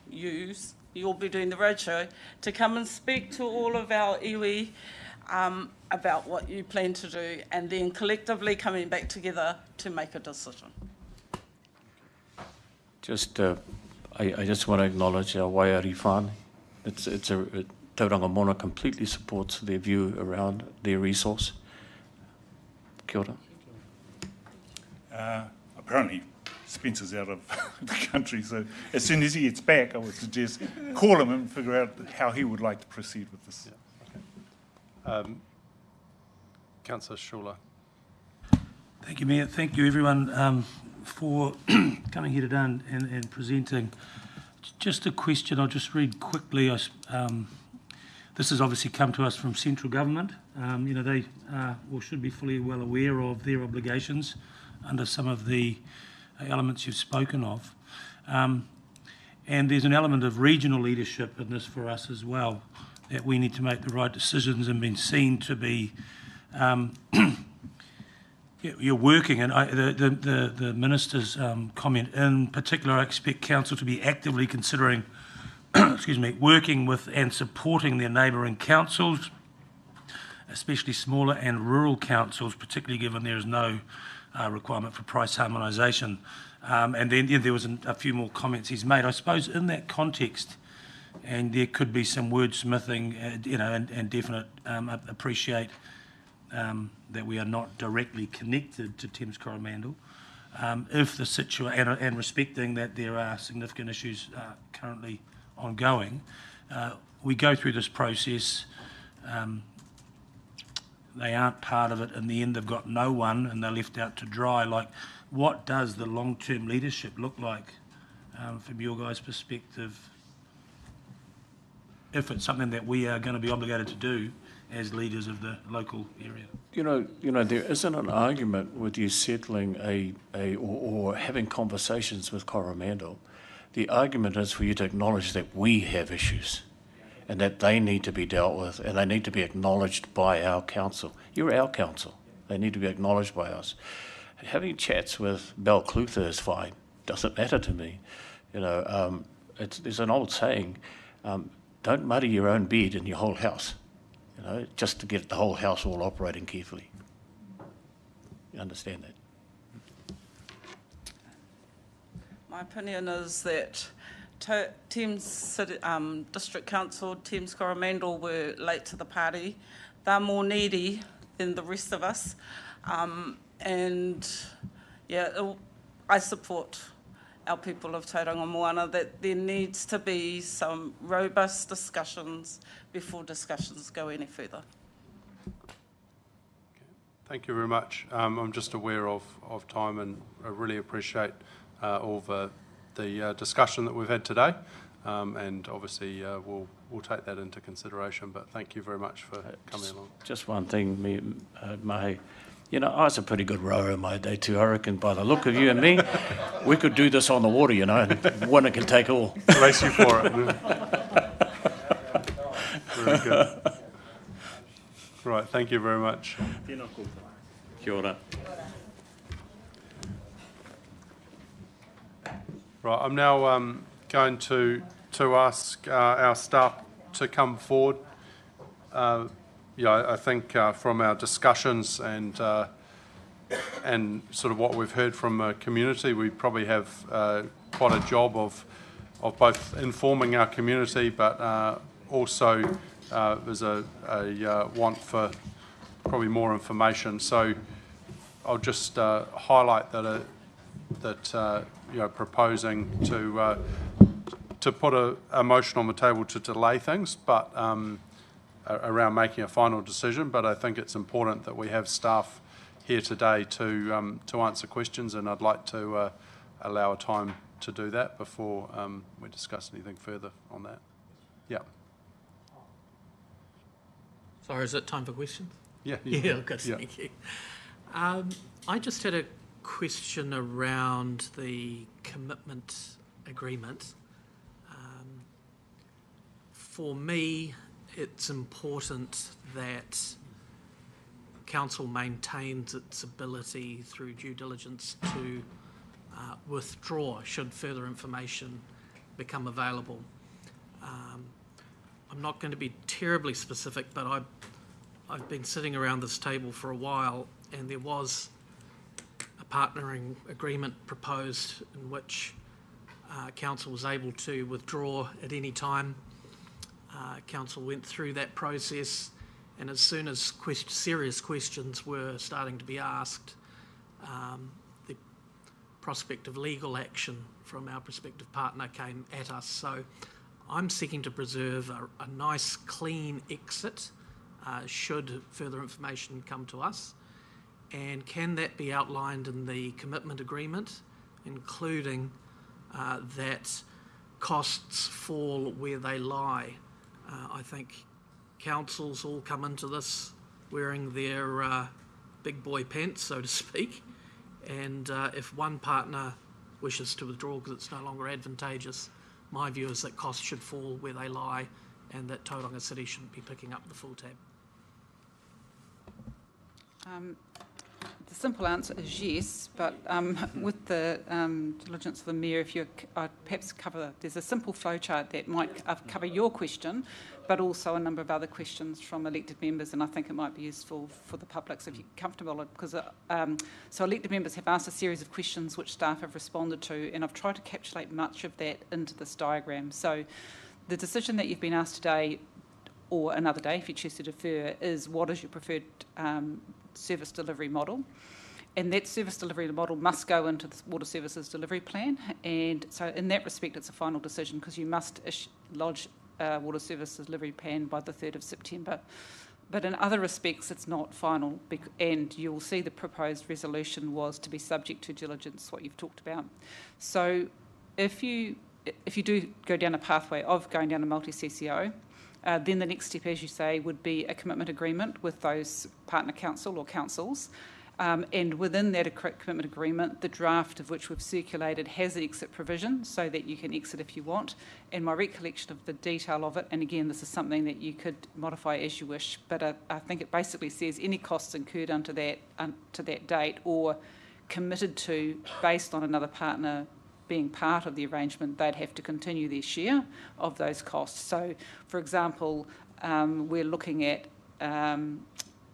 you'll be doing the roadshow, to come and speak to all of our iwi about what you plan to do, and then collectively coming back together to make a decision. I just want to acknowledge our waiari whānau. Tauranga Mona completely supports their view around their resource. Kia ora. Apparently, Spencer's out of the country, so as soon as he gets back, I would suggest call him and figure out how he would like to proceed with this. Yeah. Okay. Councillor Schuler. Thank you, Mayor. Thank you, everyone, for coming here today and presenting. Just a question, I'll just read quickly. This has obviously come to us from central government. They should be fully well aware of their obligations under some of the elements you've spoken of. And there's an element of regional leadership in this for us as well, that we need to make the right decisions and been seen to be you're working, and the minister's comment in particular, I expect council to be actively considering, working with and supporting their neighbouring councils, especially smaller and rural councils, particularly given there is no requirement for price harmonisation. And then there was a few more comments he's made. I suppose in that context, and there could be some wordsmithing, and definite appreciate that we are not directly connected to Thames Coromandel. If the situation, and respecting that there are significant issues currently ongoing, we go through this process. They aren't part of it. In the end, they've got no one, and they're left out to dry. Like, what does the long-term leadership look like from your guys' perspective? If it's something that we are going to be obligated to do as leaders of the local area. There isn't an argument with you settling or having conversations with Coromandel. The argument is for you to acknowledge that we have issues. and that they need to be dealt with, and they need to be acknowledged by our council. You're our council. They need to be acknowledged by us. Having chats with Bell Clutha is fine. Doesn't matter to me. You know, there's an old saying, don't muddy your own bed in your whole house, you know, just to get the whole house all operating carefully. You understand that? My opinion is that Thames District Council, Thames Coromandel were late to the party. They're more needy than the rest of us. And yeah, I support our people of Tauranga Moana that there needs to be some robust discussions before discussions go any further. Thank you very much. I'm just aware of time, and I really appreciate all the discussion that we've had today, and obviously we'll take that into consideration, but thank you very much for coming along. Just one thing, Mahi. You know, I was a pretty good rower in my day too. I reckon by the look of you and me, we could do this on the water, you know, and winner can take all. Race you for it. Very good. Right, thank you very much. Kia ora. Right, I'm now going to ask our staff to come forward. I think from our discussions and sort of what we've heard from the community, we probably have quite a job of both informing our community, but also there's a want for probably more information. So I'll just highlight that proposing to put a motion on the table to delay things, but around making a final decision. But I think it's important that we have staff here today to answer questions, and I'd like to allow a time to do that before we discuss anything further on that. Yeah. Sorry, is it time for questions? Yeah. Yeah, good, thank you. I just had a question around the commitment agreement. For me, it's important that council maintains its ability through due diligence to withdraw should further information become available. I'm not going to be terribly specific, but I've been sitting around this table for a while, and there was a partnering agreement proposed in which council was able to withdraw at any time. Council went through that process, and as soon as serious questions were starting to be asked, the prospect of legal action from our prospective partner came at us. So I'm seeking to preserve a nice, clean exit should further information come to us. And can that be outlined in the commitment agreement, including that costs fall where they lie? I think councils all come into this wearing their big boy pants, so to speak, and if one partner wishes to withdraw because it's no longer advantageous, my view is that costs should fall where they lie and that Tauranga City shouldn't be picking up the full tab. The simple answer is yes, but with the diligence of the Mayor, if you perhaps there's a simple flowchart that might cover your question, but also a number of other questions from elected members, and I think it might be useful for the public, so if you're comfortable, because so elected members have asked a series of questions which staff have responded to, and I've tried to encapsulate much of that into this diagram. So the decision that you've been asked today, or another day if you choose to defer, is what is your preferred service delivery model, and that service delivery model must go into the Water Services Delivery Plan, and so in that respect it's a final decision because you must lodge Water Services Delivery Plan by the 3rd of September. But in other respects it's not final, and you'll see the proposed resolution was to be subject to diligence, what you've talked about. So if you do go down a pathway of going down a multi-CCO, then the next step, as you say, would be a commitment agreement with those partner council or councils. And within that commitment agreement, the draft of which we've circulated has an exit provision so that you can exit if you want. And my recollection of the detail of it, and again, this is something that you could modify as you wish, but I think it basically says any costs incurred to that date or committed to based on another partner being part of the arrangement, they'd have to continue their share of those costs. So, for example, we're looking at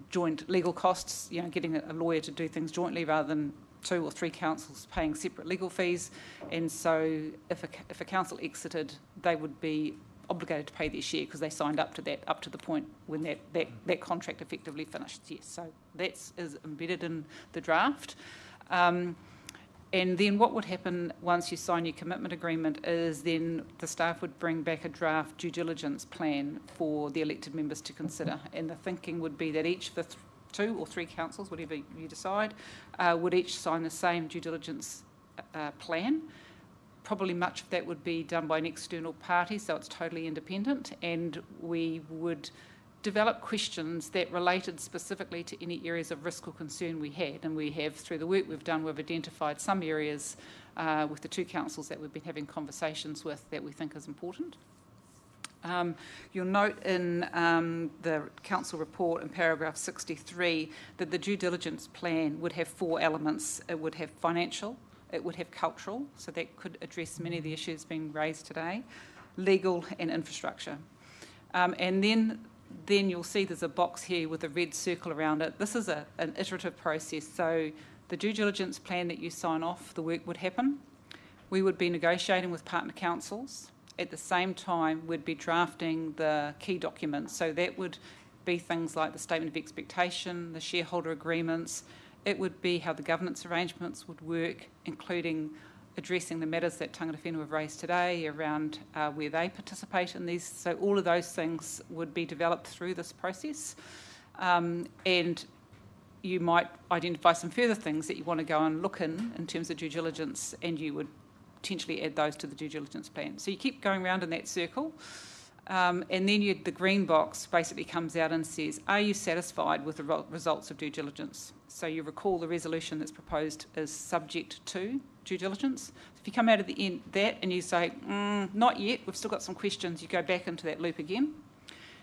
joint legal costs, getting a lawyer to do things jointly rather than 2 or 3 councils paying separate legal fees. And so if a council exited, they would be obligated to pay their share because they signed up to that up to the point when that contract effectively finished. Yes, so that is embedded in the draft. And then what would happen once you sign your commitment agreement is then the staff would bring back a draft due diligence plan for the elected members to consider. And the thinking would be that each of the 2 or 3 councils, whatever you decide, would each sign the same due diligence plan. Probably much of that would be done by an external party, so it's totally independent. And we would develop questions that related specifically to any areas of risk or concern we had. And we have, through the work we've done, we've identified some areas with the 2 councils that we've been having conversations with that we think is important. You'll note in the council report in paragraph 63 that the due diligence plan would have 4 elements. It would have financial, it would have cultural, so that could address many of the issues being raised today, legal and infrastructure. And then you'll see there's a box here with a red circle around it. This is an iterative process. So the due diligence plan that you sign off, the work would happen. We would be negotiating with partner councils. At the same time, we'd be drafting the key documents. So that would be things like the statement of expectation, the shareholder agreements. It would be how the governance arrangements would work, including addressing the matters that tangata whenua have raised today around where they participate in these. So all of those things would be developed through this process. And you might identify some further things that you want to go and look in terms of due diligence, and you would potentially add those to the due diligence plan. So you keep going around in that circle. And then the green box basically comes out and says, are you satisfied with the results of due diligence? So you recall the resolution that's proposed is subject to due diligence. If you come out at the end that and you say, not yet, we've still got some questions, you go back into that loop again.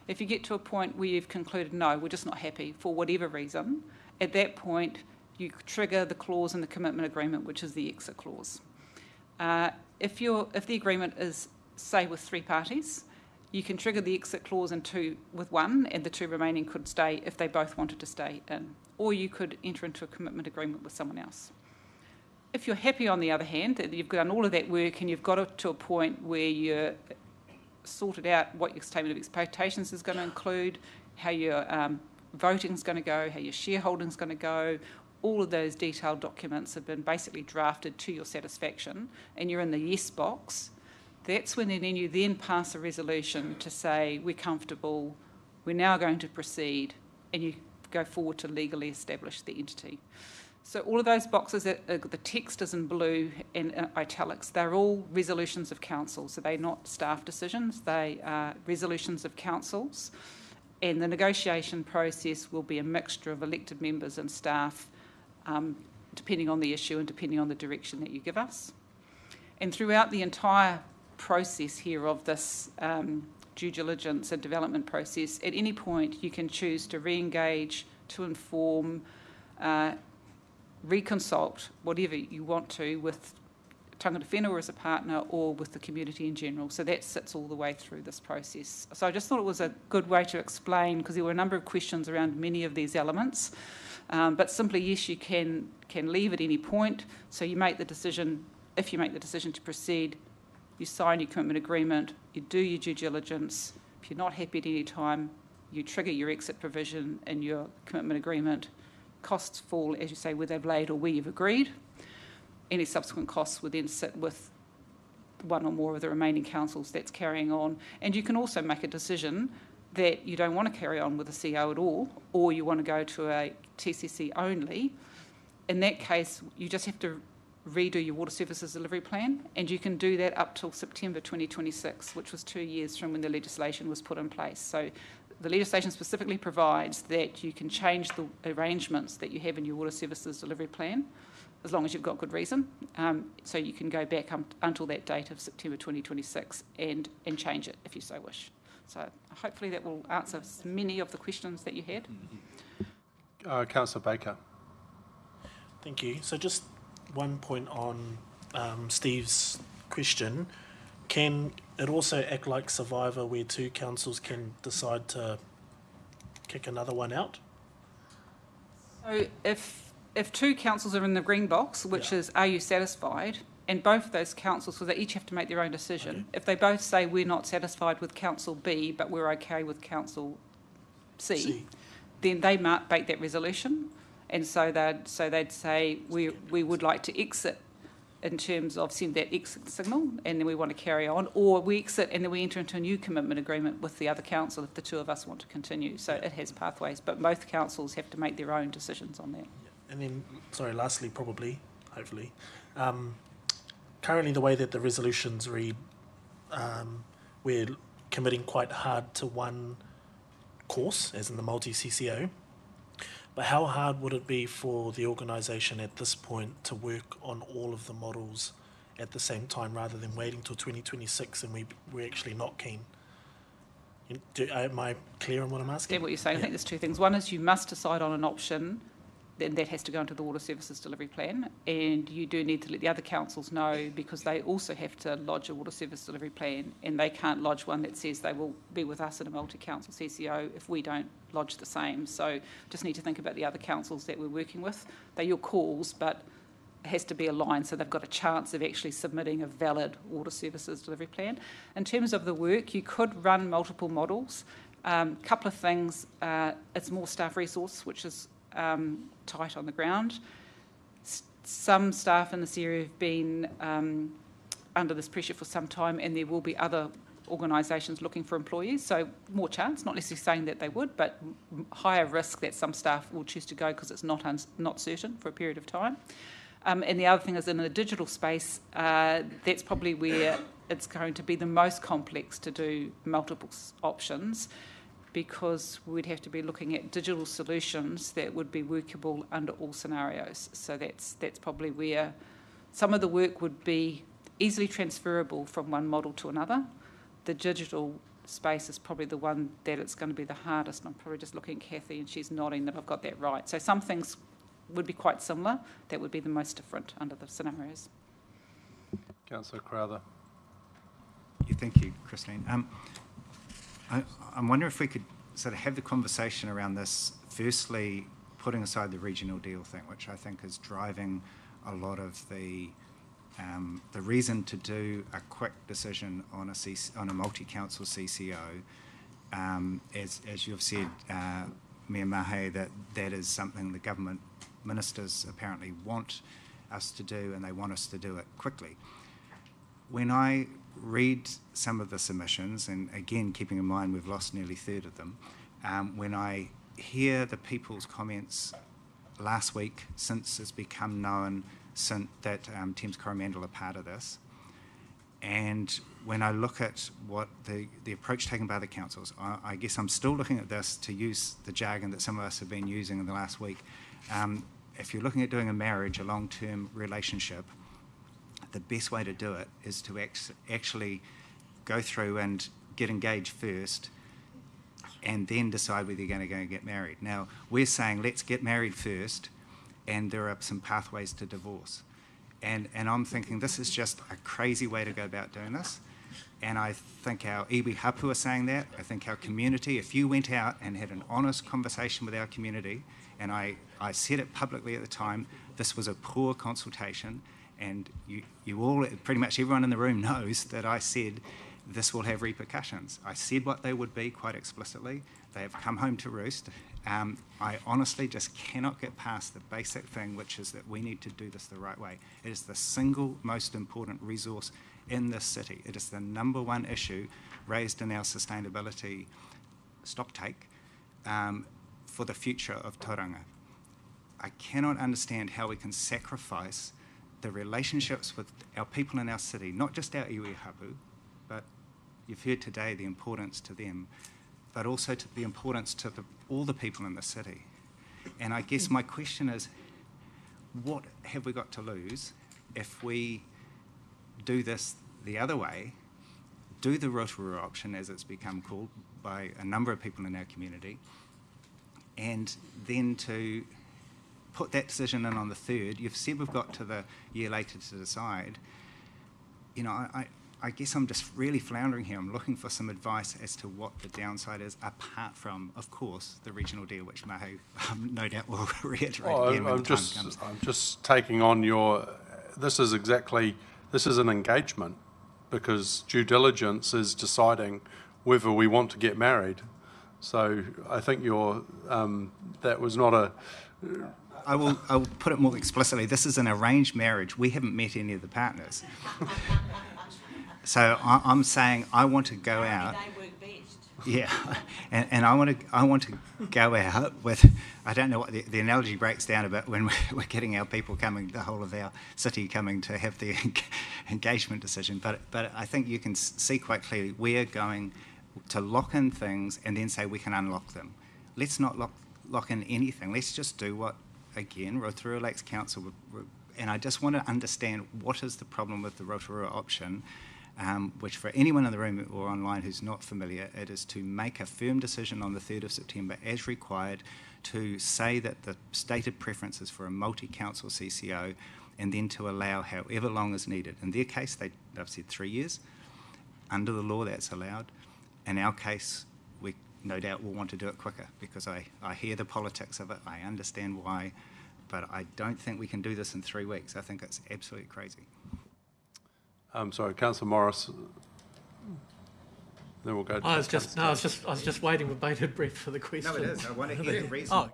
If you get to a point where you've concluded, no, we're just not happy for whatever reason, at that point you trigger the clause in the commitment agreement, which is the exit clause. If the agreement is, say, with 3 parties, you can trigger the exit clause with 1, and the 2 remaining could stay if they both wanted to stay in. Or you could enter into a commitment agreement with someone else. If you're happy, on the other hand, that you've done all of that work and you've got it to a point where you're sorted out what your statement of expectations is going to include, how your voting is going to go, how your shareholding is going to go, all of those detailed documents have been basically drafted to your satisfaction, and you're in the yes box, that's when you then pass a resolution to say, we're comfortable, we're now going to proceed, and you go forward to legally establish the entity. So all of those boxes, the text is in blue and italics, they're all resolutions of council, so they're not staff decisions, they are resolutions of councils, and the negotiation process will be a mixture of elected members and staff, depending on the issue and depending on the direction that you give us. And throughout the entire process here of this due diligence and development process, at any point you can choose to re-engage, to inform, reconsult, whatever you want to, with tangata whenua as a partner or with the community in general. So that sits all the way through this process. So I just thought it was a good way to explain, because there were a number of questions around many of these elements. But simply, yes, you can leave at any point. So you make the decision, if you make the decision to proceed, you sign your commitment agreement, you do your due diligence. If you're not happy at any time, you trigger your exit provision in your commitment agreement. Costs fall, as you say, where they've laid or where you've agreed. Any subsequent costs would then sit with 1 or more of the remaining councils that's carrying on. And you can also make a decision that you don't want to carry on with the CO at all, or you want to go to a TCC only. In that case, you just have to redo your water services delivery plan, and you can do that up till September 2026, which was 2 years from when the legislation was put in place. So the legislation specifically provides that you can change the arrangements that you have in your water services delivery plan, as long as you've got good reason. So you can go back until that date of September 2026 and change it if you so wish. So hopefully that will answer many of the questions that you had. Councillor Baker. Thank you. So just one point on Steve's question. Can it also act like Survivor where two councils can decide to kick another one out? So if two councils are in the green box, which is, are you satisfied? And both of those councils, so they each have to make their own decision. If they both say we're not satisfied with Council B, but we're okay with Council C, then they might make that resolution. And so they'd say we would like to exit in terms of send that exit signal, and then we want to carry on, or we exit and then we enter into a new commitment agreement with the other council if the two of us want to continue. So it has pathways, but both councils have to make their own decisions on that. And then, sorry, lastly, probably, hopefully, currently the way that the resolutions read, we're committing quite hard to one course, as in the multi-CCO. But how hard would it be for the organisation at this point to work on all of the models at the same time rather than waiting till 2026 and we're actually not keen? Am I clear on what I'm asking? I get what you're saying. I think there's two things. One is you must decide on an option, then that has to go into the water services delivery plan, and you do need to let the other councils know because they also have to lodge a water service delivery plan, and they can't lodge one that says they will be with us in a multi-council CCO if we don't lodge the same. So just need to think about the other councils that we're working with. They're your calls, but it has to be aligned so they've got a chance of actually submitting a valid water services delivery plan. In terms of the work, you could run multiple models. Couple of things. It's more staff resource, which is tight on the ground. Some staff in this area have been under this pressure for some time, and there will be other organisations looking for employees, so more chance, not necessarily saying that they would, but higher risk that some staff will choose to go because it's not certain for a period of time. And the other thing is in the digital space, that's probably where it's going to be the most complex to do multiple options, because we'd have to be looking at digital solutions that would be workable under all scenarios. So that's probably where some of the work would be easily transferable from one model to another. The digital space is probably the one that it's going to be the hardest. I'm probably just looking at Kathy and she's nodding that I've got that right. So some things would be quite similar. That would be the most different under the scenarios. Councillor Crowther. Yeah, thank you, Christine. I'm wondering if we could sort of have the conversation around this, firstly, putting aside the regional deal thing, which I think is driving a lot of the reason to do a quick decision on a multi-council CCO. As you've said, Mayor Mahe, that is something the government ministers apparently want us to do, and they want us to do it quickly. When I read some of the submissions, and again, keeping in mind we've lost nearly a third of them, when I hear the people's comments last week since it's become known that Thames Coromandel are part of this, and when I look at what the approach taken by the councils, I guess I'm still looking at this, to use the jargon that some of us have been using in the last week. If you're looking at doing a marriage, a long-term relationship, the best way to do it is to actually go through and get engaged first and then decide whether you're going to go and get married. Now, we're saying let's get married first, and there are some pathways to divorce. And I'm thinking this is just a crazy way to go about doing this. And I think our iwi hapu are saying that. I think our community, if you went out and had an honest conversation with our community, and I said it publicly at the time, this was a poor consultation, and you all, pretty much everyone in the room knows that I said this will have repercussions. I said what they would be quite explicitly. They have come home to roost. I honestly just cannot get past the basic thing, which is that we need to do this the right way. It is the single most important resource in this city. It is the number one issue raised in our sustainability stocktake for the future of Tauranga. I cannot understand how we can sacrifice the relationships with our people in our city, not just our iwi hapu, but you've heard today the importance to them, but also to the importance to all the people in the city. And I guess my question is, what have we got to lose if we do this the other way, do the Rotorua option as it's become called by a number of people in our community, and then to put that decision in on the 3rd. You've said we've got to the year later to decide. You know, I guess I'm just really floundering here. I'm looking for some advice as to what the downside is, apart from, of course, the regional deal, which Mahu no doubt will reiterate again when the time comes. I'm just taking on your... This is an engagement, because due diligence is deciding whether we want to get married. So I think that was not a... I'll put it more explicitly. This is an arranged marriage. We haven't met any of the partners. So I'm saying I want to go out. Yeah, and I want to go out with, I don't know what the analogy breaks down a bit when we're getting our people coming, the whole of our city coming to have the engagement decision. But I think you can see quite clearly we are going to lock in things and then say we can unlock them. Let's not lock in anything. Let's just do what, again, Rotorua Lakes Council and I just want to understand what is the problem with the Rotorua option. Which for anyone in the room or online who's not familiar, it is to make a firm decision on the 3rd of September as required to say that the stated preference is for a multi-council CCO, and then to allow however long is needed. In their case, they've said 3 years. Under the law, that's allowed. In our case, we no doubt will want to do it quicker, because I hear the politics of it, I understand why, but I don't think we can do this in 3 weeks. I think it's absolutely crazy. Sorry, Councillor Morris. Then we'll go to... I was just waiting with bated breath for the question. No, it is. I want to hear the reason why.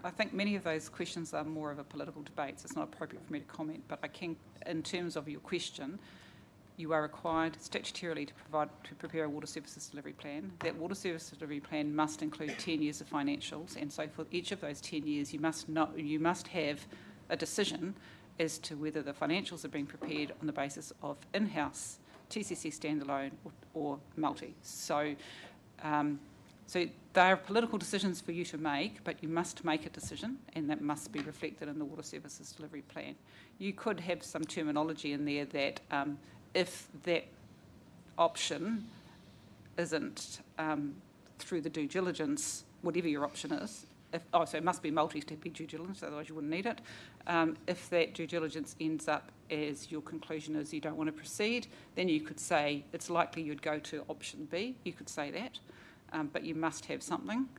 I think many of those questions are more of a political debate, so it's not appropriate for me to comment, but I can, in terms of your question, you are required statutorily to prepare a water services delivery plan. That water services delivery plan must include 10 years of financials, and so for each of those 10 years you must have a decision as to whether the financials are being prepared on the basis of in-house, TCC standalone or multi. So they are political decisions for you to make, but you must make a decision, and that must be reflected in the water services delivery plan. You could have some terminology in there that if that option isn't through the due diligence, whatever your option is, so it must be multi-step due diligence, otherwise you wouldn't need it. If that due diligence ends up as your conclusion is you don't want to proceed, then you could say it's likely you'd go to option B. You could say that, but you must have something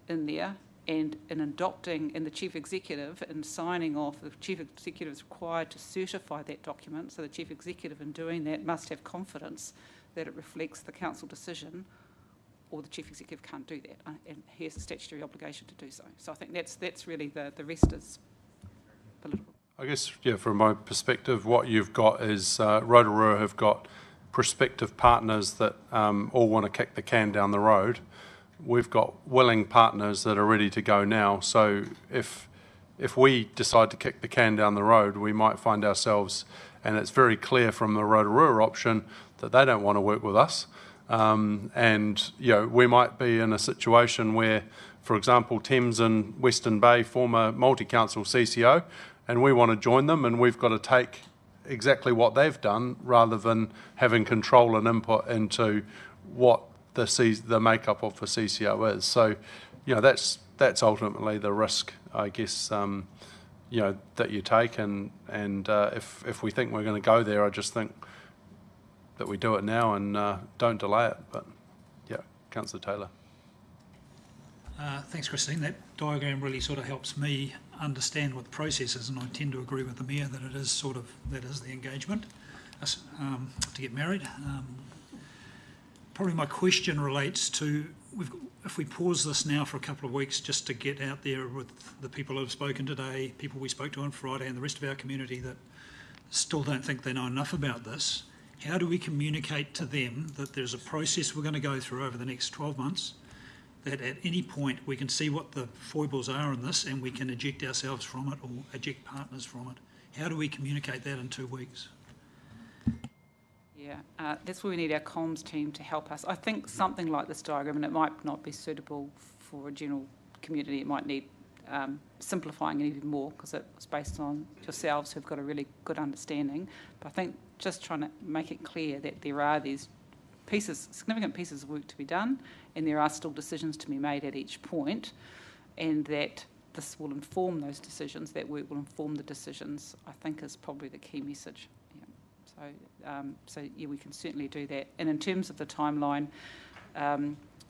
in there. And in adopting, and the chief executive in signing off, the chief executive is required to certify that document. So the chief executive in doing that must have confidence that it reflects the council decision, or the chief executive can't do that, and he has a statutory obligation to do so. So I think that's really the rest is political. I guess, yeah, from my perspective, what you've got is Rotorua have got prospective partners that all want to kick the can down the road. We've got willing partners that are ready to go now. So if we decide to kick the can down the road, we might find ourselves, and it's very clear from the Rotorua option that they don't want to work with us. And we might be in a situation where, for example, Thames and Western Bay form a multi-council CCO, and we want to join them, and we've got to take exactly what they've done rather than having control and input into what the makeup of the CCO is. So, that's ultimately the risk, I guess, that you take. And if we think we're going to go there, I just think that we do it now and don't delay it. But yeah, Councillor Taylor. Thanks, Christine. That diagram really sort of helps me understand what the process is, and I tend to agree with the Mayor that it is that is the engagement to get married. Probably my question relates to, if we pause this now for a couple of weeks just to get out there with the people who have spoken today, people we spoke to on Friday, and the rest of our community that still don't think they know enough about this, how do we communicate to them that there's a process we're going to go through over the next 12 months, that at any point we can see what the foibles are in this and we can eject ourselves from it or eject partners from it? How do we communicate that in 2 weeks? Yeah, that's where we need our comms team to help us. I think something like this diagram, and it might not be suitable for a general community, it might need simplifying it even more because it's based on yourselves who've got a really good understanding. But I think just trying to make it clear that there are these significant pieces of work to be done, and there are still decisions to be made at each point, and that this will inform those decisions, that work will inform the decisions, I think is probably the key message. Yeah. So yeah, we can certainly do that. And in terms of the timeline,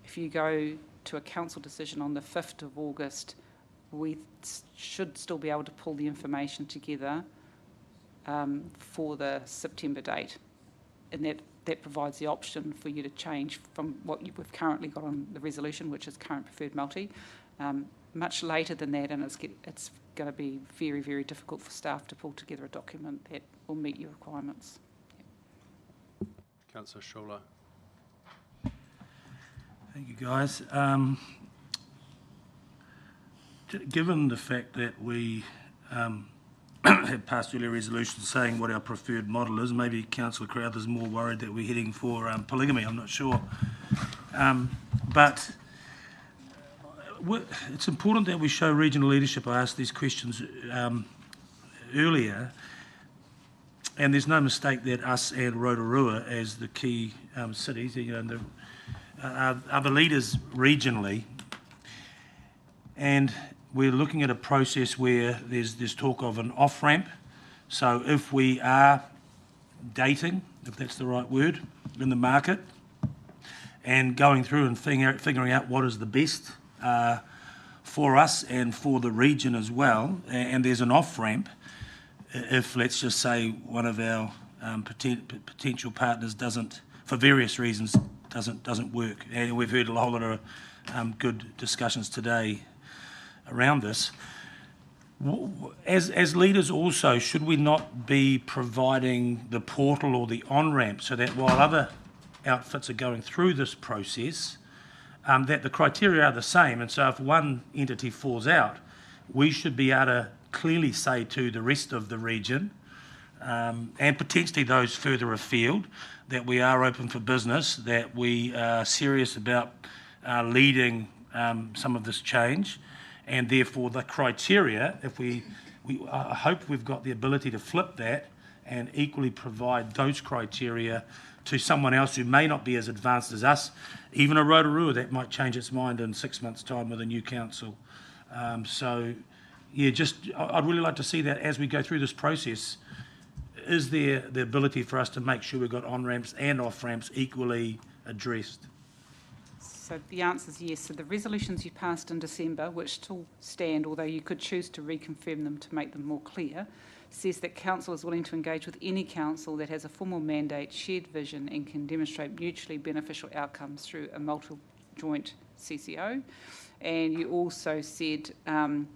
if you go to a council decision on the 5th of August, we should still be able to pull the information together for the September date. And that provides the option for you to change from what we've currently got on the resolution, which is current preferred multi, much later than that, and it's going to be very, very difficult for staff to pull together a document that will meet your requirements. Yeah. Councillor Schuller. Thank you, guys. Given the fact that we had passed earlier resolutions saying what our preferred model is, maybe Councillor Crowther's more worried that we're heading for polygamy, I'm not sure. But it's important that we show regional leadership. I asked these questions earlier, and there's no mistake that us and Rotorua as the key cities, are the leaders regionally, and we're looking at a process where there's talk of an off-ramp. So if we are dating, if that's the right word, in the market, and going through and figuring out what is the best for us and for the region as well, and there's an off-ramp, if, let's just say, one of our potential partners doesn't, for various reasons, doesn't work. And we've heard a whole lot of good discussions today around this. As leaders also, should we not be providing the portal or the on-ramp so that while other outfits are going through this process, that the criteria are the same, and so if one entity falls out, we should be able to clearly say to the rest of the region, and potentially those further afield, that we are open for business, that we are serious about leading some of this change, and therefore the criteria, I hope we've got the ability to flip that and equally provide those criteria to someone else who may not be as advanced as us, even a Rotorua that might change its mind in 6 months' time with a new council. So, yeah, I'd really like to see that as we go through this process. Is there the ability for us to make sure we've got on-ramps and off-ramps equally addressed? So the answer is yes. So the resolutions you passed in December, which still stand, although you could choose to reconfirm them to make them more clear, says that council is willing to engage with any council that has a formal mandate, shared vision, and can demonstrate mutually beneficial outcomes through a multi-joint CCO. And you also said that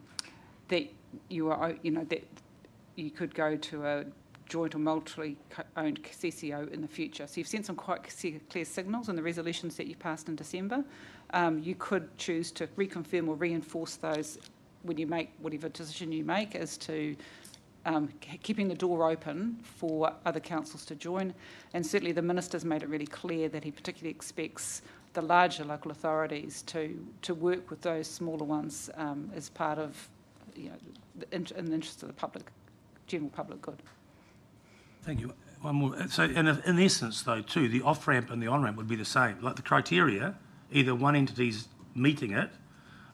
that you could go to a joint or multi-owned CCO in the future. So you've sent some quite clear signals in the resolutions that you passed in December. You could choose to reconfirm or reinforce those when you make whatever decision you make as to keeping the door open for other councils to join. And certainly the Minister's made it really clear that he particularly expects the larger local authorities to work with those smaller ones as part of, in the interest of the general public good. Thank you. One more. So in essence, though, too, the off-ramp and the on-ramp would be the same. Like the criteria, either one entity's meeting it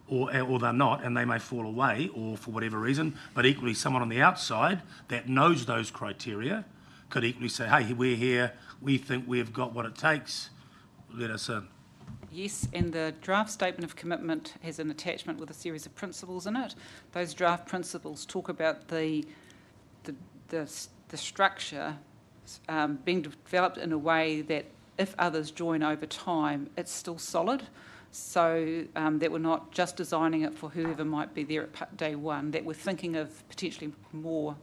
or they're not, and they may fall away or for whatever reason, but equally someone on the outside that knows those criteria could equally say, hey, we're here, we think we've got what it takes, let us in. Yes, and the draft statement of commitment has an attachment with a series of principles in it. Those draft principles talk about the structure being developed in a way that if others join over time, it's still solid. So that we're not just designing it for whoever might be there at day one, that we're thinking of potentially more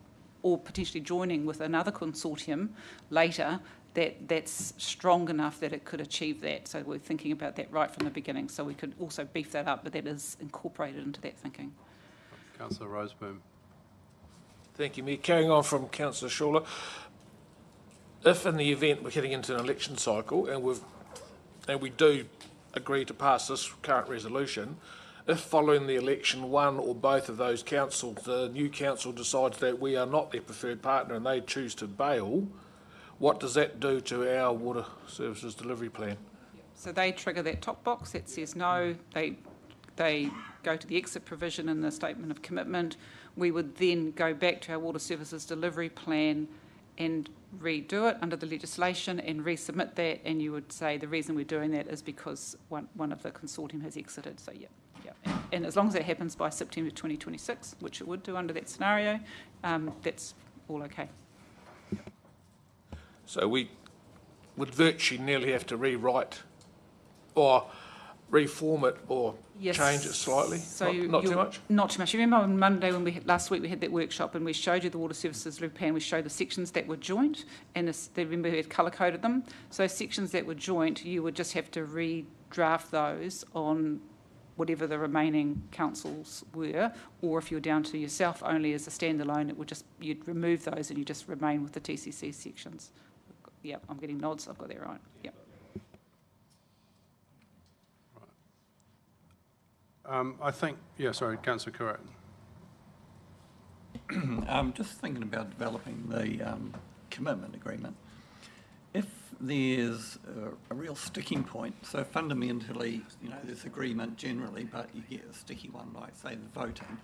or potentially joining with another consortium later that's strong enough that it could achieve that. So we're thinking about that right from the beginning. So we could also beef that up, but that is incorporated into that thinking. Councillor Roseboom. Thank you, Mayor. Carrying on from Councillor Schuller, if in the event we're heading into an election cycle and we do agree to pass this current resolution, if following the election one or both of those councils, the new council decides that we are not their preferred partner and they choose to bail, what does that do to our water services delivery plan? So they trigger that top box that says no, they go to the exit provision in the statement of commitment. We would then go back to our water services delivery plan and redo it under the legislation and resubmit that, and you would say the reason we're doing that is because one of the consortium has exited. So yeah. And as long as that happens by September 2026, which it would do under that scenario, that's all okay. So we would virtually nearly have to rewrite or reform it or change it slightly? So not too much? Not too much. You remember on Monday when last week we had that workshop and we showed you the water services delivery plan, we showed the sections that were joint, and remember we had colour-coded them. So sections that were joint, you would just have to redraft those on whatever the remaining councils were, or if you're down to yourself only as a standalone, you'd remove those and you just remain with the TCC sections. Yep, I'm getting nods, I've got that right. Yep. I think, sorry, Councillor Curran. I'm just thinking about developing the commitment agreement. If there's a real sticking point, so fundamentally, there's agreement generally, but you get a sticky one like, say, the voting.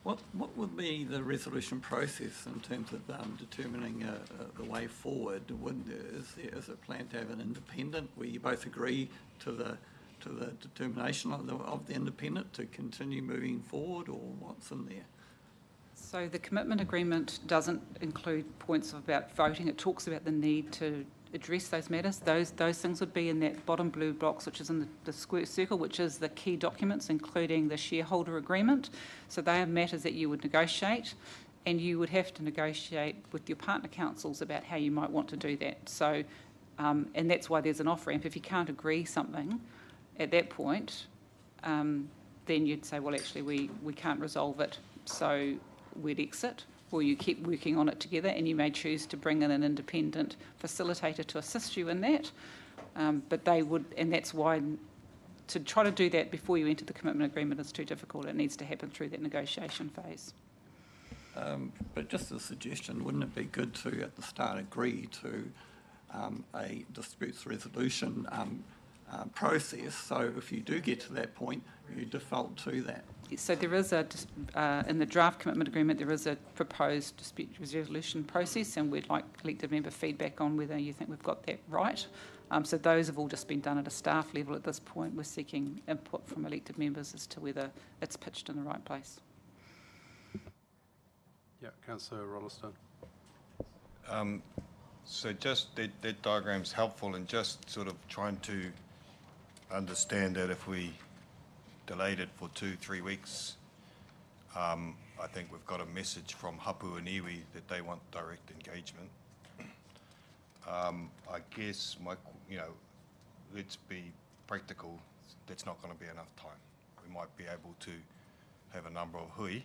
What would be the resolution process in terms of determining the way forward? Is it planned to have an independent where you both agree to the determination of the independent to continue moving forward, or what's in there? So the commitment agreement doesn't include points about voting. It talks about the need to address those matters. Those things would be in that bottom blue box, which is in the square circle, which is the key documents, including the shareholder agreement. So they are matters that you would negotiate, and you would have to negotiate with your partner councils about how you might want to do that. So, and that's why there's an off-ramp. If you can't agree something at that point, then you'd say, well, actually, we can't resolve it, so we'd exit, or you keep working on it together, and you may choose to bring in an independent facilitator to assist you in that. But they would, and that's why to try to do that before you enter the commitment agreement is too difficult. It needs to happen through that negotiation phase. But just a suggestion, wouldn't it be good to, at the start, agree to a disputes resolution process, so if you do get to that point, you default to that? So there is in the draft commitment agreement, there is a proposed dispute resolution process, and we'd like elected member feedback on whether you think we've got that right. So those have all just been done at a staff level at this point. We're seeking input from elected members as to whether it's pitched in the right place. Yeah, Councillor Rolleston. So just that diagram's helpful in just sort of trying to understand that if we delayed it for 2-3 weeks, I think we've got a message from Hapu and Iwi that they want direct engagement. I guess let's be practical. That's not going to be enough time. We might be able to have a number of hui,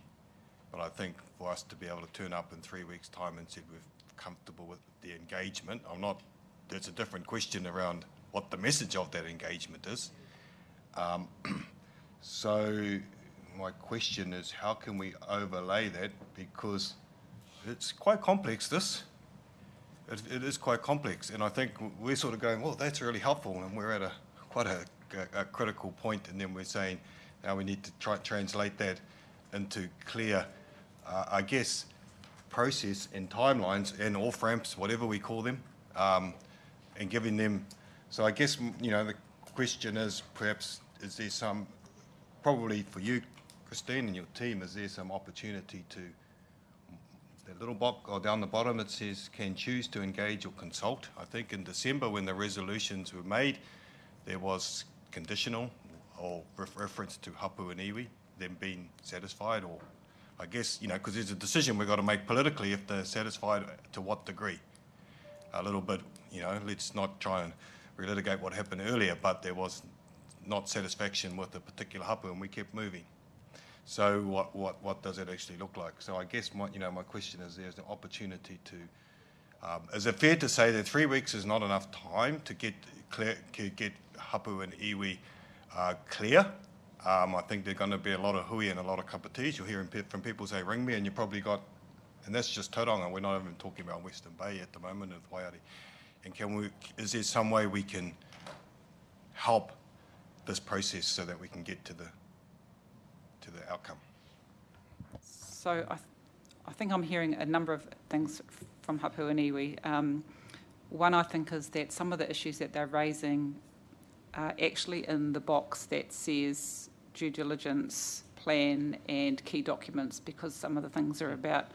but I think for us to be able to turn up in 3 weeks' time and say we're comfortable with the engagement, there's a different question around what the message of that engagement is. So my question is, how can we overlay that? Because it's quite complex, this. It is quite complex, and I think we're sort of going, well, that's really helpful, and we're at quite a critical point, and then we're saying, now we need to try translate that into clear, I guess, process and timelines and off-ramps, whatever we call them, and giving them. So I guess, the question is, perhaps, is there some, probably for you, Christine, and your team, is there some opportunity to, the little box or down the bottom it says, can choose to engage or consult. I think in December when the resolutions were made, there was conditional or reference to Hapu and Iwi, them being satisfied, or I guess, because there's a decision we've got to make politically if they're satisfied to what degree. A little bit, let's not try and relitigate what happened earlier, but there was not satisfaction with a particular hapu, and we kept moving. So what does it actually look like? So I guess my question is, there's an opportunity to Is it fair to say that 3 weeks is not enough time to get hapu and iwi clear? I think there are going to be a lot of hui and a lot of kapatis. You're hearing from people say, ring me, and you probably got, and that's just Tauranga. We're not even talking about Western Bay at the moment with Waiari. And is there some way we can help this process so that we can get to the outcome? So I think I'm hearing a number of things from hapu and iwi. One, I think, is that some of the issues that they're raising are actually in the box that says due diligence, plan and key documents, because some of the things are about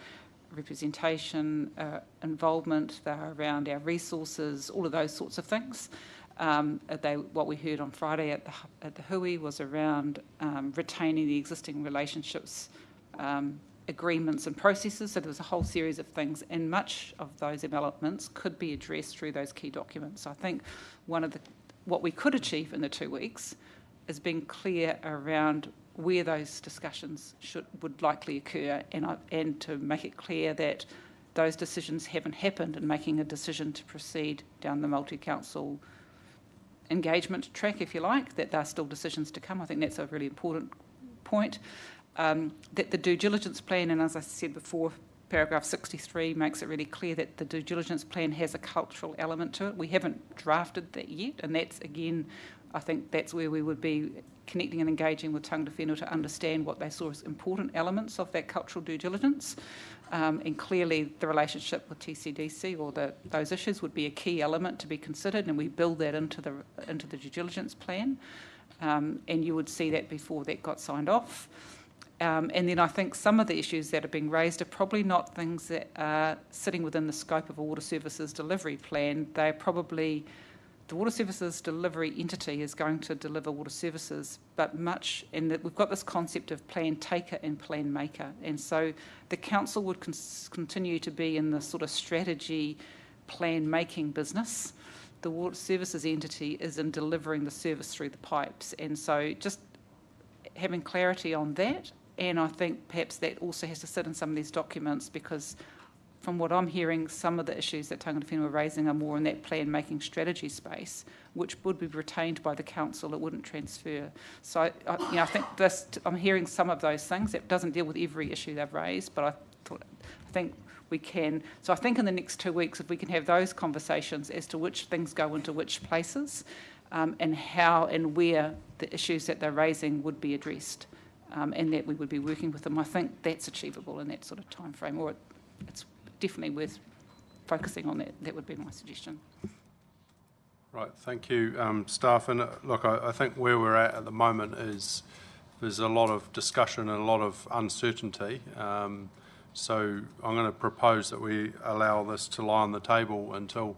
representation, involvement, they're around our resources, all of those sorts of things. What we heard on Friday at the hui was around retaining the existing relationships, agreements and processes. So there was a whole series of things, and much of those elements could be addressed through those key documents. So I think what we could achieve in the 2 weeks is being clear around where those discussions would likely occur, and to make it clear that those decisions haven't happened, and making a decision to proceed down the multi-council engagement track, if you like, that there are still decisions to come. I think that's a really important point. That the due diligence plan, and as I said before, paragraph 63 makes it really clear that the due diligence plan has a cultural element to it. We haven't drafted that yet, and that's, again, I think that's where we would be connecting and engaging with tangata whenua to understand what they saw as important elements of that cultural due diligence. And clearly the relationship with TCDC or those issues would be a key element to be considered, and we build that into the due diligence plan. And you would see that before that got signed off. And then I think some of the issues that are being raised are probably not things that are sitting within the scope of a water services delivery plan. They're probably, the water services delivery entity is going to deliver water services, but much, and that we've got this concept of plan taker and plan maker. And so the council would continue to be in the sort of strategy plan making business. The water services entity is in delivering the service through the pipes. And so just having clarity on that. And I think perhaps that also has to sit in some of these documents, because from what I'm hearing, some of the issues that tangata whenua are raising are more in that plan-making strategy space, which would be retained by the council. It wouldn't transfer. So I think I'm hearing some of those things. It doesn't deal with every issue they've raised, but I think we can. So I think in the next 2 weeks, if we can have those conversations as to which things go into which places, and how and where the issues that they're raising would be addressed. And that we would be working with them. I think that's achievable in that sort of time frame, or it's definitely worth focusing on that. That would be my suggestion. Right, thank you, staff. And look, I think where we're at the moment is there's a lot of discussion and a lot of uncertainty. So I'm going to propose that we allow this to lie on the table until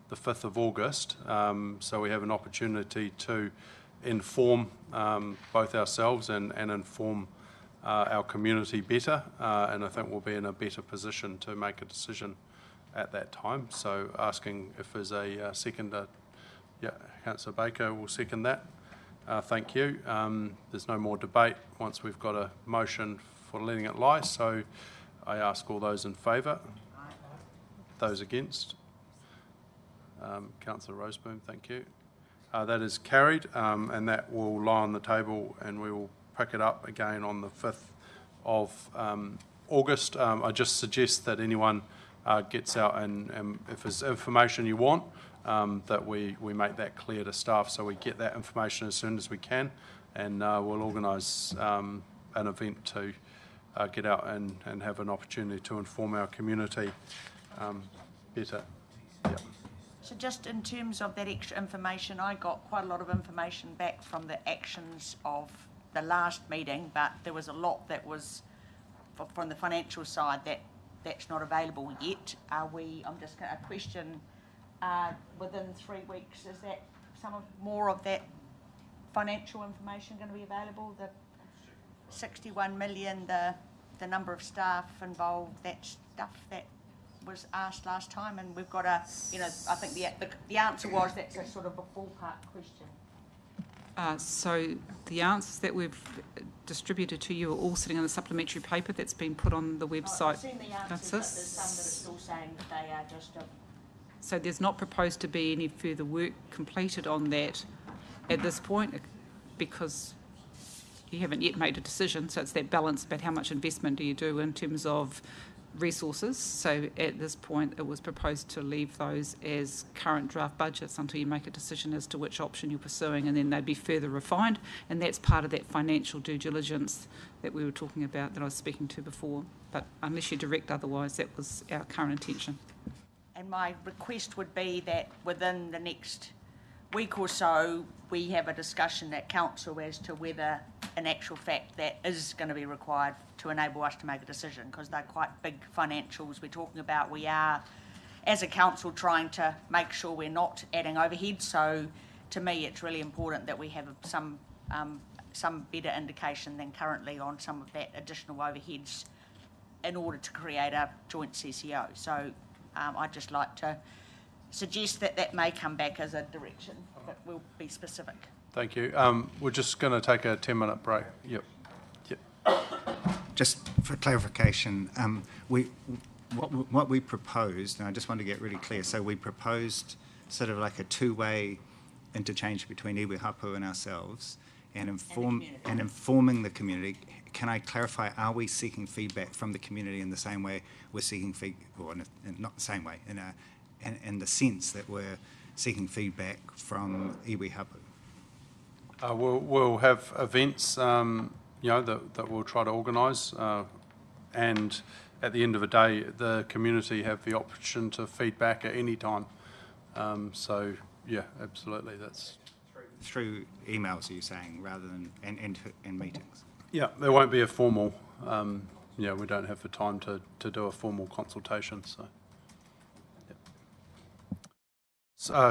the 5th of August, so we have an opportunity to inform both ourselves and inform our community better, and I think we'll be in a better position to make a decision at that time. So asking if there's a seconder. Yeah, Councillor Baker will second that. Thank you. There's no more debate once we've got a motion for letting it lie, so I ask all those in favour. Those against? Councillor Roseboom, thank you. That is carried, and that will lie on the table, and we will pick it up again on the 5th of August. I just suggest that anyone gets out, and if there's information you want, that we make that clear to staff, so we get that information as soon as we can, and we'll organise an event to get out and have an opportunity to inform our community better. Yeah. So just in terms of that extra information, I got quite a lot of information back from the actions of the last meeting, but there was a lot that was from the financial side that's not available yet. I'm just going to question, within 3 weeks, is that more of that financial information going to be available? The 61 million, the number of staff involved, that stuff that was asked last time, and we've got I think the answer was that's a sort of a ballpark question. So the answers that we've distributed to you are all sitting in a supplementary paper that's been put on the website. I've seen the answers, but there's some that are still saying that they are just a... So there's not proposed to be any further work completed on that at this point because you haven't yet made a decision. So it's that balance about how much investment do you do in terms of resources. So at this point, it was proposed to leave those as current draft budgets until you make a decision as to which option you're pursuing, and then they'd be further refined. And that's part of that financial due diligence that we were talking about that I was speaking to before. But unless you direct otherwise, that was our current intention. And my request would be that within the next week or so, we have a discussion at council as to whether, in actual fact, that is going to be required to enable us to make a decision, because they're quite big financials we're talking about. We are, as a council, trying to make sure we're not adding overhead. So, to me, it's really important that we have some better indication than currently on some of that additional overheads in order to create a joint CCO. So, I'd just like to suggest that that may come back as a direction, but we'll be specific. Thank you. We're just going to take a 10-minute break. Yep. Just for clarification, what we proposed, and I just want to get really clear, so we proposed sort of like a two-way interchange between iwi hapu and ourselves, and informing the community. Can I clarify, are we seeking feedback from the community in the same way we're seeking feedback, or not the same way, in the sense that we're seeking feedback from iwi hapu? We'll have events, that we'll try to organise, and at the end of the day, the community have the option to feedback at any time. So, yeah, absolutely, that's... Through emails, are you saying, rather than and meetings? Yeah, there won't be a formal, we don't have the time to do a formal consultation, so...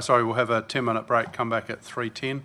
Sorry, we'll have a 10-minute break, come back at 3:10.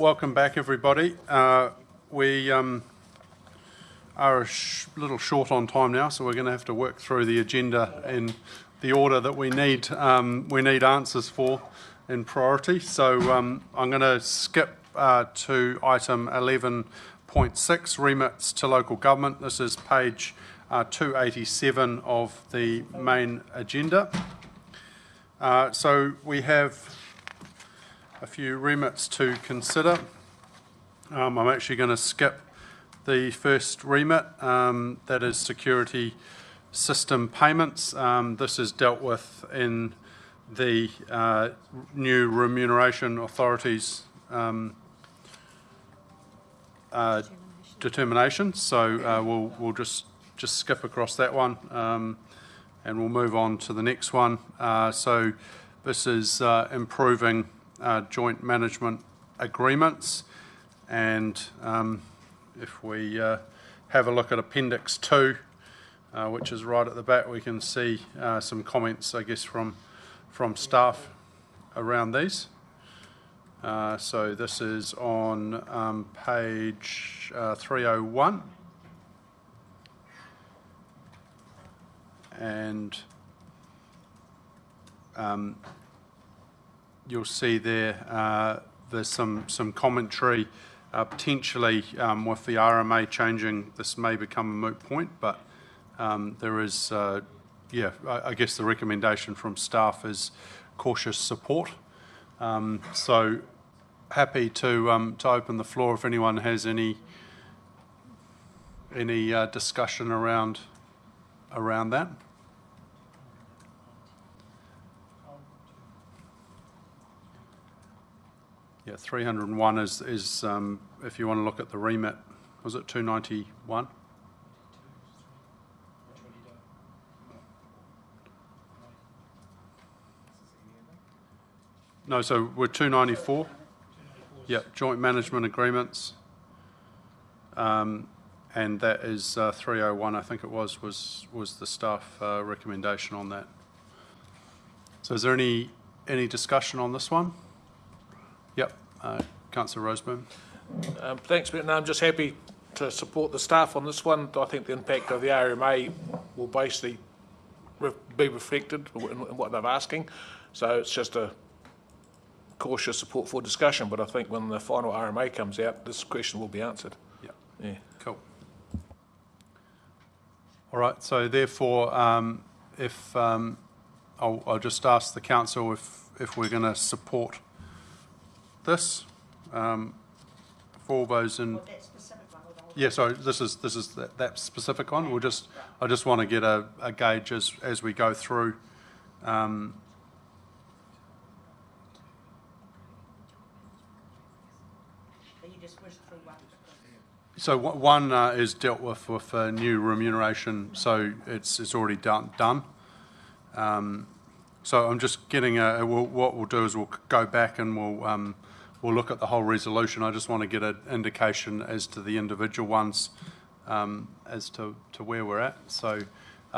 welcome back, everybody. We are a little short on time now, so we're going to have to work through the agenda in the order that we need answers for in priority. So I'm going to skip to item 11.6, remits to local government. This is page 287 of the main agenda. So we have a few remits to consider. I'm actually going to skip the first remit, that is security system payments. This is dealt with in the new remuneration authorities determination. So we'll just skip across that one, and we'll move on to the next one. So this is improving joint management agreements, and if we have a look at Appendix 2, which is right at the back, we can see some comments, I guess, from staff around these. So this is on page 301. And you'll see there there's some commentary potentially with the RMA changing. This may become a moot point, but there is, I guess the recommendation from staff is cautious support. So happy to open the floor if anyone has any discussion around that. Yeah, 301 is if you want to look at the remit, was it 291? No, so we're 294. Yeah, joint management agreements. And that is 301, I think it was the staff recommendation on that. So is there any discussion on this one? Yep, Councillor Roseburn. Thanks, Brett. No, I'm just happy to support the staff on this one. I think the impact of the RMA will basically be reflected in what they're asking. So it's just a cautious support for discussion, but I think when the final RMA comes out, this question will be answered. Yeah. Cool. All right, so therefore, if I'll just ask the council if we're going to support this, for all those in. Yeah, sorry. This is that specific one. I just want to get a gauge as we go through. So one is dealt with a new remuneration, so it's already done. So I'm just getting what we'll do is we'll go back and we'll look at the whole resolution. I just want to get an indication as to the individual ones, as to where we're at. So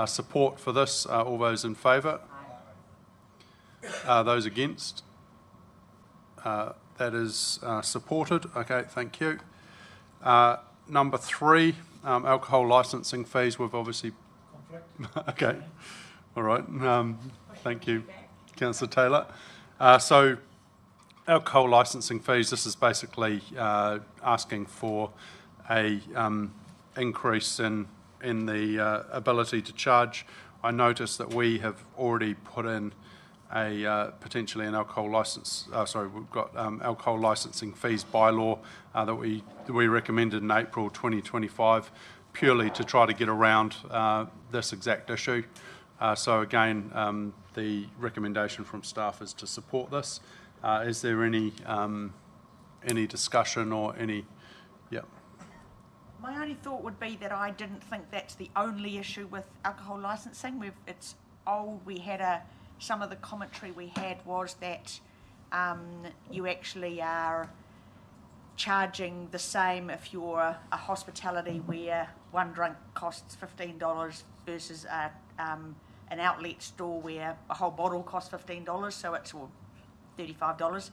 support for this, all those in favour? Those against? That is supported. Okay, thank you. Number 3, alcohol licensing fees. We've obviously... Okay, all right. Thank you, Councillor Taylor. So alcohol licensing fees, this is basically asking for a increase in the ability to charge. I noticed that we have already put in potentially an alcohol license. We've got alcohol licensing fees bylaw that we recommended in April 2025, purely to try to get around this exact issue. So again, the recommendation from staff is to support this. Is there any discussion or any? Yeah. My only thought would be that I didn't think that's the only issue with alcohol licensing. It's old. We had some of the commentary we had was that you actually are charging the same if you're a hospitality where one drink costs $15 versus an outlet store where a whole bottle costs $15, so it's $35.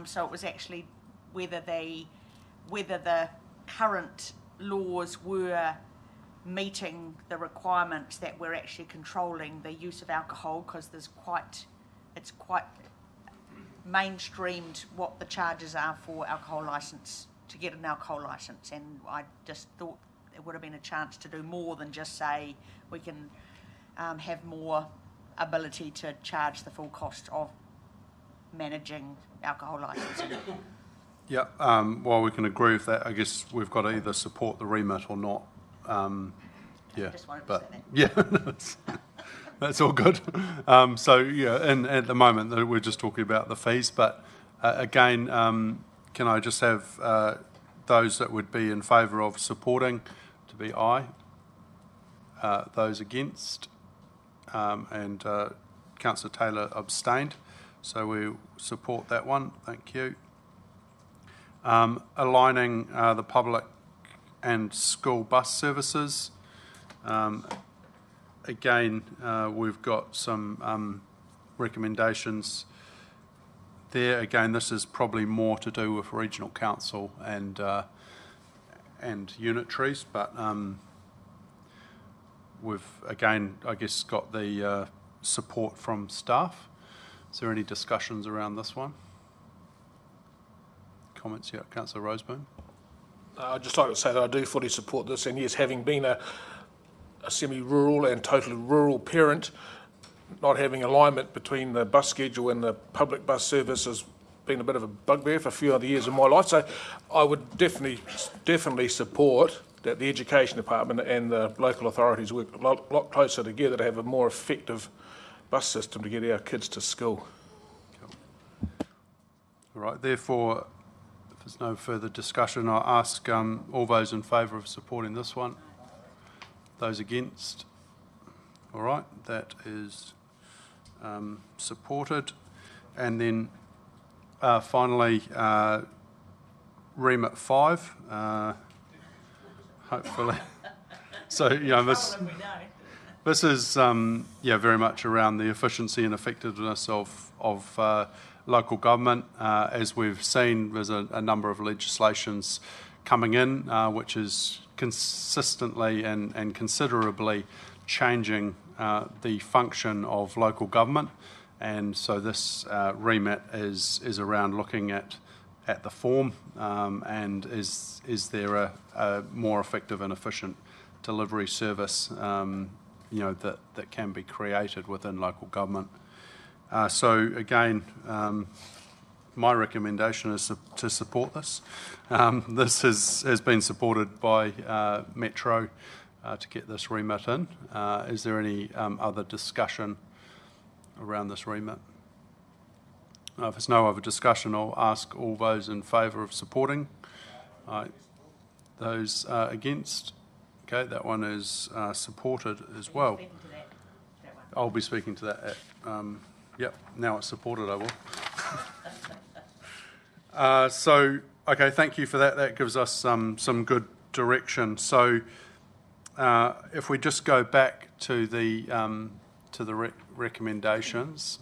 So it was actually whether the current laws were meeting the requirements that we're actually controlling the use of alcohol, because it's quite mainstreamed what the charges are for alcohol licence, to get an alcohol licence, and I just thought there would have been a chance to do more than just say we can have more ability to charge the full cost of managing alcohol licensing. Yeah, while we can agree with that, I guess we've got to either support the remit or not. Yeah, Just wanted to but say that. yeah, that's all good. So yeah, and at the moment we're just talking about the fees, but again, can I just have those that would be in favour of supporting to be aye, those against, and Councillor Taylor abstained, so we support that one. Thank you. Aligning the public and school bus services. Again, we've got some recommendations there. Again, this is probably more to do with regional council and unitaries, but we've again, I guess, got the support from staff. Is there any discussions around this one? Comments? Yeah, Councillor Roseboom. I'd just like to say that I do fully support this, and yes, having been a semi-rural and totally rural parent, not having alignment between the bus schedule and the public bus service has been a bit of a bugbear for a few other years of my life. So I would definitely support that the Education Department and the local authorities work a lot closer together to have a more effective bus system to get our kids to school. All right, therefore, if there's no further discussion, I'll ask all those in favour of supporting this one. Those against? All right, that is supported. And then finally, remit 5, hopefully. So, you know, this is very much around the efficiency and effectiveness of local government. As we've seen, there's a number of legislations coming in which is consistently and considerably changing the function of local government, and so this remit is around looking at the form and is there a more effective and efficient delivery service that can be created within local government. So again, my recommendation is to support this. This has been supported by Metro to get this remit in. Is there any other discussion around this remit? If there's no other discussion, I'll ask all those in favour of supporting. Those against? Okay, that one is supported as well. I'll be speaking to that at... Yep, now it's supported, I will. So, okay, thank you for that. That gives us some good direction. So, if we just go back to the recommendations.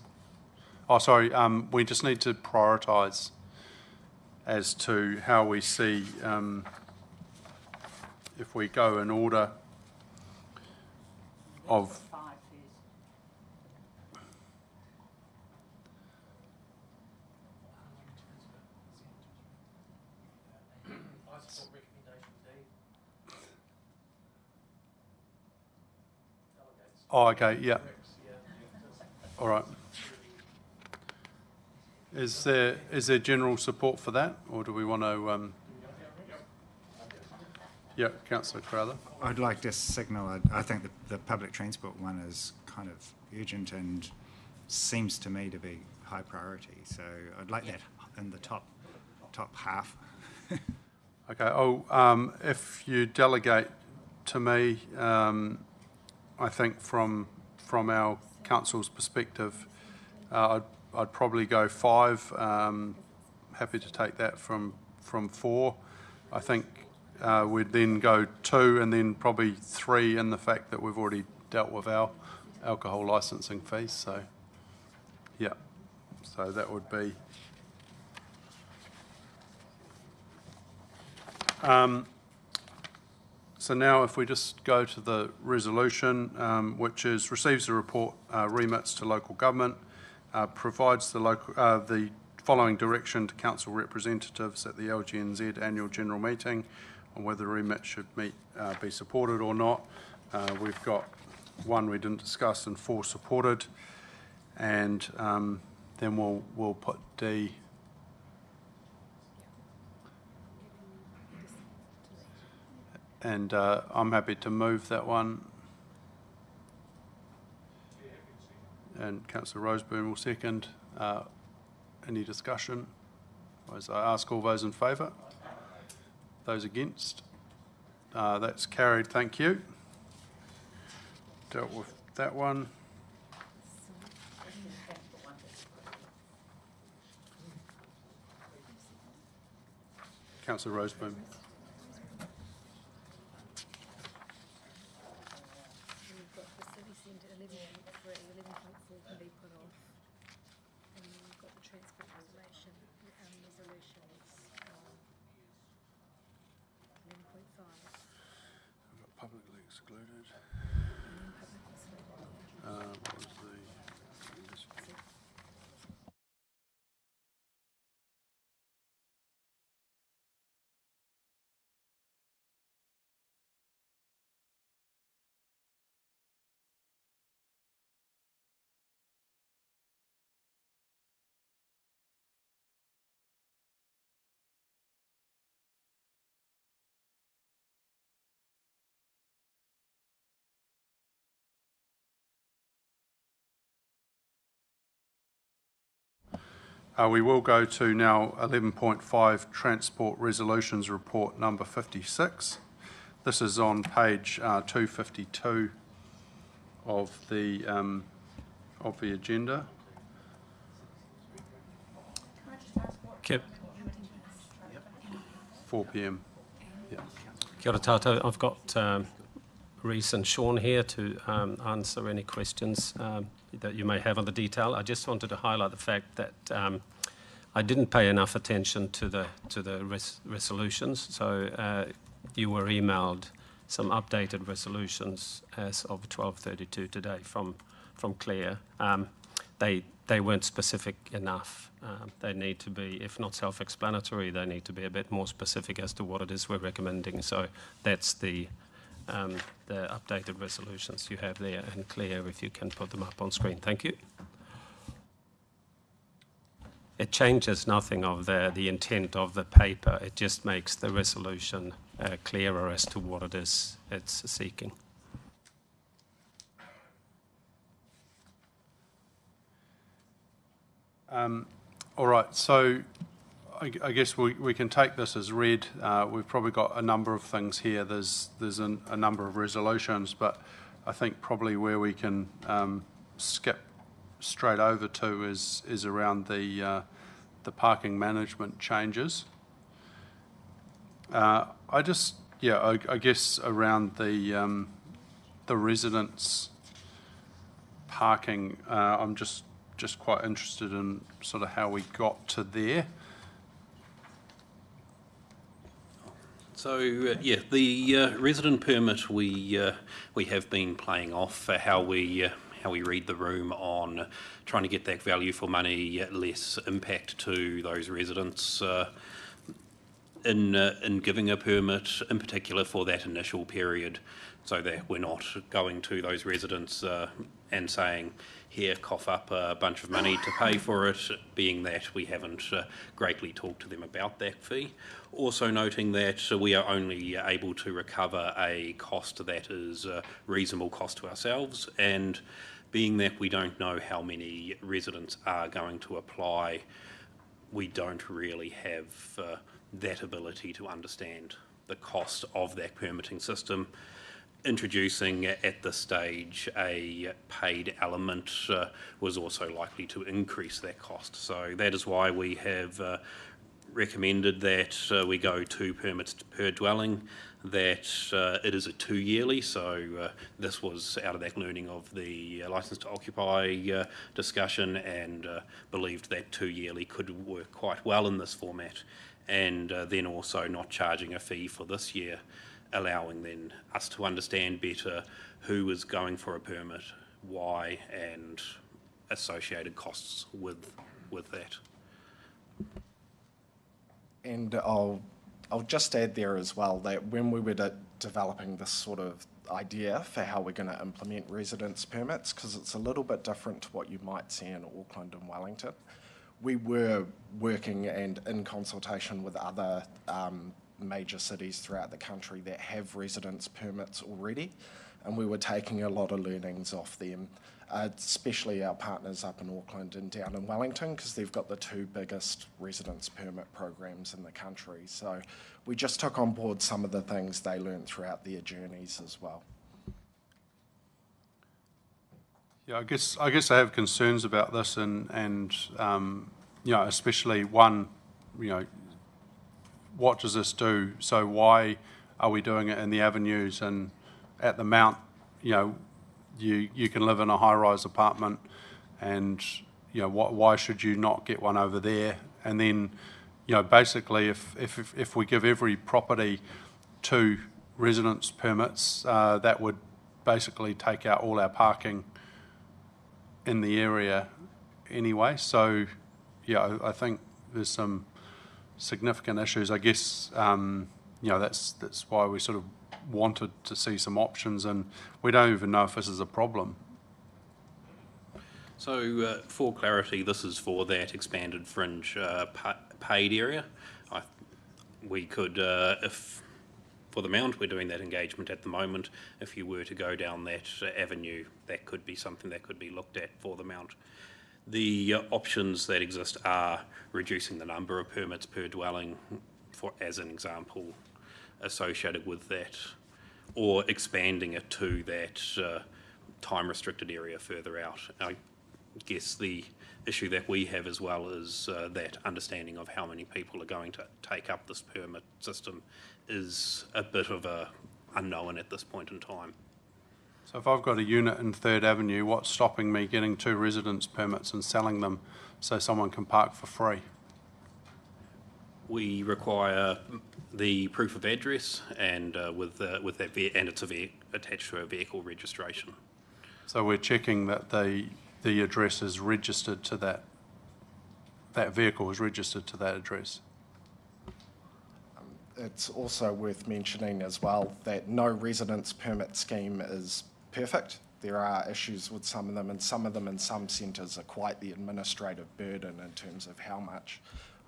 Oh, sorry. We just need to prioritise as to how we see if we go in order of. Oh, okay, yeah. All right. Is there general support for that, or do we want to... Yeah, Councillor Crowther. I'd like to signal, I think the public transport one is kind of urgent and seems to me to be high priority. So I'd like that in the top half. Okay. If you delegate to me, I think from our council's perspective, I'd probably go 5. Happy to take that from 4. I think we'd then go 2 and then probably 3 in the fact that we've already dealt with our alcohol licensing fees. So, yeah. So that would be So now if we just go to the resolution, which is receives the report, remits to local government, provides the following direction to council representatives at the LGNZ annual general meeting on whether the remit should be supported or not. We've got 1 we didn't discuss and 4 supported, and then we'll put D. And I'm happy to move that one. And Councillor Roseburn will second. Any discussion? As I ask all those in favour? Those against? That's carried, thank you. Dealt with that one. Councillor Roseburn. We've got the city centre 11.3, 11.4 can be put off, and then we've got the transport resolutions, 11.5. We've got publicly excluded. What was the... We will go to now 11.5 Transport Resolutions Report number 56. This is on page 252 of the agenda. Kia 4 p.m. Yeah. Kia ora tātou. I've got Reece and Sean here to answer any questions that you may have on the detail. I just wanted to highlight the fact that I didn't pay enough attention to the resolutions. So you were emailed some updated resolutions as of 12:32 today from Claire. They weren't specific enough. They need to be, if not self-explanatory, they need to be a bit more specific as to what it is we're recommending. So that's the updated resolutions you have there, and Claire, if you can put them up on screen. Thank you. It changes nothing of the intent of the paper. It just makes the resolution clearer as to what it is it's seeking. All right, so I guess we can take this as read. We've probably got a number of things here. There's a number of resolutions, but I think probably where we can skip straight over to is around the parking management changes. I guess around the residents parking. I'm just quite interested in sort of how we got to there. So the resident permit we have been playing off how we read the room on trying to get that value for money, less impact to those residents in giving a permit, in particular for that initial period, so that we're not going to those residents and saying, here, cough up a bunch of money to pay for it, being that we haven't greatly talked to them about that fee. Also noting that we are only able to recover a cost that is a reasonable cost to ourselves, and being that we don't know how many residents are going to apply, we don't really have that ability to understand the cost of that permitting system. Introducing at this stage a paid element was also likely to increase that cost. So that is why we have recommended that we go 2 permits per dwelling, that it is a 2-yearly, so this was out of that learning of the licence to occupy discussion, and believed that 2-yearly could work quite well in this format. and then also not charging a fee for this year, allowing then us to understand better who is going for a permit, why, and associated costs with that. And I'll just add there as well that when we were developing this sort of idea for how we're going to implement residence permits, because it's a little bit different to what you might see in Auckland and Wellington, we were working and in consultation with other major cities throughout the country that have residence permits already, and we were taking a lot of learnings off them, especially our partners up in Auckland and down in Wellington, because they've got the two biggest residence permit programs in the country. So we just took on board some of the things they learned throughout their journeys as well. Yeah, I guess I have concerns about this, and you know, especially one, you know, what does this do? So why are we doing it in the avenues and at the Mount? You know, you can live in a high-rise apartment, and you know, why should you not get one over there? And then, you know, basically, if we give every property 2 residence permits, that would basically take out all our parking in the area anyway. So, yeah, I think there's some significant issues. I guess, you know, that's why we sort of wanted to see some options, and we don't even know if this is a problem. So for clarity, this is for that expanded fringe paid area. We could, if for the Mount, we're doing that engagement at the moment. If you were to go down that avenue, that could be something that could be looked at for the Mount. The options that exist are reducing the number of permits per dwelling, for as an example, associated with that, or expanding it to that time-restricted area further out. I guess the issue that we have as well is that understanding of how many people are going to take up this permit system is a bit of a unknown at this point in time. So if I've got a unit in 3rd Avenue, what's stopping me getting 2 residence permits and selling them so someone can park for free? We require the proof of address and with that and it's attached to a vehicle registration. So we're checking that the address is registered to that vehicle is registered to that address. It's also worth mentioning as well that no residence permit scheme is perfect. There are issues with some of them, and some of them in some centres are quite the administrative burden in terms of how much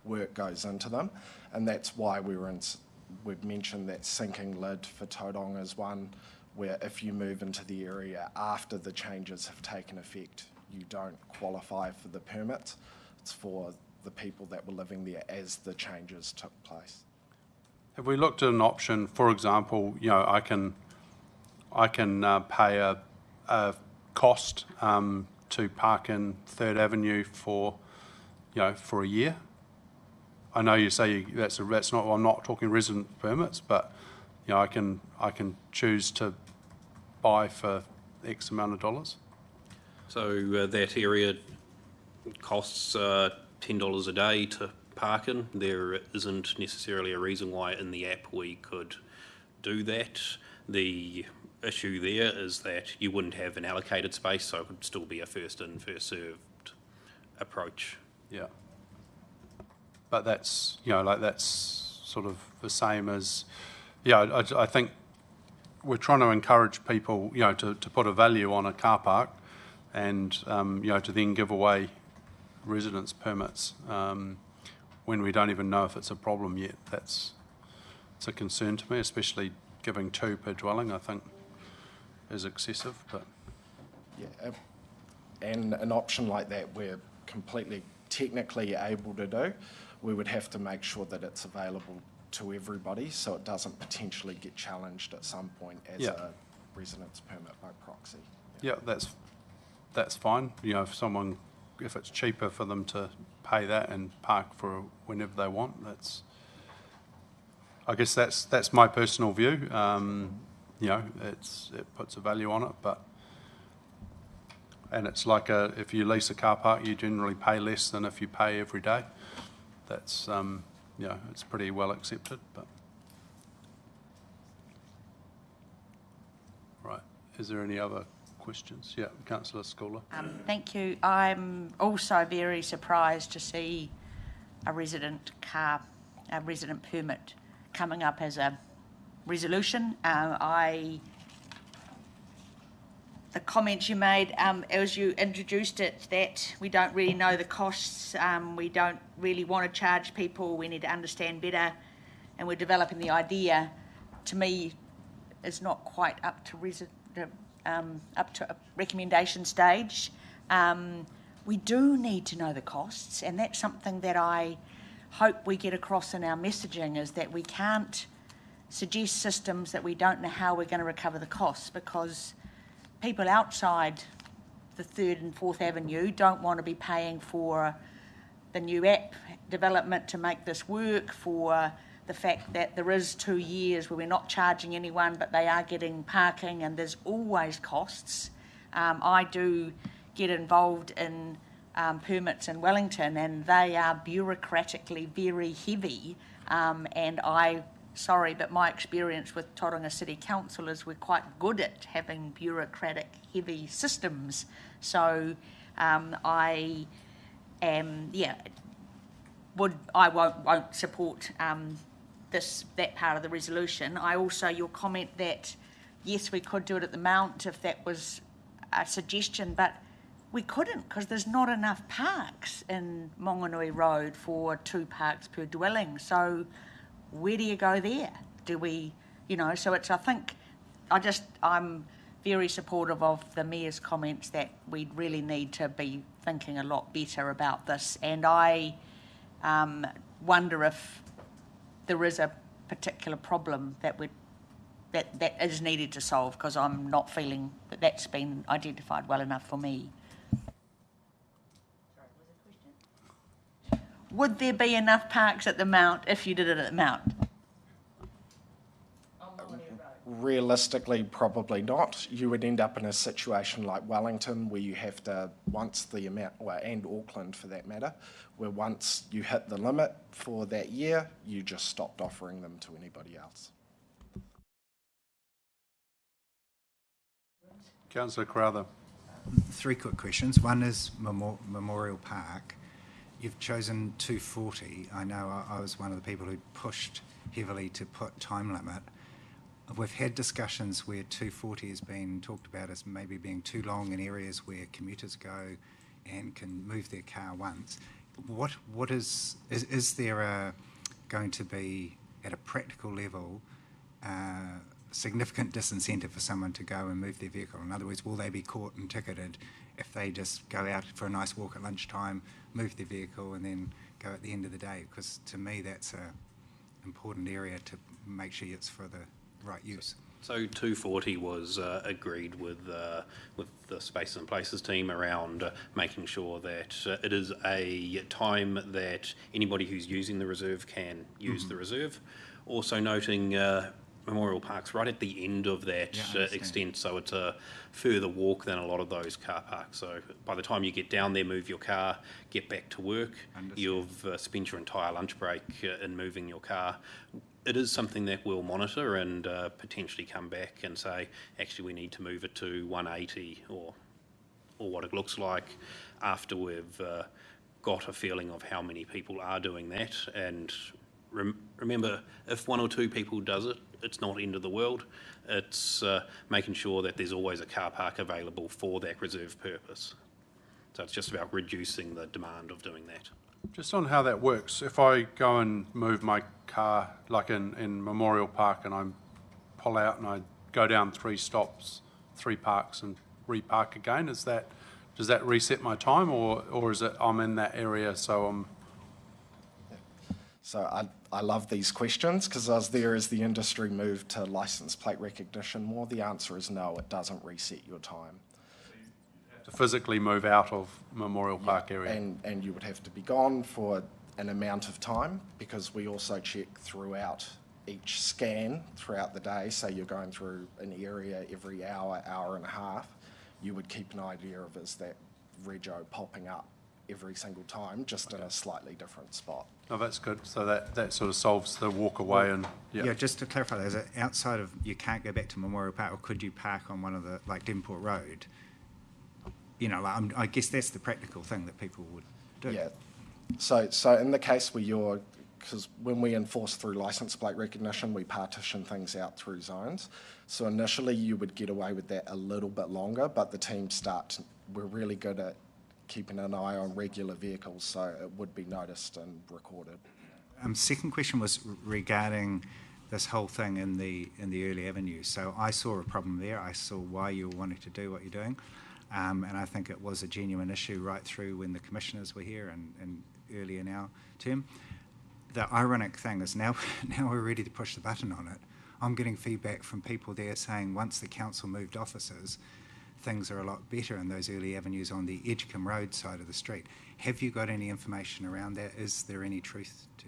work goes into them, and that's why we've mentioned that sinking lid for Tauranga is one where if you move into the area after the changes have taken effect, you don't qualify for the permit. It's for the people that were living there as the changes took place. Have we looked at an option, for example, you know, I can pay a cost to park in 3rd Avenue for, you know, for a year? I know you say that's not. I'm not talking resident permits, but you know, I can choose to buy for X amount of dollars. So that area costs $10 a day to park in. There isn't necessarily a reason why in the app we could do that. The issue there is that you wouldn't have an allocated space, so it would still be a first in, first served approach. Yeah. But that's, you know, like that's sort of the same as, yeah, I think we're trying to encourage people, you know, to put a value on a car park and, you know, to then give away residence permits when we don't even know if it's a problem yet. It's a concern to me, especially giving 2 per dwelling, I think is excessive. But yeah, and an option like that we're completely technically able to do. We would have to make sure that it's available to everybody so it doesn't potentially get challenged at some point as a residence permit by proxy. Yeah, that's fine. You know, if it's cheaper for them to pay that and park for whenever they want, I guess that's my personal view. You know, it puts a value on it, and it's like if you lease a car park, you generally pay less than if you pay every day. That's you it's pretty well accepted. But right, is there any other questions? Yeah, Councillor Schooler. Thank you. I'm also very surprised to see a resident permit coming up as a resolution. The comments you made as you introduced it, that we don't really know the costs, we don't really want to charge people, we need to understand better, and we're developing the idea, to me, is not quite up to a recommendation stage. We do need to know the costs, and that's something that I hope we get across in our messaging, is that we can't suggest systems that we don't know how we're going to recover the costs, because people outside the 3rd and 4th Avenue don't want to be paying for the new app development to make this work, for the fact that there is 2 years where we're not charging anyone but they are getting parking, and there's always costs. I do get involved in permits in Wellington, and they are bureaucratically very heavy, and sorry, but my experience with Tauranga City Council is we're quite good at having bureaucratic, heavy systems. So I won't support that part of the resolution. I also, your comment that yes, we could do it at the Mount if that was a suggestion, but we couldn't, because there's not enough parks in Monganui Road for 2 parks per dwelling. So where do you go there? Do we, so it's, I'm very supportive of the Mayor's comments that we really need to be thinking a lot better about this. And I wonder if there is a particular problem that is needed to solve, because I'm not feeling that that's been identified well enough for me. Would there be enough parks at the Mount if you did it at the Mount? Realistically, probably not. You would end up in a situation like Wellington, where you have to, once the amount, and Auckland for that matter, where once you hit the limit for that year, you just stopped offering them to anybody else. Councillor Crowther. 3 quick questions. One is Memorial Park. You've chosen 240. I know I was one of the people who pushed heavily to put time limit. We've had discussions where 240 has been talked about as maybe being too long in areas where commuters go and can move their car once. What is there going to be, at a practical level, significant disincentive for someone to go and move their vehicle? In other words, will they be caught and ticketed if they just go out for a nice walk at lunchtime, move their vehicle, and then go at the end of the day? Because to me, that's an important area to make sure it's for the right use. So 240 was agreed with the Spaces and Places team around making sure that it is a time that anybody who's using the reserve can use the reserve. Also noting Memorial Park's right at the end of that extent, so it's a further walk than a lot of those car parks. So by the time you get down there, move your car, get back to work, you've spent your entire lunch break in moving your car. It is something that we'll monitor and potentially come back and say, actually, we need to move it to 180 or what it looks like after we've got a feeling of how many people are doing that. And remember, if 1 or 2 people does it, it's not end of the world. It's making sure that there's always a car park available for that reserve purpose. So it's just about reducing the demand of doing that. Just on how that works, if I go and move my car, like in Memorial Park, and I pull out and I go down 3 stops, 3 parks, and repark again, does that reset my time, or is it I'm in that area, so I'm... So I love these questions, because I was there as the industry moved to licence plate recognition more. The answer is no, it doesn't reset your time. To physically move out of Memorial Park area. And you would have to be gone for an amount of time, because we also check throughout each scan throughout the day. Say you're going through an area every hour, hour and a half, you would keep an idea of is that rego popping up every single time, just in a slightly different spot. Oh, that's good. So that sort of solves the walk away and Yeah, just to clarify, is it outside of, you can't go back to Memorial Park, or could you park on one of the, like Devonport Road? You know, like, I guess that's the practical thing that people would do. Yeah. So in the case where because when we enforce through license plate recognition, we partition things out through zones. So initially you would get away with that a little bit longer, but the team we're really good at keeping an eye on regular vehicles, so it would be noticed and recorded. Second question was regarding this whole thing in the early avenue. So I saw a problem there. I saw why you were wanting to do what you're doing. And I think it was a genuine issue right through when the commissioners were here and early in our term. The ironic thing is now we're ready to push the button on it. I'm getting feedback from people there saying once the council moved offices, things are a lot better in those early avenues on the Edgecombe Road side of the street. Have you got any information around that? Is there any truth to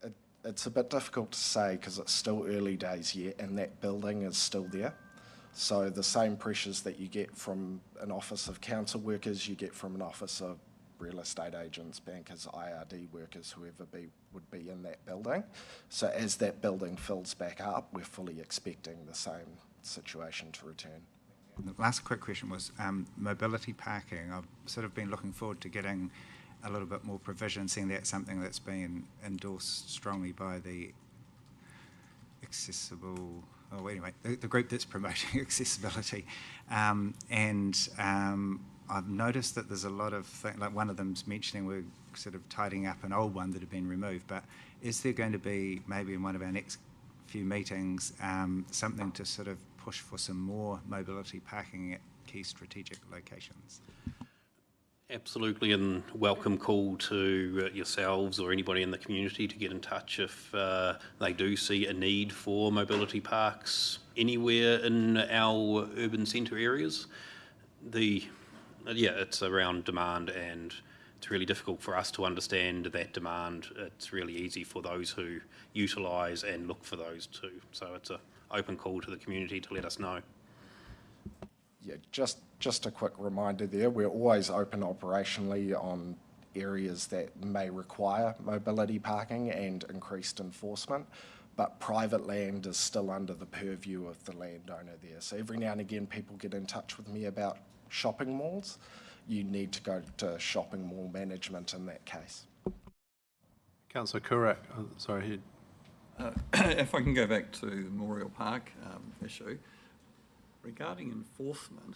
that? It's a bit difficult to say because it's still early days yet, and that building is still there. So the same pressures that you get from an office of council workers, you get from an office of real estate agents, bankers, IRD workers, whoever would be in that building. So as that building fills back up, we're fully expecting the same situation to return. The last quick question was mobility parking. I've sort of been looking forward to getting a little bit more provision, seeing that's something that's been endorsed strongly by the the group that's promoting accessibility. I've noticed that there's a lot of things, like one of them's mentioning we're sort of tidying up an old one that had been removed, but is there going to be, maybe in one of our next few meetings, something to sort of push for some more mobility parking at key strategic locations? Absolutely, and welcome call to yourselves or anybody in the community to get in touch if they do see a need for mobility parks anywhere in our urban centre areas. It's around demand, and it's really difficult for us to understand that demand. It's really easy for those who utilise and look for those too. So it's an open call to the community to let us know. Yeah, just a quick reminder there, we're always open operationally on areas that may require mobility parking and increased enforcement, but private land is still under the purview of the landowner there. So every now and again people get in touch with me about shopping malls. You need to go to shopping mall management in that case. Councillor Kurak, sorry. If I can go back to the Memorial Park issue, regarding enforcement,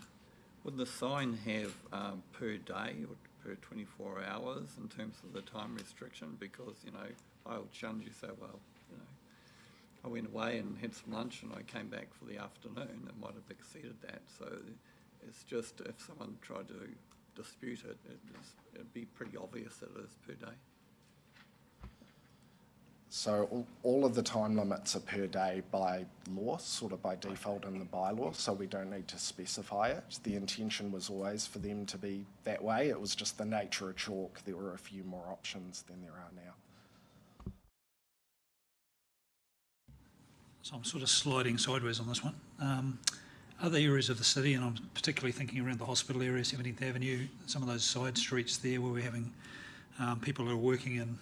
would the sign have per day or per 24 hours in terms of the time restriction? Because, I would challenge you, say, well, I went away and had some lunch and I came back for the afternoon, it might have exceeded that. So it's just, if someone tried to dispute it, it'd be pretty obvious that it is per day. So all of the time limits are per day by law, sort of by default in the bylaw, so we don't need to specify it. The intention was always for them to be that way. It was just the nature of chalk. There were a few more options than there are now. So I'm sort of sliding sideways on this one. Other areas of the city, and I'm particularly thinking around the hospital area, 17th Avenue, some of those side streets there where we're having people who are working in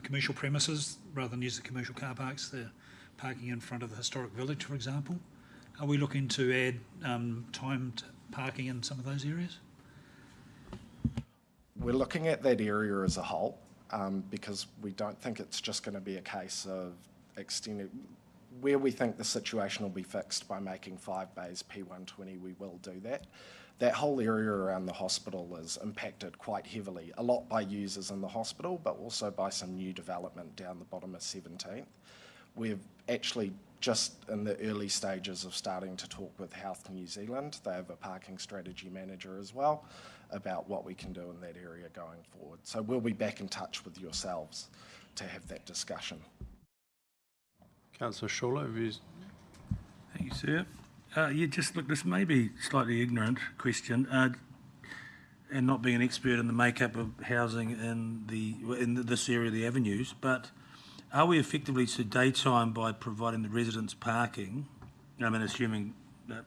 commercial premises rather than use the commercial car parks. They're parking in front of the historic village, for example. Are we looking to add timed parking in some of those areas? We're looking at that area as a whole because we don't think it's just going to be a case of extending. Where we think the situation will be fixed by making 5 bays P120, we will do that. That whole area around the hospital is impacted quite heavily, a lot by users in the hospital, but also by some new development down the bottom of 17th. We're actually just in the early stages of starting to talk with Health New Zealand. They have a parking strategy manager as well about what we can do in that area going forward. So we'll be back in touch with yourselves to have that discussion. Councillor Schuller, views. Thank you, sir. Look, this may be a slightly ignorant question, and not being an expert in the makeup of housing in this area of the avenues, but are we effectively to daytime by providing the residents parking? I mean, assuming that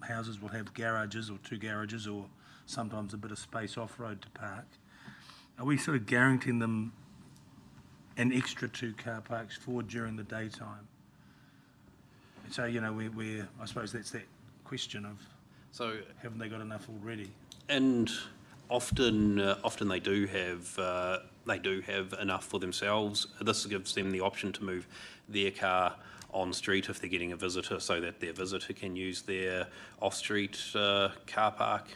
houses will have garages or 2 garages or sometimes a bit of space off-road to park. Are we sort of guaranteeing them an extra 2 car parks for during the daytime? And so, you know, I suppose that's that question of, So haven't they got enough already? And often they do have enough for themselves. This gives them the option to move their car on street if they're getting a visitor, so that their visitor can use their off-street car park.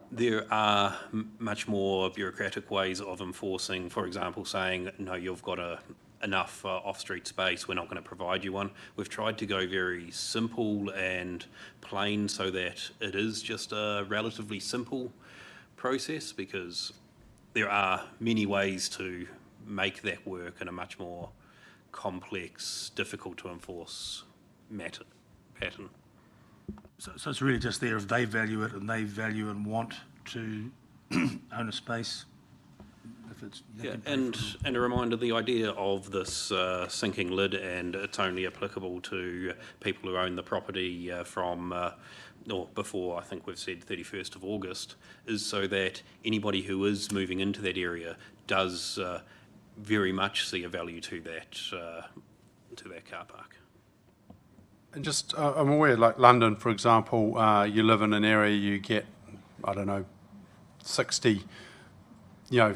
There are much more bureaucratic ways of enforcing, for example, saying, no, you've got enough off-street space, we're not going to provide you one. We've tried to go very simple and plain so that it is just a relatively simple process, because there are many ways to make that work in a much more complex, difficult to enforce pattern. So it's really just there if they value it and they value and want to own a space. If it's, and a reminder, the idea of this sinking lid, and it's only applicable to people who own the property from or before, I think we've said 31st of August, is so that anybody who is moving into that area does very much see a value to that car park. And just, I'm aware, like London, for example, you live in an area, you get, I don't know, 60,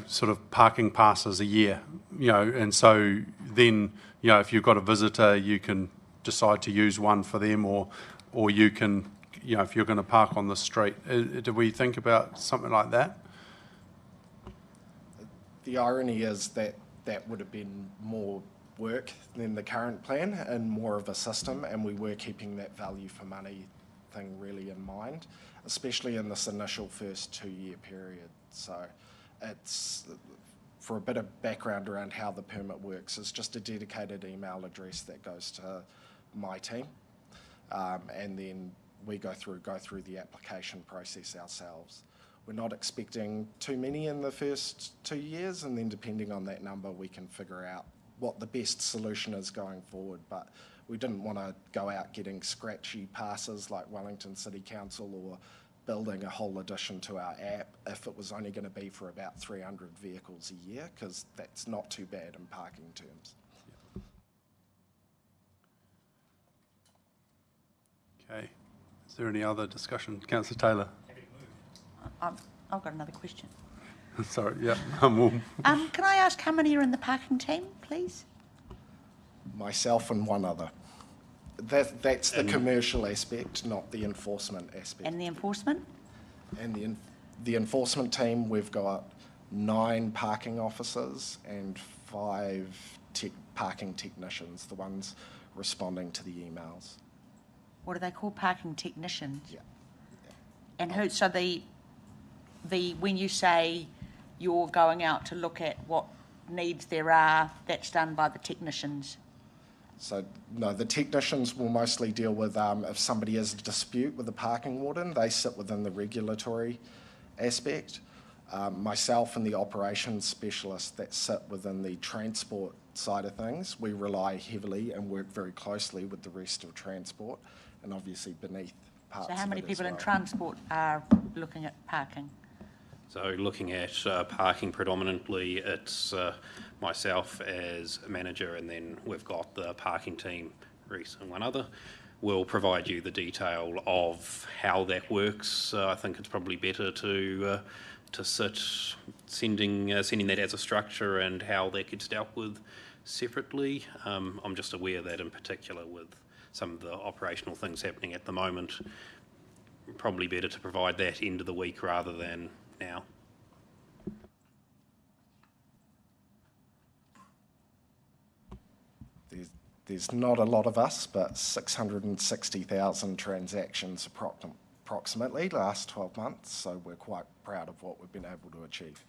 sort of parking passes a year, and so then, if you've got a visitor, you can decide to use one for them, or you can, if you're going to park on the street. Do we think about something like that? The irony is that that would have been more work than the current plan and more of a system, and we were keeping that value for money thing really in mind, especially in this initial first 2-year period. So it's, for a bit of background around how the permit works, it's just a dedicated email address that goes to my team, and then we go through the application process ourselves. We're not expecting too many in the first 2 years, and then depending on that number, we can figure out what the best solution is going forward. But we didn't want to go out getting scratchy passes like Wellington City Council, or building a whole addition to our app if it was only going to be for about 300 vehicles a year, because that's not too bad in parking terms. Okay. Is there any other discussion? Councillor Taylor. I've got another question. Sorry, yeah. Can I ask how many are in the parking team, please? Myself and one other. That's the commercial aspect, not the enforcement aspect. And the enforcement? And the enforcement team, we've got 9 parking officers and 5 parking technicians, the ones responding to the emails. What are they called? Parking technicians? Yeah. And who, so when you say you're going out to look at what needs there are, that's done by the technicians? So, no, the technicians will mostly deal with if somebody has a dispute with the parking warden, they sit within the regulatory aspect. Myself and the operations specialist that sit within the transport side of things, we rely heavily and work very closely with the rest of transport, and obviously beneath parts of it. So how many people in well. transport are looking at parking? So looking at parking predominantly, it's myself as manager, and then we've got the parking team, Reese and one other. We'll provide you the detail of how that works. I think it's probably better to sending that as a structure, and how that gets dealt with separately. I'm just aware that in particular with some of the operational things happening at the moment, probably better to provide that end of the week rather than now. There's not a lot of us, but 660,000 transactions approximately last 12 months, so we're quite proud of what we've been able to achieve.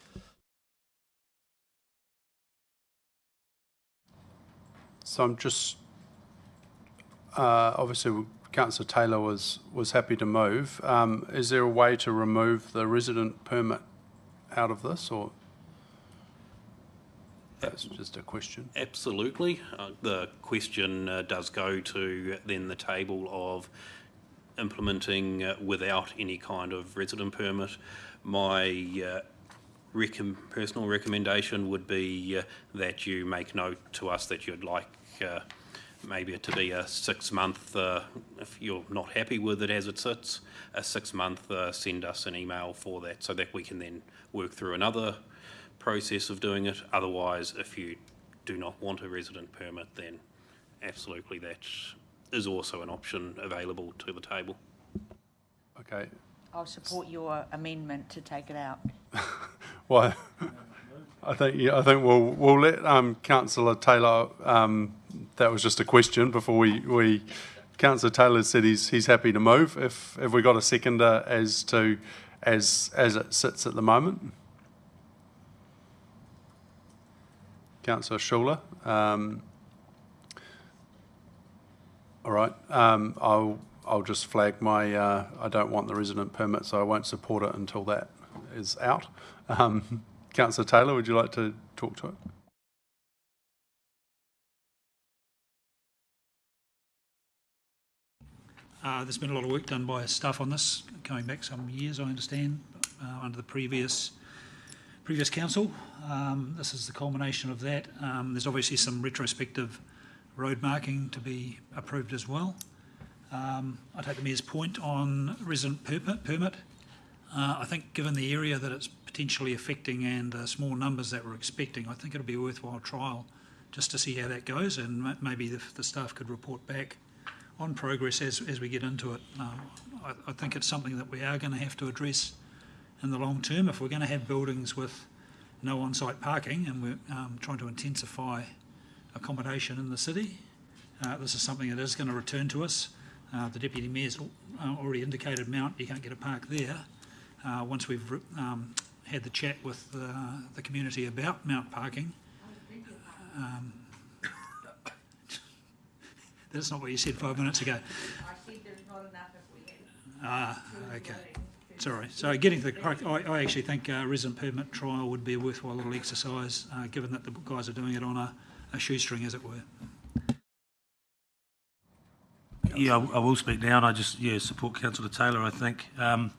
So I'm just, obviously Councillor Taylor was happy to move. Is there a way to remove the resident permit out of this, or that's just a question? Absolutely. The question does go to then the table of implementing without any kind of resident permit. My personal recommendation would be that you make note to us that you'd like maybe it to be a 6-month, if you're not happy with it as it sits, a 6-month, send us an email for that so that we can then work through another process of doing it. Otherwise, if you do not want a resident permit, then absolutely that is also an option available to the table. Okay. I'll support your amendment to take it out. Well, I think we'll let Councillor Taylor. That was just a question before we. Councillor Taylor said he's happy to move. If we got a seconder as it sits at the moment. Councillor Schuler. All right. I'll just flag my. I don't want the resident permit, so I won't support it until that is out. Councillor Taylor, would you like to talk to it? There's been a lot of work done by staff on this, going back some years, I understand, under the previous council. This is the culmination of that. There's obviously some retrospective road marking to be approved as well. I take the Mayor's point on resident permit. I think given the area that it's potentially affecting and the small numbers that we're expecting, I think it'll be a worthwhile trial just to see how that goes, and maybe the staff could report back on progress as we get into it. I think it's something that we are going to have to address in the long term. If we're going to have buildings with no on-site parking and we're trying to intensify accommodation in the city, this is something that is going to return to us. The Deputy Mayor's already indicated Mount, you can't get a park there. Once we've had the chat with the community about Mount parking. That's not what you said 5 minutes ago. I said there's not enough if we had. Okay. Sorry. So getting to the, I actually think a resident permit trial would be a worthwhile little exercise, given that the guys are doing it on a shoestring, as it were. Yeah, I will speak now, and I just support Councillor Taylor. I think a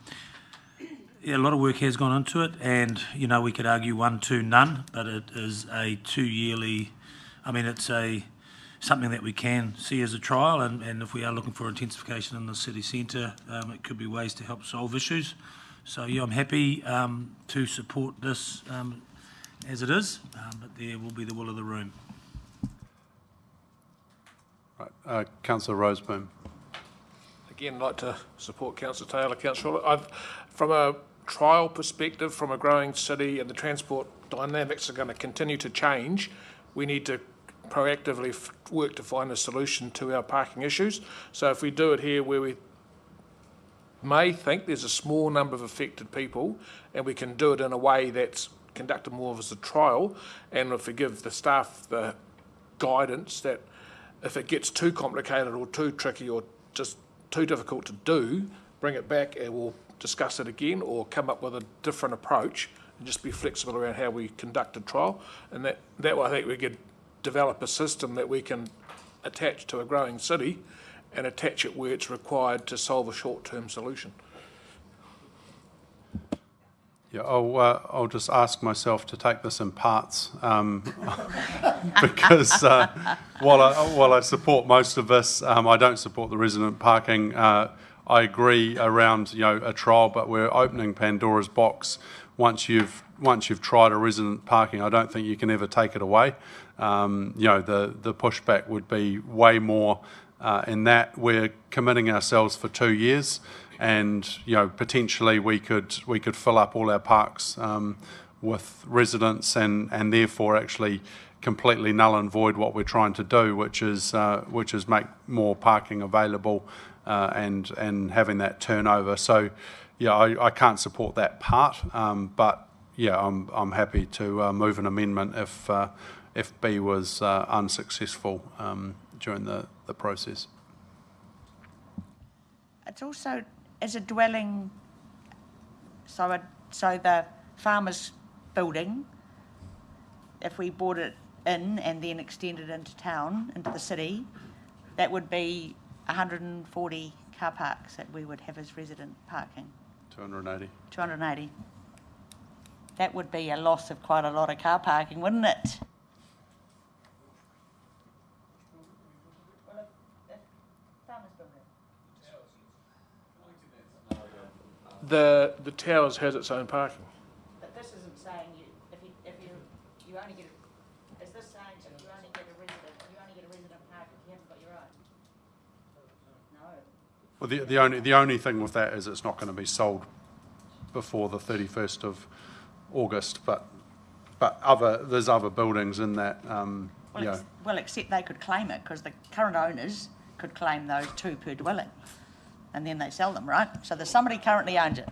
lot of work has gone into it, and we could argue 1, 2, none, but it is a 2-yearly. I mean, it's something that we can see as a trial, and if we are looking for intensification in the city centre, it could be ways to help solve issues. So I'm happy to support this as it is, but there will be the will of the room. Right, Councillor Roseboom. Again, I'd like to support Councillor Taylor. Councillor, from a trial perspective, from a growing city, and the transport dynamics are going to continue to change, we need to proactively work to find a solution to our parking issues. So if we do it here where we may think there's a small number of affected people, and we can do it in a way that's conducted more as a trial, and if we give the staff the guidance that if it gets too complicated or too tricky or just too difficult to do, bring it back and we'll discuss it again, or come up with a different approach and just be flexible around how we conduct a trial. And that way I think we could develop a system that we can attach to a growing city and attach it where it's required to solve a short-term solution. Yeah, I'll just ask myself to take this in parts because while I support most of this, I don't support the resident parking. I agree around a trial, but we're opening Pandora's box. Once you've tried a resident parking, I don't think you can ever take it away. The pushback would be way more in that we're committing ourselves for 2 years, and potentially we could fill up all our parks with residents, and therefore actually completely null and void what we're trying to do, which is make more parking available and having that turnover. So I can't support that part, but I'm happy to move an amendment if B was unsuccessful during the process. It's also as a dwelling, so the farmer's building, if we brought it in and then extended into town, into the city, that would be 140 car parks that we would have as resident parking. 280. 280. That would be a loss of quite a lot of car parking, wouldn't it? The Towers has its own parking. But this isn't saying you only get, is this saying if you only get a resident park if you haven't got your own? No. Well, the only thing with that is it's not going to be sold before the 31st of August, but there's other buildings in that, Well, except they could claim it, because the current owners could claim those 2 per dwelling, and then they sell them, right? So there's somebody currently owns it.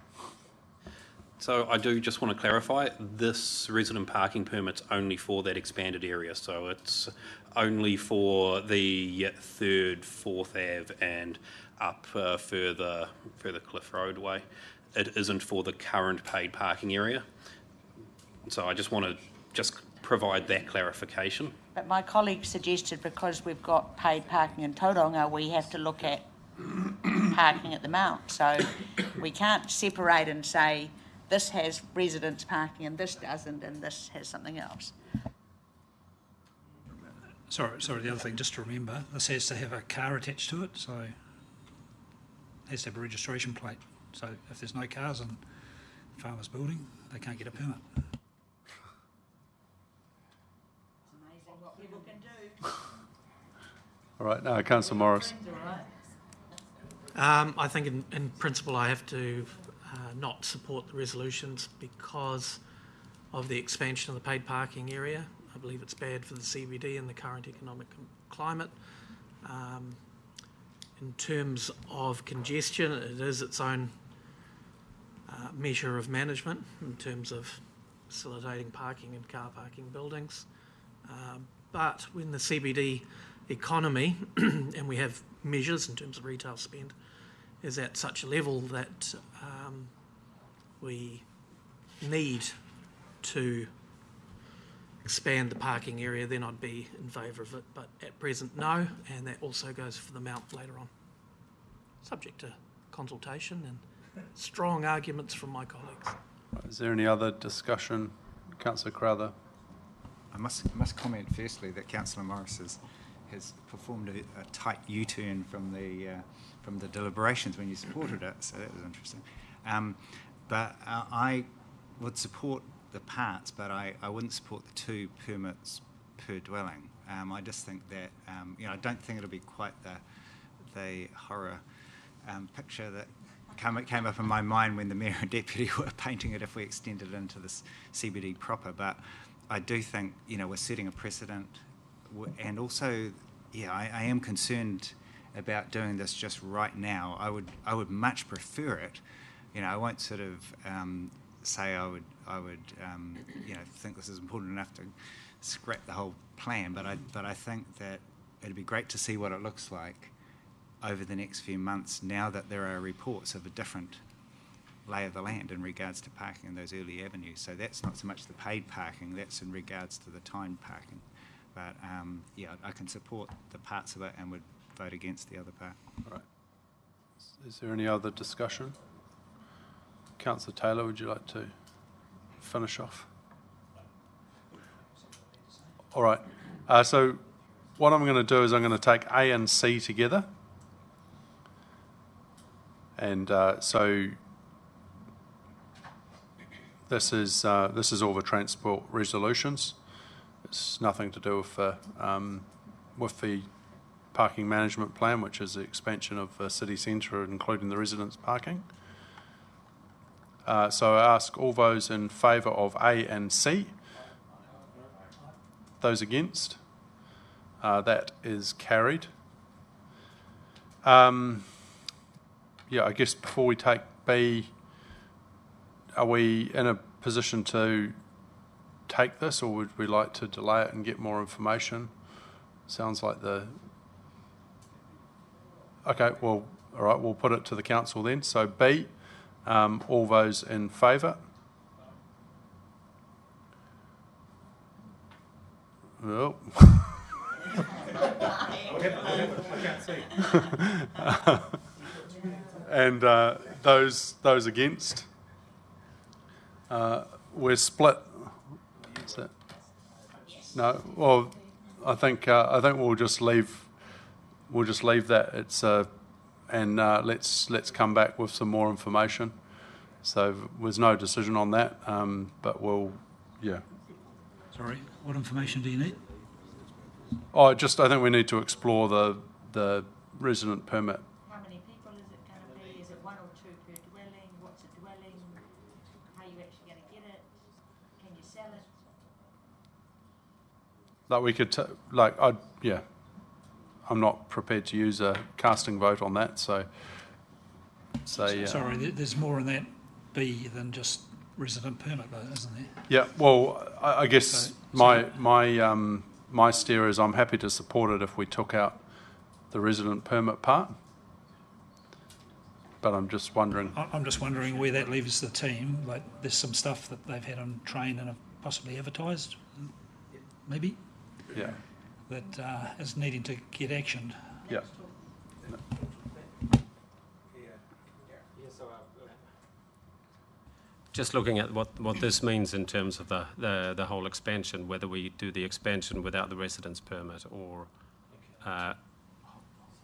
So I do just want to clarify, this resident parking permit's only for that expanded area, so it's only for the 3rd, 4th Ave and up further Cliff Road way. It isn't for the current paid parking area. So I just want to provide that clarification. But my colleague suggested because we've got paid parking in Tauranga, we have to look at parking at the Mount. So we can't separate and say this has residence parking and this doesn't and this has something else. Sorry, the other thing, just to remember, this has to have a car attached to it, so it has to have a registration plate. So if there's no cars in Farmers Building, they can't get a permit. Amazing what people can do. all right, now Councillor Morris. I think in principle I have to not support the resolutions because of the expansion of the paid parking area. I believe it's bad for the CBD in the current economic climate. In terms of congestion, it is its own measure of management in terms of facilitating parking and car parking buildings. But when the CBD economy, and we have measures in terms of retail spend, is at such a level that we need to expand the parking area, then I'd be in favour of it. But at present, no, and that also goes for the Mount later on, subject to consultation and strong arguments from my colleagues. Is there any other discussion? Councillor Crowther. I must comment firstly that Councillor Morris has performed a tight U-turn from the deliberations when you supported it, so that was interesting. But I would support the parts, but I wouldn't support the 2 permits per dwelling. I just think that I don't think it'll be quite the horror picture that came up in my mind when the mayor and deputy were painting it if we extended it into this CBD proper. But I do think we're setting a precedent, and also I am concerned about doing this just right now. I would much prefer it. I won't sort of say I would think this is important enough to scrap the whole plan, but I think that it'd be great to see what it looks like over the next few months now that there are reports of a different lay of the land in regards to parking in those early avenues. So that's not so much the paid parking, that's in regards to the timed parking. But I can support the parts of it and would vote against the other part. All right. Is there any other discussion? Councillor Taylor, would you like to finish off? All right. So what I'm going to do is I'm going to take A and C together. And so this is all the transport resolutions. It's nothing to do with the parking management plan, which is the expansion of the city centre, including the residents' parking. So I ask all those in favour of A and C. Those against? That is carried. I guess before we take B, are we in a position to take this, or would we like to delay it and get more information? Sounds like okay, well, all right, we'll put it to the council then. So B, all those in favour? Well. And those against? we're split. Is that? No. Well, I think we'll just leave. We'll just leave that. It's and let's come back with some more information. So there's no decision on that, but we'll, yeah. Sorry, what information do you need? Oh, I think we need to explore the resident permit. How many people is it going to be? Is it 1 or 2 per dwelling? What's a dwelling? How are you actually going to get it? Can you sell it? Like we could, yeah. I'm not prepared to use a casting vote on that, so say. Sorry, there's more in that B than just resident permit, though, isn't there? Yeah, well, I guess my steer is I'm happy to support it if we took out the resident permit part. But I'm just wondering. I'm just wondering where that leaves the team. Like, there's some stuff that they've had on train and have possibly advertised, maybe. Yeah. That is needing to get actioned. Yeah. Just looking at what this means in terms of the whole expansion, whether we do the expansion without the residence permit, or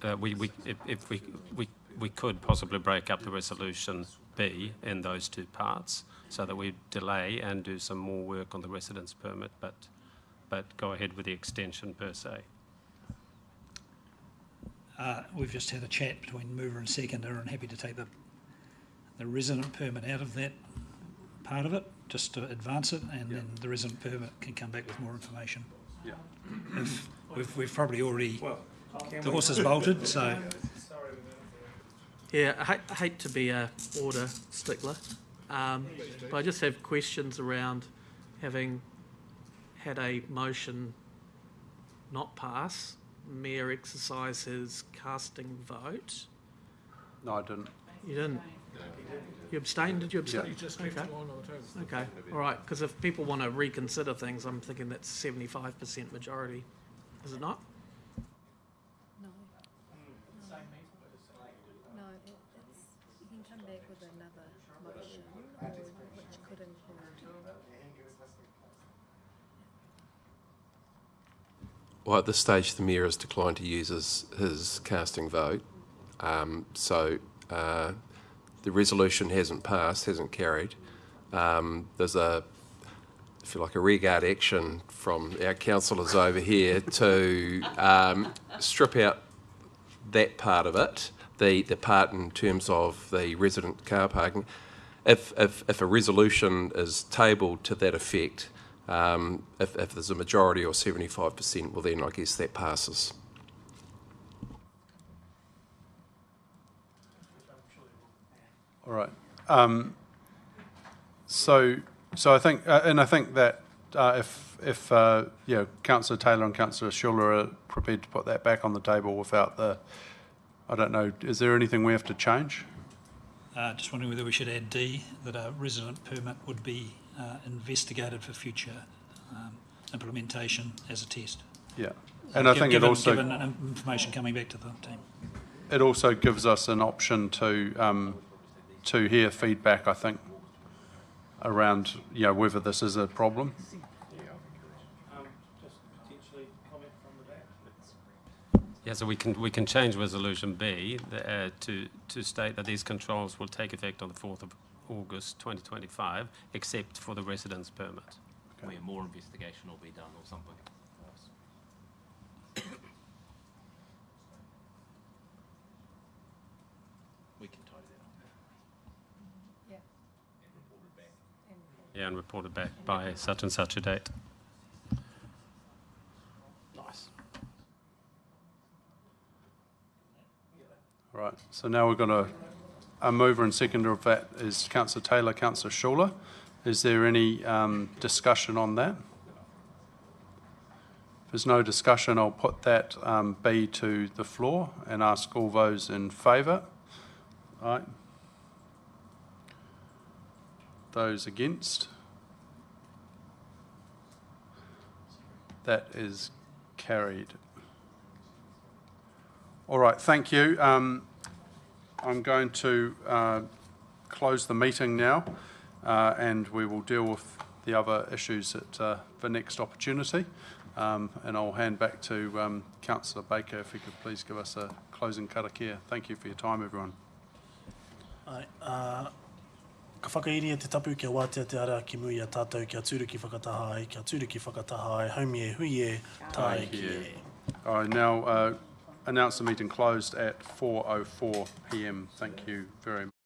if we could possibly break up the resolution B in those two parts, so that we delay and do some more work on the residence permit, but go ahead with the extension per se. We've just had a chat between mover and seconder, and happy to take the resident permit out of that part of it, just to advance it, and then the resident permit can come back with more information. Yeah. We've probably already, the horse is bolted, so. Yeah, I hate to be a order stickler, but I just have questions around having had a motion not pass, Mayor exercise his casting vote. No, I didn't. You didn't? You abstained? Did you abstain? Yeah. You just left it on the table. Okay, all right, because if people want to reconsider things, I'm thinking that's 75% majority. Is it not? No. No, it's, you can come back with another motion, or which could include. Well, at this stage, the Mayor has declined to use his casting vote. The resolution hasn't passed, hasn't carried. There's a regard action from our councillors over here to strip out that part of it, the part in terms of the resident car parking. If a resolution is tabled to that effect, if there's a majority or 75%, well then I guess that passes. All right. So I think, and I think that if Councillor Taylor and Councillor Schuller are prepared to put that back on the table without I don't know, is there anything we have to change? Just wondering whether we should add D, that a resident permit would be investigated for future implementation as a test. Yeah, and I think it also given information coming back to the team. It also gives us an option to hear feedback, I think, around whether this is a problem. Yeah, so we can change resolution B to state that these controls will take effect on the 4th of August 2025, except for the residence permit. Okay. Where more investigation will be done or something. We can tidy that up. Yeah, and report it back by such and such a date. Nice. All right, so now we've got a mover and seconder of that is Councillor Taylor, Councillor Schuller. Is there any discussion on that? If there's no discussion, I'll put that B to the floor and ask all those in favour. All right. Those against? That is carried. All right, thank you. I'm going to close the meeting now. and we will deal with the other issues at the next opportunity. And I'll hand back to Councillor Baker if he could please give us a closing karakia. Thank you for your time, everyone. Ka whakairi e te tapu kia wātea te ara ki mui a tātou kia tūruki whakataha ai, kia tūruki whakataha ai, haumi e hui e, tae ki e. I now announce the meeting closed at 4:04 p.m. Thank you very much.